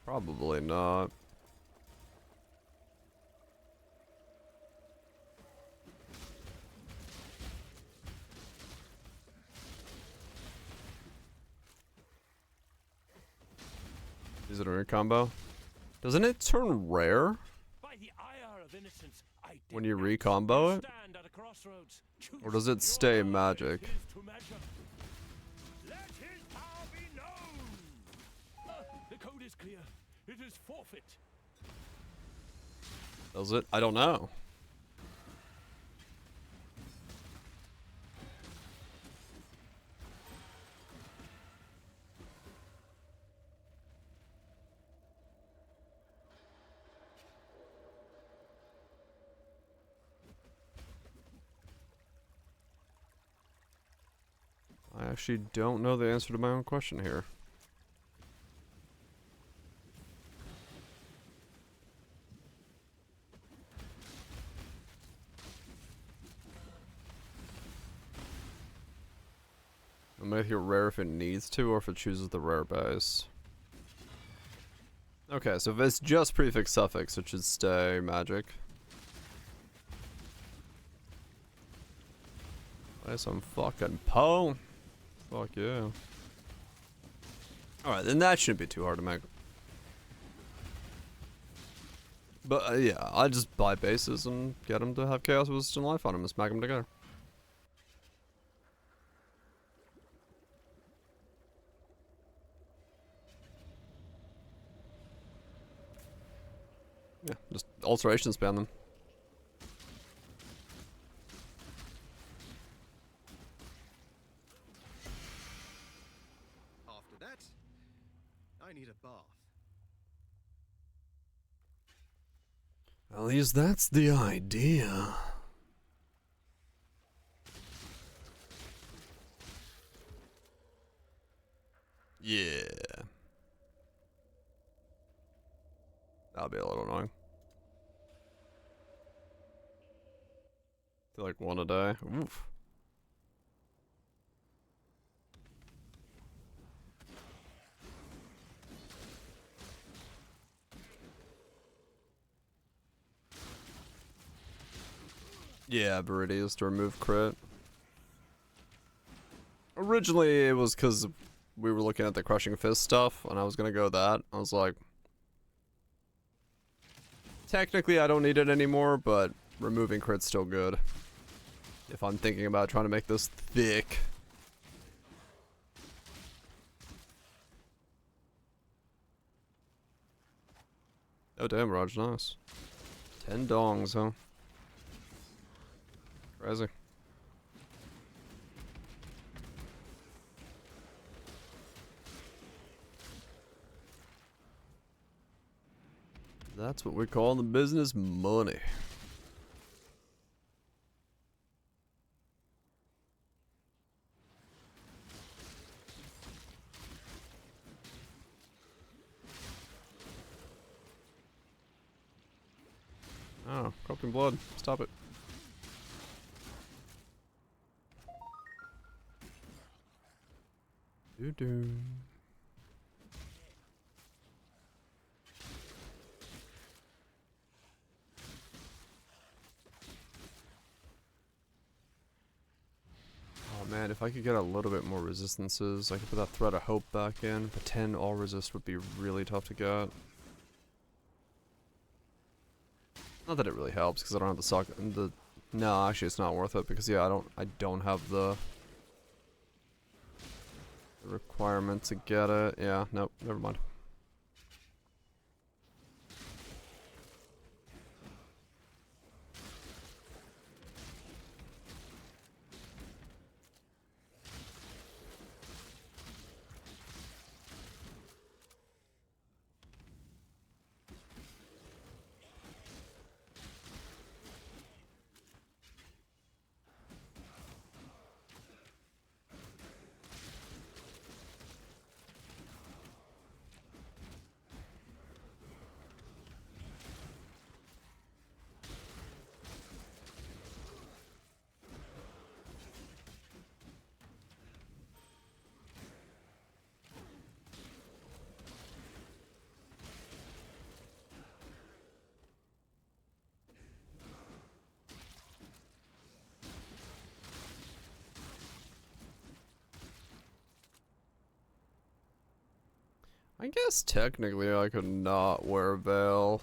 Probably not. Is it a rare combo? Doesn't it turn rare when you recombo it? Or does it stay magic? The code is clear. It is forfeit. Does it? I don't know. I actually don't know the answer to my own question here. I'll make it rare if it needs to, or if it chooses the rare base. Okay, so if it's just prefix suffix, it should stay magic. Play some fucking Poe. Fuck yeah. Alright, then that shouldn't be too hard to make. But yeah, I just buy bases and get them to have chaos resistant life on them and smack them together. Yeah, just alteration span them. After that, I need a bath. At least that's the idea. Yeah. That'll be a little annoying. Feel like one a day. Oof. Yeah, Viridius to remove crit. Originally, it was because we were looking at the Crushing Fist stuff, and I was gonna go that. I was like, technically I don't need it anymore, but removing crit's still good. If I'm thinking about trying to make this thick. Oh damn, Raj, nice. 10 dongs, huh? Crazy. That's what we call in the business money. Oh, corrupting blood. Stop it. Doo-doo. Oh man, if I could get a little bit more resistances, I could put that Thread of Hope back in, but 10 all resist would be really tough to get. Not that it really helps, because I don't have the sock. No, actually, it's not worth it because yeah, I don't have the requirement to get it. Yeah, nope, never mind. I guess technically I could not wear Veil.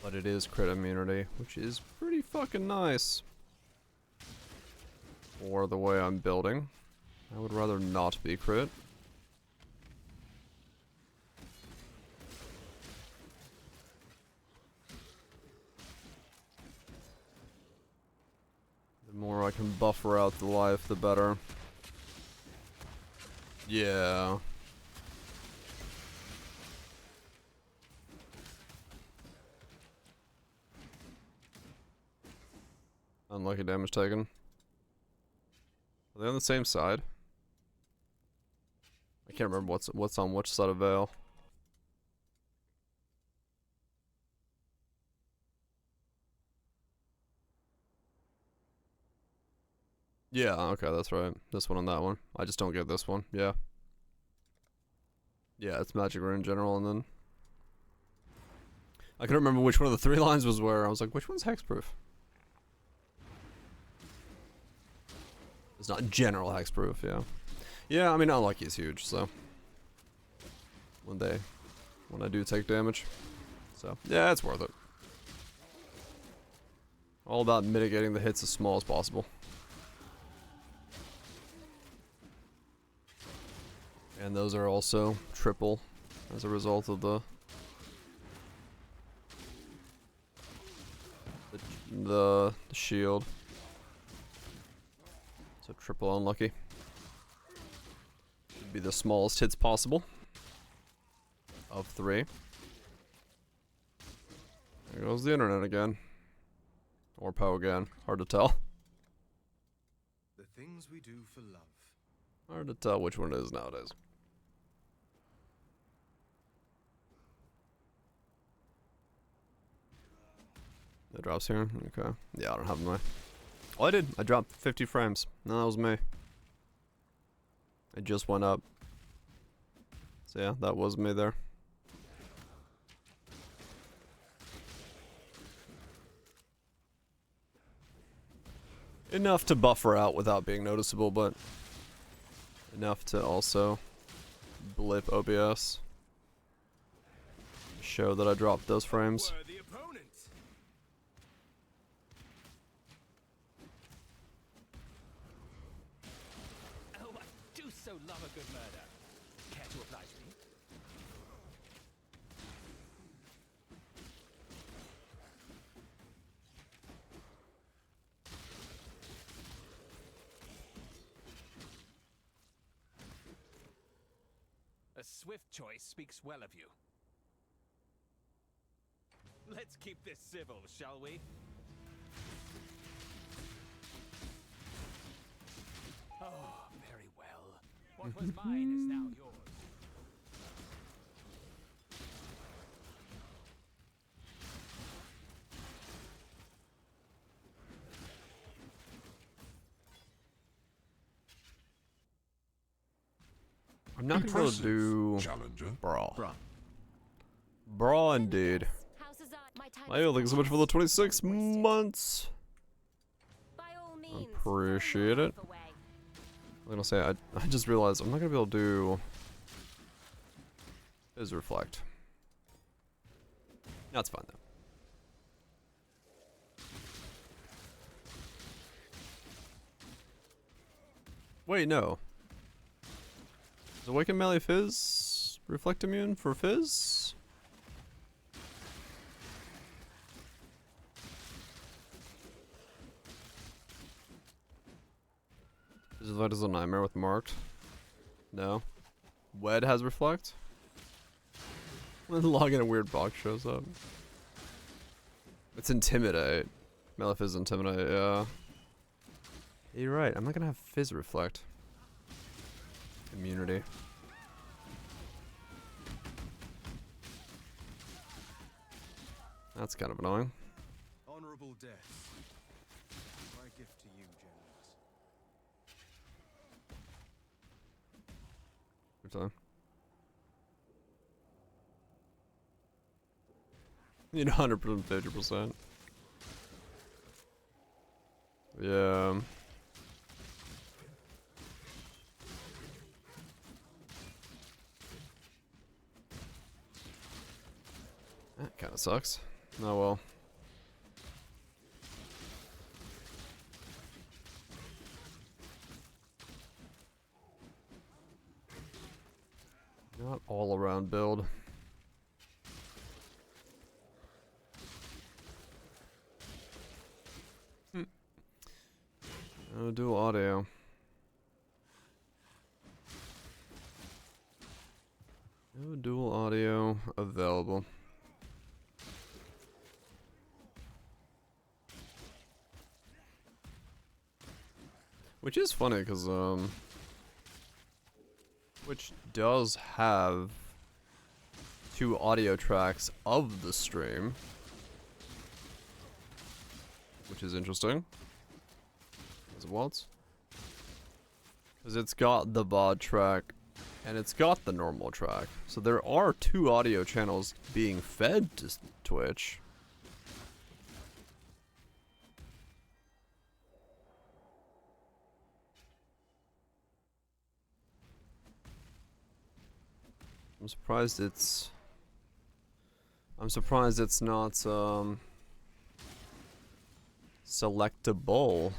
But it is crit immunity, which is pretty fucking nice. For the way I'm building. I would rather not be crit. The more I can buffer out the life, the better. Yeah. Unlucky damage taken. Are they on the same side? I can't remember what's on which side of Veil. Yeah, okay, that's right. This one and that one. I just don't get this one. Yeah. Yeah, it's Magic Rune in general, and then I couldn't remember which one of the 3 lines was where. I was like, which one's hexproof? It's not general hexproof, yeah. Yeah, I mean, unlucky is huge, so. When I do take damage. So, yeah, it's worth it. All about mitigating the hits as small as possible. And those are also triple as a result of the shield. So triple unlucky. Should be the smallest hits possible. Of 3. There goes the internet again. Or Poe again. Hard to tell. The things we do for love. Hard to tell which one it is nowadays. It drops here? Okay. Yeah, I don't have my... Oh, I did. I dropped 50 frames. No, that was me. It just went up. So yeah, that was me there. Enough to buffer out without being noticeable, but enough to also blip OBS. Show that I dropped those frames. Oh, I do so love a good murder. Care to oblige me? A swift choice speaks well of you. Let's keep this civil, shall we? Oh, very well. What was mine is now yours. I'm not gonna be able to do brawl. Brawl indeed. I don't think so much for the 26 months. Appreciate it. I'm gonna say I just realized I'm not gonna be able to do is reflect. That's fine though. Wait, no. Is Awaken Melee Fizz reflect immune for Fizz? Is that as a nightmare with marked? No. Wed has reflect? Then log in a weird box shows up. It's intimidate. Melee Fizz intimidate, yeah. You're right, I'm not gonna have Fizz reflect. Immunity. That's kind of annoying. Honorable death. My gift to you, generals. Good time. You know, 100% 50%. Yeah. That kind of sucks. Oh well. Not all around build. Dual audio. No dual audio available. Which is funny, because, Twitch does have 2 audio tracks of the stream. Which is interesting. As it was. Because it's got the VOD track, and it's got the normal track. So there are 2 audio channels being fed to Twitch. I'm surprised it's not selectable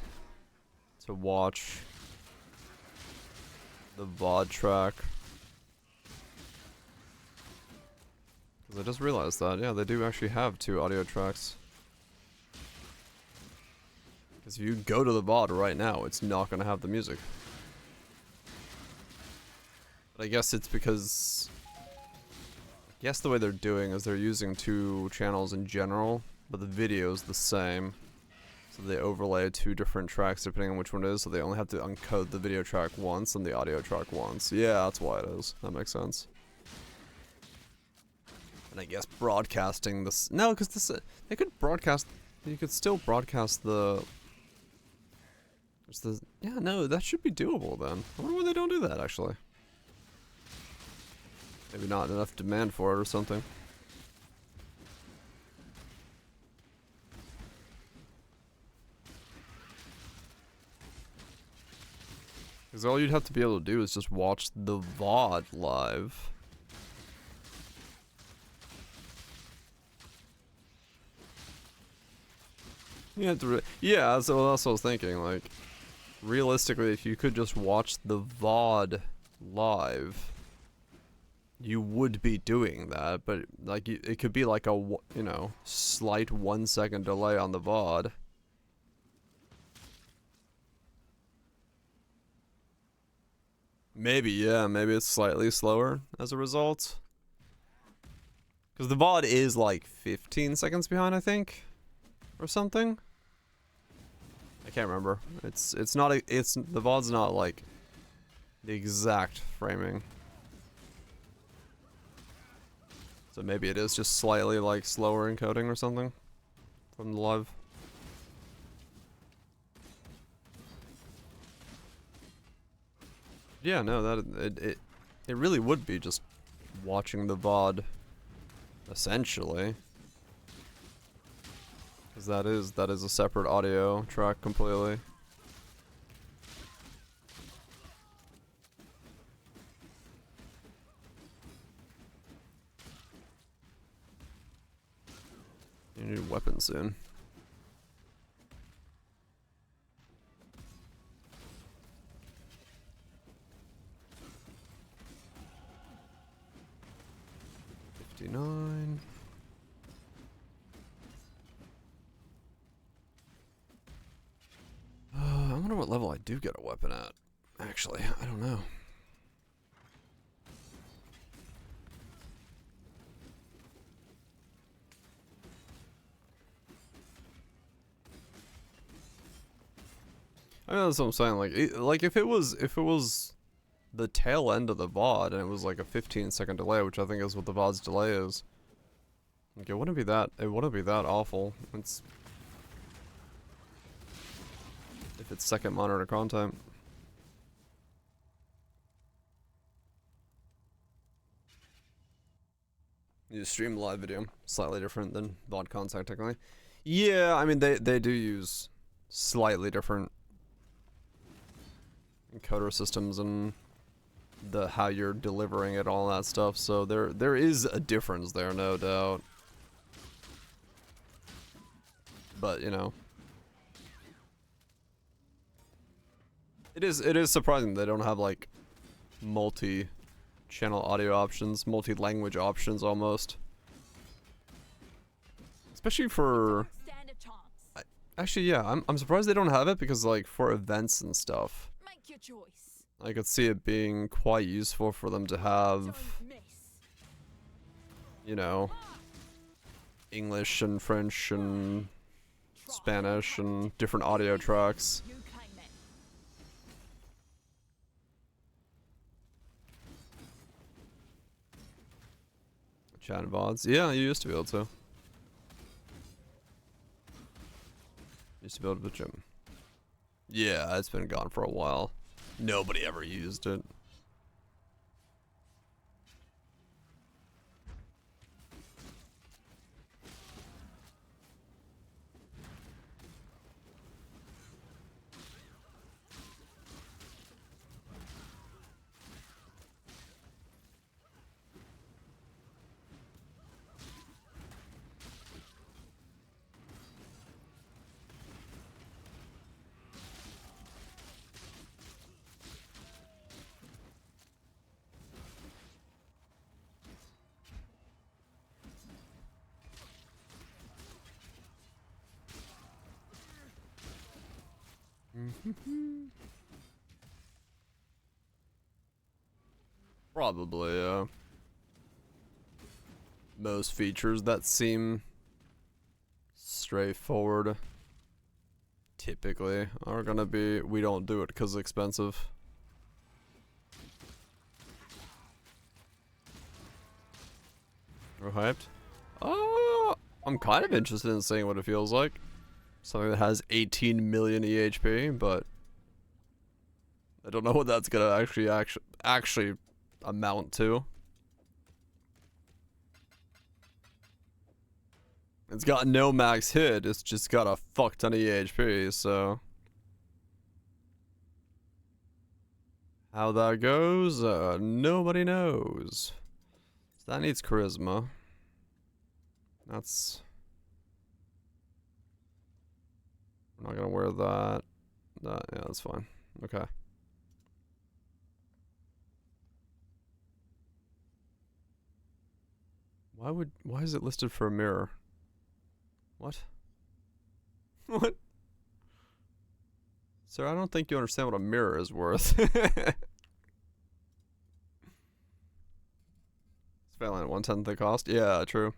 to watch the VOD track. Because I just realized that, yeah, they do actually have 2 audio tracks. Because if you go to the VOD right now, it's not going to have the music. But I guess it's because... I guess the way they're doing is they're using 2 channels in general, but the video is the same. So they overlay 2 different tracks depending on which one it is, so they only have to encode the video track once and the audio track once. Yeah, that's why it is. That makes sense. And I guess broadcasting this... No, because this... They could broadcast... You could still broadcast the... Yeah, no, that should be doable then. I wonder why they don't do that, actually. Maybe not enough demand for it or something. Because all you'd have to be able to do is just watch the VOD live. You have to yeah, so that's what I was thinking. Like, realistically, if you could just watch the VOD live, you would be doing that. But like, it could be like a slight 1 second delay on the VOD. Maybe, yeah, maybe it's slightly slower as a result. Because the VOD is like 15 seconds behind, I think, or something. I can't remember. The VOD's not like the exact framing. So maybe it is just slightly like slower encoding or something from the live. Yeah, no, it really would be just watching the VOD, essentially. Because that is a separate audio track completely. You need a weapon soon. $59. I wonder what level I do get a weapon at. Actually, I don't know. I mean, that's what I'm saying. Like if it was the tail end of the VOD and it was like a 15-second delay, which I think is what the VOD's delay is. Like, it wouldn't be that awful. If it's second monitor content. You stream live video, slightly different than VOD content technically. Yeah, I mean they do use slightly different encoder systems and how you're delivering it, all that stuff. So there is a difference there, no doubt. But you know, it is surprising they don't have like multi-channel audio options, multi-language options almost. Especially for actually, yeah, I'm surprised they don't have it because like for events and stuff. Make your choice. I could see it being quite useful for them to have, you know, English and French and Spanish and different audio tracks. Chat and VODs. Yeah, you used to be able to. Used to be able to gym. Yeah, it's been gone for a while. Nobody ever used it. Probably, yeah. Most features that seem straightforward typically are gonna be, we don't do it because it's expensive. We're hyped? I'm kind of interested in seeing what it feels like. Something that has 18 million eHP, but I don't know what that's gonna actually amount to. It's got no max hit, it's just got a fuck ton of EHP, so How that goes, nobody knows. So that needs charisma. That's... I'm not gonna wear that. That, yeah, that's fine. Okay. Why is it listed for a mirror? What? What? Sir, I don't think you understand what a mirror is worth. It's failing at 1/10 the cost. Yeah, true.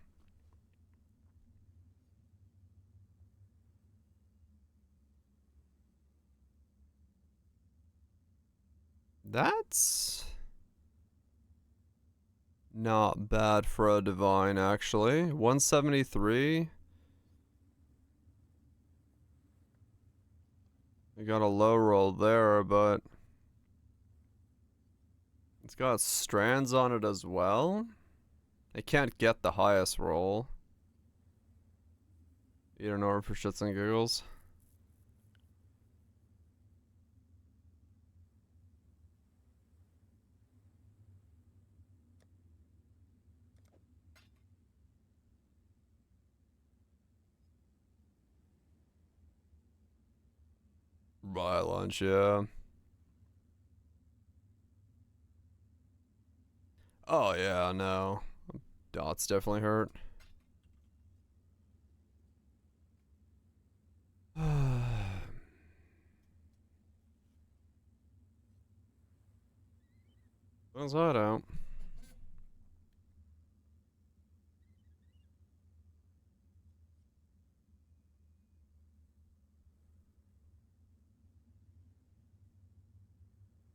That's not bad for a divine, actually. 173. We got a low roll there, but it's got strands on it as well. It can't get the highest roll. You don't know for shits and giggles. Buy lunch, yeah. Oh yeah, no. Dots definitely hurt. What's that out?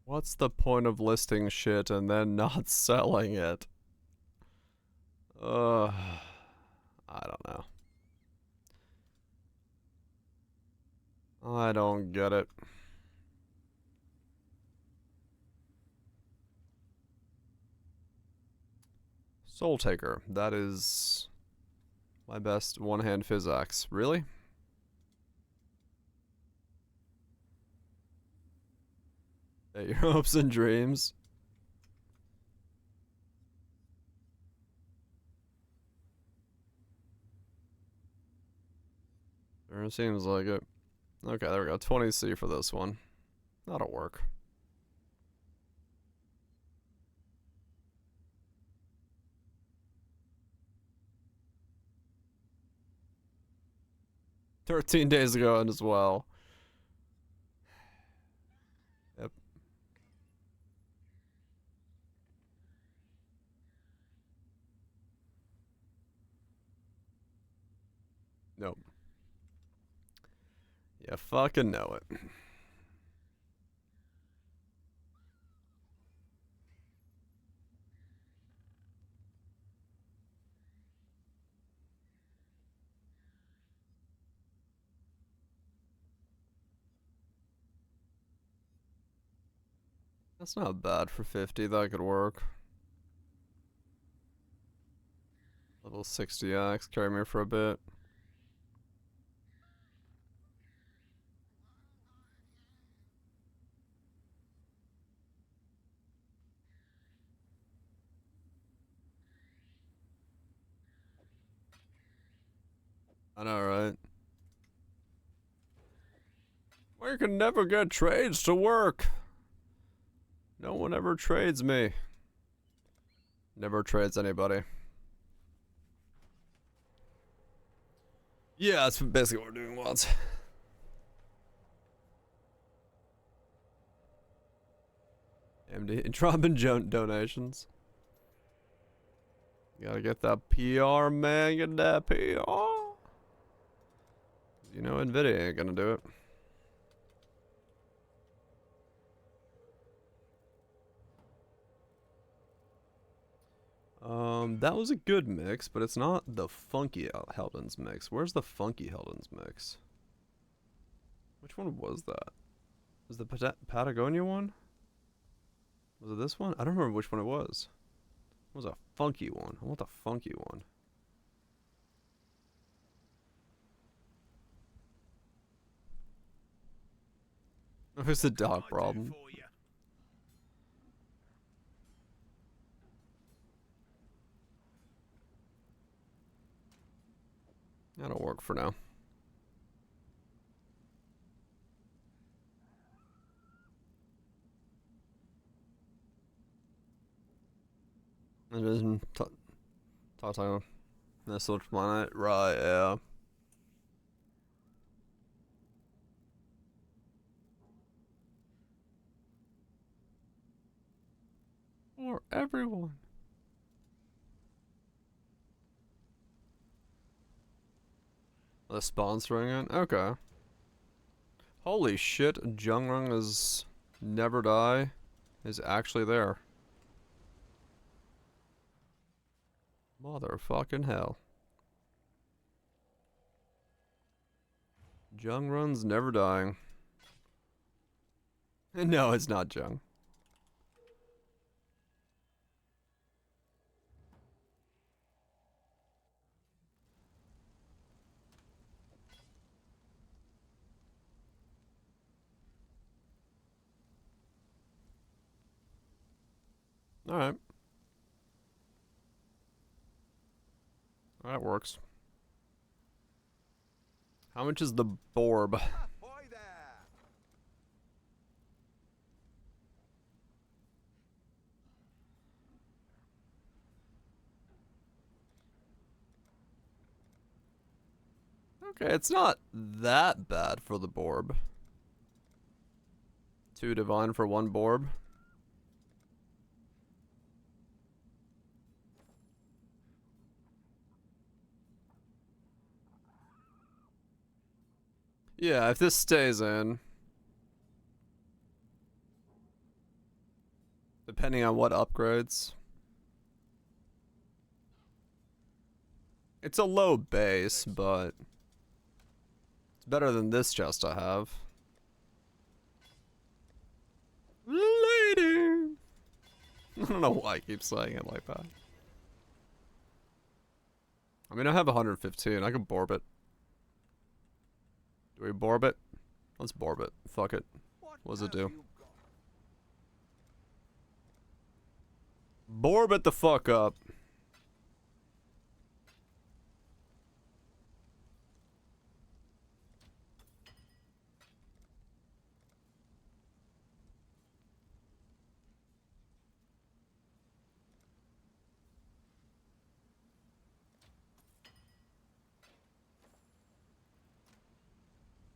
What's the point of listing shit and then not selling it? I don't know. I don't get it. Soul Taker. That is my best one-hand physics. Really? Your hopes and dreams. Sure seems like it. Okay, there we go. 20C for this one. That'll work. $13 days ago and as well. Yep. Nope. Yeah, fucking know it. That's not bad for 50. That could work. Level 60X. Carry me for a bit. I know, right? We can never get trades to work. No one ever trades me. Never trades anybody. Yeah, that's basically what we're doing once. MD dropping donations. Gotta get that PR, man. Get that PR. You know, Nvidia ain't gonna do it. That was a good mix, but it's not the funky Heldens mix. Where's the funky Heldens mix? Which one was that? Was the Patagonia one? Was it this one? I don't remember which one it was. It was a funky one. I want the funky one. Who's the dog problem? That'll work for now. It isn't Tata. This looks planet, right? Yeah. For everyone. The sponsoring it? Okay. Holy shit, Jungrung is Never Die is actually there. Motherfucking hell. Jungrun's Never Dying. No, it's not Jung. Alright. That works. How much is the Borb? Okay, it's not that bad for the Borb. 2 divine for 1 Borb. Yeah, if this stays in. Depending on what upgrades. It's a low base, but it's better than this chest I have. Lady! I don't know why I keep saying it like that. I mean, I have 115. I can Borb it. Do we Borb it? Let's Borb it. Fuck it. What does it do? Borb it the fuck up.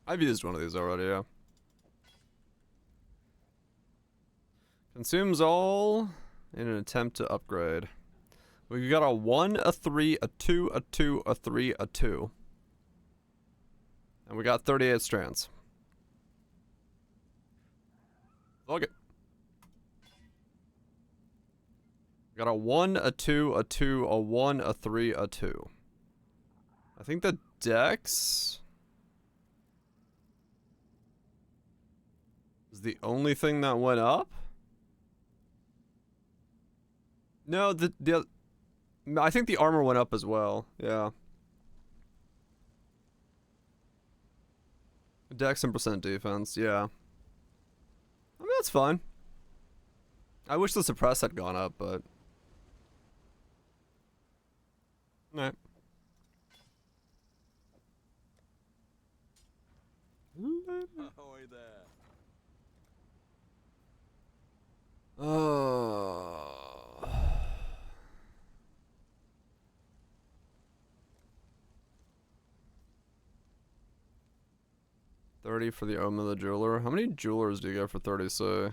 I've used one of these already, yeah. Consumes all in an attempt to upgrade. We've got a 1, a 3, a 2, a 2, a 3, a 2. And we got 38 strands. Fuck it. We got a 1, a 2, a 2, a 1, a 3, a 2. I think the dex is the only thing that went up. No, I think the armor went up as well. Yeah. Dex and percent defense. Yeah. I mean, that's fine. I wish the suppress had gone up, but alright. Ahoy there. Oh. 30 for the Omen of the Jeweler. How many jewelers do you get for 30, say?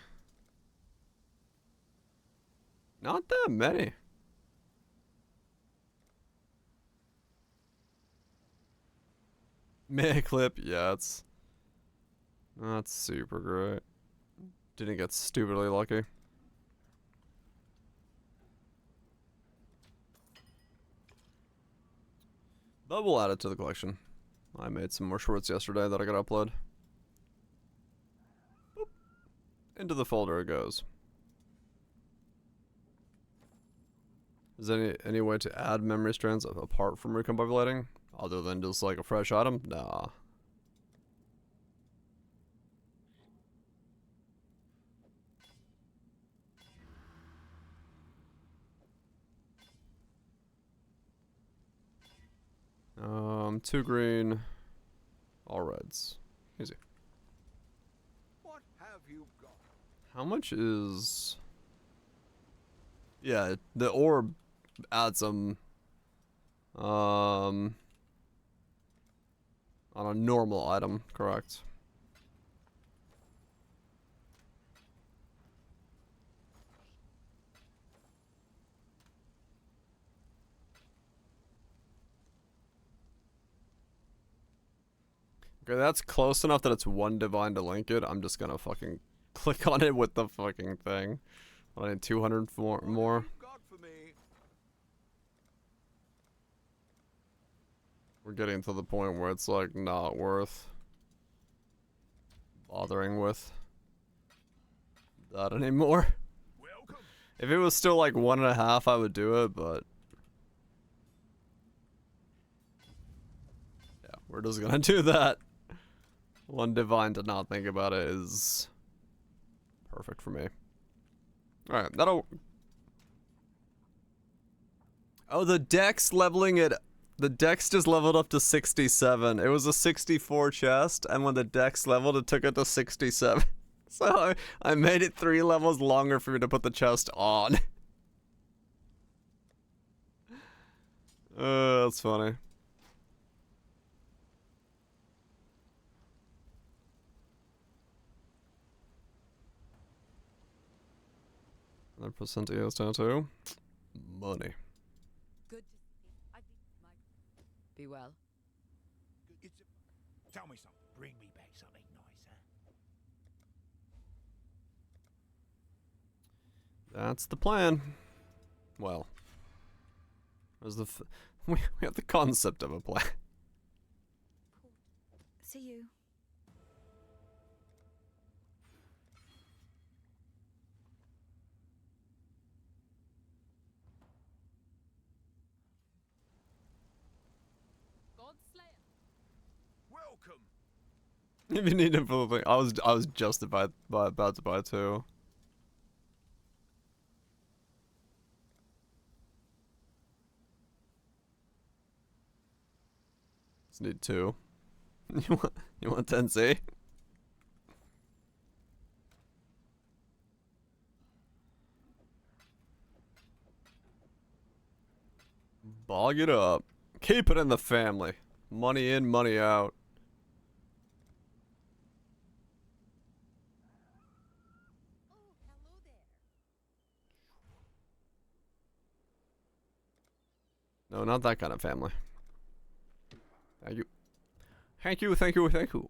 Not that many. Meh clip, yeah, it's not super great. Didn't get stupidly lucky. But we'll add it to the collection. I made some more shorts yesterday that I gotta upload. Boop. Into the folder it goes. Is there any way to add memory strands apart from recombobulating? Other than just like a fresh item? Nah. 2 green, all reds. Easy. What have you got? How much is... Yeah, the orb adds some... on a normal item, correct. Okay, that's close enough that it's 1 divine to link it. I'm just gonna fucking click on it with the fucking thing. I need 200 more. We're getting to the point where it's like not worth bothering with that anymore. If it was still like 1.5, I would do it, but yeah, we're just gonna do that. 1 divine to not think about it is perfect for me. Alright, that'll... Oh, the dex leveling it... The dex just leveled up to 67. It was a 64 chest, and when the dex leveled, it took it to 67. So I made it 3 levels longer for me to put the chest on. That's funny. Another percent EOS down too. Money. Good. Be well. Tell me something. Bring me back something nice, huh? That's the plan. Well, there's the we have the concept of a plan. See you. Welcome. If you need it for the thing, I was just about to buy 2. Just need 2. You want 10C? Bog it up. Keep it in the family. Money in, money out. No, not that kind of family. Thank you. Thank you, thank you, thank you.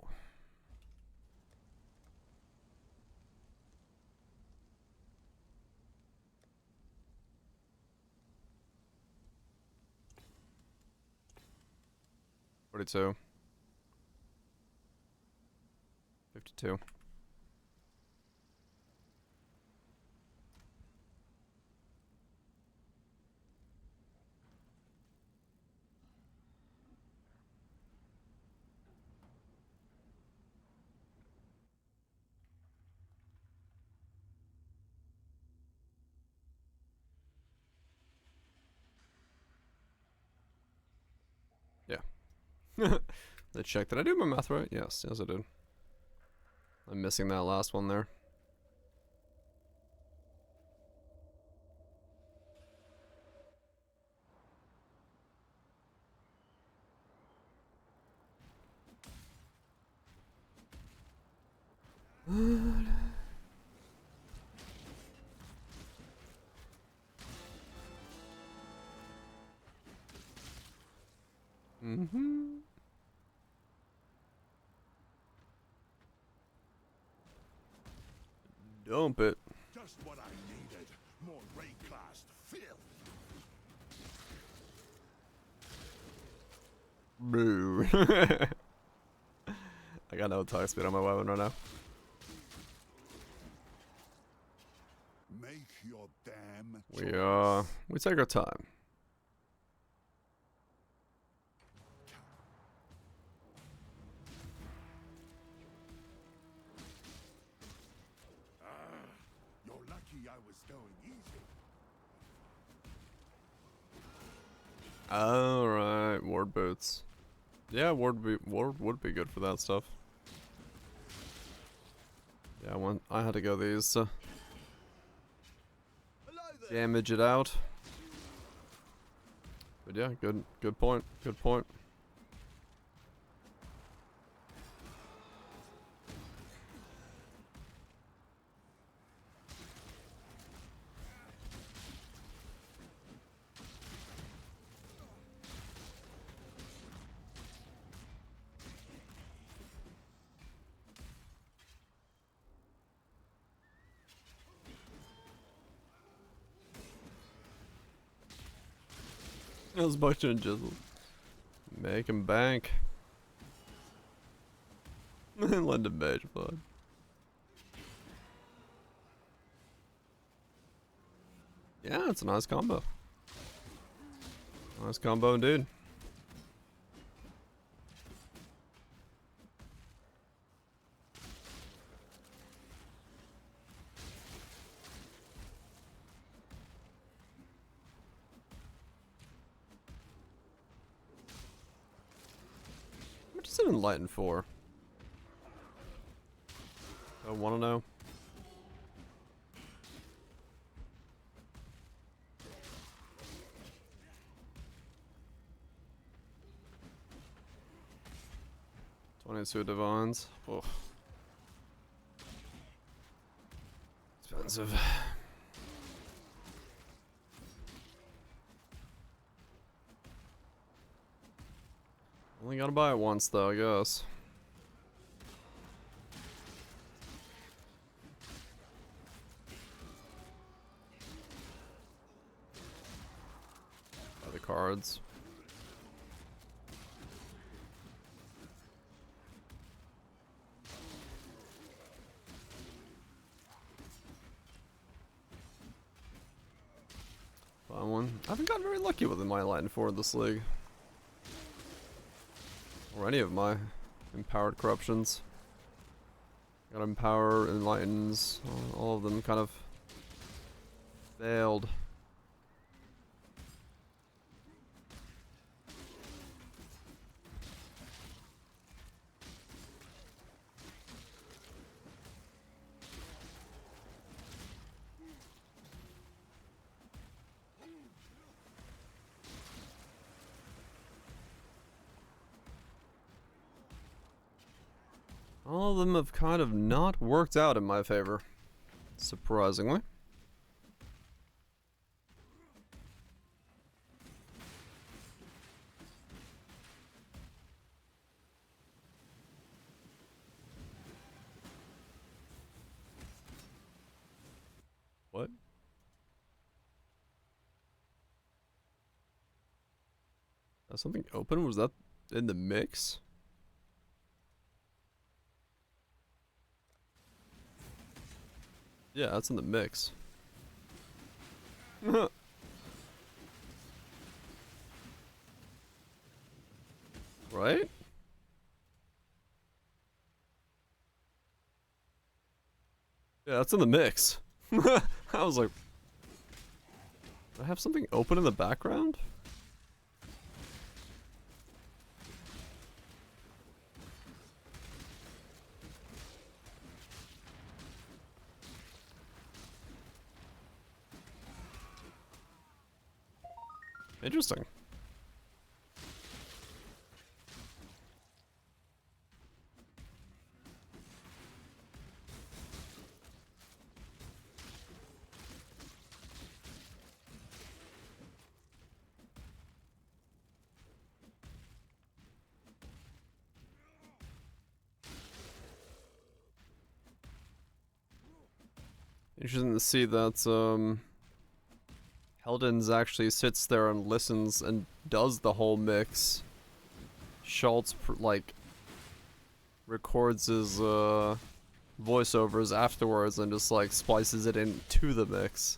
$42. $52. Yeah. Let's check. Did I do my math right? Yes, yes I did. I'm missing that last one there. Mm-hmm. Dump it. Just what I needed. More Ray-classed filth. Boo. I got no attack speed on my weapon right now. Make your damn We take our time. You're lucky I was going easy. Alright, ward boots. Yeah, ward would be good for that stuff. Yeah, I had to go these to damage it out. But yeah, good point. Good point. That was Butcher and Jizzle. Make him bank. Lend him mage blood. Yeah, it's a nice combo. Nice combo indeed. What is it enlightened for? I want to know. $22 divines. Oh. Expensive. Only gotta buy it once though, I guess. Buy the cards. Buy one. I haven't gotten very lucky with my Enlightened for this league. Or any of my empowered corruptions. Got empower, enlightens, all of them kind of failed. All of them have kind of not worked out in my favor, surprisingly. What? Is something open? Was that in the mix? Yeah, that's in the mix. Right? Yeah, that's in the mix. I was like, do I have something open in the background? Interesting. Interesting to see that, Heldens actually sits there and listens and does the whole mix. Schultz, like, records his, voiceovers afterwards and just, like, splices it into the mix.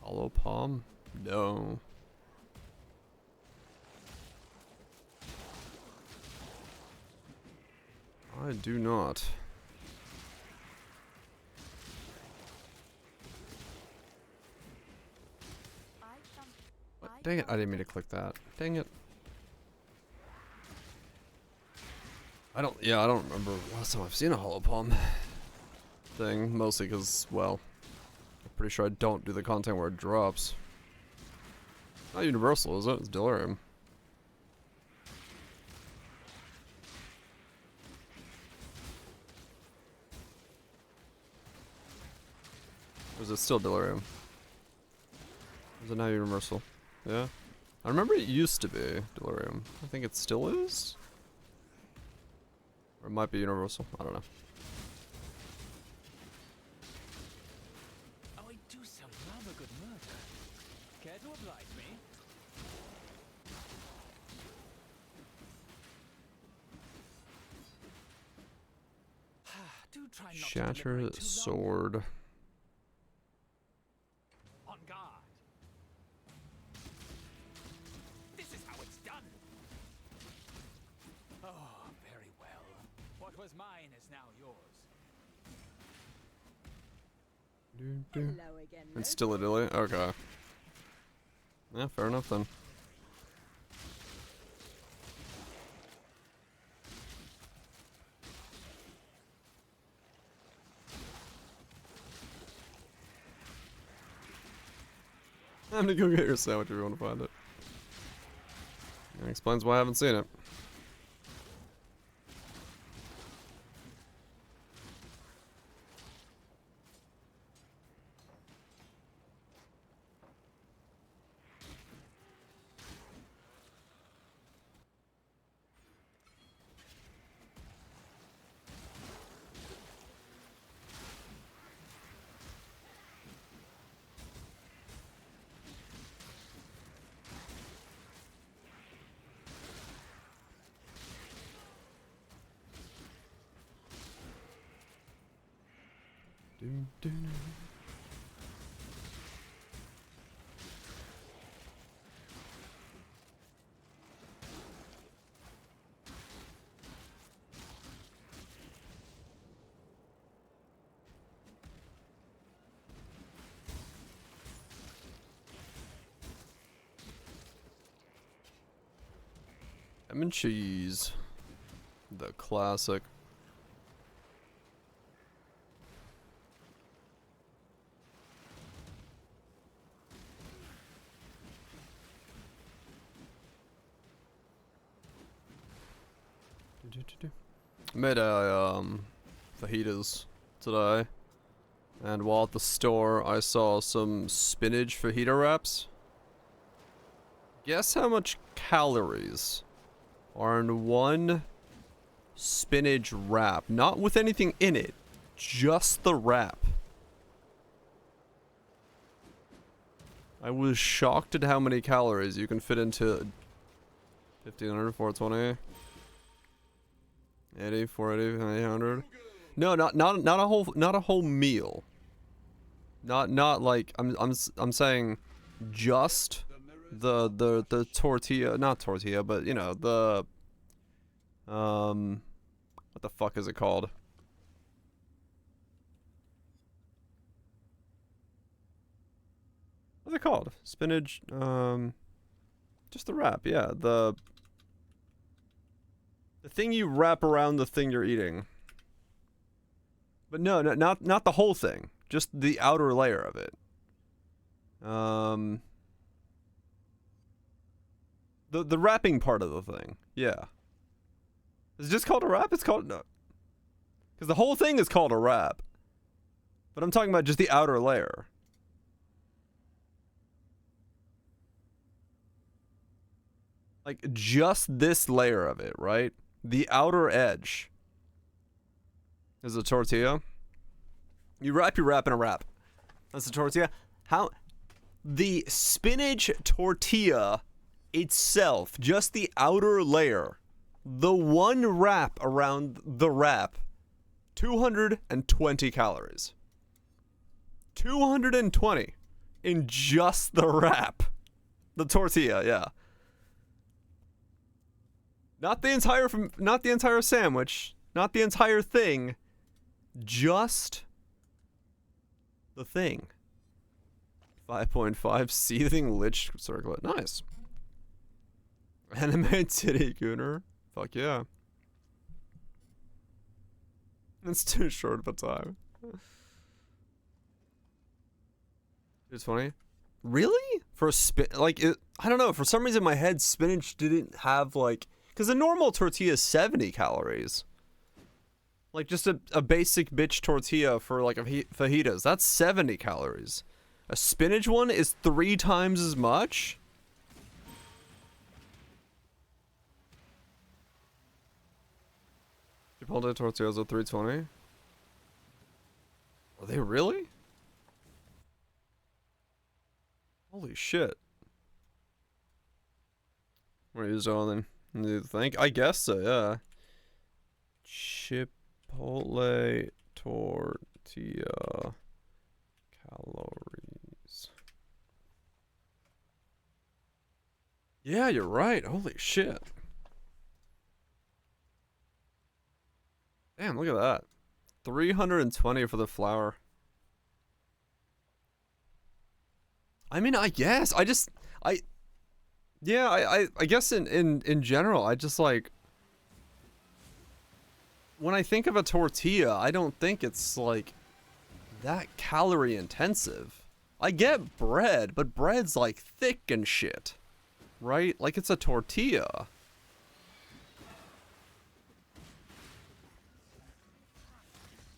Hollow Palm? No. do not. What? Dang it, I didn't mean to click that. Dang it. I don't remember last time I've seen a holopalm thing, mostly because, well, I'm pretty sure I don't do the content where it drops. Not universal, is it? It's delirium. Or is it still delirium? Is it now universal? Yeah? I remember it used to be delirium. I think it still is? Or it might be universal. I don't know. Oh, I do so love a good murder. Care to oblige me? Do try not to Shatter deliberate too long. sword. On guard. This is how it's done. Oh, very well. What was mine is now yours. Hello again, It's still a delay? Okay. Yeah, fair enough then. I'm gonna go get your sandwich if you want to find it. That explains why I haven't seen it. Ham and cheese. The classic. Made a fajitas today, and while at the store I saw some spinach fajita wraps. Guess how much calories are in one spinach wrap? Not with anything in it, just the wrap. I was shocked at how many calories you can fit into 1500, 420. 80, 480, 800. No, not a whole meal. Not like I'm saying just the tortilla, not tortilla, but you know, the what the fuck is it called? What's it called? Spinach, just the wrap, yeah, the thing you wrap around the thing you're eating. But no, not the whole thing. Just the outer layer of it. The wrapping part of the thing. Yeah. Is it just called a wrap? It's called no. Because the whole thing is called a wrap. But I'm talking about just the outer layer. Like just this layer of it, right? The outer edge is a tortilla. You wrap your wrap in a wrap. That's a tortilla. How the spinach tortilla itself, just the outer layer, the one wrap around the wrap, 220 calories. 220 in just the wrap. The tortilla, yeah. Not the entire sandwich. Not the entire thing. Just the thing. 5.5 seething lich circlet. Nice. Anime titty gooner. Fuck yeah. It's too short of a time. It's funny. Really? For a like it, I don't know. For some reason, in my head, spinach didn't have like, because a normal tortilla is 70 calories. Like just a basic bitch tortilla for like a fajitas, that's 70 calories. A spinach one is 3 times as much. Chipotle tortillas are 320. Are they really? Holy shit. What is all then? Do you think? I guess so, yeah. Chipotle tortilla calories. Yeah, you're right. Holy shit. Damn, look at that. 320 for the flour. I mean, I guess I guess in general, I just like, when I think of a tortilla, I don't think it's like that calorie intensive. I get bread, but bread's like thick and shit, right? Like it's a tortilla.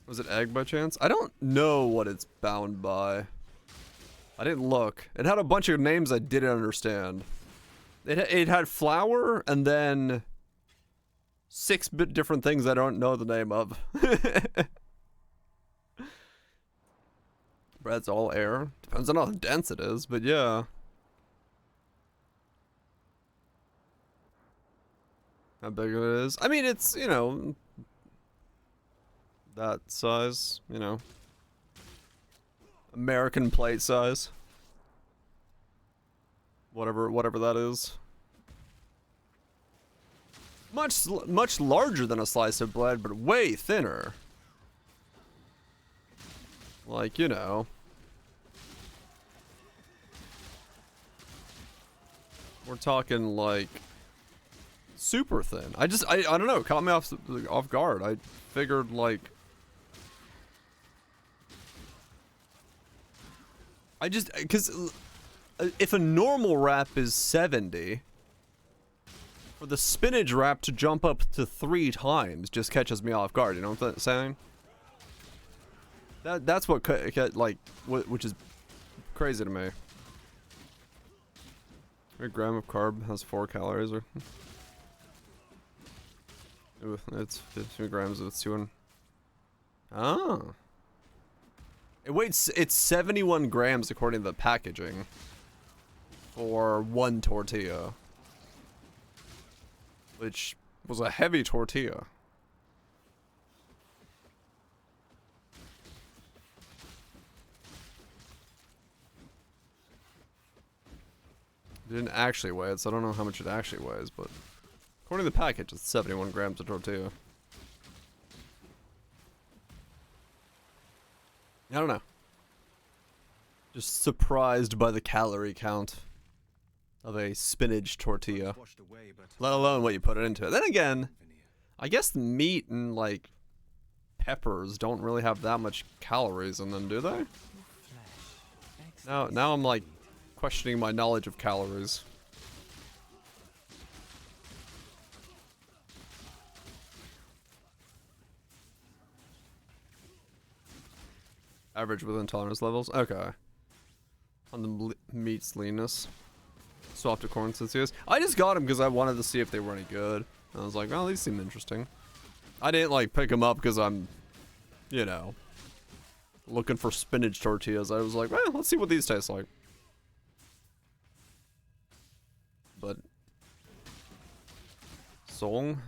Was it egg by chance? I don't know what it's bound by. I didn't look. It had a bunch of names I didn't understand. It had flour and then 6 different things I don't know the name of. Bread's all air. Depends on how dense it is, but yeah. How big it is. I mean, it's, you know, that size, you know. American plate size. Whatever that is. Much larger than a slice of bread, but way thinner. Like, you know. We're talking like super thin. I don't know, it caught me off guard. I figured like because if a normal wrap is 70, for the spinach wrap to jump up to 3 times just catches me off guard. You know what I'm saying? That's what which is crazy to me. A gram of carb has 4 calories, or ooh, it's 2 grams of 2. Oh. It's 71 grams according to the packaging for 1 tortilla, which was a heavy tortilla. It didn't actually weigh it, so I don't know how much it actually weighs, but according to the package, it's 71 grams of tortilla. I don't know. Just surprised by the calorie count of a spinach tortilla. Let alone what you put it into it. Then again, I guess the meat and like peppers don't really have that much calories in them, do they? Now I'm like questioning my knowledge of calories. Average within tolerance levels? Okay. On the meat's leanness. Swapped to corn tortillas. I just got them because I wanted to see if they were any good. And I was like, well, these seem interesting. I didn't like pick them up because I'm, you know, looking for spinach tortillas. I was like, well, let's see what these taste like. But song,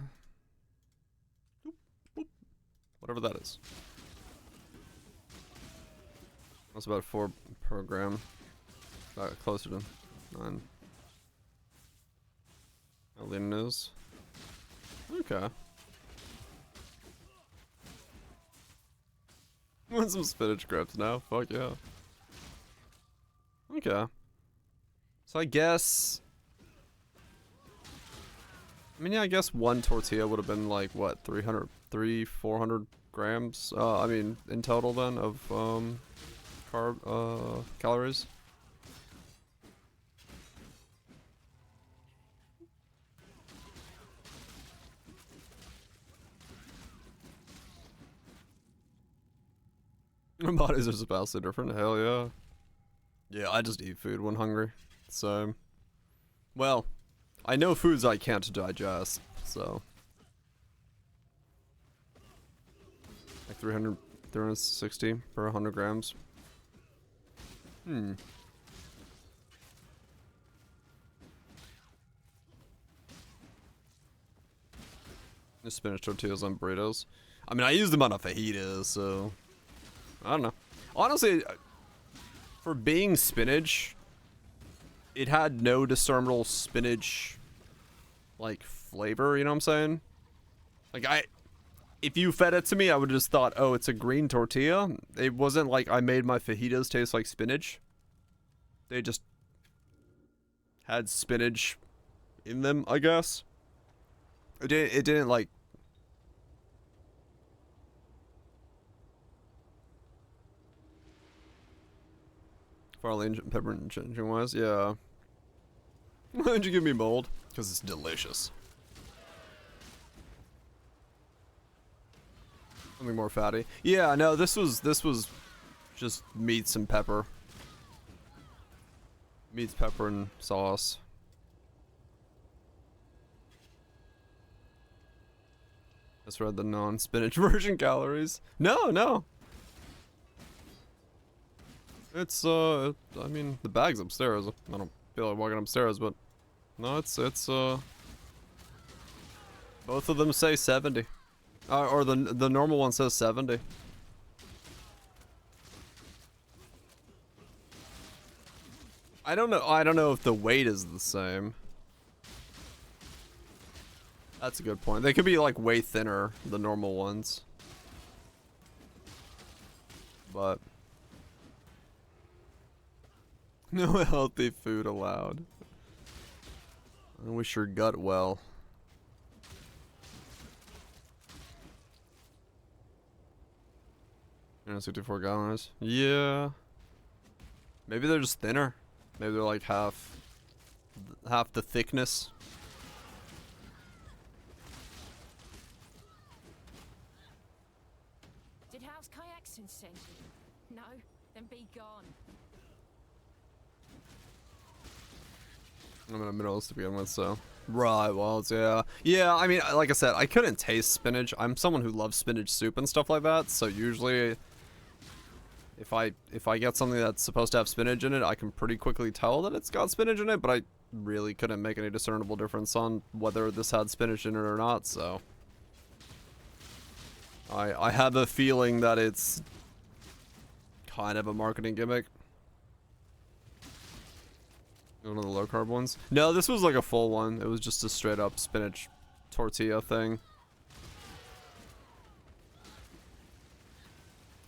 whatever that is. That's about 4 per gram. Closer to 9. How lean it is. Okay. Want some spinach grips now? Fuck yeah. Okay. So I guess... I mean, yeah, I guess one tortilla would have been like, what, 400 grams? I mean, in total then, of, calories. Our bodies are just vastly different, hell yeah. Yeah, I just eat food when hungry, so... Well, I know foods I can't digest, so... Like 360 per 100 grams. The spinach tortillas on burritos. I mean, I use them on a fajita, so... I don't know. Honestly, for being spinach, it had no discernible spinach, like, flavor, you know what I'm saying? Like, if you fed it to me, I would have just thought, oh, it's a green tortilla. It wasn't like I made my fajitas taste like spinach. They just had spinach in them, I guess. It didn't like... Farley and pepper and ginger wise, yeah. Why did you give me mold? Because it's delicious. Something more fatty. Yeah, no, this was just meats and pepper. Meats, pepper, and sauce. Just read the non-spinach version calories. No, no. It's, I mean, the bag's upstairs. I don't feel like walking upstairs, but... No, it's, both of them say 70. Or the normal one says 70. I don't know if the weight is the same. That's a good point. They could be, like, way thinner, the normal ones. But... No healthy food allowed. I wish your gut well. You know, 64 gallons. Yeah. Maybe they're just thinner. Maybe they're like half the thickness. Did House Kayakson send you? No? Then be gone. I'm in the middle to begin with, so. Right, well, yeah. Yeah, I mean, like I said, I couldn't taste spinach. I'm someone who loves spinach soup and stuff like that, so usually if I get something that's supposed to have spinach in it, I can pretty quickly tell that it's got spinach in it, but I really couldn't make any discernible difference on whether this had spinach in it or not, so. I have a feeling that it's kind of a marketing gimmick. One of the low carb ones? No, this was like a full one. It was just a straight up spinach tortilla thing.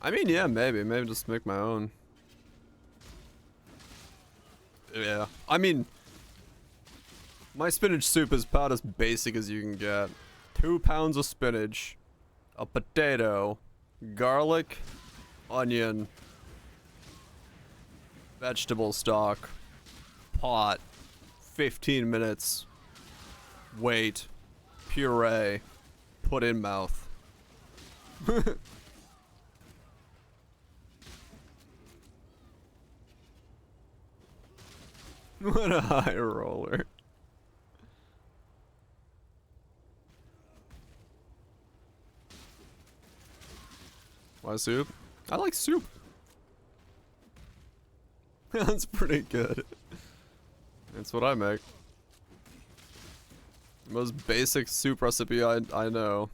I mean, yeah, maybe just make my own. Yeah, I mean, my spinach soup is about as basic as you can get. 2 pounds of spinach, a potato, garlic, onion, vegetable stock, pot, 15 minutes, wait, puree, put in mouth. What a high roller. Why soup? I like soup. That's pretty good. That's what I make. The most basic soup recipe I know.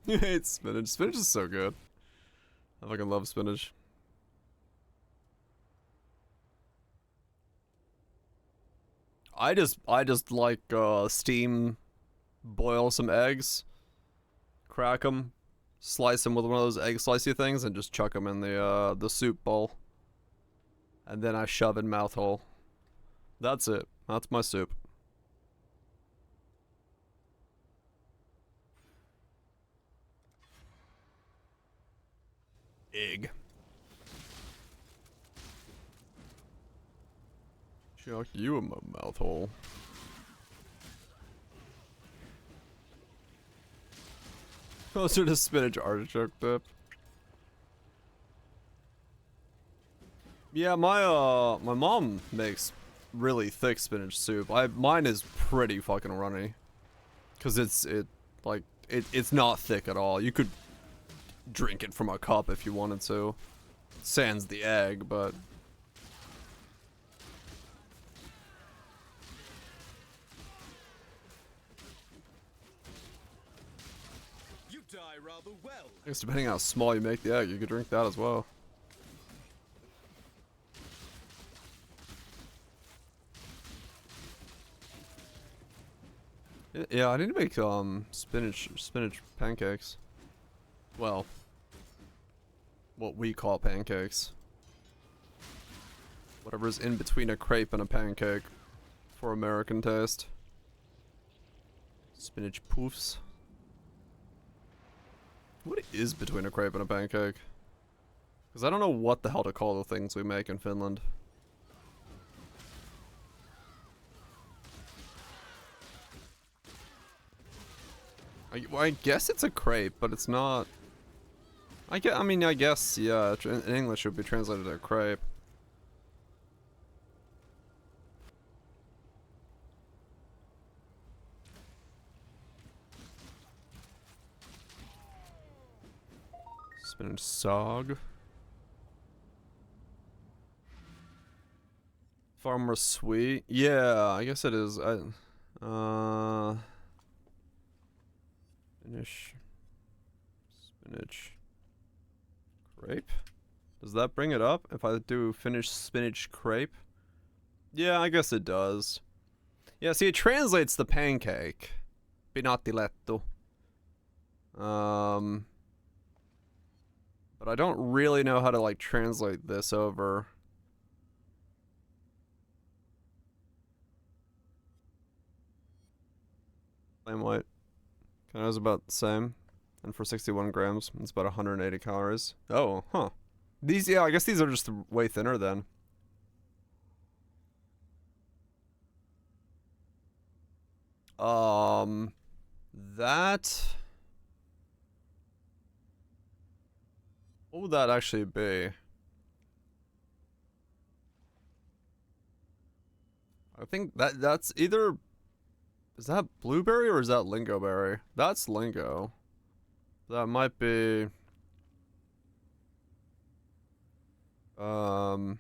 You hate spinach. Spinach is so good. I fucking love spinach. I just like steam, boil some eggs, crack them, slice them with one of those egg slicey things and just chuck them in the soup bowl. And then I shove in mouth hole. That's it. That's my soup. Egg. Chuck you in my mouth hole. Closer to spinach artichoke dip. Yeah, my mom makes really thick spinach soup. Mine is pretty fucking runny. Cause it's not thick at all. You could drink it from a cup if you wanted to. Sans the egg, but You die rather well. I guess depending on how small you make the egg, you could drink that as well. Yeah, I need to make spinach pancakes. Well, what we call pancakes. Whatever's in between a crepe and a pancake for American taste. Spinach poofs. What is between a crepe and a pancake? Because I don't know what the hell to call the things we make in Finland. I guess it's a crepe, but it's not. I guess, yeah, in English it would be translated to crepe. Spinach sog. Farmer sweet. Yeah, I guess it is. Spinach crepe. Does that bring it up if I do Finnish spinach crepe? Yeah, I guess it does. Yeah, see, it translates the pancake. Pinattilettu. But I don't really know how to like translate this over. Plain white. Kind of is about the same. And for 61 grams, it's about 180 calories. Oh, huh. These, yeah, I guess these are just way thinner then. That... What would that actually be? I think that's either... Is that blueberry or is that lingo berry? That's lingo. That might be... Yeah,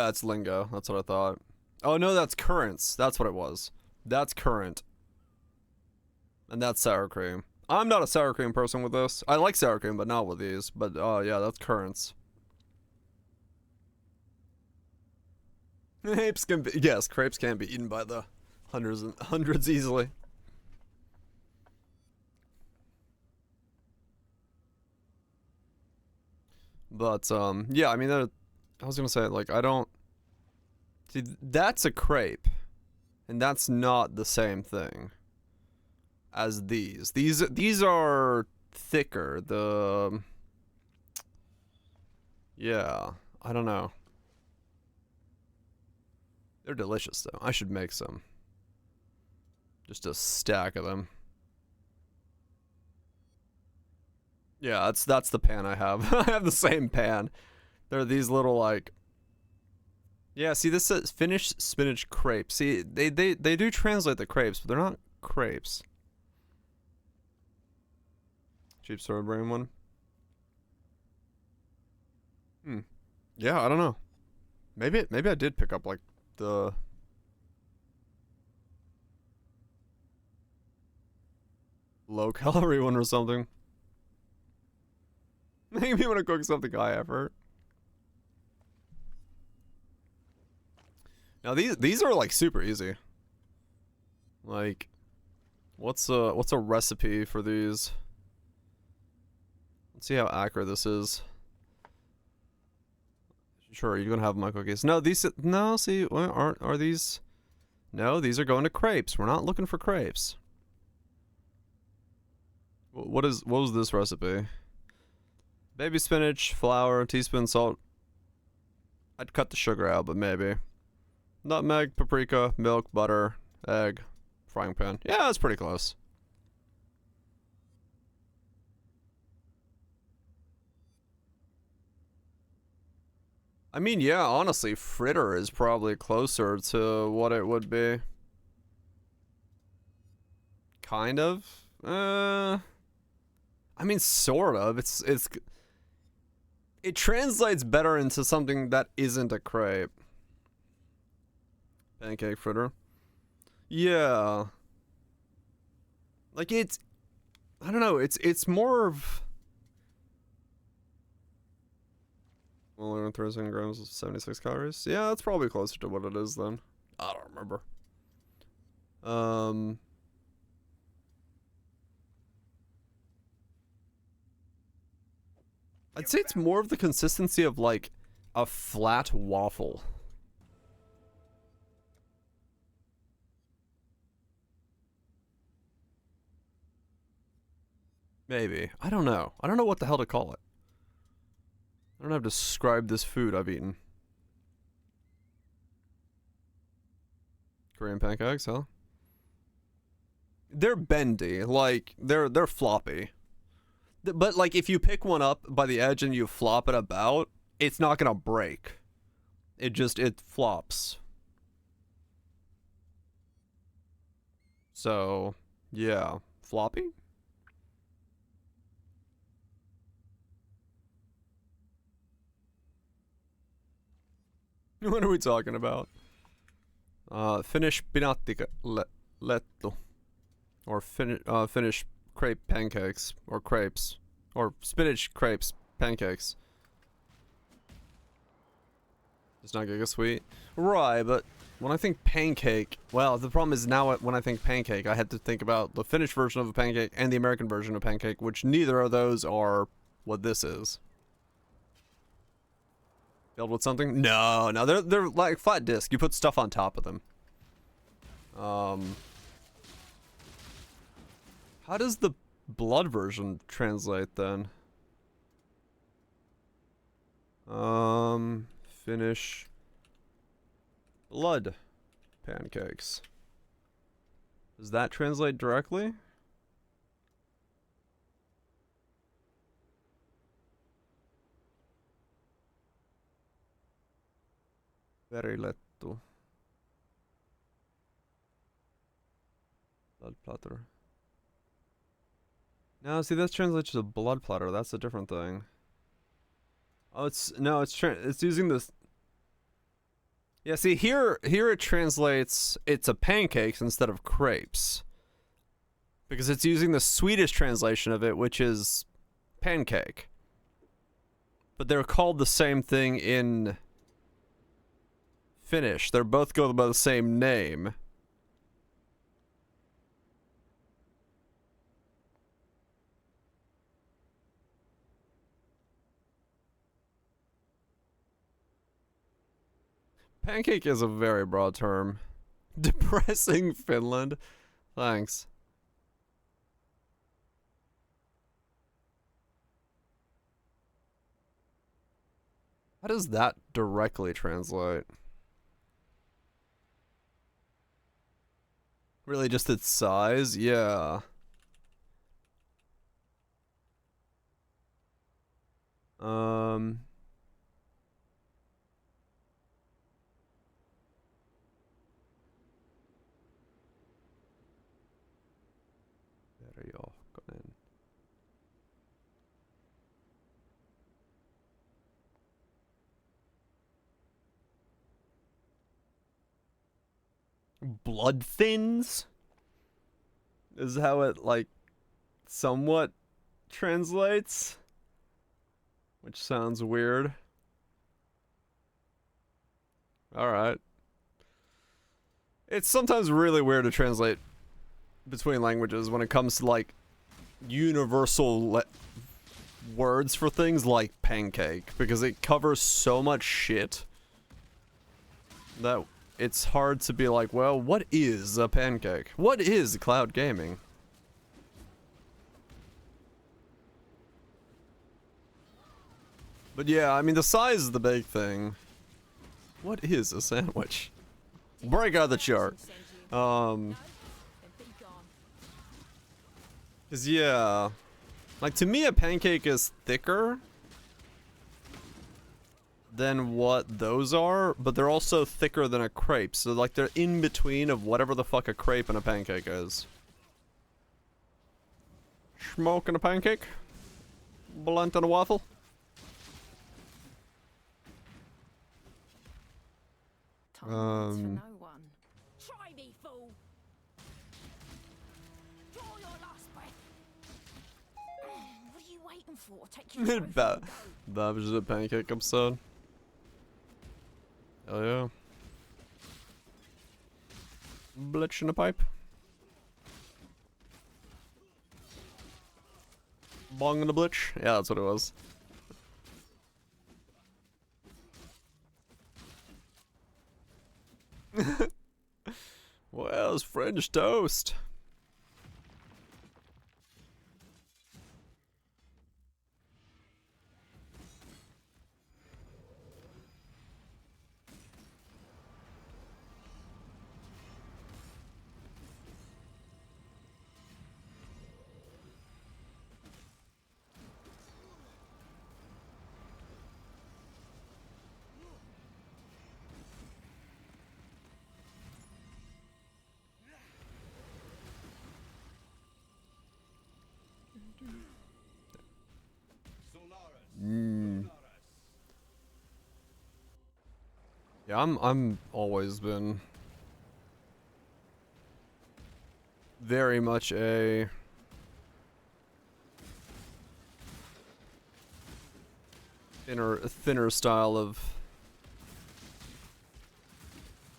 it's lingo. That's what I thought. Oh no, that's currants. That's what it was. That's currant. And that's sour cream. I'm not a sour cream person with this. I like sour cream, but not with these. But, yeah, that's currants. Crepes can be, yes, crepes can be eaten by the hundreds easily. But, yeah, I mean, I was gonna say, like, I don't... See, that's a crepe. And that's not the same thing as these. These are thicker. Yeah, I don't know. They're delicious, though. I should make some. Just a stack of them. Yeah, that's the pan I have. I have the same pan. They're these little, like... Yeah, see, this says Finnish spinach crepes. See, they do translate the crepes, but they're not crepes. Cheap sword brain one. Yeah, I don't know. Maybe I did pick up, like, the... low-calorie one or something. Make me want to cook something high effort. Now these are like super easy. Like, what's a recipe for these? Let's see how accurate this is. Sure, you're gonna have my cookies. No, these. No, see, are these? No, these are going to crepes. We're not looking for crepes. What was this recipe? Baby spinach, flour, teaspoon salt. I'd cut the sugar out, but maybe. Nutmeg, paprika, milk, butter, egg, frying pan. Yeah, that's pretty close. I mean, yeah, honestly, fritter is probably closer to what it would be. Kind of. I mean, sort of. It translates better into something that isn't a crepe. Pancake fritter. Yeah. Like I don't know, it's more of 37 grams of 76 calories. Yeah, that's probably closer to what it is then. I don't remember. I'd say it's more of the consistency of like a flat waffle. Maybe. I don't know. I don't know what the hell to call it. I don't know how to describe this food I've eaten. Korean pancakes, huh? They're bendy. Like, they're floppy. But, like, if you pick one up by the edge and you flop it about, it's not gonna break. It flops. So, yeah. Floppy? What are we talking about? Finnish pinatti lettu. Or Finnish crepe pancakes. Or crepes. Or spinach crepes pancakes. It's not Giga Sweet. Right, but when I think pancake, well, the problem is now when I think pancake, I had to think about the Finnish version of a pancake and the American version of pancake, which neither of those are what this is. Filled with something? No, they're like flat disc. You put stuff on top of them. How does the blood version translate then? Finnish blood pancakes. Does that translate directly? Verilettu. Blood platter. No, see, that's translates to a blood platter. That's a different thing. Oh, it's using this. Yeah, see, here it translates, it's a pancakes instead of crepes. Because it's using the Swedish translation of it, which is pancake. But they're called the same thing in Finnish. They're both go by the same name. Pancake is a very broad term. Depressing Finland. Thanks. How does that directly translate? Really just its size? Yeah. Blood thins is how it like somewhat translates, which sounds weird. All right. It's sometimes really weird to translate between languages when it comes to like universal words for things like pancake because it covers so much shit that it's hard to be like, well, what is a pancake? What is cloud gaming? But yeah, I mean, the size is the big thing. What is a sandwich? Break out the chart. Cause yeah, like to me a pancake is thicker than what those are, but they're also thicker than a crepe. So like they're in between of whatever the fuck a crepe and a pancake is. Smoking a pancake? Blunt on a waffle? No one. Try me, fool. Draw your last breath. What are you waiting for? Take your That was just a pancake episode. Hell yeah. Blitch in a pipe. Bong in a blitch. Yeah, that's what it was. Well, it's French toast. Yeah, I'm always been very much a thinner style of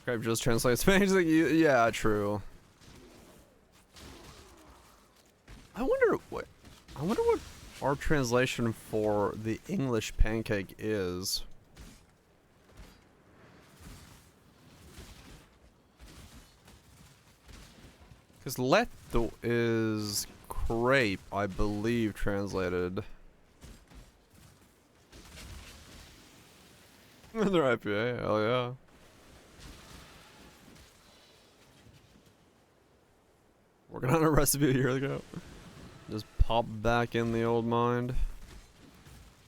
crepe. Just translates Spanish like yeah, true. I wonder what our translation for the English pancake is. Because letto is crepe, I believe, translated. They're IPA, hell yeah. Working on a recipe a year ago. Just pop back in the old mind. I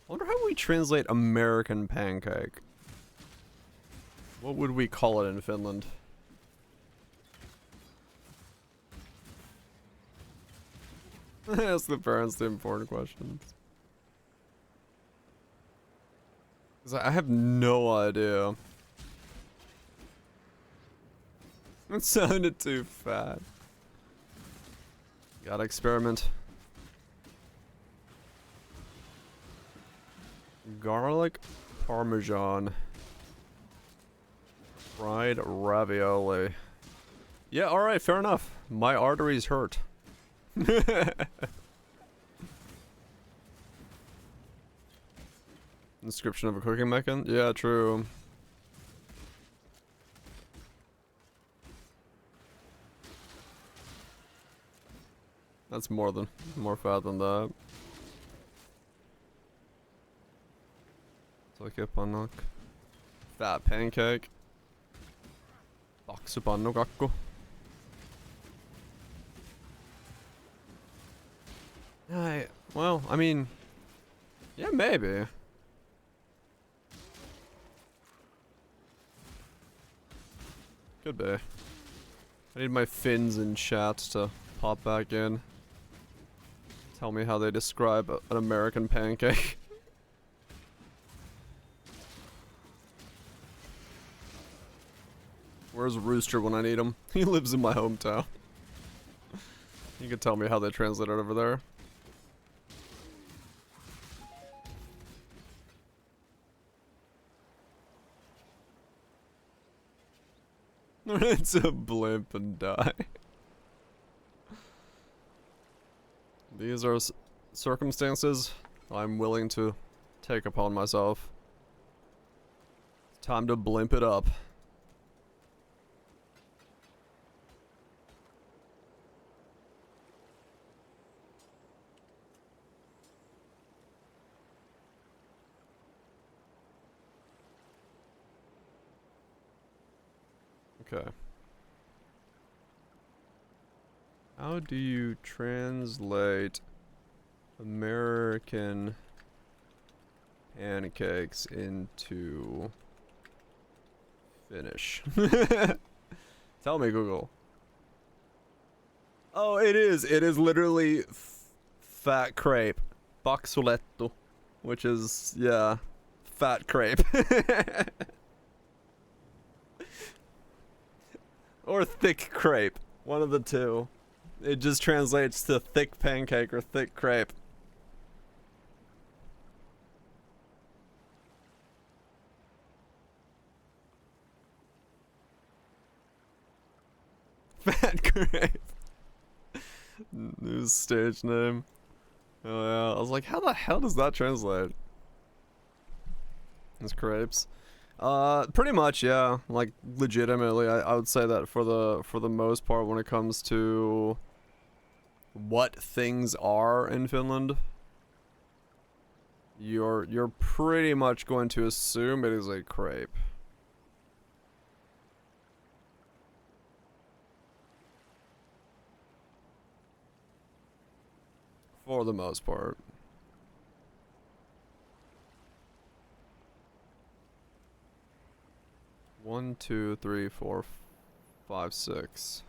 wonder how we translate American pancake. What would we call it in Finland? Ask the parents the important questions. 'Cause I have no idea. It sounded too fat. Gotta experiment. Garlic parmesan. Fried ravioli. Yeah, alright, fair enough. My arteries hurt. Description of a cooking mechanism? Yeah, true. That's more fat than that. Soikepannak. Fat pancake. Paksupannukakku. Well, I mean, yeah, maybe. Could be. I need my Finns in chat to pop back in. Tell me how they describe an American pancake. Where's Rooster when I need him? He lives in my hometown. You can tell me how they translate it over there. It's a blimp and die. These are circumstances I'm willing to take upon myself. It's time to blimp it up. Okay. How do you translate American pancakes into Finnish? Tell me, Google. Oh, it is. It is literally fat crepe. Baksulettu. Which is, yeah, fat crepe. Or thick crepe. One of the two. It just translates to thick pancake or thick crepe. Fat crepe. New stage name. Oh yeah, I was like, how the hell does that translate? It's crepes. Pretty much, yeah. Like, legitimately, I would say that for the most part, when it comes to what things are in Finland, you're pretty much going to assume it is a crepe. For the most part. One, two, three, four, five, six.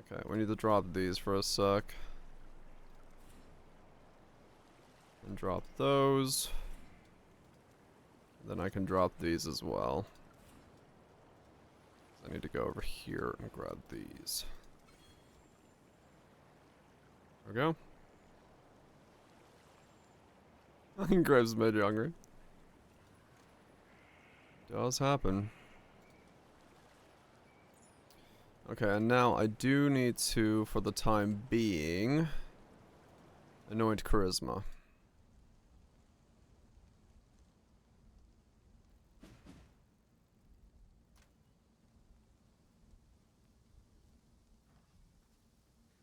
Okay, we need to drop these for a sec. And drop those. Then I can drop these as well. I need to go over here and grab these. There we go. I think Graves made you hungry. Does happen. Okay, and now I do need to, for the time being, anoint charisma.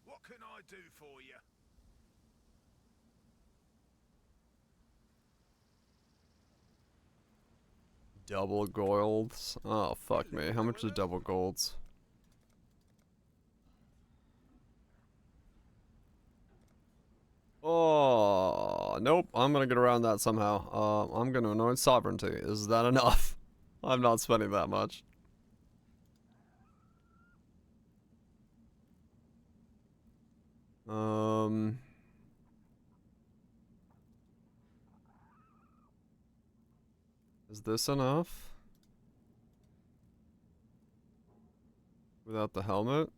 What can I do for you? Double golds? Oh, fuck me. How much is double golds? Oh, nope. I'm gonna get around that somehow. I'm gonna anoint sovereignty. Is that enough? I'm not spending that much. Is this enough? Without the helmet?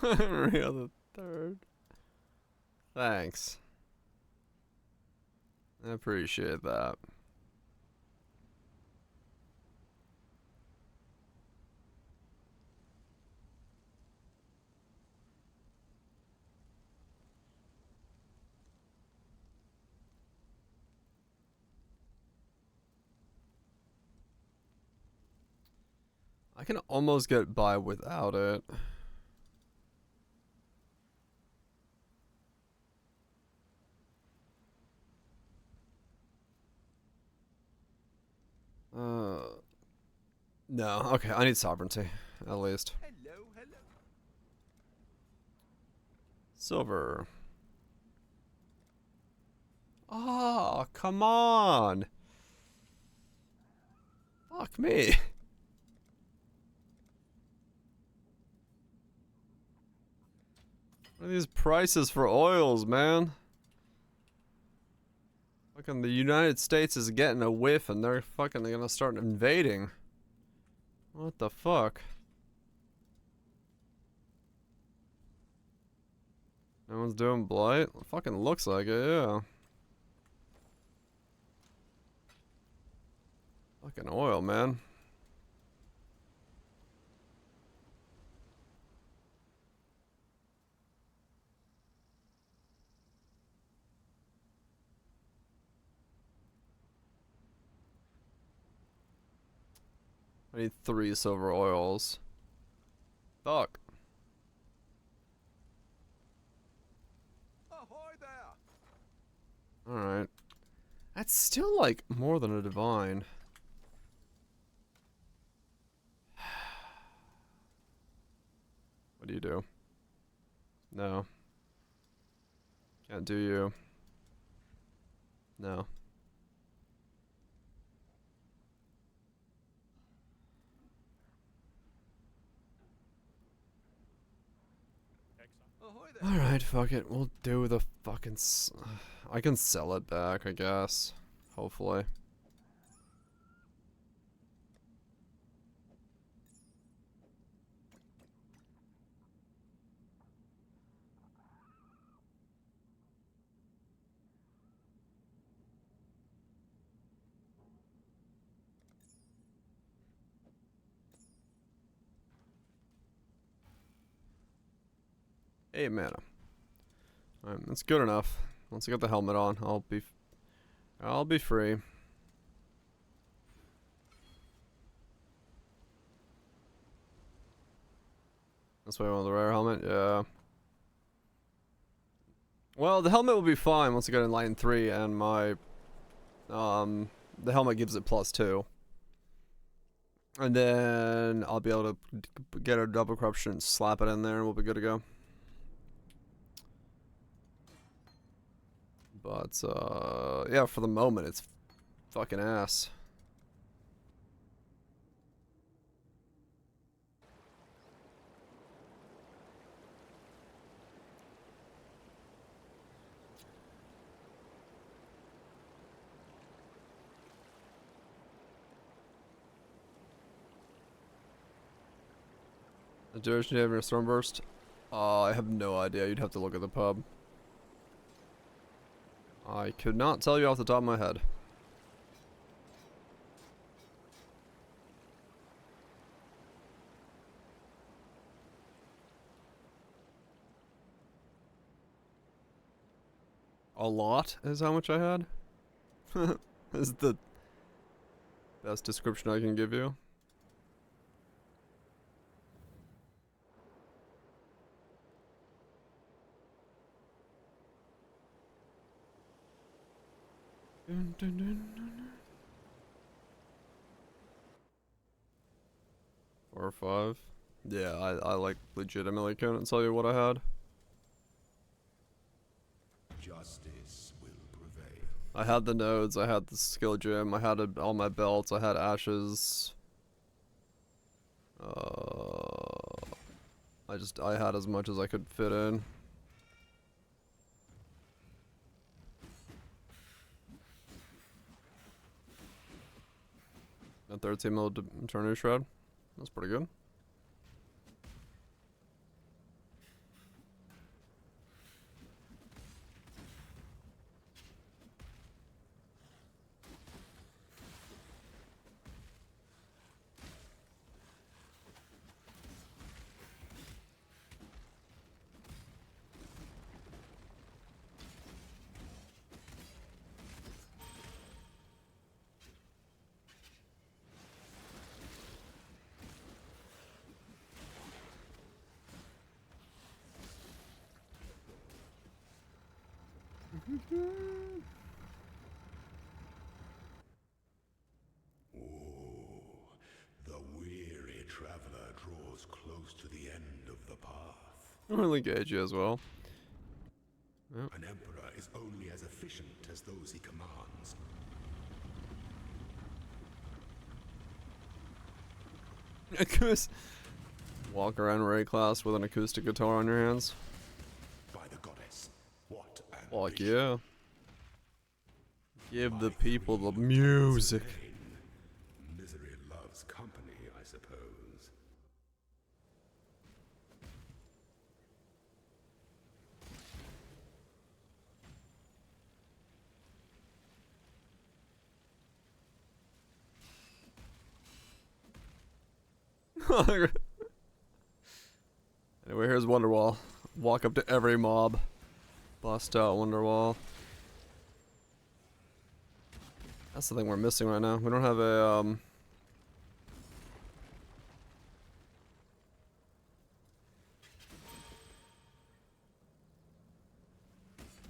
Real the third. Thanks. I appreciate that. I can almost get by without it. No. Okay, I need sovereignty, at least. Hello, hello. Silver. Oh, come on. Fuck me. What are these prices for oils, man? Fucking the United States is getting a whiff and they're gonna start invading. What the fuck? No one's doing blight? Fucking looks like it, yeah. Fucking oil, man. I need 3 silver oils. Fuck. Ahoy there! Alright. That's still like more than a divine. What do you do? No. Can't do you. No. Alright, fuck it. We'll do the fucking... I can sell it back, I guess. Hopefully. Eight mana. Alright, that's good enough. Once I get the helmet on, I'll be free. That's why I want the rare helmet, yeah. Well, the helmet will be fine once I get Enlightened 3 and my the helmet gives it +2. And then I'll be able to get a double corruption, slap it in there, and we'll be good to go. But, yeah, for the moment, it's fucking ass. The duration you have in your Stormburst? I have no idea. You'd have to look at the pub. I could not tell you off the top of my head. A lot is how much I had? Is the best description I can give you. Dun, dun, dun, dun, dun. 4 or 5. Yeah, I like legitimately couldn't tell you what I had. Justice will prevail. I had the nodes, I had the skill gem, I had all my belts, I had ashes. I had as much as I could fit in. A 13 mil Eternity Shroud. That's pretty good. The weary traveler draws close to the end of the path. I'm really gauge you as well. Yep. An emperor is only as efficient as those he commands. Walk around Ray class with an acoustic guitar on your hands. By the goddess, what Fuck yeah. Give the people the music. Misery loves company, I suppose. Anyway, here's Wonderwall. Walk up to every mob. Bust out Wonderwall. That's the thing we're missing right now. We don't have a,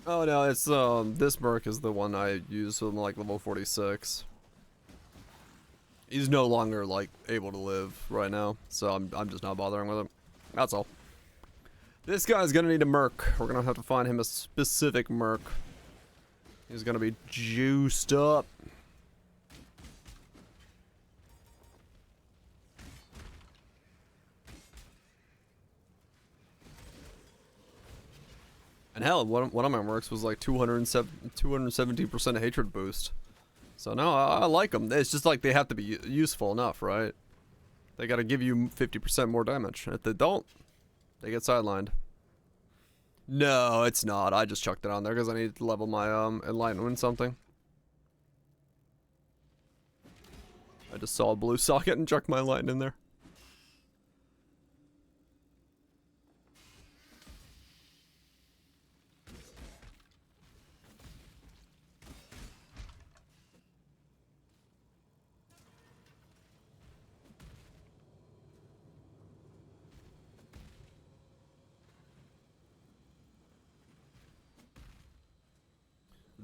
Oh no, it's, this Merc is the one I use from, like, level 46. He's no longer, like, able to live right now, so I'm just not bothering with him. That's all. This guy's gonna need a Merc. We're gonna have to find him a specific Merc. He's gonna be juiced up. And hell, one of my Mercs was like 217% hatred boost. So no, I like them. It's just like they have to be useful enough, right? They gotta give you 50% more damage. If they don't, they get sidelined. No, it's not. I just chucked it on there because I needed to level my enlightenment something. I just saw a blue socket and chucked my enlightenment in there.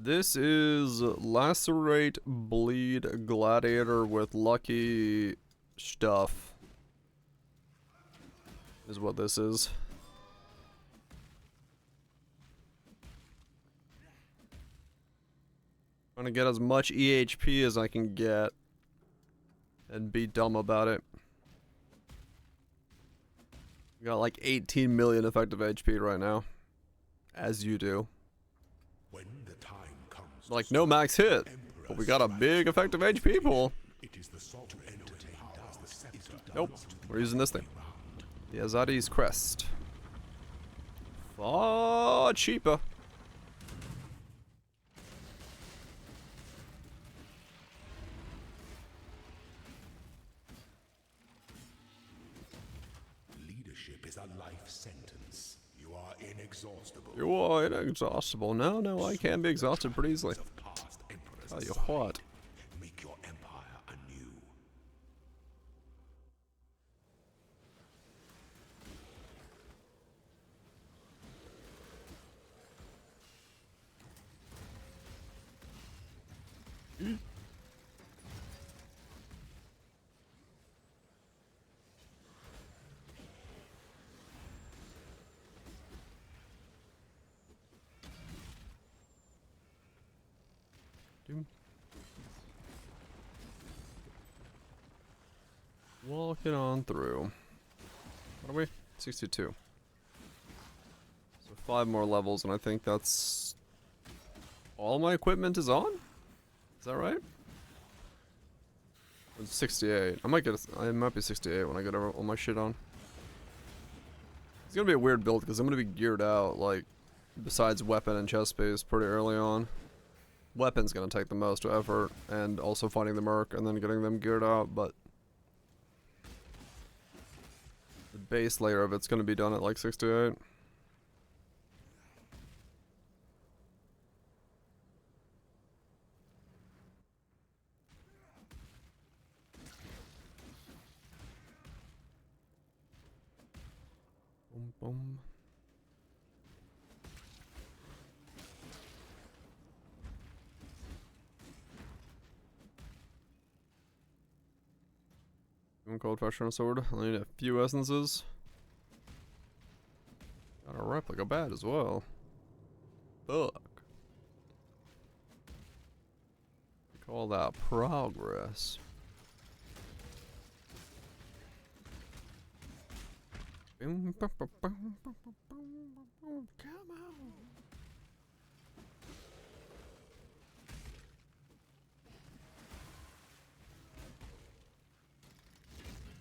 This is Lacerate Bleed Gladiator with lucky stuff. Is what this is. Trying to get as much eHP as I can get. And be dumb about it. We got like 18 million effective HP right now. As you do. When the time comes, Like no max hit, but we got a big effective HP pool. it is the salt to entertain as the scepter. Nope, we're using this thing. The Azadi's Crest. Far cheaper. Leadership is a life sentence. You are inexhaustible. You are inexhaustible. No, I can be exhausted pretty easily. Tell you what. Make your empire anew. Walking on through. What are we? 62. So 5 more levels, and I think that's all my equipment is on? Is that right? It's 68. I might be 68 when I get all my shit on. It's gonna be a weird build because I'm gonna be geared out, like, besides weapon and chest space pretty early on. Weapon's gonna take the most effort, and also finding the Merc and then getting them geared out, but the base layer of it's gonna be done at like 68. Boom, boom. Cold pressure on a sword. I need a few essences. Got a replica bat as well. Fuck. Call that progress. Come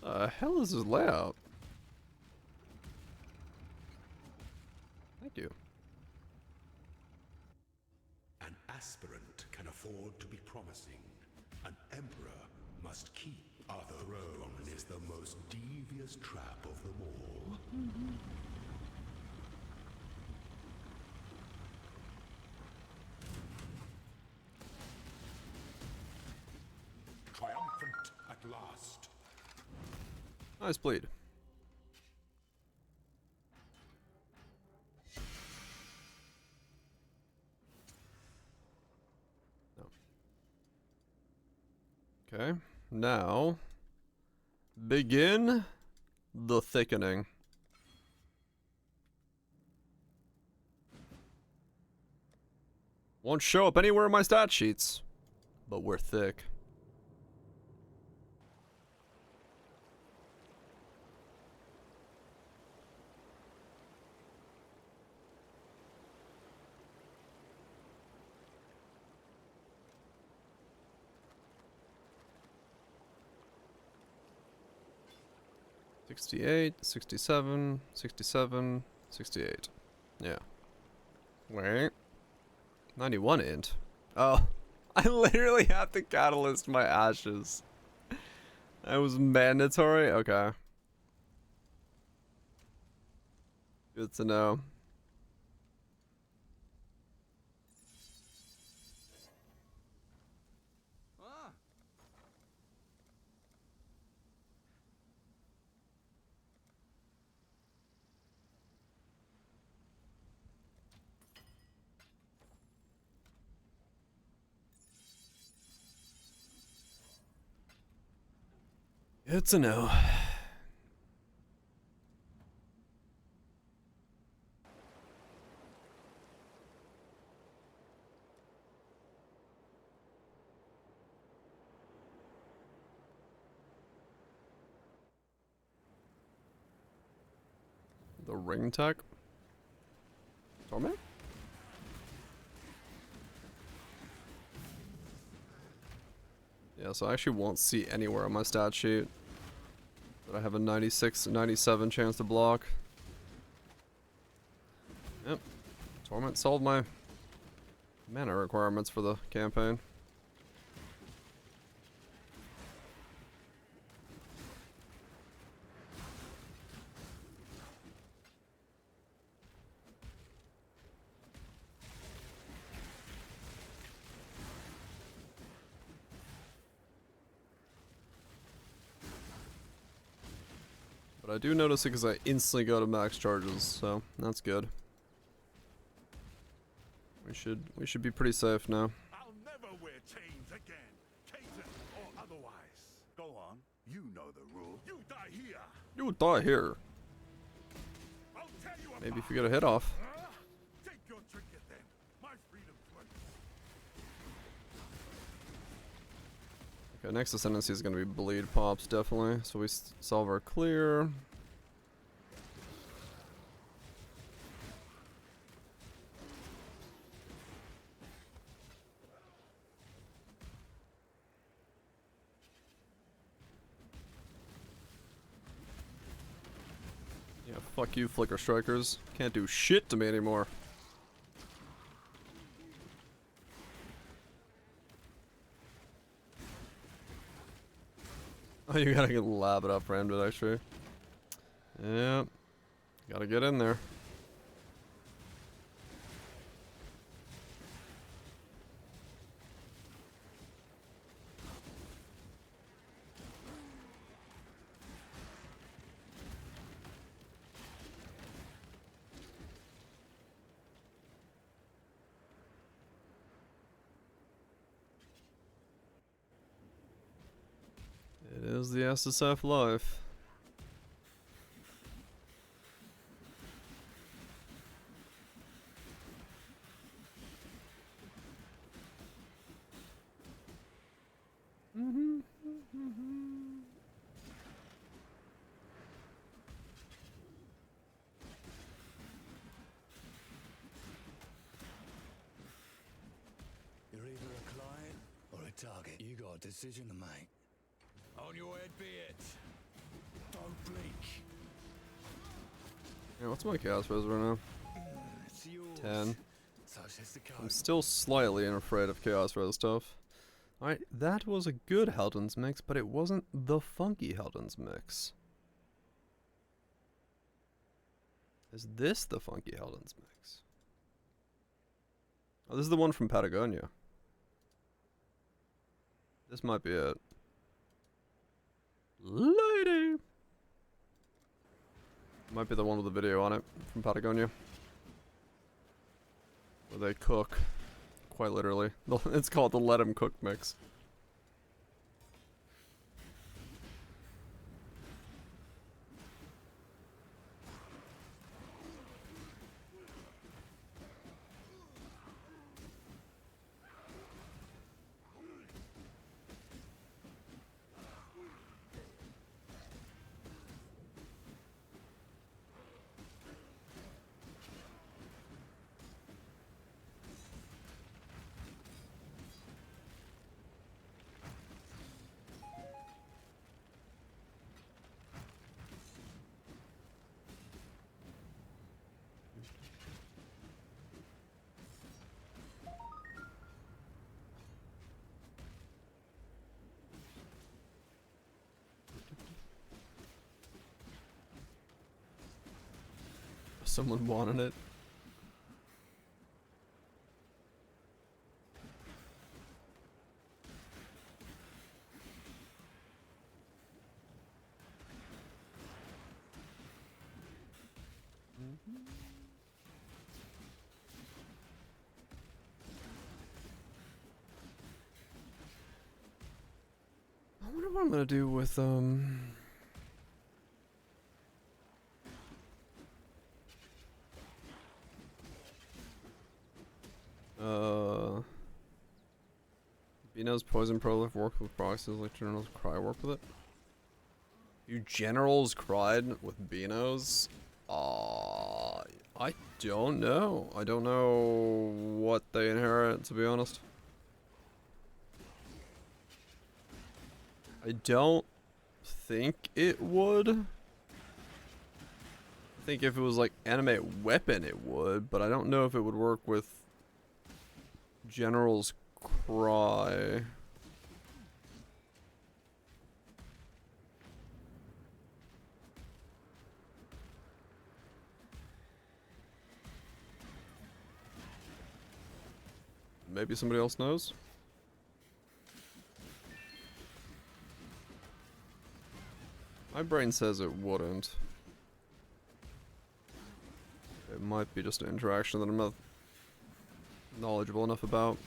on. Hell is his layout? Thank you. An aspirant can afford to be promising. An emperor must keep. A throne is the most devious biggest trap of them all. Triumphant at last. Nice bleed. No. Okay, now begin the thickening. Won't show up anywhere in my stat sheets, but we're thick. $68, $67, $67, $68. Yeah. Wait. 91 int. Oh, I literally have to catalyst my ashes. That was mandatory? Okay. Good to know. Good to know. The ring tech? Torment? Yeah, so I actually won't see anywhere on my stat sheet that I have a 96, 97 chance to block. Yep. Torment solved my mana requirements for the campaign. But I do notice it because I instantly go to max charges, so that's good. We should be pretty safe now. I'll never wear chains again, Caton or otherwise. Go on, you know the rule. You die here. You die here. I'll tell you Maybe if you get a hit off. Take your trinket then. My freedom's worth. Okay, next ascendancy is going to be bleed pops, definitely. So we solve our clear. Yeah, fuck you, Flicker Strikers. Can't do shit to me anymore. Oh, you gotta get lab it up, Rammed, actually. Yeah. Gotta get in there. It is the SSF life. You're either a client or a target. You got a decision to make. On your head be it. Don't blink. Yeah, what's my chaos res right now? It's yours. 10. So says the code. I'm still slightly afraid of chaos res stuff. Alright, that was a good Heldens mix, but it wasn't the funky Heldens mix. Is this the Funky Heldens mix? Oh, this is the one from Patagonia. This might be it. Lady! Might be the one with the video on it from Patagonia. Where they cook. Quite literally. It's called the Let 'Em Cook mix. Someone wanted it. I wonder what I'm gonna do with Beano's Poison Prolif worked with proxies like General's Cry work with it. You Generals cried with Beano's? I don't know. I don't know what they inherit, to be honest. I don't think it would. I think if it was like animate weapon it would, but I don't know if it would work with General's Cry. Maybe somebody else knows? My brain says it wouldn't. It might be just an interaction that I'm not knowledgeable enough about.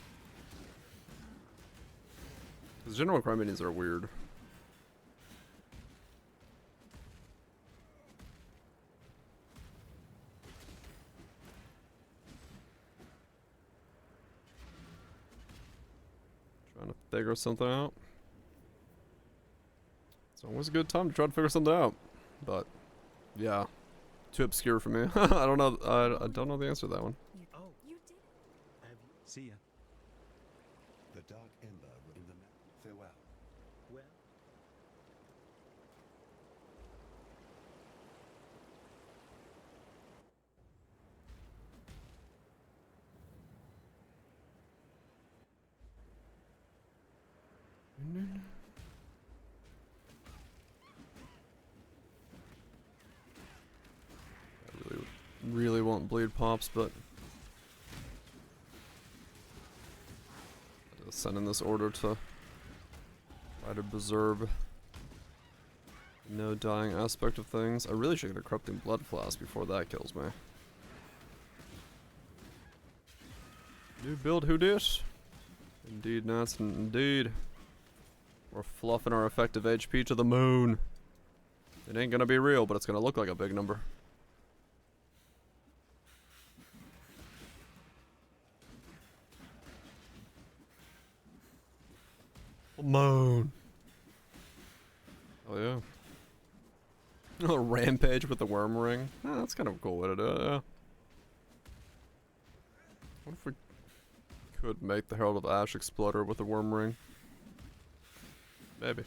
Because general crime meetings are weird. Trying to figure something out. It's always a good time to try to figure something out. But, yeah. Too obscure for me. I don't know. I don't know the answer to that one. Oh, you did. See ya. The dark ember in the farewell. Well. Really want bleed pops, but I'll send in this order to try to preserve no dying aspect of things. I really should get a corrupting blood flask before that kills me. New build, who dis? Indeed, Nats, indeed. We're fluffing our effective HP to the moon. It ain't gonna be real, but it's gonna look like a big number. Moon. Oh yeah. A rampage with the worm ring. Oh, that's kind of a cool way to do it, yeah. What if we could make the Herald of Ash Exploder with the worm ring? Maybe.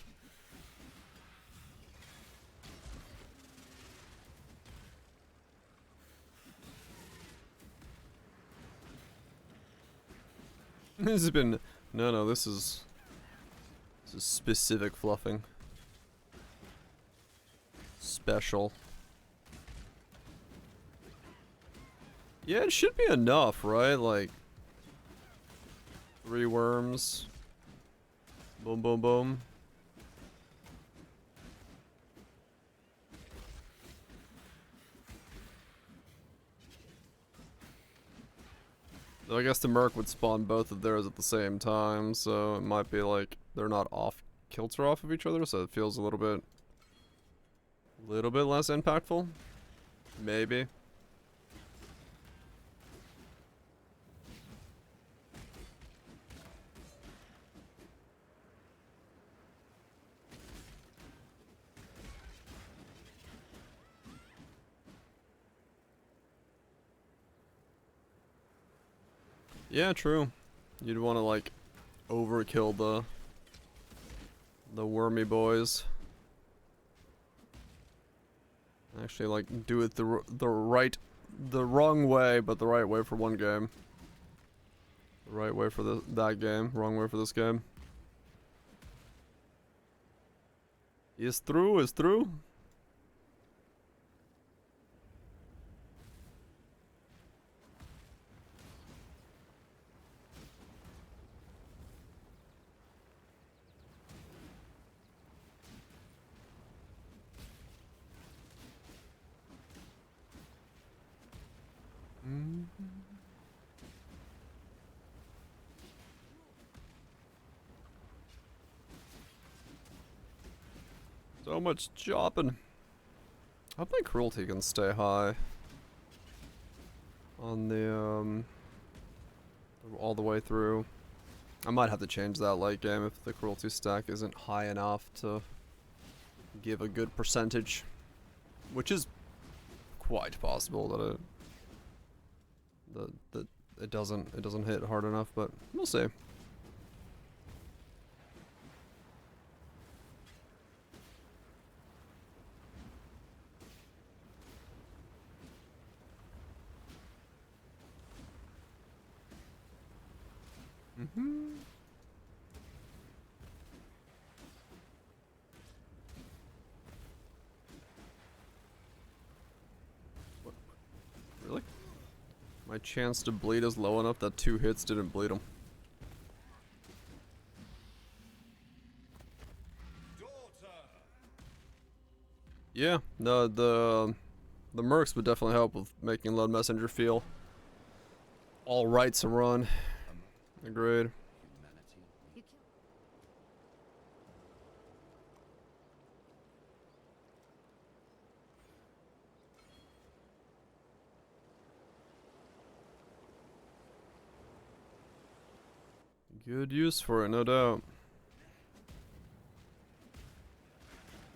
This has been... No, this is specific fluffing. Yeah, it should be enough, right? Like 3 worms. Boom, boom, boom. I guess the Merc would spawn both of theirs at the same time, so it might be like they're not off kilter off of each other, so it feels a little bit less impactful. Maybe. Yeah, true. You'd want to like overkill the wormy boys. Actually, like do it the wrong way, but the right way for one game. The right way for that game, wrong way for this game. Is through. So much chopping. I hope my cruelty can stay high on the all the way through. I might have to change that late game if the cruelty stack isn't high enough to give a good percentage, which is quite possible that it doesn't hit hard enough, but we'll see. What? Really? My chance to bleed is low enough that 2 hits didn't bleed him. Yeah, no, the mercs would definitely help with making Load Messenger feel all right to run. Agreed. Good use for it, no doubt.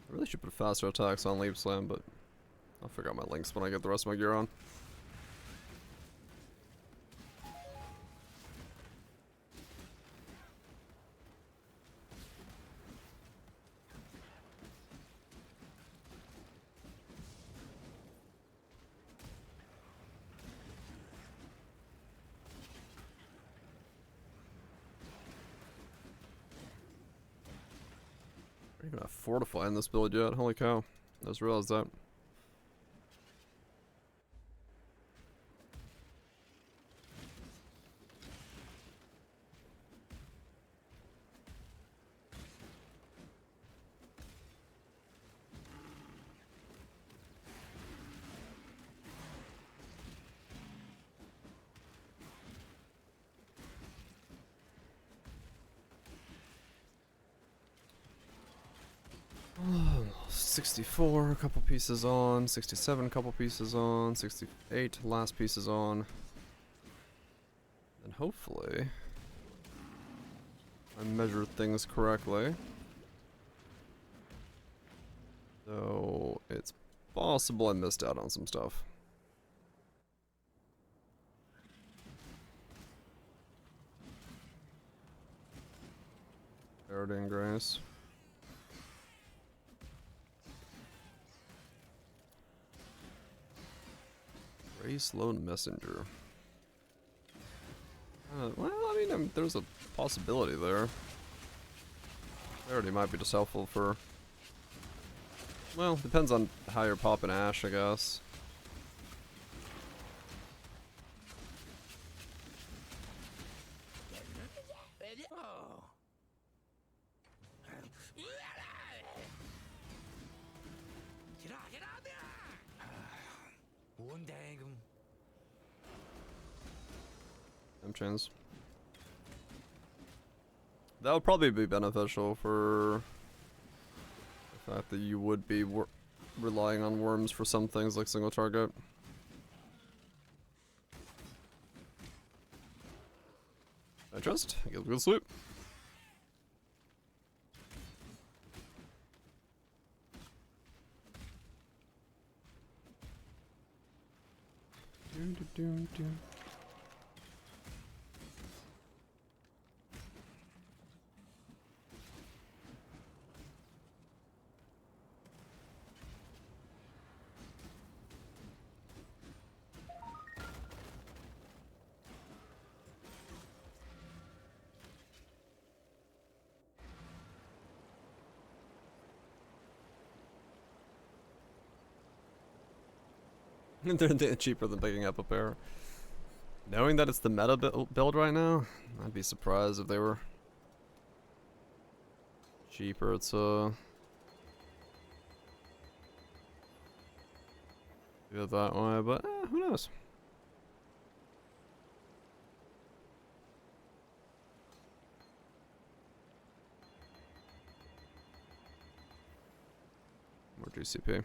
I really should put faster attacks on Leap Slam, but I'll figure out my links when I get the rest of my gear on. I don't even have Fortify in this build yet, holy cow. I just realized that. Oh, 64, a couple pieces on, 67, a couple pieces on, 68, last pieces on. And hopefully I measured things correctly. Though it's possible I missed out on some stuff. Paradigm Grace. Race Load Messenger. Well, I mean, there's a possibility there. Clarity might be just helpful for... Well, depends on how you're popping Ash, I guess. on, dang 'em. Chains. That would probably be beneficial for the fact that you would be relying on worms for some things like single target. I trust. I get a good sleep. They're cheaper than picking up a pair. Knowing that it's the meta build right now, I'd be surprised if they were cheaper. It's do it that way, but who knows? More GCP.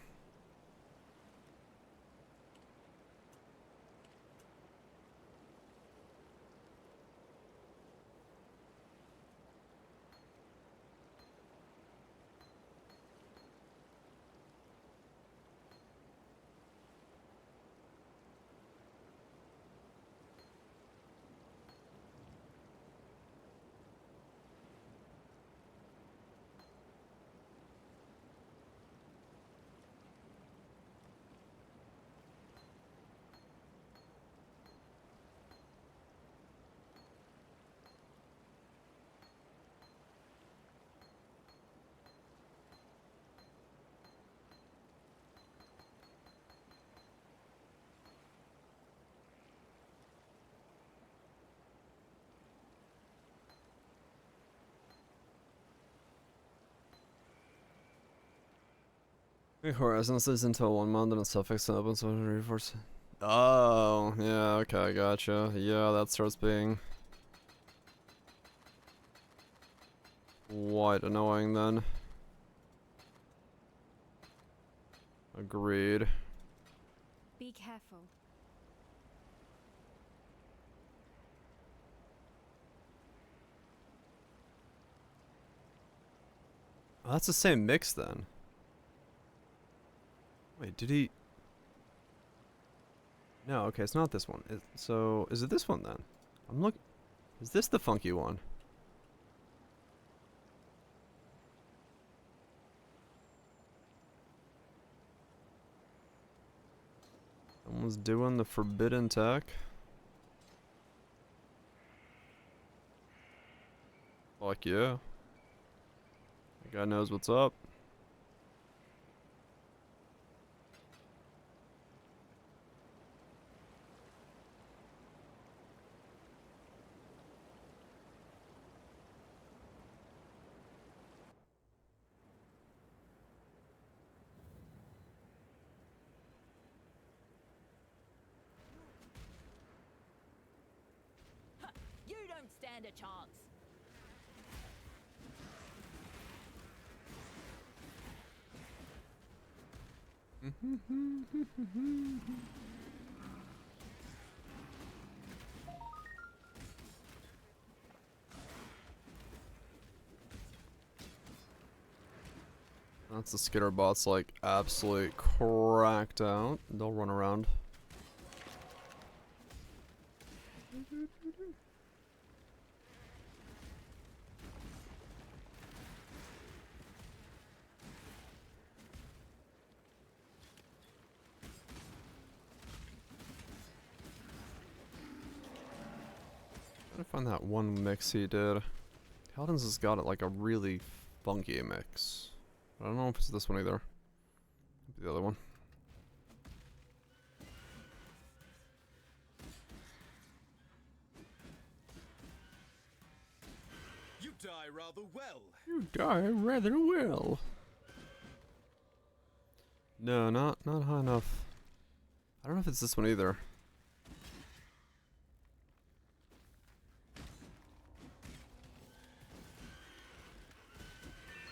Horizons is until 1 month and it's suffix and opens with reinforce. Oh, yeah, okay, gotcha. Yeah, that starts being quite annoying then. Agreed. Be careful. Oh, that's the same mix then. Wait, did he? No, okay, it's not this one. So, is it this one then? I'm looking. Is this the funky one? Someone's doing the forbidden tech. Fuck yeah. That guy knows what's up. You don't stand a chance. That's the skitter bots like absolutely cracked out. They'll run around. Trying to find that one mix he did. Paladins has got it like a really funky mix. I don't know if it's this one either. Maybe the other one. You die rather well. You die rather well. No, not high enough. I don't know if it's this one either.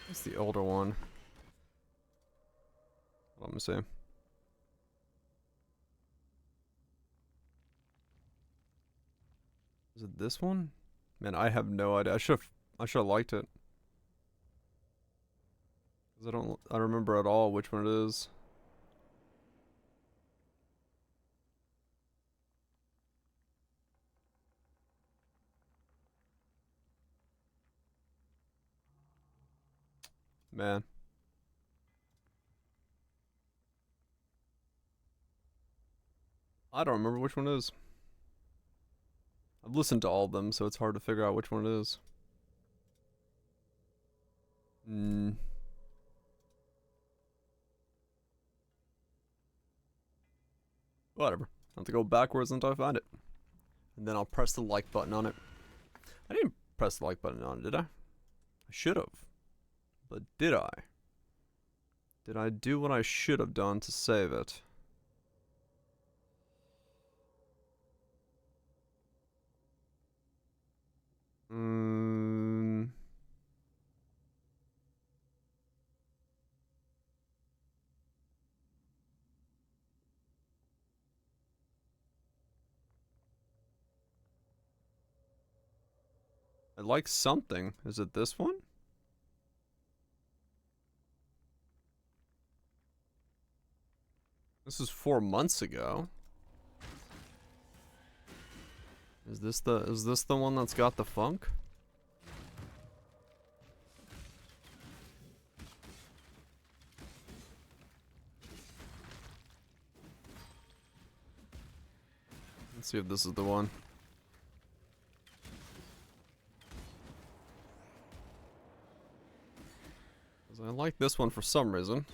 It's the older one. Let me see. Is it this one? Man, I have no idea. I should have liked it. 'Cause I don't remember at all which one it is. Man. I don't remember which one it is. I've listened to all of them, so it's hard to figure out which one it is. Whatever. I'll have to go backwards until I find it. And then I'll press the like button on it. I didn't press the like button on it, did I? I should have. But did I? Did I do what I should have done to save it? I like something. Is it this one? This is 4 months ago. Is this the one that's got the funk? Let's see if this is the one. 'Cause I like this one for some reason.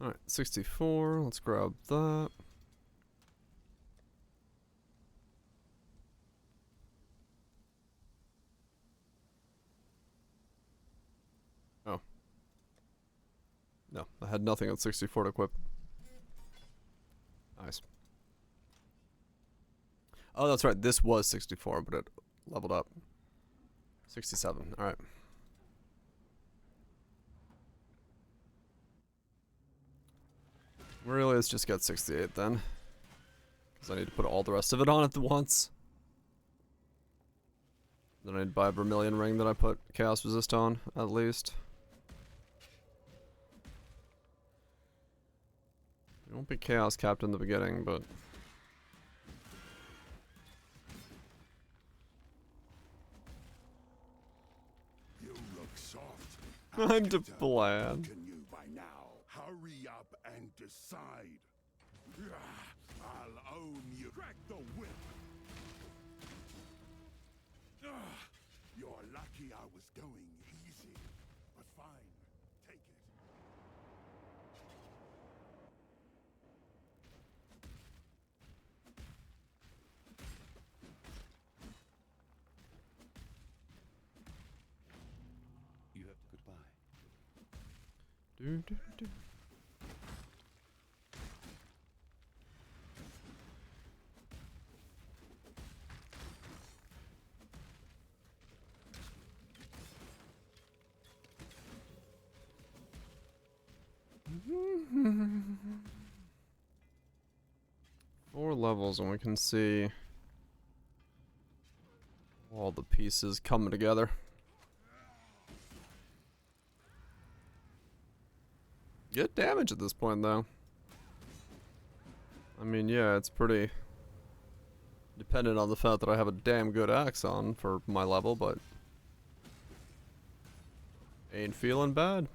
Alright, 64, let's grab that. Oh. No, I had nothing at 64 to equip. Nice. Oh, that's right, this was 64, but it leveled up. 67, alright. Really, let's just get 68 then. Because I need to put all the rest of it on at once. Then I need to buy a Vermilion ring that I put Chaos Resist on, at least. It won't be Chaos capped in the beginning, but... You look soft. I'm to plan. Can you by now hurry up and decide? I'll own you. Crack the whip. You're lucky I was going easy, but fine, take it. You have goodbye. Do, do, do. Four levels and we can see all the pieces coming together. Good damage at this point though. I mean, yeah, it's pretty dependent on the fact that I have a damn good axe on for my level, but ain't feeling bad.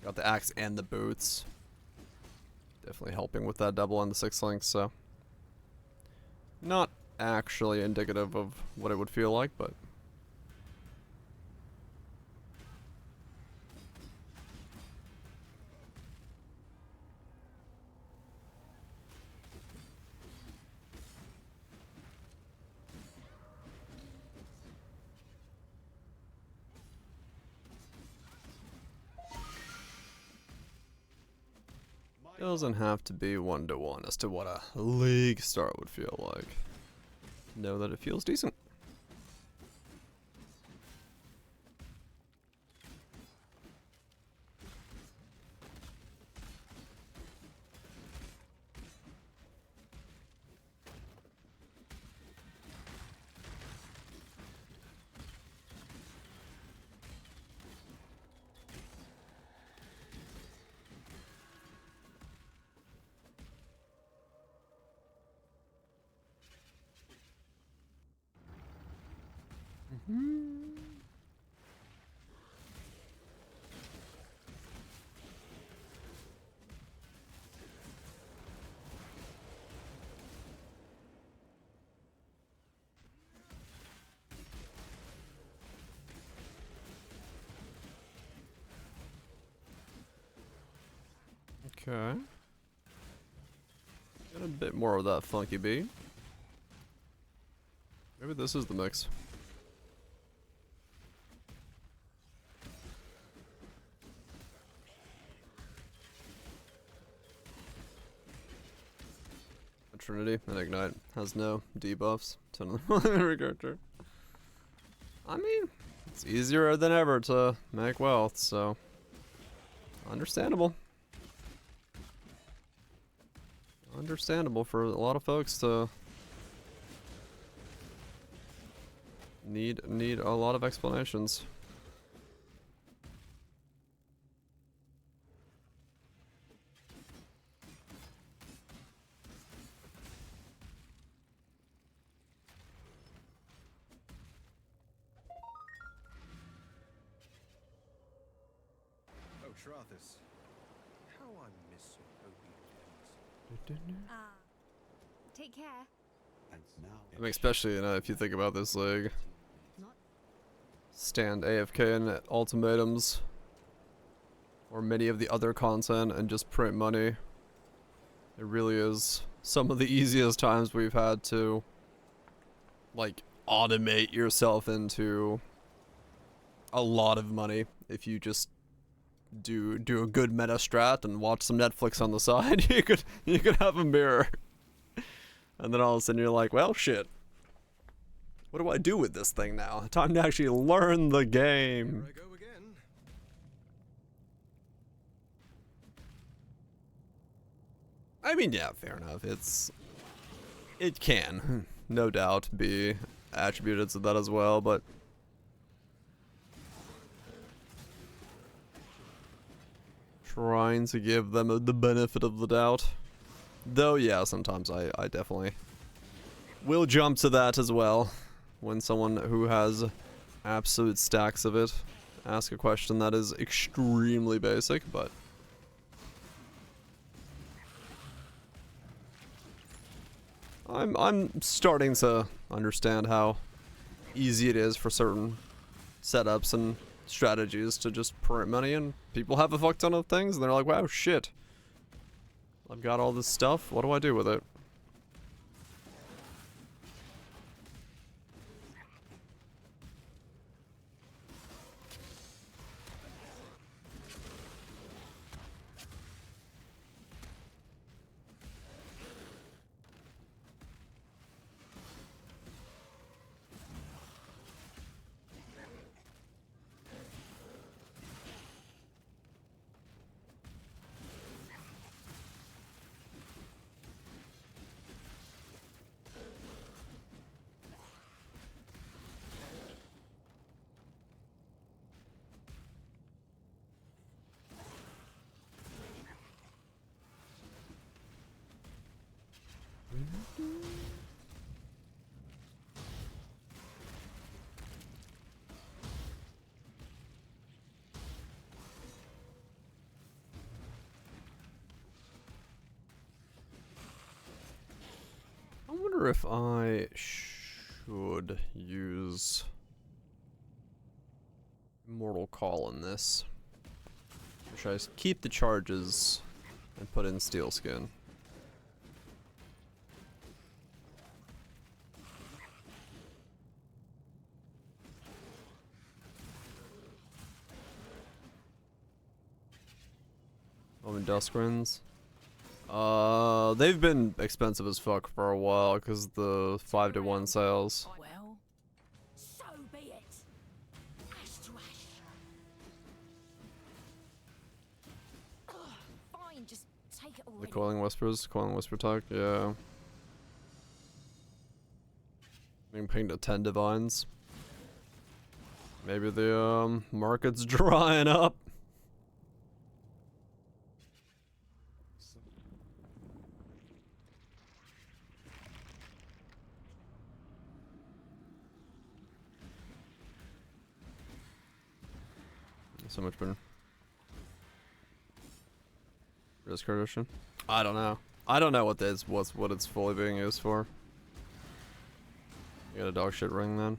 Got the axe and the boots. Definitely helping with that double and the 6 links, so. Not actually indicative of what it would feel like, but. Doesn't have to be 1-to-1 as to what a league start would feel like. Know that it feels decent. Okay. Got a bit more of that funky beat. Maybe this is the mix. Trinity and Ignite has no debuffs to every character. I mean, it's easier than ever to make wealth, so understandable. Understandable for a lot of folks to need a lot of explanations. Oh, Shrathis. How I miss your opium dens. Take care. And now, I mean, especially if you think about this league. Stand AFK in ultimatums. Or many of the other content and just print money. It really is some of the easiest times we've had to, like, automate yourself into a lot of money if you just do a good meta strat and watch some Netflix on the side. you could have a mirror. And then all of a sudden you're like, well, shit. What do I do with this thing now? Time to actually learn the game. Here I go again. I mean, yeah, fair enough. It can, no doubt, be attributed to that as well, but trying to give them the benefit of the doubt. Though, yeah, sometimes I definitely will jump to that as well. When someone who has absolute stacks of it asks a question that is extremely basic, but I'm starting to understand how easy it is for certain setups and strategies to just print money, and people have a fuck ton of things and they're like, wow, shit. I've got all this stuff, what do I do with it? I wonder if I should use Immortal Call in this. Or should I just keep the charges and put in Steel Skin? Oh, and Duskrins. They've been expensive as fuck for a while because the 5-to-1 sales. Well, so be it. Ash to ash. Ugh, fine, just take it The already. Coiling Whispers, Coiling Whisper Talk, yeah. Being pinged to 10 divines. Maybe the market's drying up. So much better. Risk Cardition? I don't know. I don't know what what it's fully being used for. You got a dog shit ring then.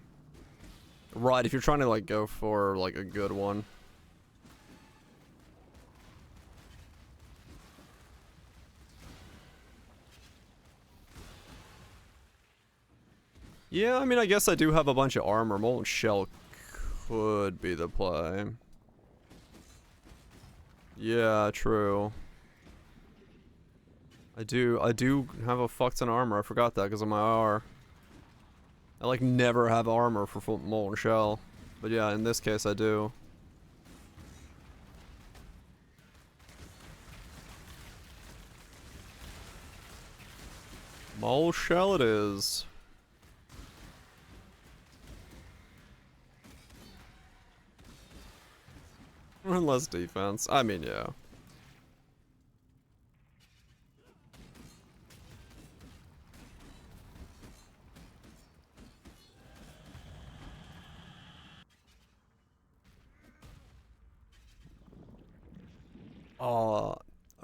Right, if you're trying to like go for like a good one. Yeah, I mean I guess I do have a bunch of armor. Molten Shell could be the play. Yeah, true. I do have a fuck ton of armor. I forgot that because of my R. I like never have armor for full Molten Shell. But yeah, in this case I do. Molten Shell it is. Less defense. I mean, yeah.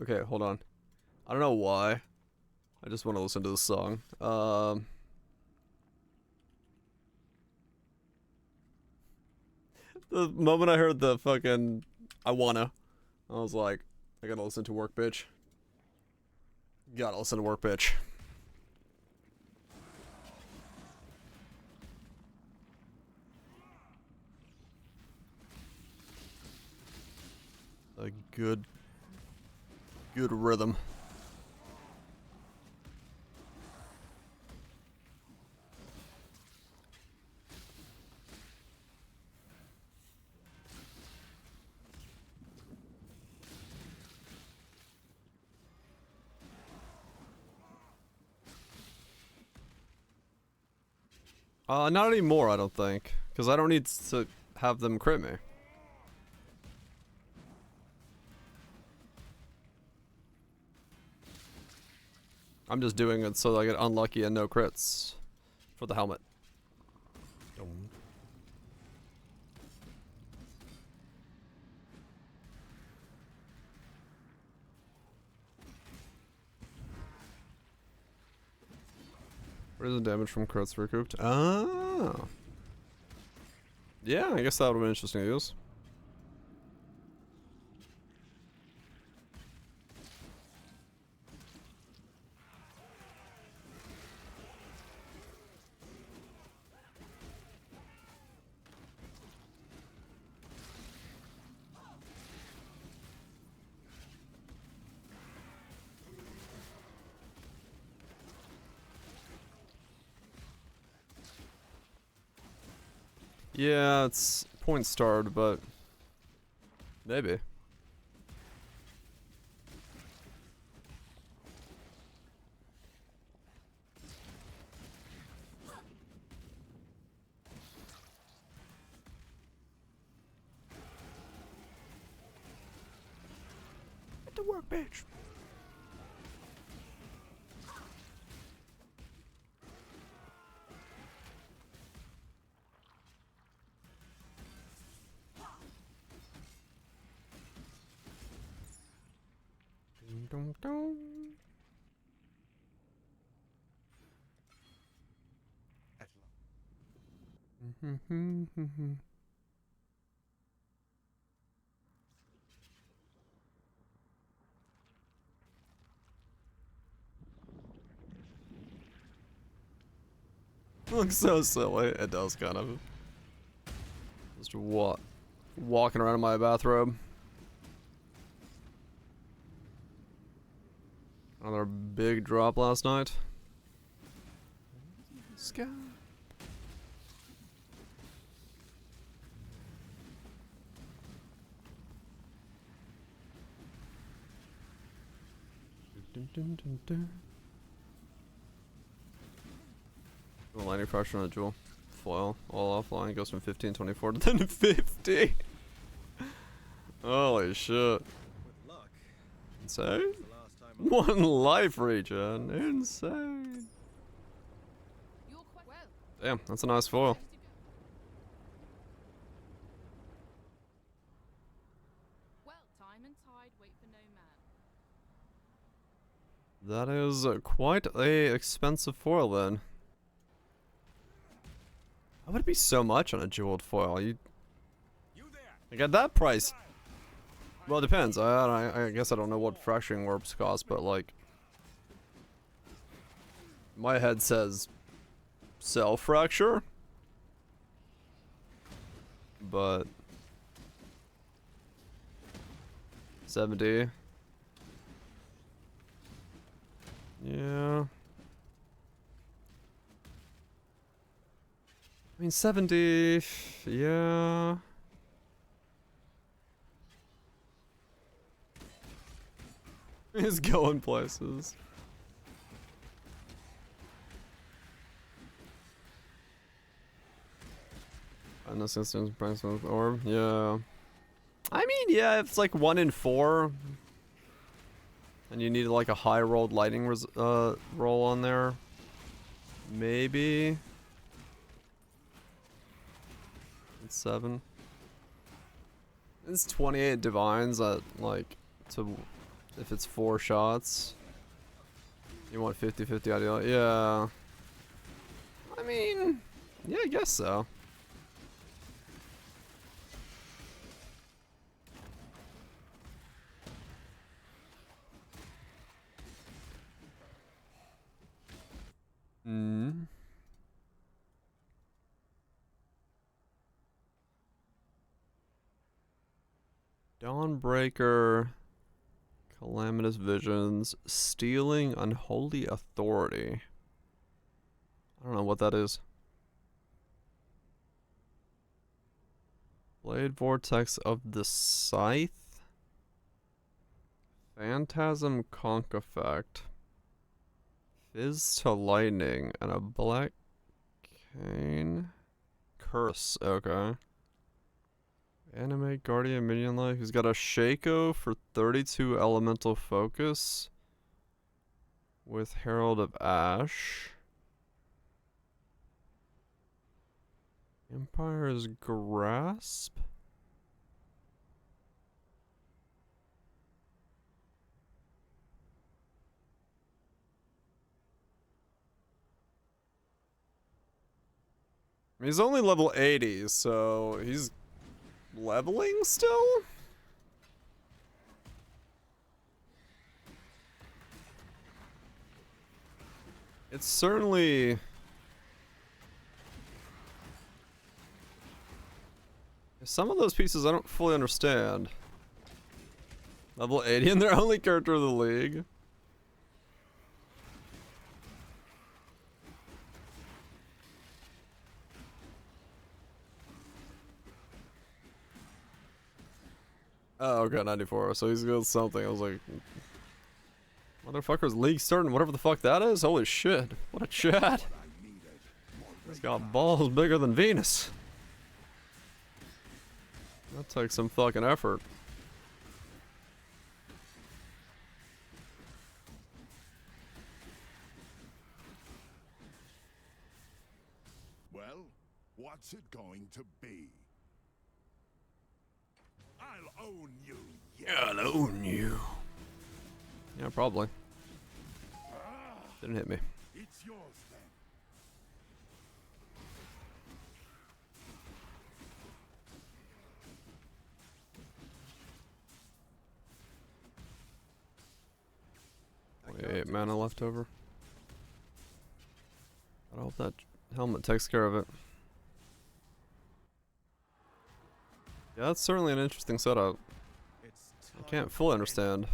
Okay, hold on. I don't know why. I just want to listen to the song. The moment I heard the fucking I was like, I gotta listen to Work Bitch. Gotta listen to Work Bitch. A good rhythm. Not anymore, I don't think. Because I don't need to have them crit me. I'm just doing it so I get unlucky and no crits for the helmet. Where is the damage from crits recouped? Ah. Yeah, I guess that would have been interesting to use. Yeah, it's point starved, but maybe. Get to work, bitch. Dum, dum. Looks so silly. It does kind of. Just walking around in my bathrobe. Another big drop last night. Sky. Dun, dun, dun, dun. Lightning pressure on a jewel. Foil. All offline goes from 1524 to then 50. Holy shit. Insane? One life regen. Insane. Damn, that's a nice foil. Well, time and tide wait for no man. That is quite a expensive foil then. How would it be so much on a jeweled foil? Like at that price. Well, it depends. I guess I don't know what fracturing warps cost, but like, my head says sell fracture, but 70. Yeah. I mean, 70, yeah. He's going places. No systems, price of orb, yeah. I mean, yeah, if it's like 1 in 4, and you need like a high rolled lightning roll on there, maybe. It's 7. It's 28 divines at like if it's 4 shots. You want 50-50 ideal? Yeah. I mean, yeah, I guess so. Hmm. Dawnbreaker, Calamitous Visions, Stealing Unholy Authority. I don't know what that is. Blade Vortex of the Scythe. Phantasm Conch Effect. Fizz to Lightning and a Black Cane. Curse, okay. Animate Guardian Minion Life. He's got a Shaco for 32 elemental focus with Herald of Ash. Empire's Grasp. He's only level 80, so he's leveling still? It's certainly... Some of those pieces I don't fully understand. Level 80 and their only character of the league. Oh, okay, 94. So he's got something. I was like, motherfucker's league starting, whatever the fuck that is. Holy shit. What a chat. He's got balls bigger than Venus. That takes some fucking effort. Well, what's it going to be? I'll own you. I'll own you. Yeah, probably. Didn't hit me. It's yours then. Only 8 mana left over. I hope that helmet takes care of it. Yeah, that's certainly an interesting setup. I can't fully understand.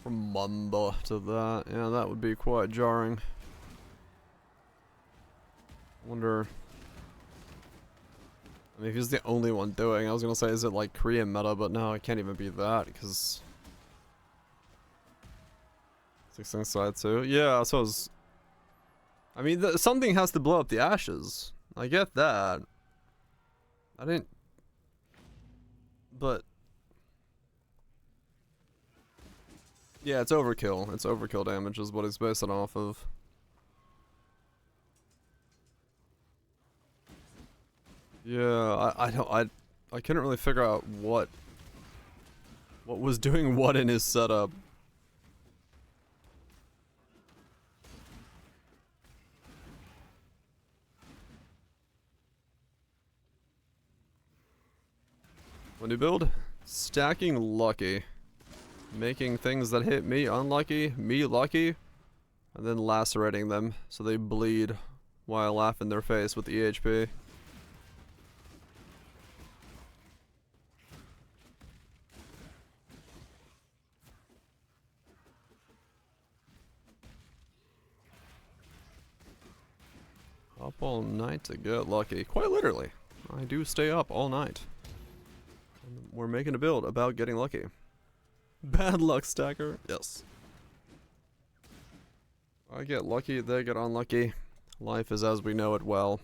From Mamba to that, yeah, that would be quite jarring. Wonder. I mean, if he's the only one doing, I was gonna say, is it like Korean meta, but no, it can't even be that because 6 inside too. Yeah, so it's. I mean, something has to blow up the ashes. I get that. I didn't. But. Yeah, it's overkill. It's overkill damage is what it's based it off of. Yeah, I couldn't really figure out what was doing what in his setup. When you build, stacking lucky, making things that hit me unlucky, me lucky, and then lacerating them so they bleed while I laugh in their face with eHP. Up all night to get lucky. Quite literally. I do stay up all night. And we're making a build about getting lucky. Bad luck stacker? Yes. I get lucky, they get unlucky. Life is as we know it well.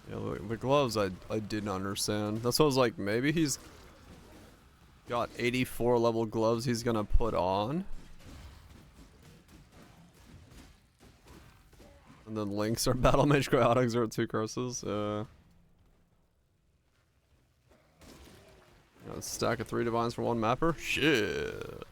Yeah, the gloves I didn't understand. That's what I was like, maybe he's got 84 level gloves he's gonna put on. And then links are battle mage chaotics are 2 curses. A stack of 3 divines for 1 mapper? Shit.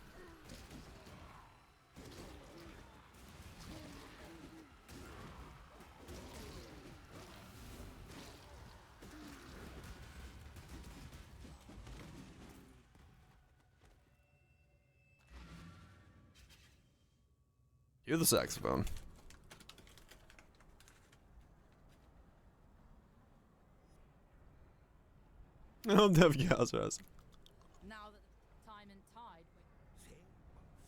You're the saxophone. Oh, Dev Gazras. Now that the time and tide.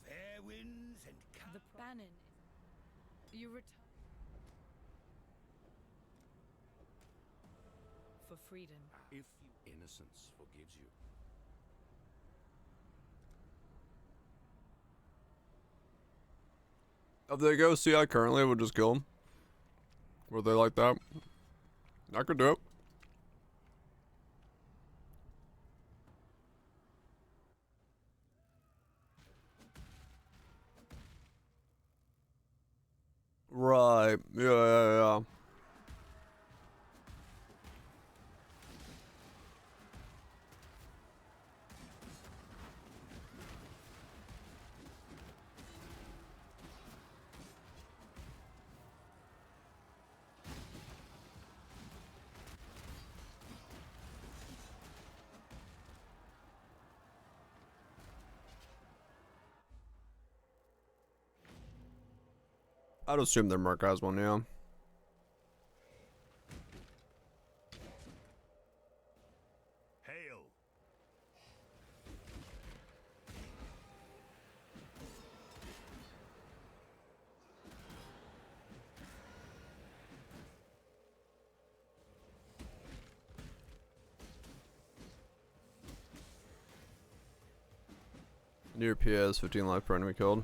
Fair winds and The Bannon. You return for freedom. If innocence forgives you. If they go CI currently, I would just kill them. Were they like that? I could do it. Right. Yeah. I'd assume their Merc has one, yeah. hail. Near PS, 15 life per enemy killed.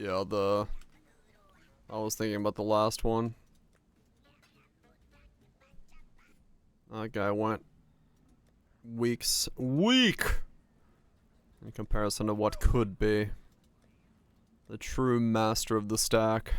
Yeah, I was thinking about the last one. That guy went weak in comparison to what could be the true master of the stack.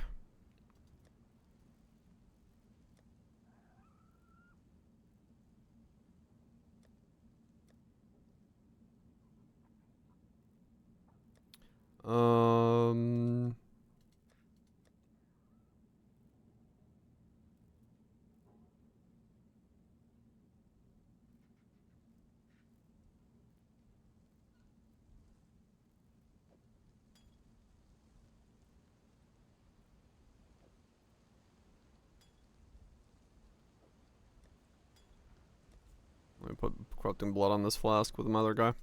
Let me put corrupting blood on this flask with another guy.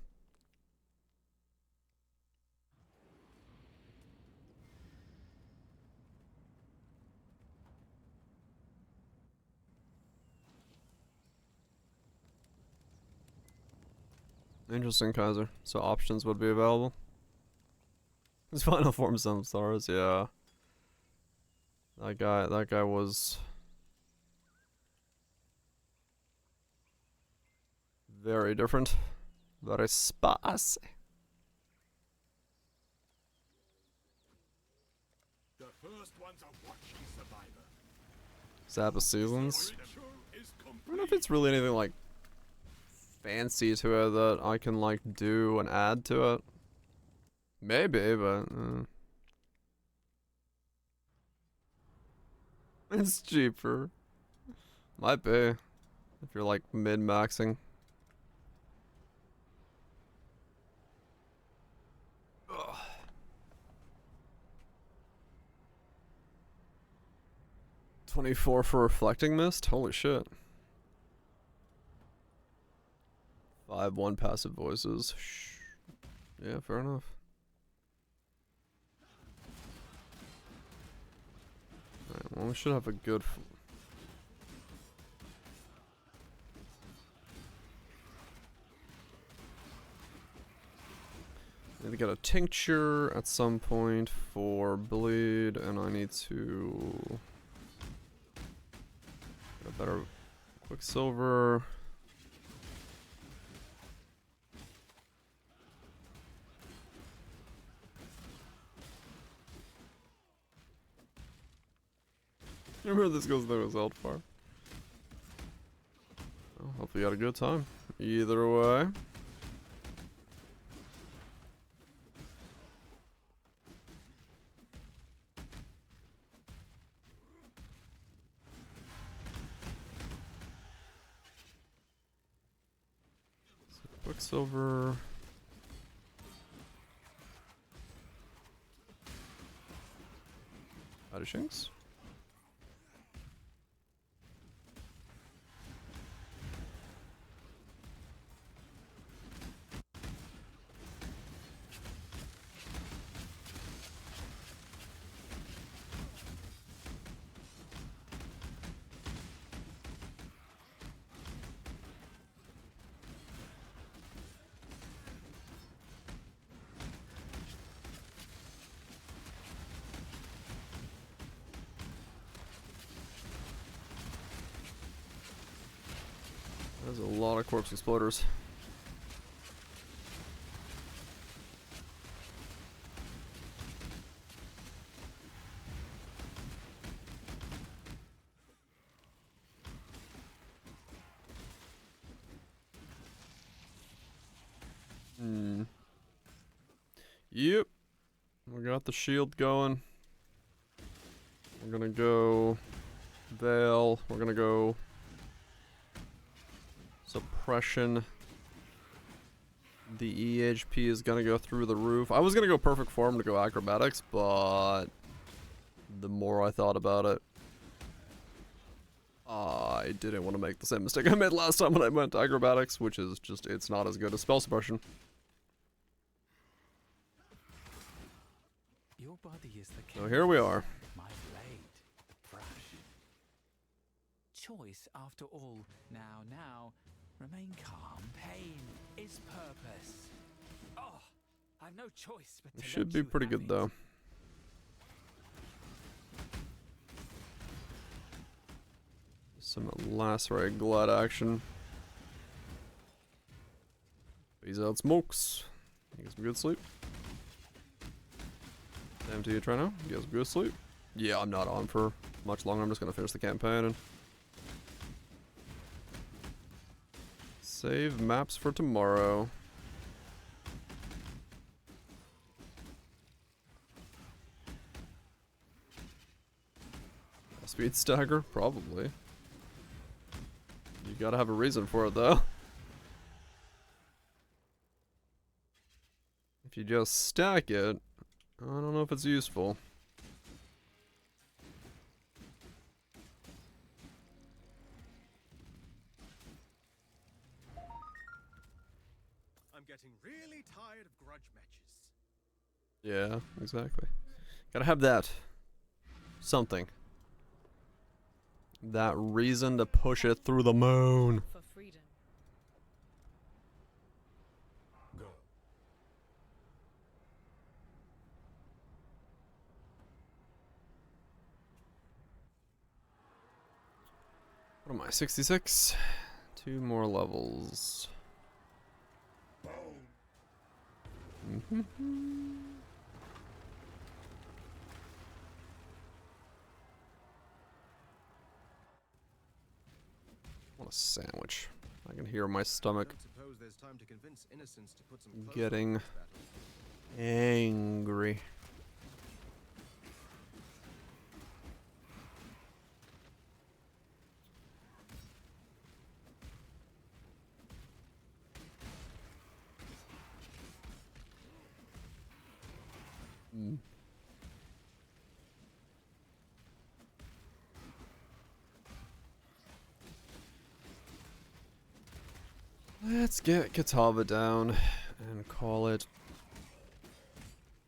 Interesting, Kaiser. So options would be available. His final form some stars, yeah. That guy was very different. Very spicy. The first one's a watching survivor. Sap of Seasons. I don't know if it's really anything like fancy to it that I can like do and add to it. Maybe, but it's cheaper. Might be if you're like min-maxing. Ugh. $24 for Reflecting Mist? Holy shit. 5/1 passive voices. Shh. Yeah, fair enough. Alright, well, we should have a good... Need to get a tincture at some point for bleed, and I need to get a better Quicksilver. Remember this goes there was Eldfar. Well, hope you had a good time. Either way. Quicksilver. Adishings. There's a lot of corpse exploders. Yep. We got the shield going. We're gonna go Veil. We're gonna go Suppression. The eHP is gonna go through the roof. I was gonna go Perfect Form to go Acrobatics, but the more I thought about it, I didn't want to make the same mistake I made last time when I went to Acrobatics, which is just, it's not as good as Spell Suppression. Your body is the So here we are. My blade, brush. Choice after all. Now, remain calm. Pain is purpose. Oh, I've no choice but to It should be pretty good though. Some lacerate glad action. He's out smokes. You get some good sleep. Damn to you, Trino. You get some good sleep. Yeah, I'm not on for much longer. I'm just gonna finish the campaign and save maps for tomorrow. Speed stagger? Probably. You gotta have a reason for it though. If you just stack it, I don't know if it's useful. I'm getting really tired of grudge matches. Yeah, exactly. Gotta have that. Something. That reason to push it through the moon. For freedom. Go. What am I, 66? 2 more levels. What a sandwich. I can hear my stomach Suppose there's time to convince innocents to put some clothes on getting this battle. angry. Let's get Catawba down and call it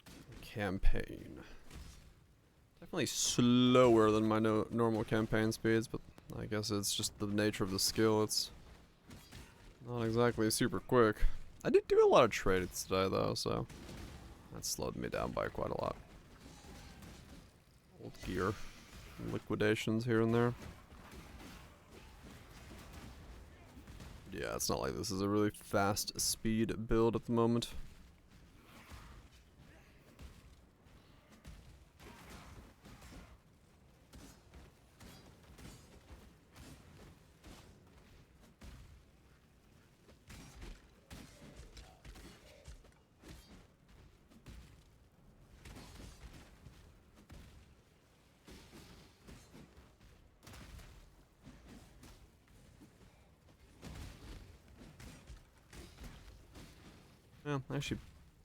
a campaign. Definitely slower than my normal campaign speeds, but I guess it's just the nature of the skill. It's not exactly super quick. I did do a lot of trades today though, so that slowed me down by quite a lot. Old gear, liquidations here and there. Yeah, it's not like this is a really fast speed build at the moment. Yeah, actually,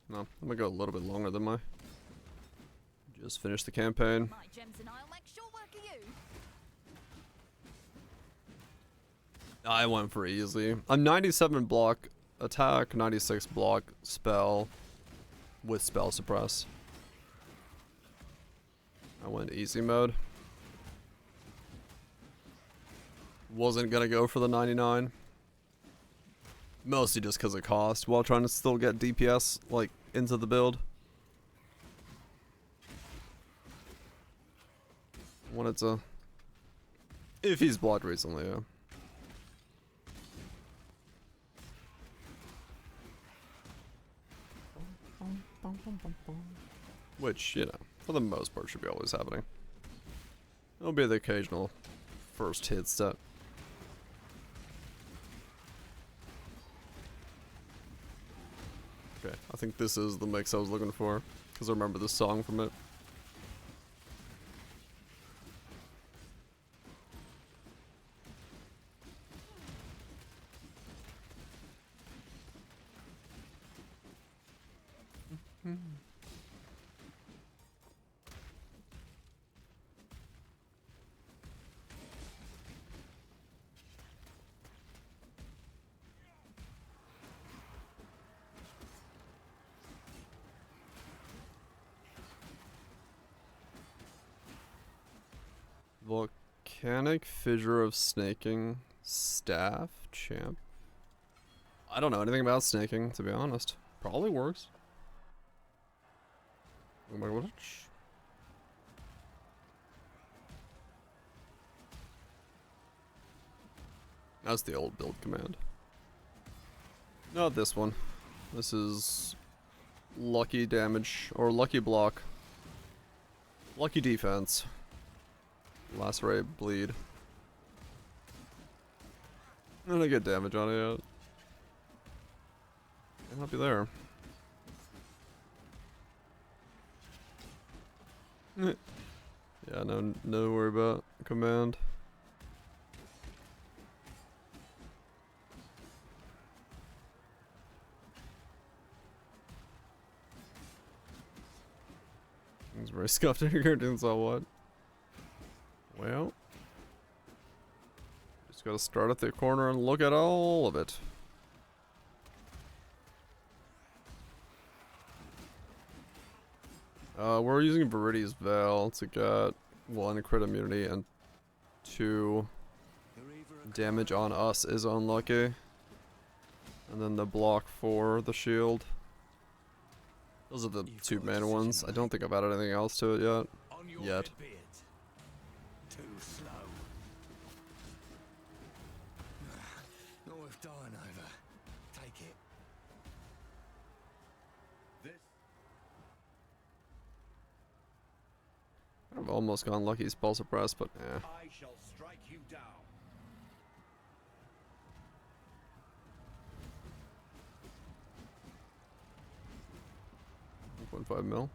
no, I'm gonna go a little bit longer than my. Just finished the campaign. My gems and I'll make short work of you. I went for easy. I'm 97 block attack, 96 block spell with spell suppress. I went easy mode. Wasn't gonna go for the 99. Mostly just because of cost, while trying to still get DPS, like, into the build. Wanted to... If he's blocked recently, yeah. Which, you know, for the most part should be always happening. It'll be the occasional first hit stat. Okay, I think this is the mix I was looking for, because I remember the song from it. Volcanic Fissure of Snaking Staff Champ. I don't know anything about snaking, to be honest. Probably works. Oh my gosh. That's the old build command. Not this one. This is lucky damage, or lucky block. Lucky defense. Lacerate, bleed. I don't get damage on it yet. May not be there. Yeah, no worry about command. He's very scuffed in here, doing so what? Well, just gotta start at the corner and look at all of it. We're using Viridi's Veil to get 1 crit immunity and 2 damage on us is unlucky. And then the block for the shield. Those are the 2 main ones. I don't think I've added anything else to it yet. Too slow. Not worth dying over. Take it. I've almost gone lucky spell suppress, but yeah. I shall strike you down. 3.5 mil.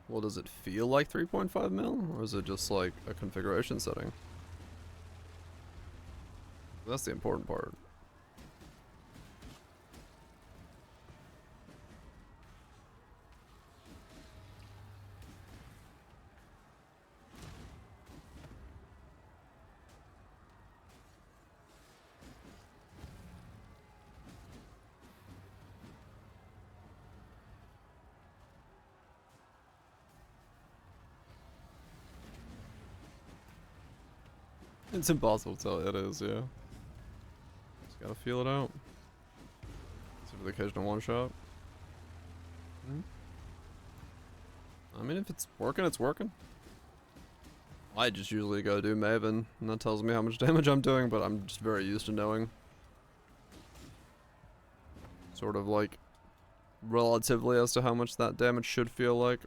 Well, does it feel like 3.5 mil, or is it just like a configuration setting? That's the important part. It's impossible to tell. It is, yeah. Just gotta feel it out. See for the occasional one shot. I mean, if it's working, it's working. I just usually go do Maven, and that tells me how much damage I'm doing, but I'm just very used to knowing. Sort of like, relatively as to how much that damage should feel like.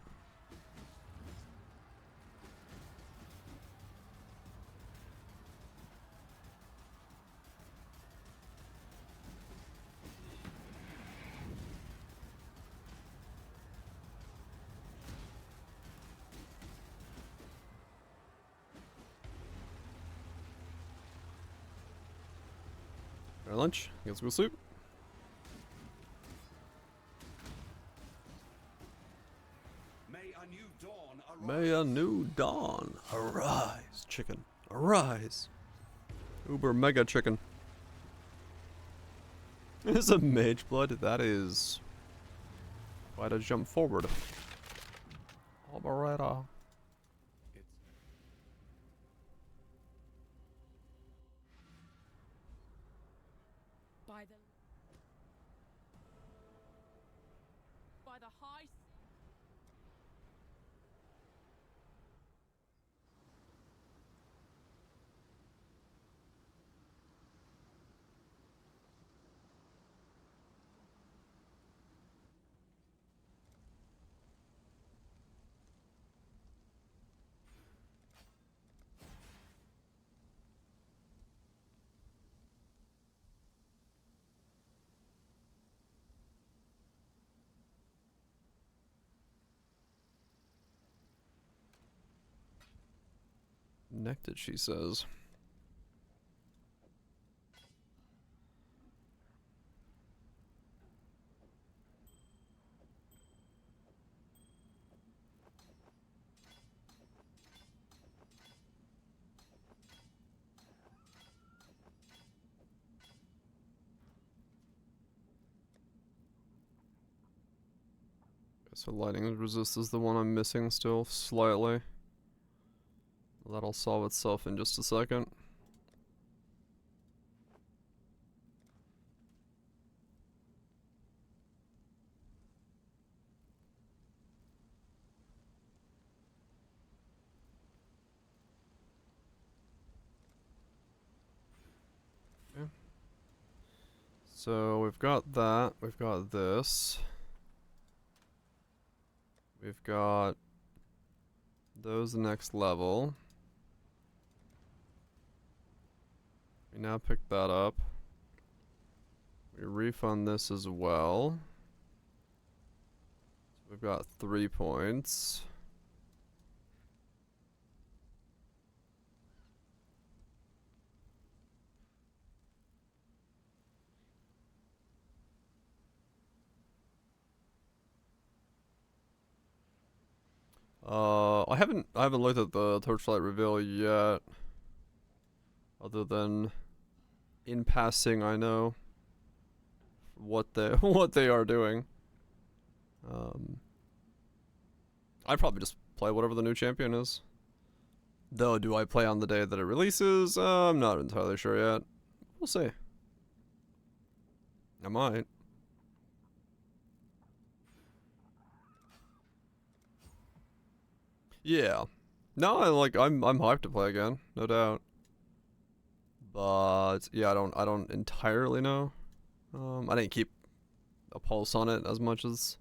Lunch, let's go sleep. May a new dawn arise, chicken, arise. Uber mega chicken. It's a mage blood. That is quite a jump forward. Operator. By the high. Connected, she says. So lightning resist is the one I'm missing still, slightly. That'll solve itself in just a second. Okay. So we've got that. We've got this. We've got those next level. We now pick that up. We refund this as well. So we've got 3 points. I haven't looked at the Torchlight reveal yet. Other than in passing, I know what they what they are doing. I'd probably just play whatever the new champion is. Though, do I play on the day that it releases? I'm not entirely sure yet. We'll see. I might. Yeah. No, I'm hyped to play again, no doubt. But yeah, I don't entirely know. I didn't keep a pulse on it as much as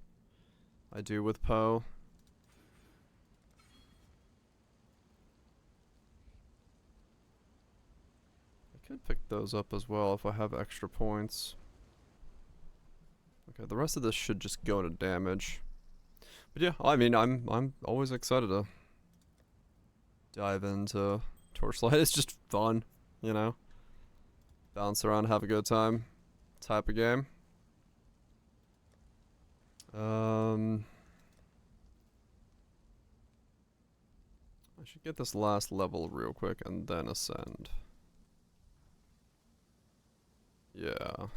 I do with Poe. I could pick those up as well if I have extra points. Okay, the rest of this should just go to damage. But yeah, I mean, I'm always excited to dive into Torchlight. It's just fun, you know? Bounce around, have a good time type of game. I should get this last level real quick and then ascend. Yeah.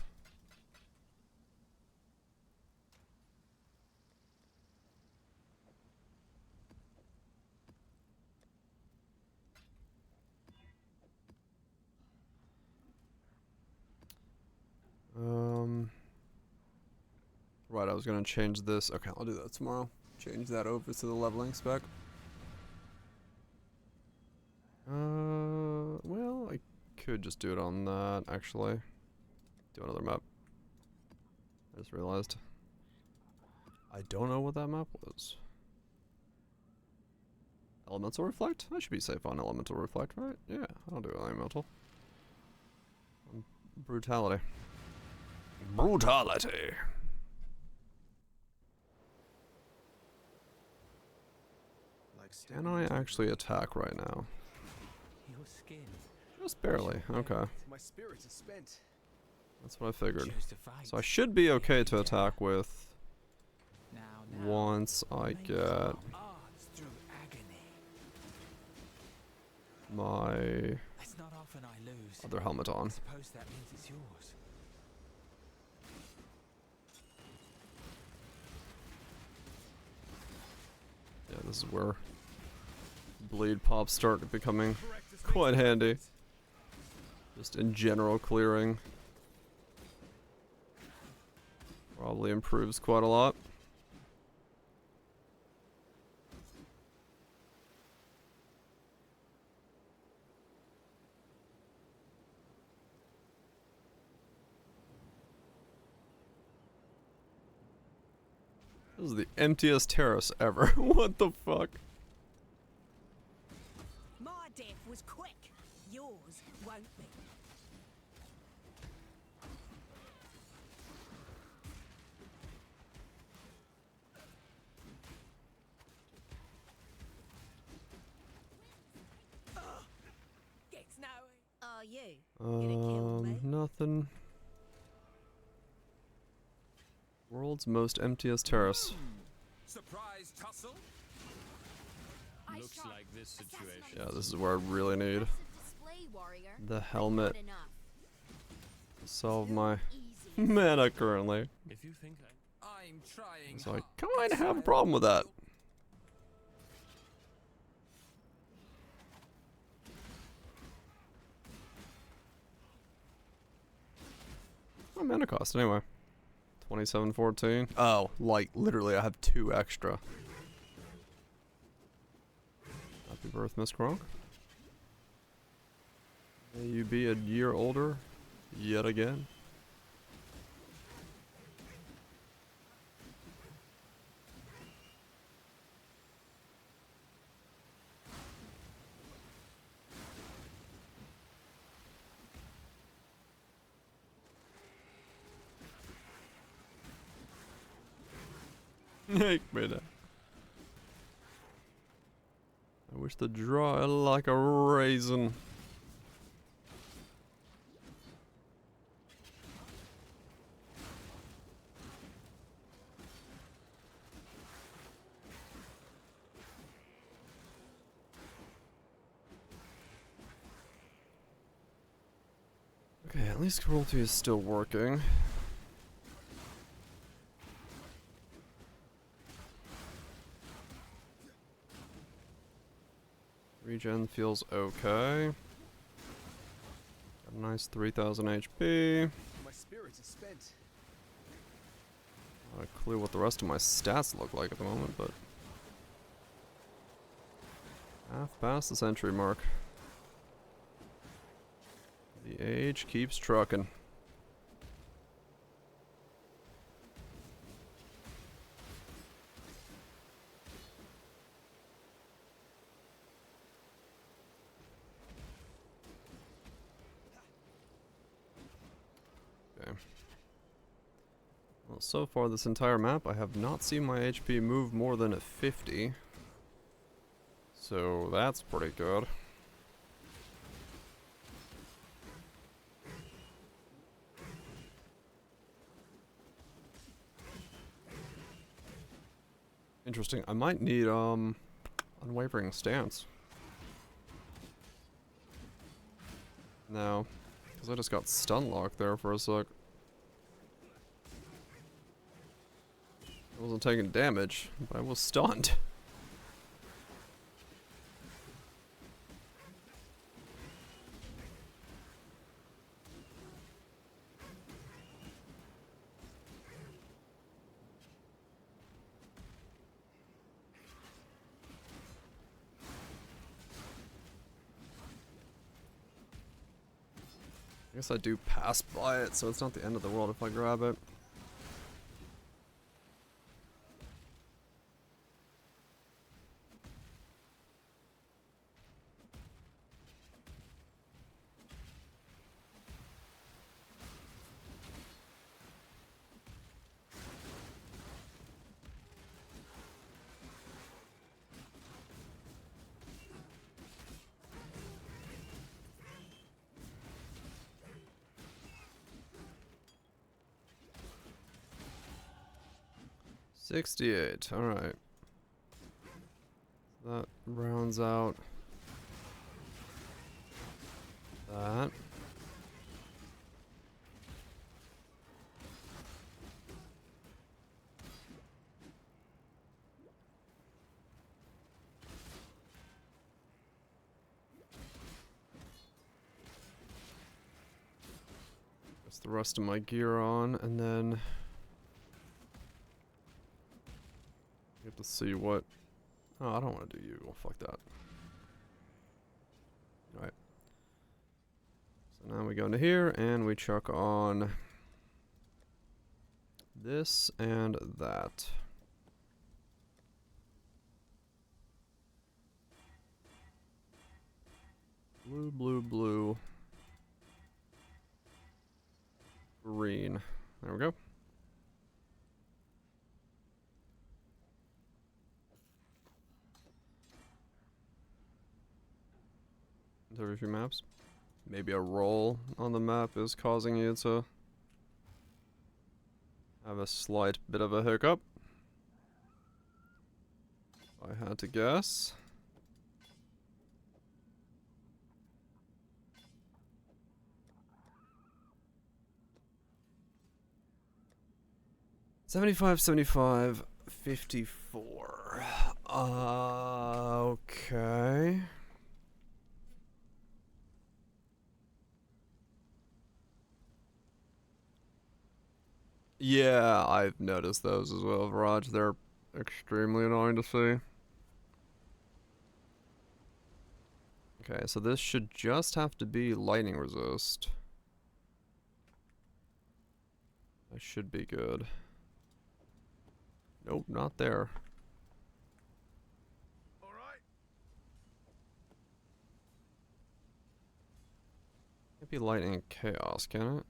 Right, I was gonna change this. Okay, I'll do that tomorrow. Change that over to the leveling spec. Well, I could just do it on that, actually. Do another map. I just realized. I don't know what that map was. Elemental Reflect? I should be safe on Elemental Reflect, right? Yeah, I'll do Elemental. Brutality. Brutality! Can I actually attack right now? Your skin. Just barely, okay. My spirit is spent. That's what I figured. So I should be okay to attack with once I get my other helmet on. Suppose that means it's yours. Yeah, this is where bleed pops start becoming quite handy. Just in general clearing. Probably improves quite a lot. This is the emptiest terrace ever. What the fuck? My death was quick. Yours won't be. Get snowy. Are you gonna kill me? Nothing. World's most emptiest terrace. Surprise tussle? Looks like this situation. Yeah, this is where I really need the helmet to solve my mana currently. If you think I'm trying. So I kinda have a problem with that. What mana cost anyway? 2714. Oh, like literally I have 2 extra. Happy birth, Miss Kronk. May you be a year older yet again. Make me that. I wish to dry like a raisin. Okay, at least cruelty is still working. Regen feels okay. Got a nice 3000 HP. My spirits are spent. Not a clue what the rest of my stats look like at the moment, but half past the century mark. The age keeps trucking. Okay. Well, so far this entire map, I have not seen my HP move more than a 50. So that's pretty good. Interesting. I might need unwavering stance. No, because I just got stun locked there for a sec. I wasn't taking damage, but I was stunned. I guess I do pass by it, so it's not the end of the world if I grab it. $68, alright. That rounds out that. That's the rest of my gear on, and then get to see what. Oh, I don't want to do you. Fuck that. Alright. So now we go into here and we chuck on this and that. Blue, blue, blue. Green. There we go. Every few maps. Maybe a roll on the map is causing you to have a slight bit of a hiccup. If I had to guess. $75, $75, $54. Okay. Yeah, I've noticed those as well, Viraj. They're extremely annoying to see. Okay, so this should just have to be lightning resist. I should be good. Nope, not there. Alright. Can't be lightning and chaos, can it?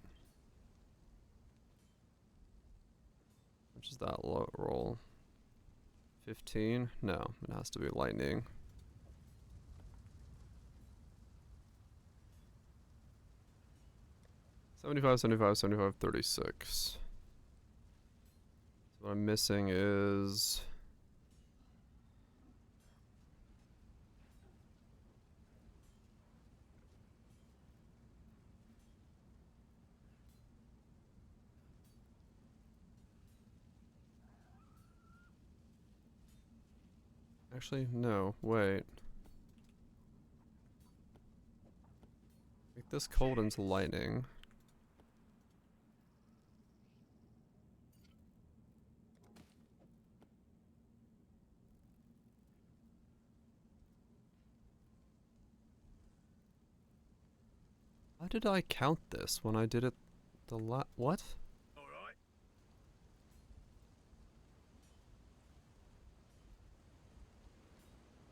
Which is that roll? 15? No, it has to be lightning. $75, $75, $75, $36. So what I'm missing is... Actually, no, wait. Make this cold into lightning. How did I count this when I did it the what? Alright.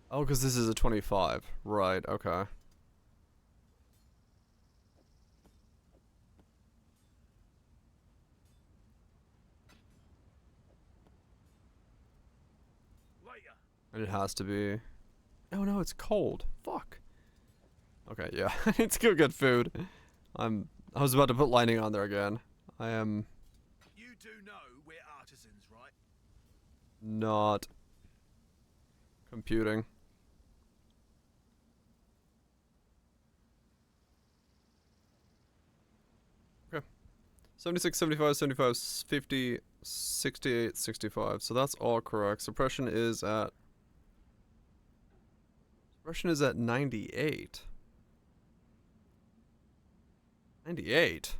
Oh, because this is a 25. Right, okay. Later. And it has to be... Oh no, it's cold. Fuck. Okay, yeah. I need to go get food. I was about to put lightning on there again. I am... You do know we're artisans, right? not computing. Okay. 76, 75, 75, 50, 68, 65. So that's all correct. Suppression is at 98. 98?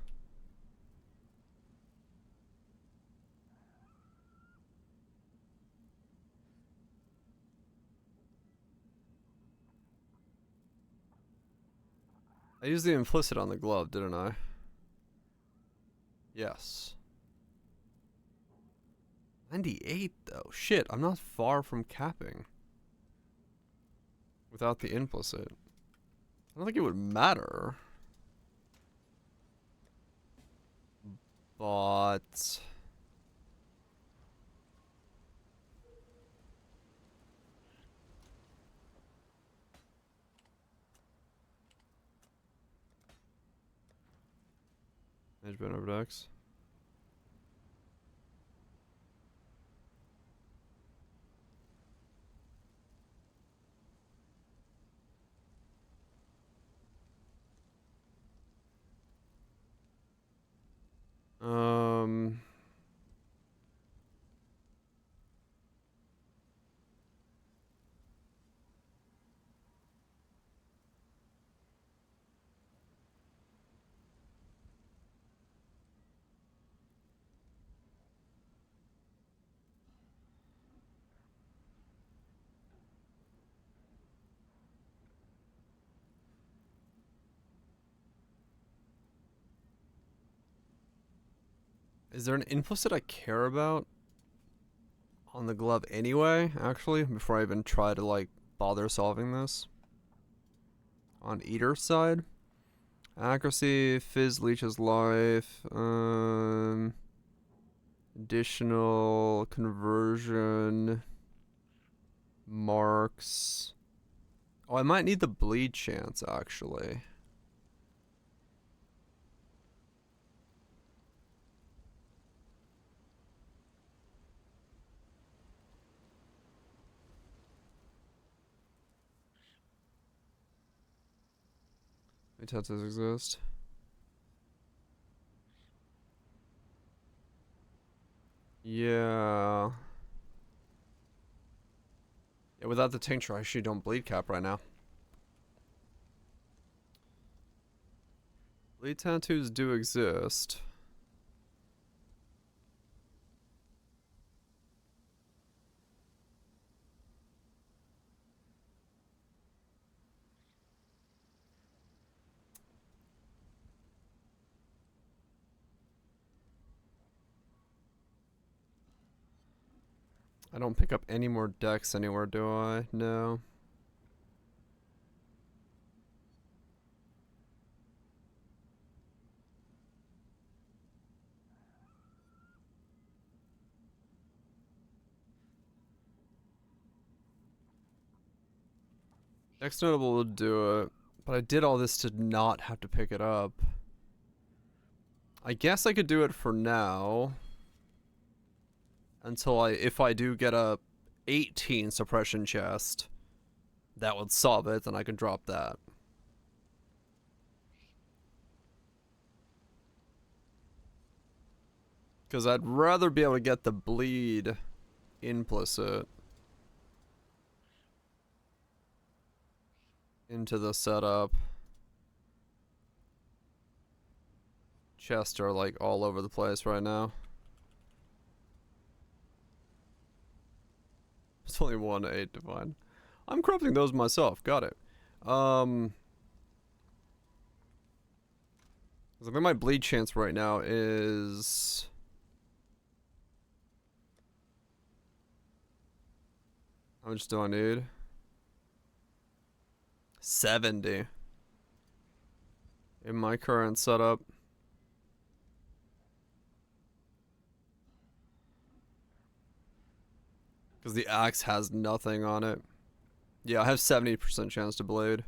I used the implicit on the glove, didn't I? Yes. 98 though. Shit, I'm not far from capping. Without the implicit. I don't think it would matter. But... Management over decks. Is there an implicit I care about on the glove anyway, actually, before I even try to, like, bother solving this? On Eater's side? Accuracy, Fizz leeches life, additional conversion, marks. Oh, I might need the bleed chance, actually. Tattoos exist. Yeah. Yeah, without the tincture, I actually don't bleed cap right now. Bleed tattoos do exist. I don't pick up any more decks anywhere, do I? No. Next notable would do it, but I did all this to not have to pick it up. I guess I could do it for now. Until if I do get a 18 suppression chest, that would solve it, then I can drop that. Because I'd rather be able to get the bleed implicit into the setup. Chests are like all over the place right now. It's only 1-8 divine. I'm corrupting those myself. Got it. I think my bleed chance right now is... How much do I need? 70. In my current setup. Because the axe has nothing on it. Yeah, I have 70% chance to bleed.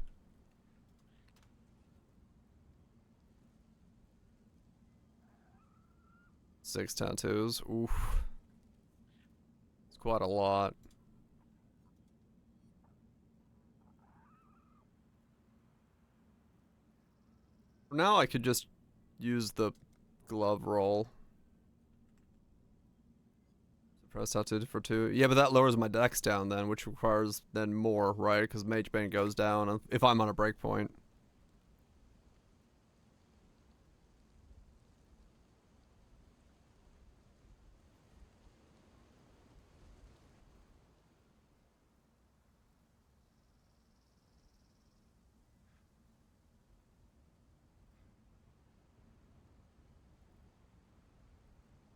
Six tattoos. Oof. It's quite a lot. For now, I could just use the glove roll. Suppress tattoo for 2. Yeah, but that lowers my dex down then, which requires then more, right? Because Mage Bane goes down if I'm on a breakpoint.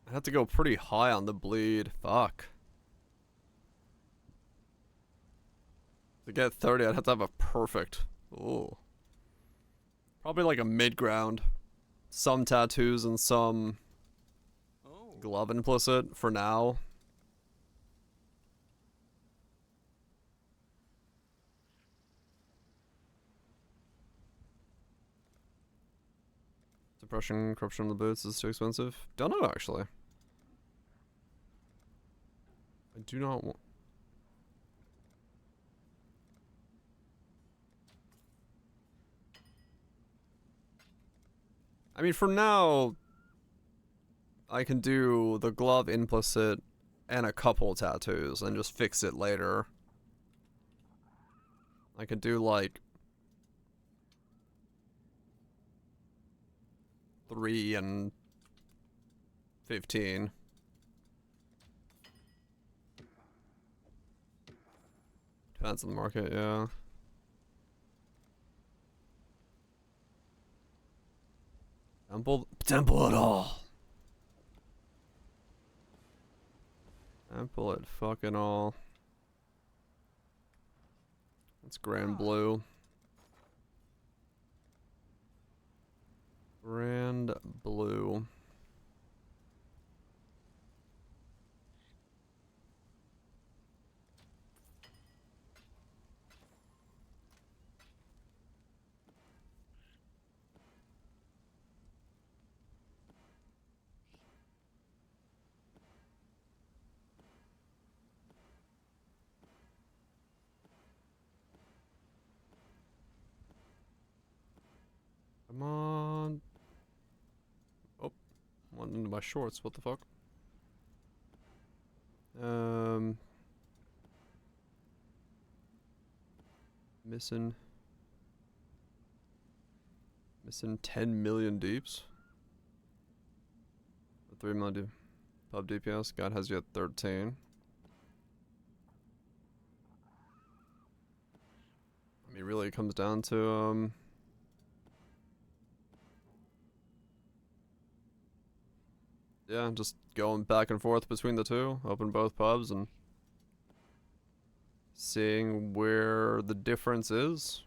I have to go pretty high on the bleed. Fuck. To get 30, I'd have to have a perfect. Ooh. Probably like a mid-ground. Some tattoos and some glove implicit for now. Suppression, corruption on the boots is too expensive. Don't know, actually. I do not want... I mean, for now, I can do the glove implicit and a couple tattoos and just fix it later. I could do like 3 and 15. Depends on the market, yeah. Temple it all. Temple it fucking all. It's Grand Blue. Grand Blue. Come on. Oh, went into my shorts. What the fuck? Missing 10 million deeps. 3 million pub DPS. God has you at 13. I mean, really, it comes down to yeah, just going back and forth between the two. Open both pubs and seeing where the difference is.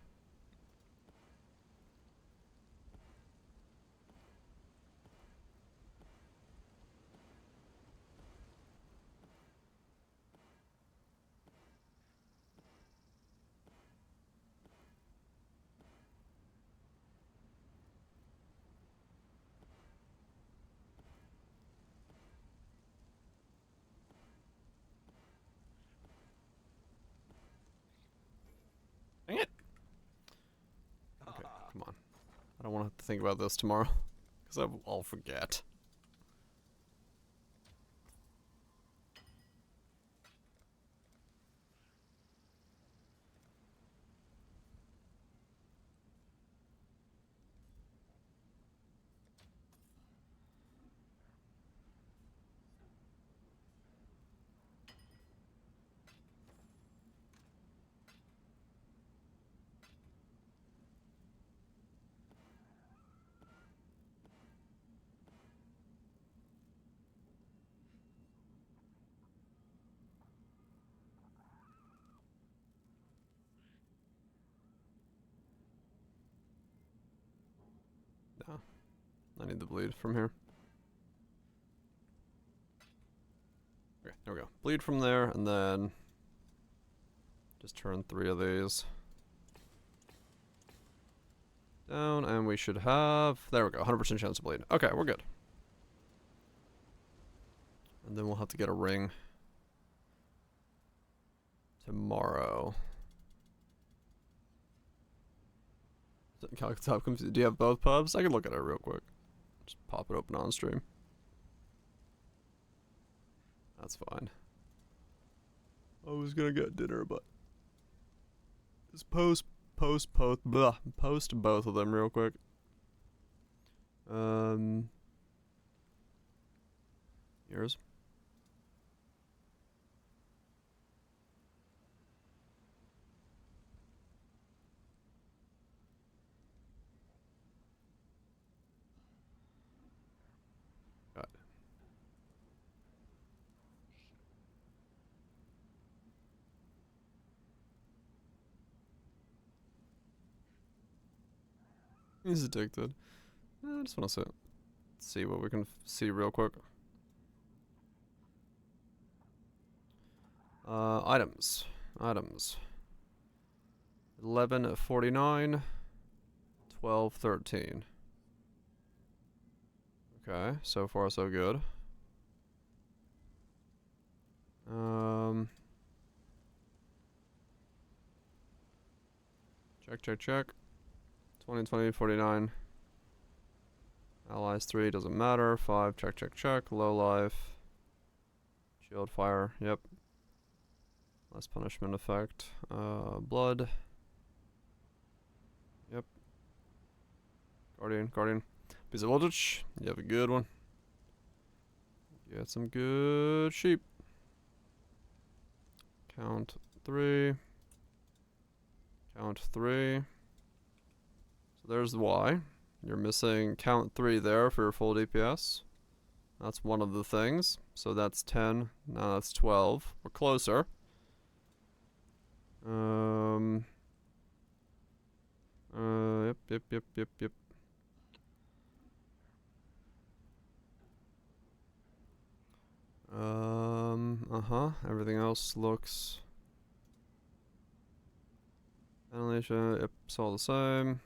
don't want to have to think about this tomorrow. Because I'll forget. No. I need the bleed from here. Okay, there we go. Bleed from there, and then just turn 3 of these down, and we should have... There we go, 100% chance to bleed. Okay, we're good. And then we'll have to get a ring tomorrow. Do you have both pubs? I can look at it real quick. Just pop it open on stream. That's fine. I was gonna get dinner, but just post both of them real quick. Yours. He's addicted. I just want to see what we can see real quick. Items. 11:49. 12:13. Okay, so far so good. Check. 20, 49. Allies 3, doesn't matter. 5, check. Low life. Shield fire, yep. Less punishment effect. Blood. Yep. Guardian. Piece of voltage. You have a good one. Get some good sheep. Count 3. So there's the Y. You're missing count 3 there for your full DPS. That's one of the things. So that's 10. Now that's 12. We're closer. Yep. Everything else looks... Ventilation, yep, it's all the same.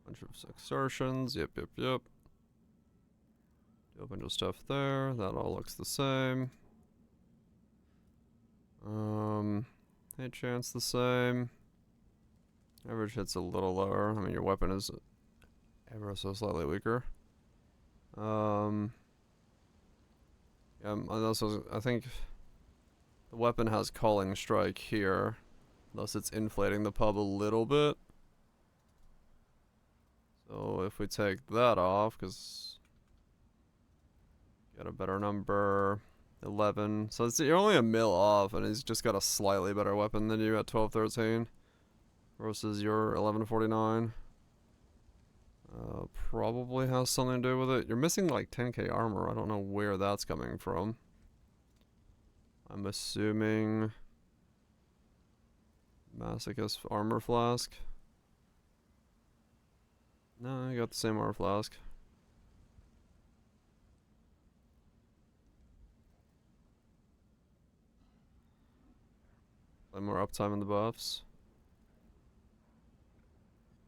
Bunch of exertions, yep. Do a bunch of stuff there, that all looks the same. Hit chance the same. Average hit's a little lower. I mean, your weapon is ever so slightly weaker. I think the weapon has calling strike here, thus it's inflating the pub a little bit. So if we take that off, because get a better number, 11. So you're only a mil off, and he's just got a slightly better weapon than you at 12-13 versus your 11-49. Probably has something to do with it. You're missing like 10k armor. I don't know where that's coming from. I'm assuming Masochist armor flask. No, you got the same armor flask. More uptime in the buffs.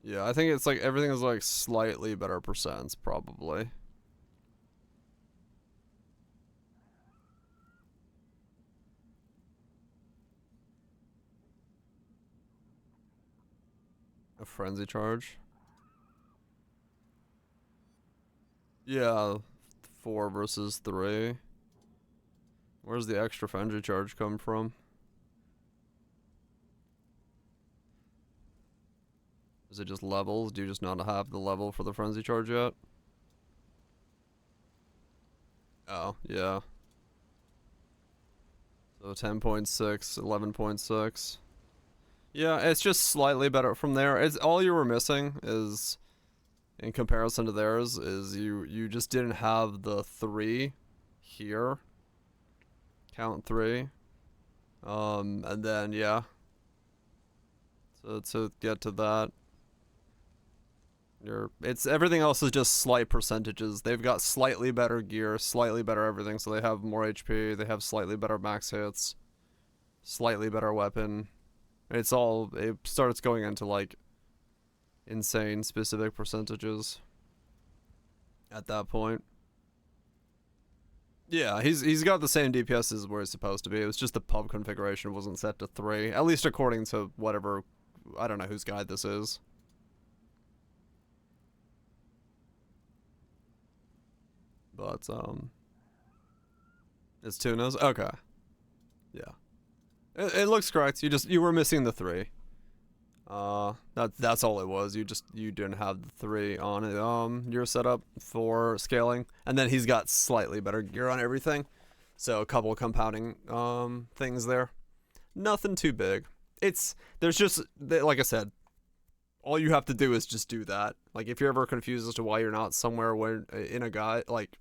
Yeah, I think it's like everything is like slightly better percents, probably. A frenzy charge. Yeah, 4 versus 3. Where's the extra frenzy charge come from? Is it just levels? Do you just not have the level for the frenzy charge yet? Oh, yeah. So 10.6, 11.6. Yeah, it's just slightly better from there. It's all you were missing is, in comparison to theirs, is you just didn't have the 3 here. Count 3. And then yeah. So to get to that, it's everything else is just slight percentages. They've got slightly better gear, slightly better everything, so they have more HP, they have slightly better max hits, slightly better weapon. It starts going into like insane specific percentages at that point. Yeah, he's got the same DPS as where he's supposed to be. It was just the pub configuration wasn't set to 3, at least according to whatever, I don't know whose guide this is. But it's tunas. Okay. Yeah. It looks correct. You were missing the 3. That's all it was. You didn't have the 3 on it. Your setup for scaling, and then he's got slightly better gear on everything. So a couple of compounding things there. Nothing too big. There's just, like I said, all you have to do is just do that. Like if you're ever confused as to why you're not somewhere where in a guide, like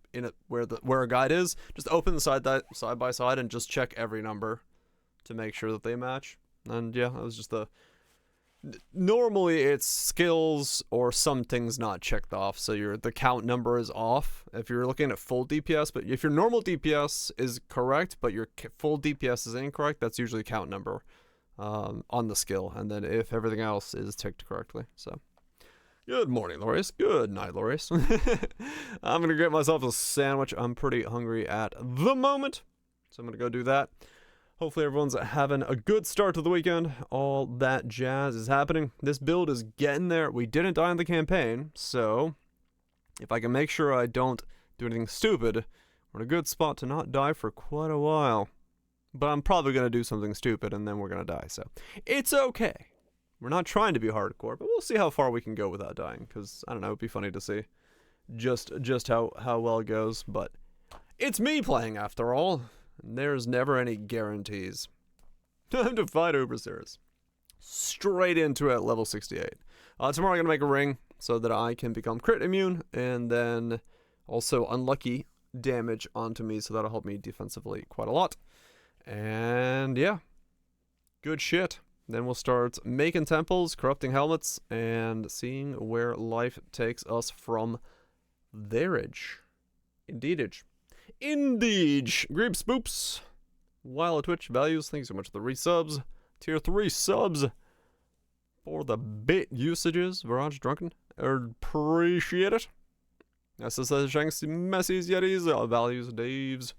where a guide is, just open the side by side and just check every number to make sure that they match. And yeah, that was just normally it's skills or some things not checked off, so the count number is off if you're looking at full DPS. But if your normal DPS is correct but your full DPS is incorrect, that's usually count number on the skill, and then if everything else is ticked correctly. So good morning, Lorius. Good night, Lorius. I'm gonna get myself a sandwich. I'm pretty hungry at the moment, so I'm gonna go do that. Hopefully everyone's having a good start to the weekend. All that jazz is happening. This build is getting there. We didn't die in the campaign, so if I can make sure I don't do anything stupid, we're in a good spot to not die for quite a while. But I'm probably going to do something stupid and then we're going to die, so it's okay. We're not trying to be hardcore, but we'll see how far we can go without dying, because, I don't know, it'd be funny to see just how well it goes. But it's me playing after all. There's never any guarantees. Time to fight Overseers. Straight into it at level 68. Tomorrow I'm going to make a ring so that I can become crit immune, and then also unlucky damage onto me, so that'll help me defensively quite a lot. And yeah, good shit. Then we'll start making temples, corrupting helmets, and seeing where life takes us from there-age. Indeedage. Indeed. Greeps boops. While Twitch values, thank you so much for the resubs. Tier 3 subs for the bit usages. Virage Drunken. Appreciate it. SSS Shanks, Messies, Yetis, Values, Daves,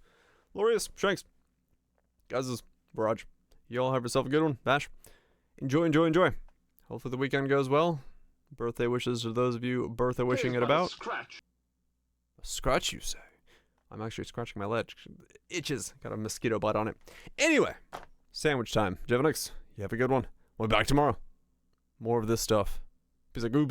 Lorius, Shanks, Guys, Virage. Y'all have yourself a good one. Bash. Enjoy, enjoy, enjoy. Hopefully the weekend goes well. Birthday wishes to those of you birthday wishing it about. Scratch. A scratch, you say? I'm actually scratching my leg. It itches. Got a mosquito bite on it. Anyway, sandwich time. Jevanix, you have a good one. We'll be back tomorrow. More of this stuff. Peace out, goob.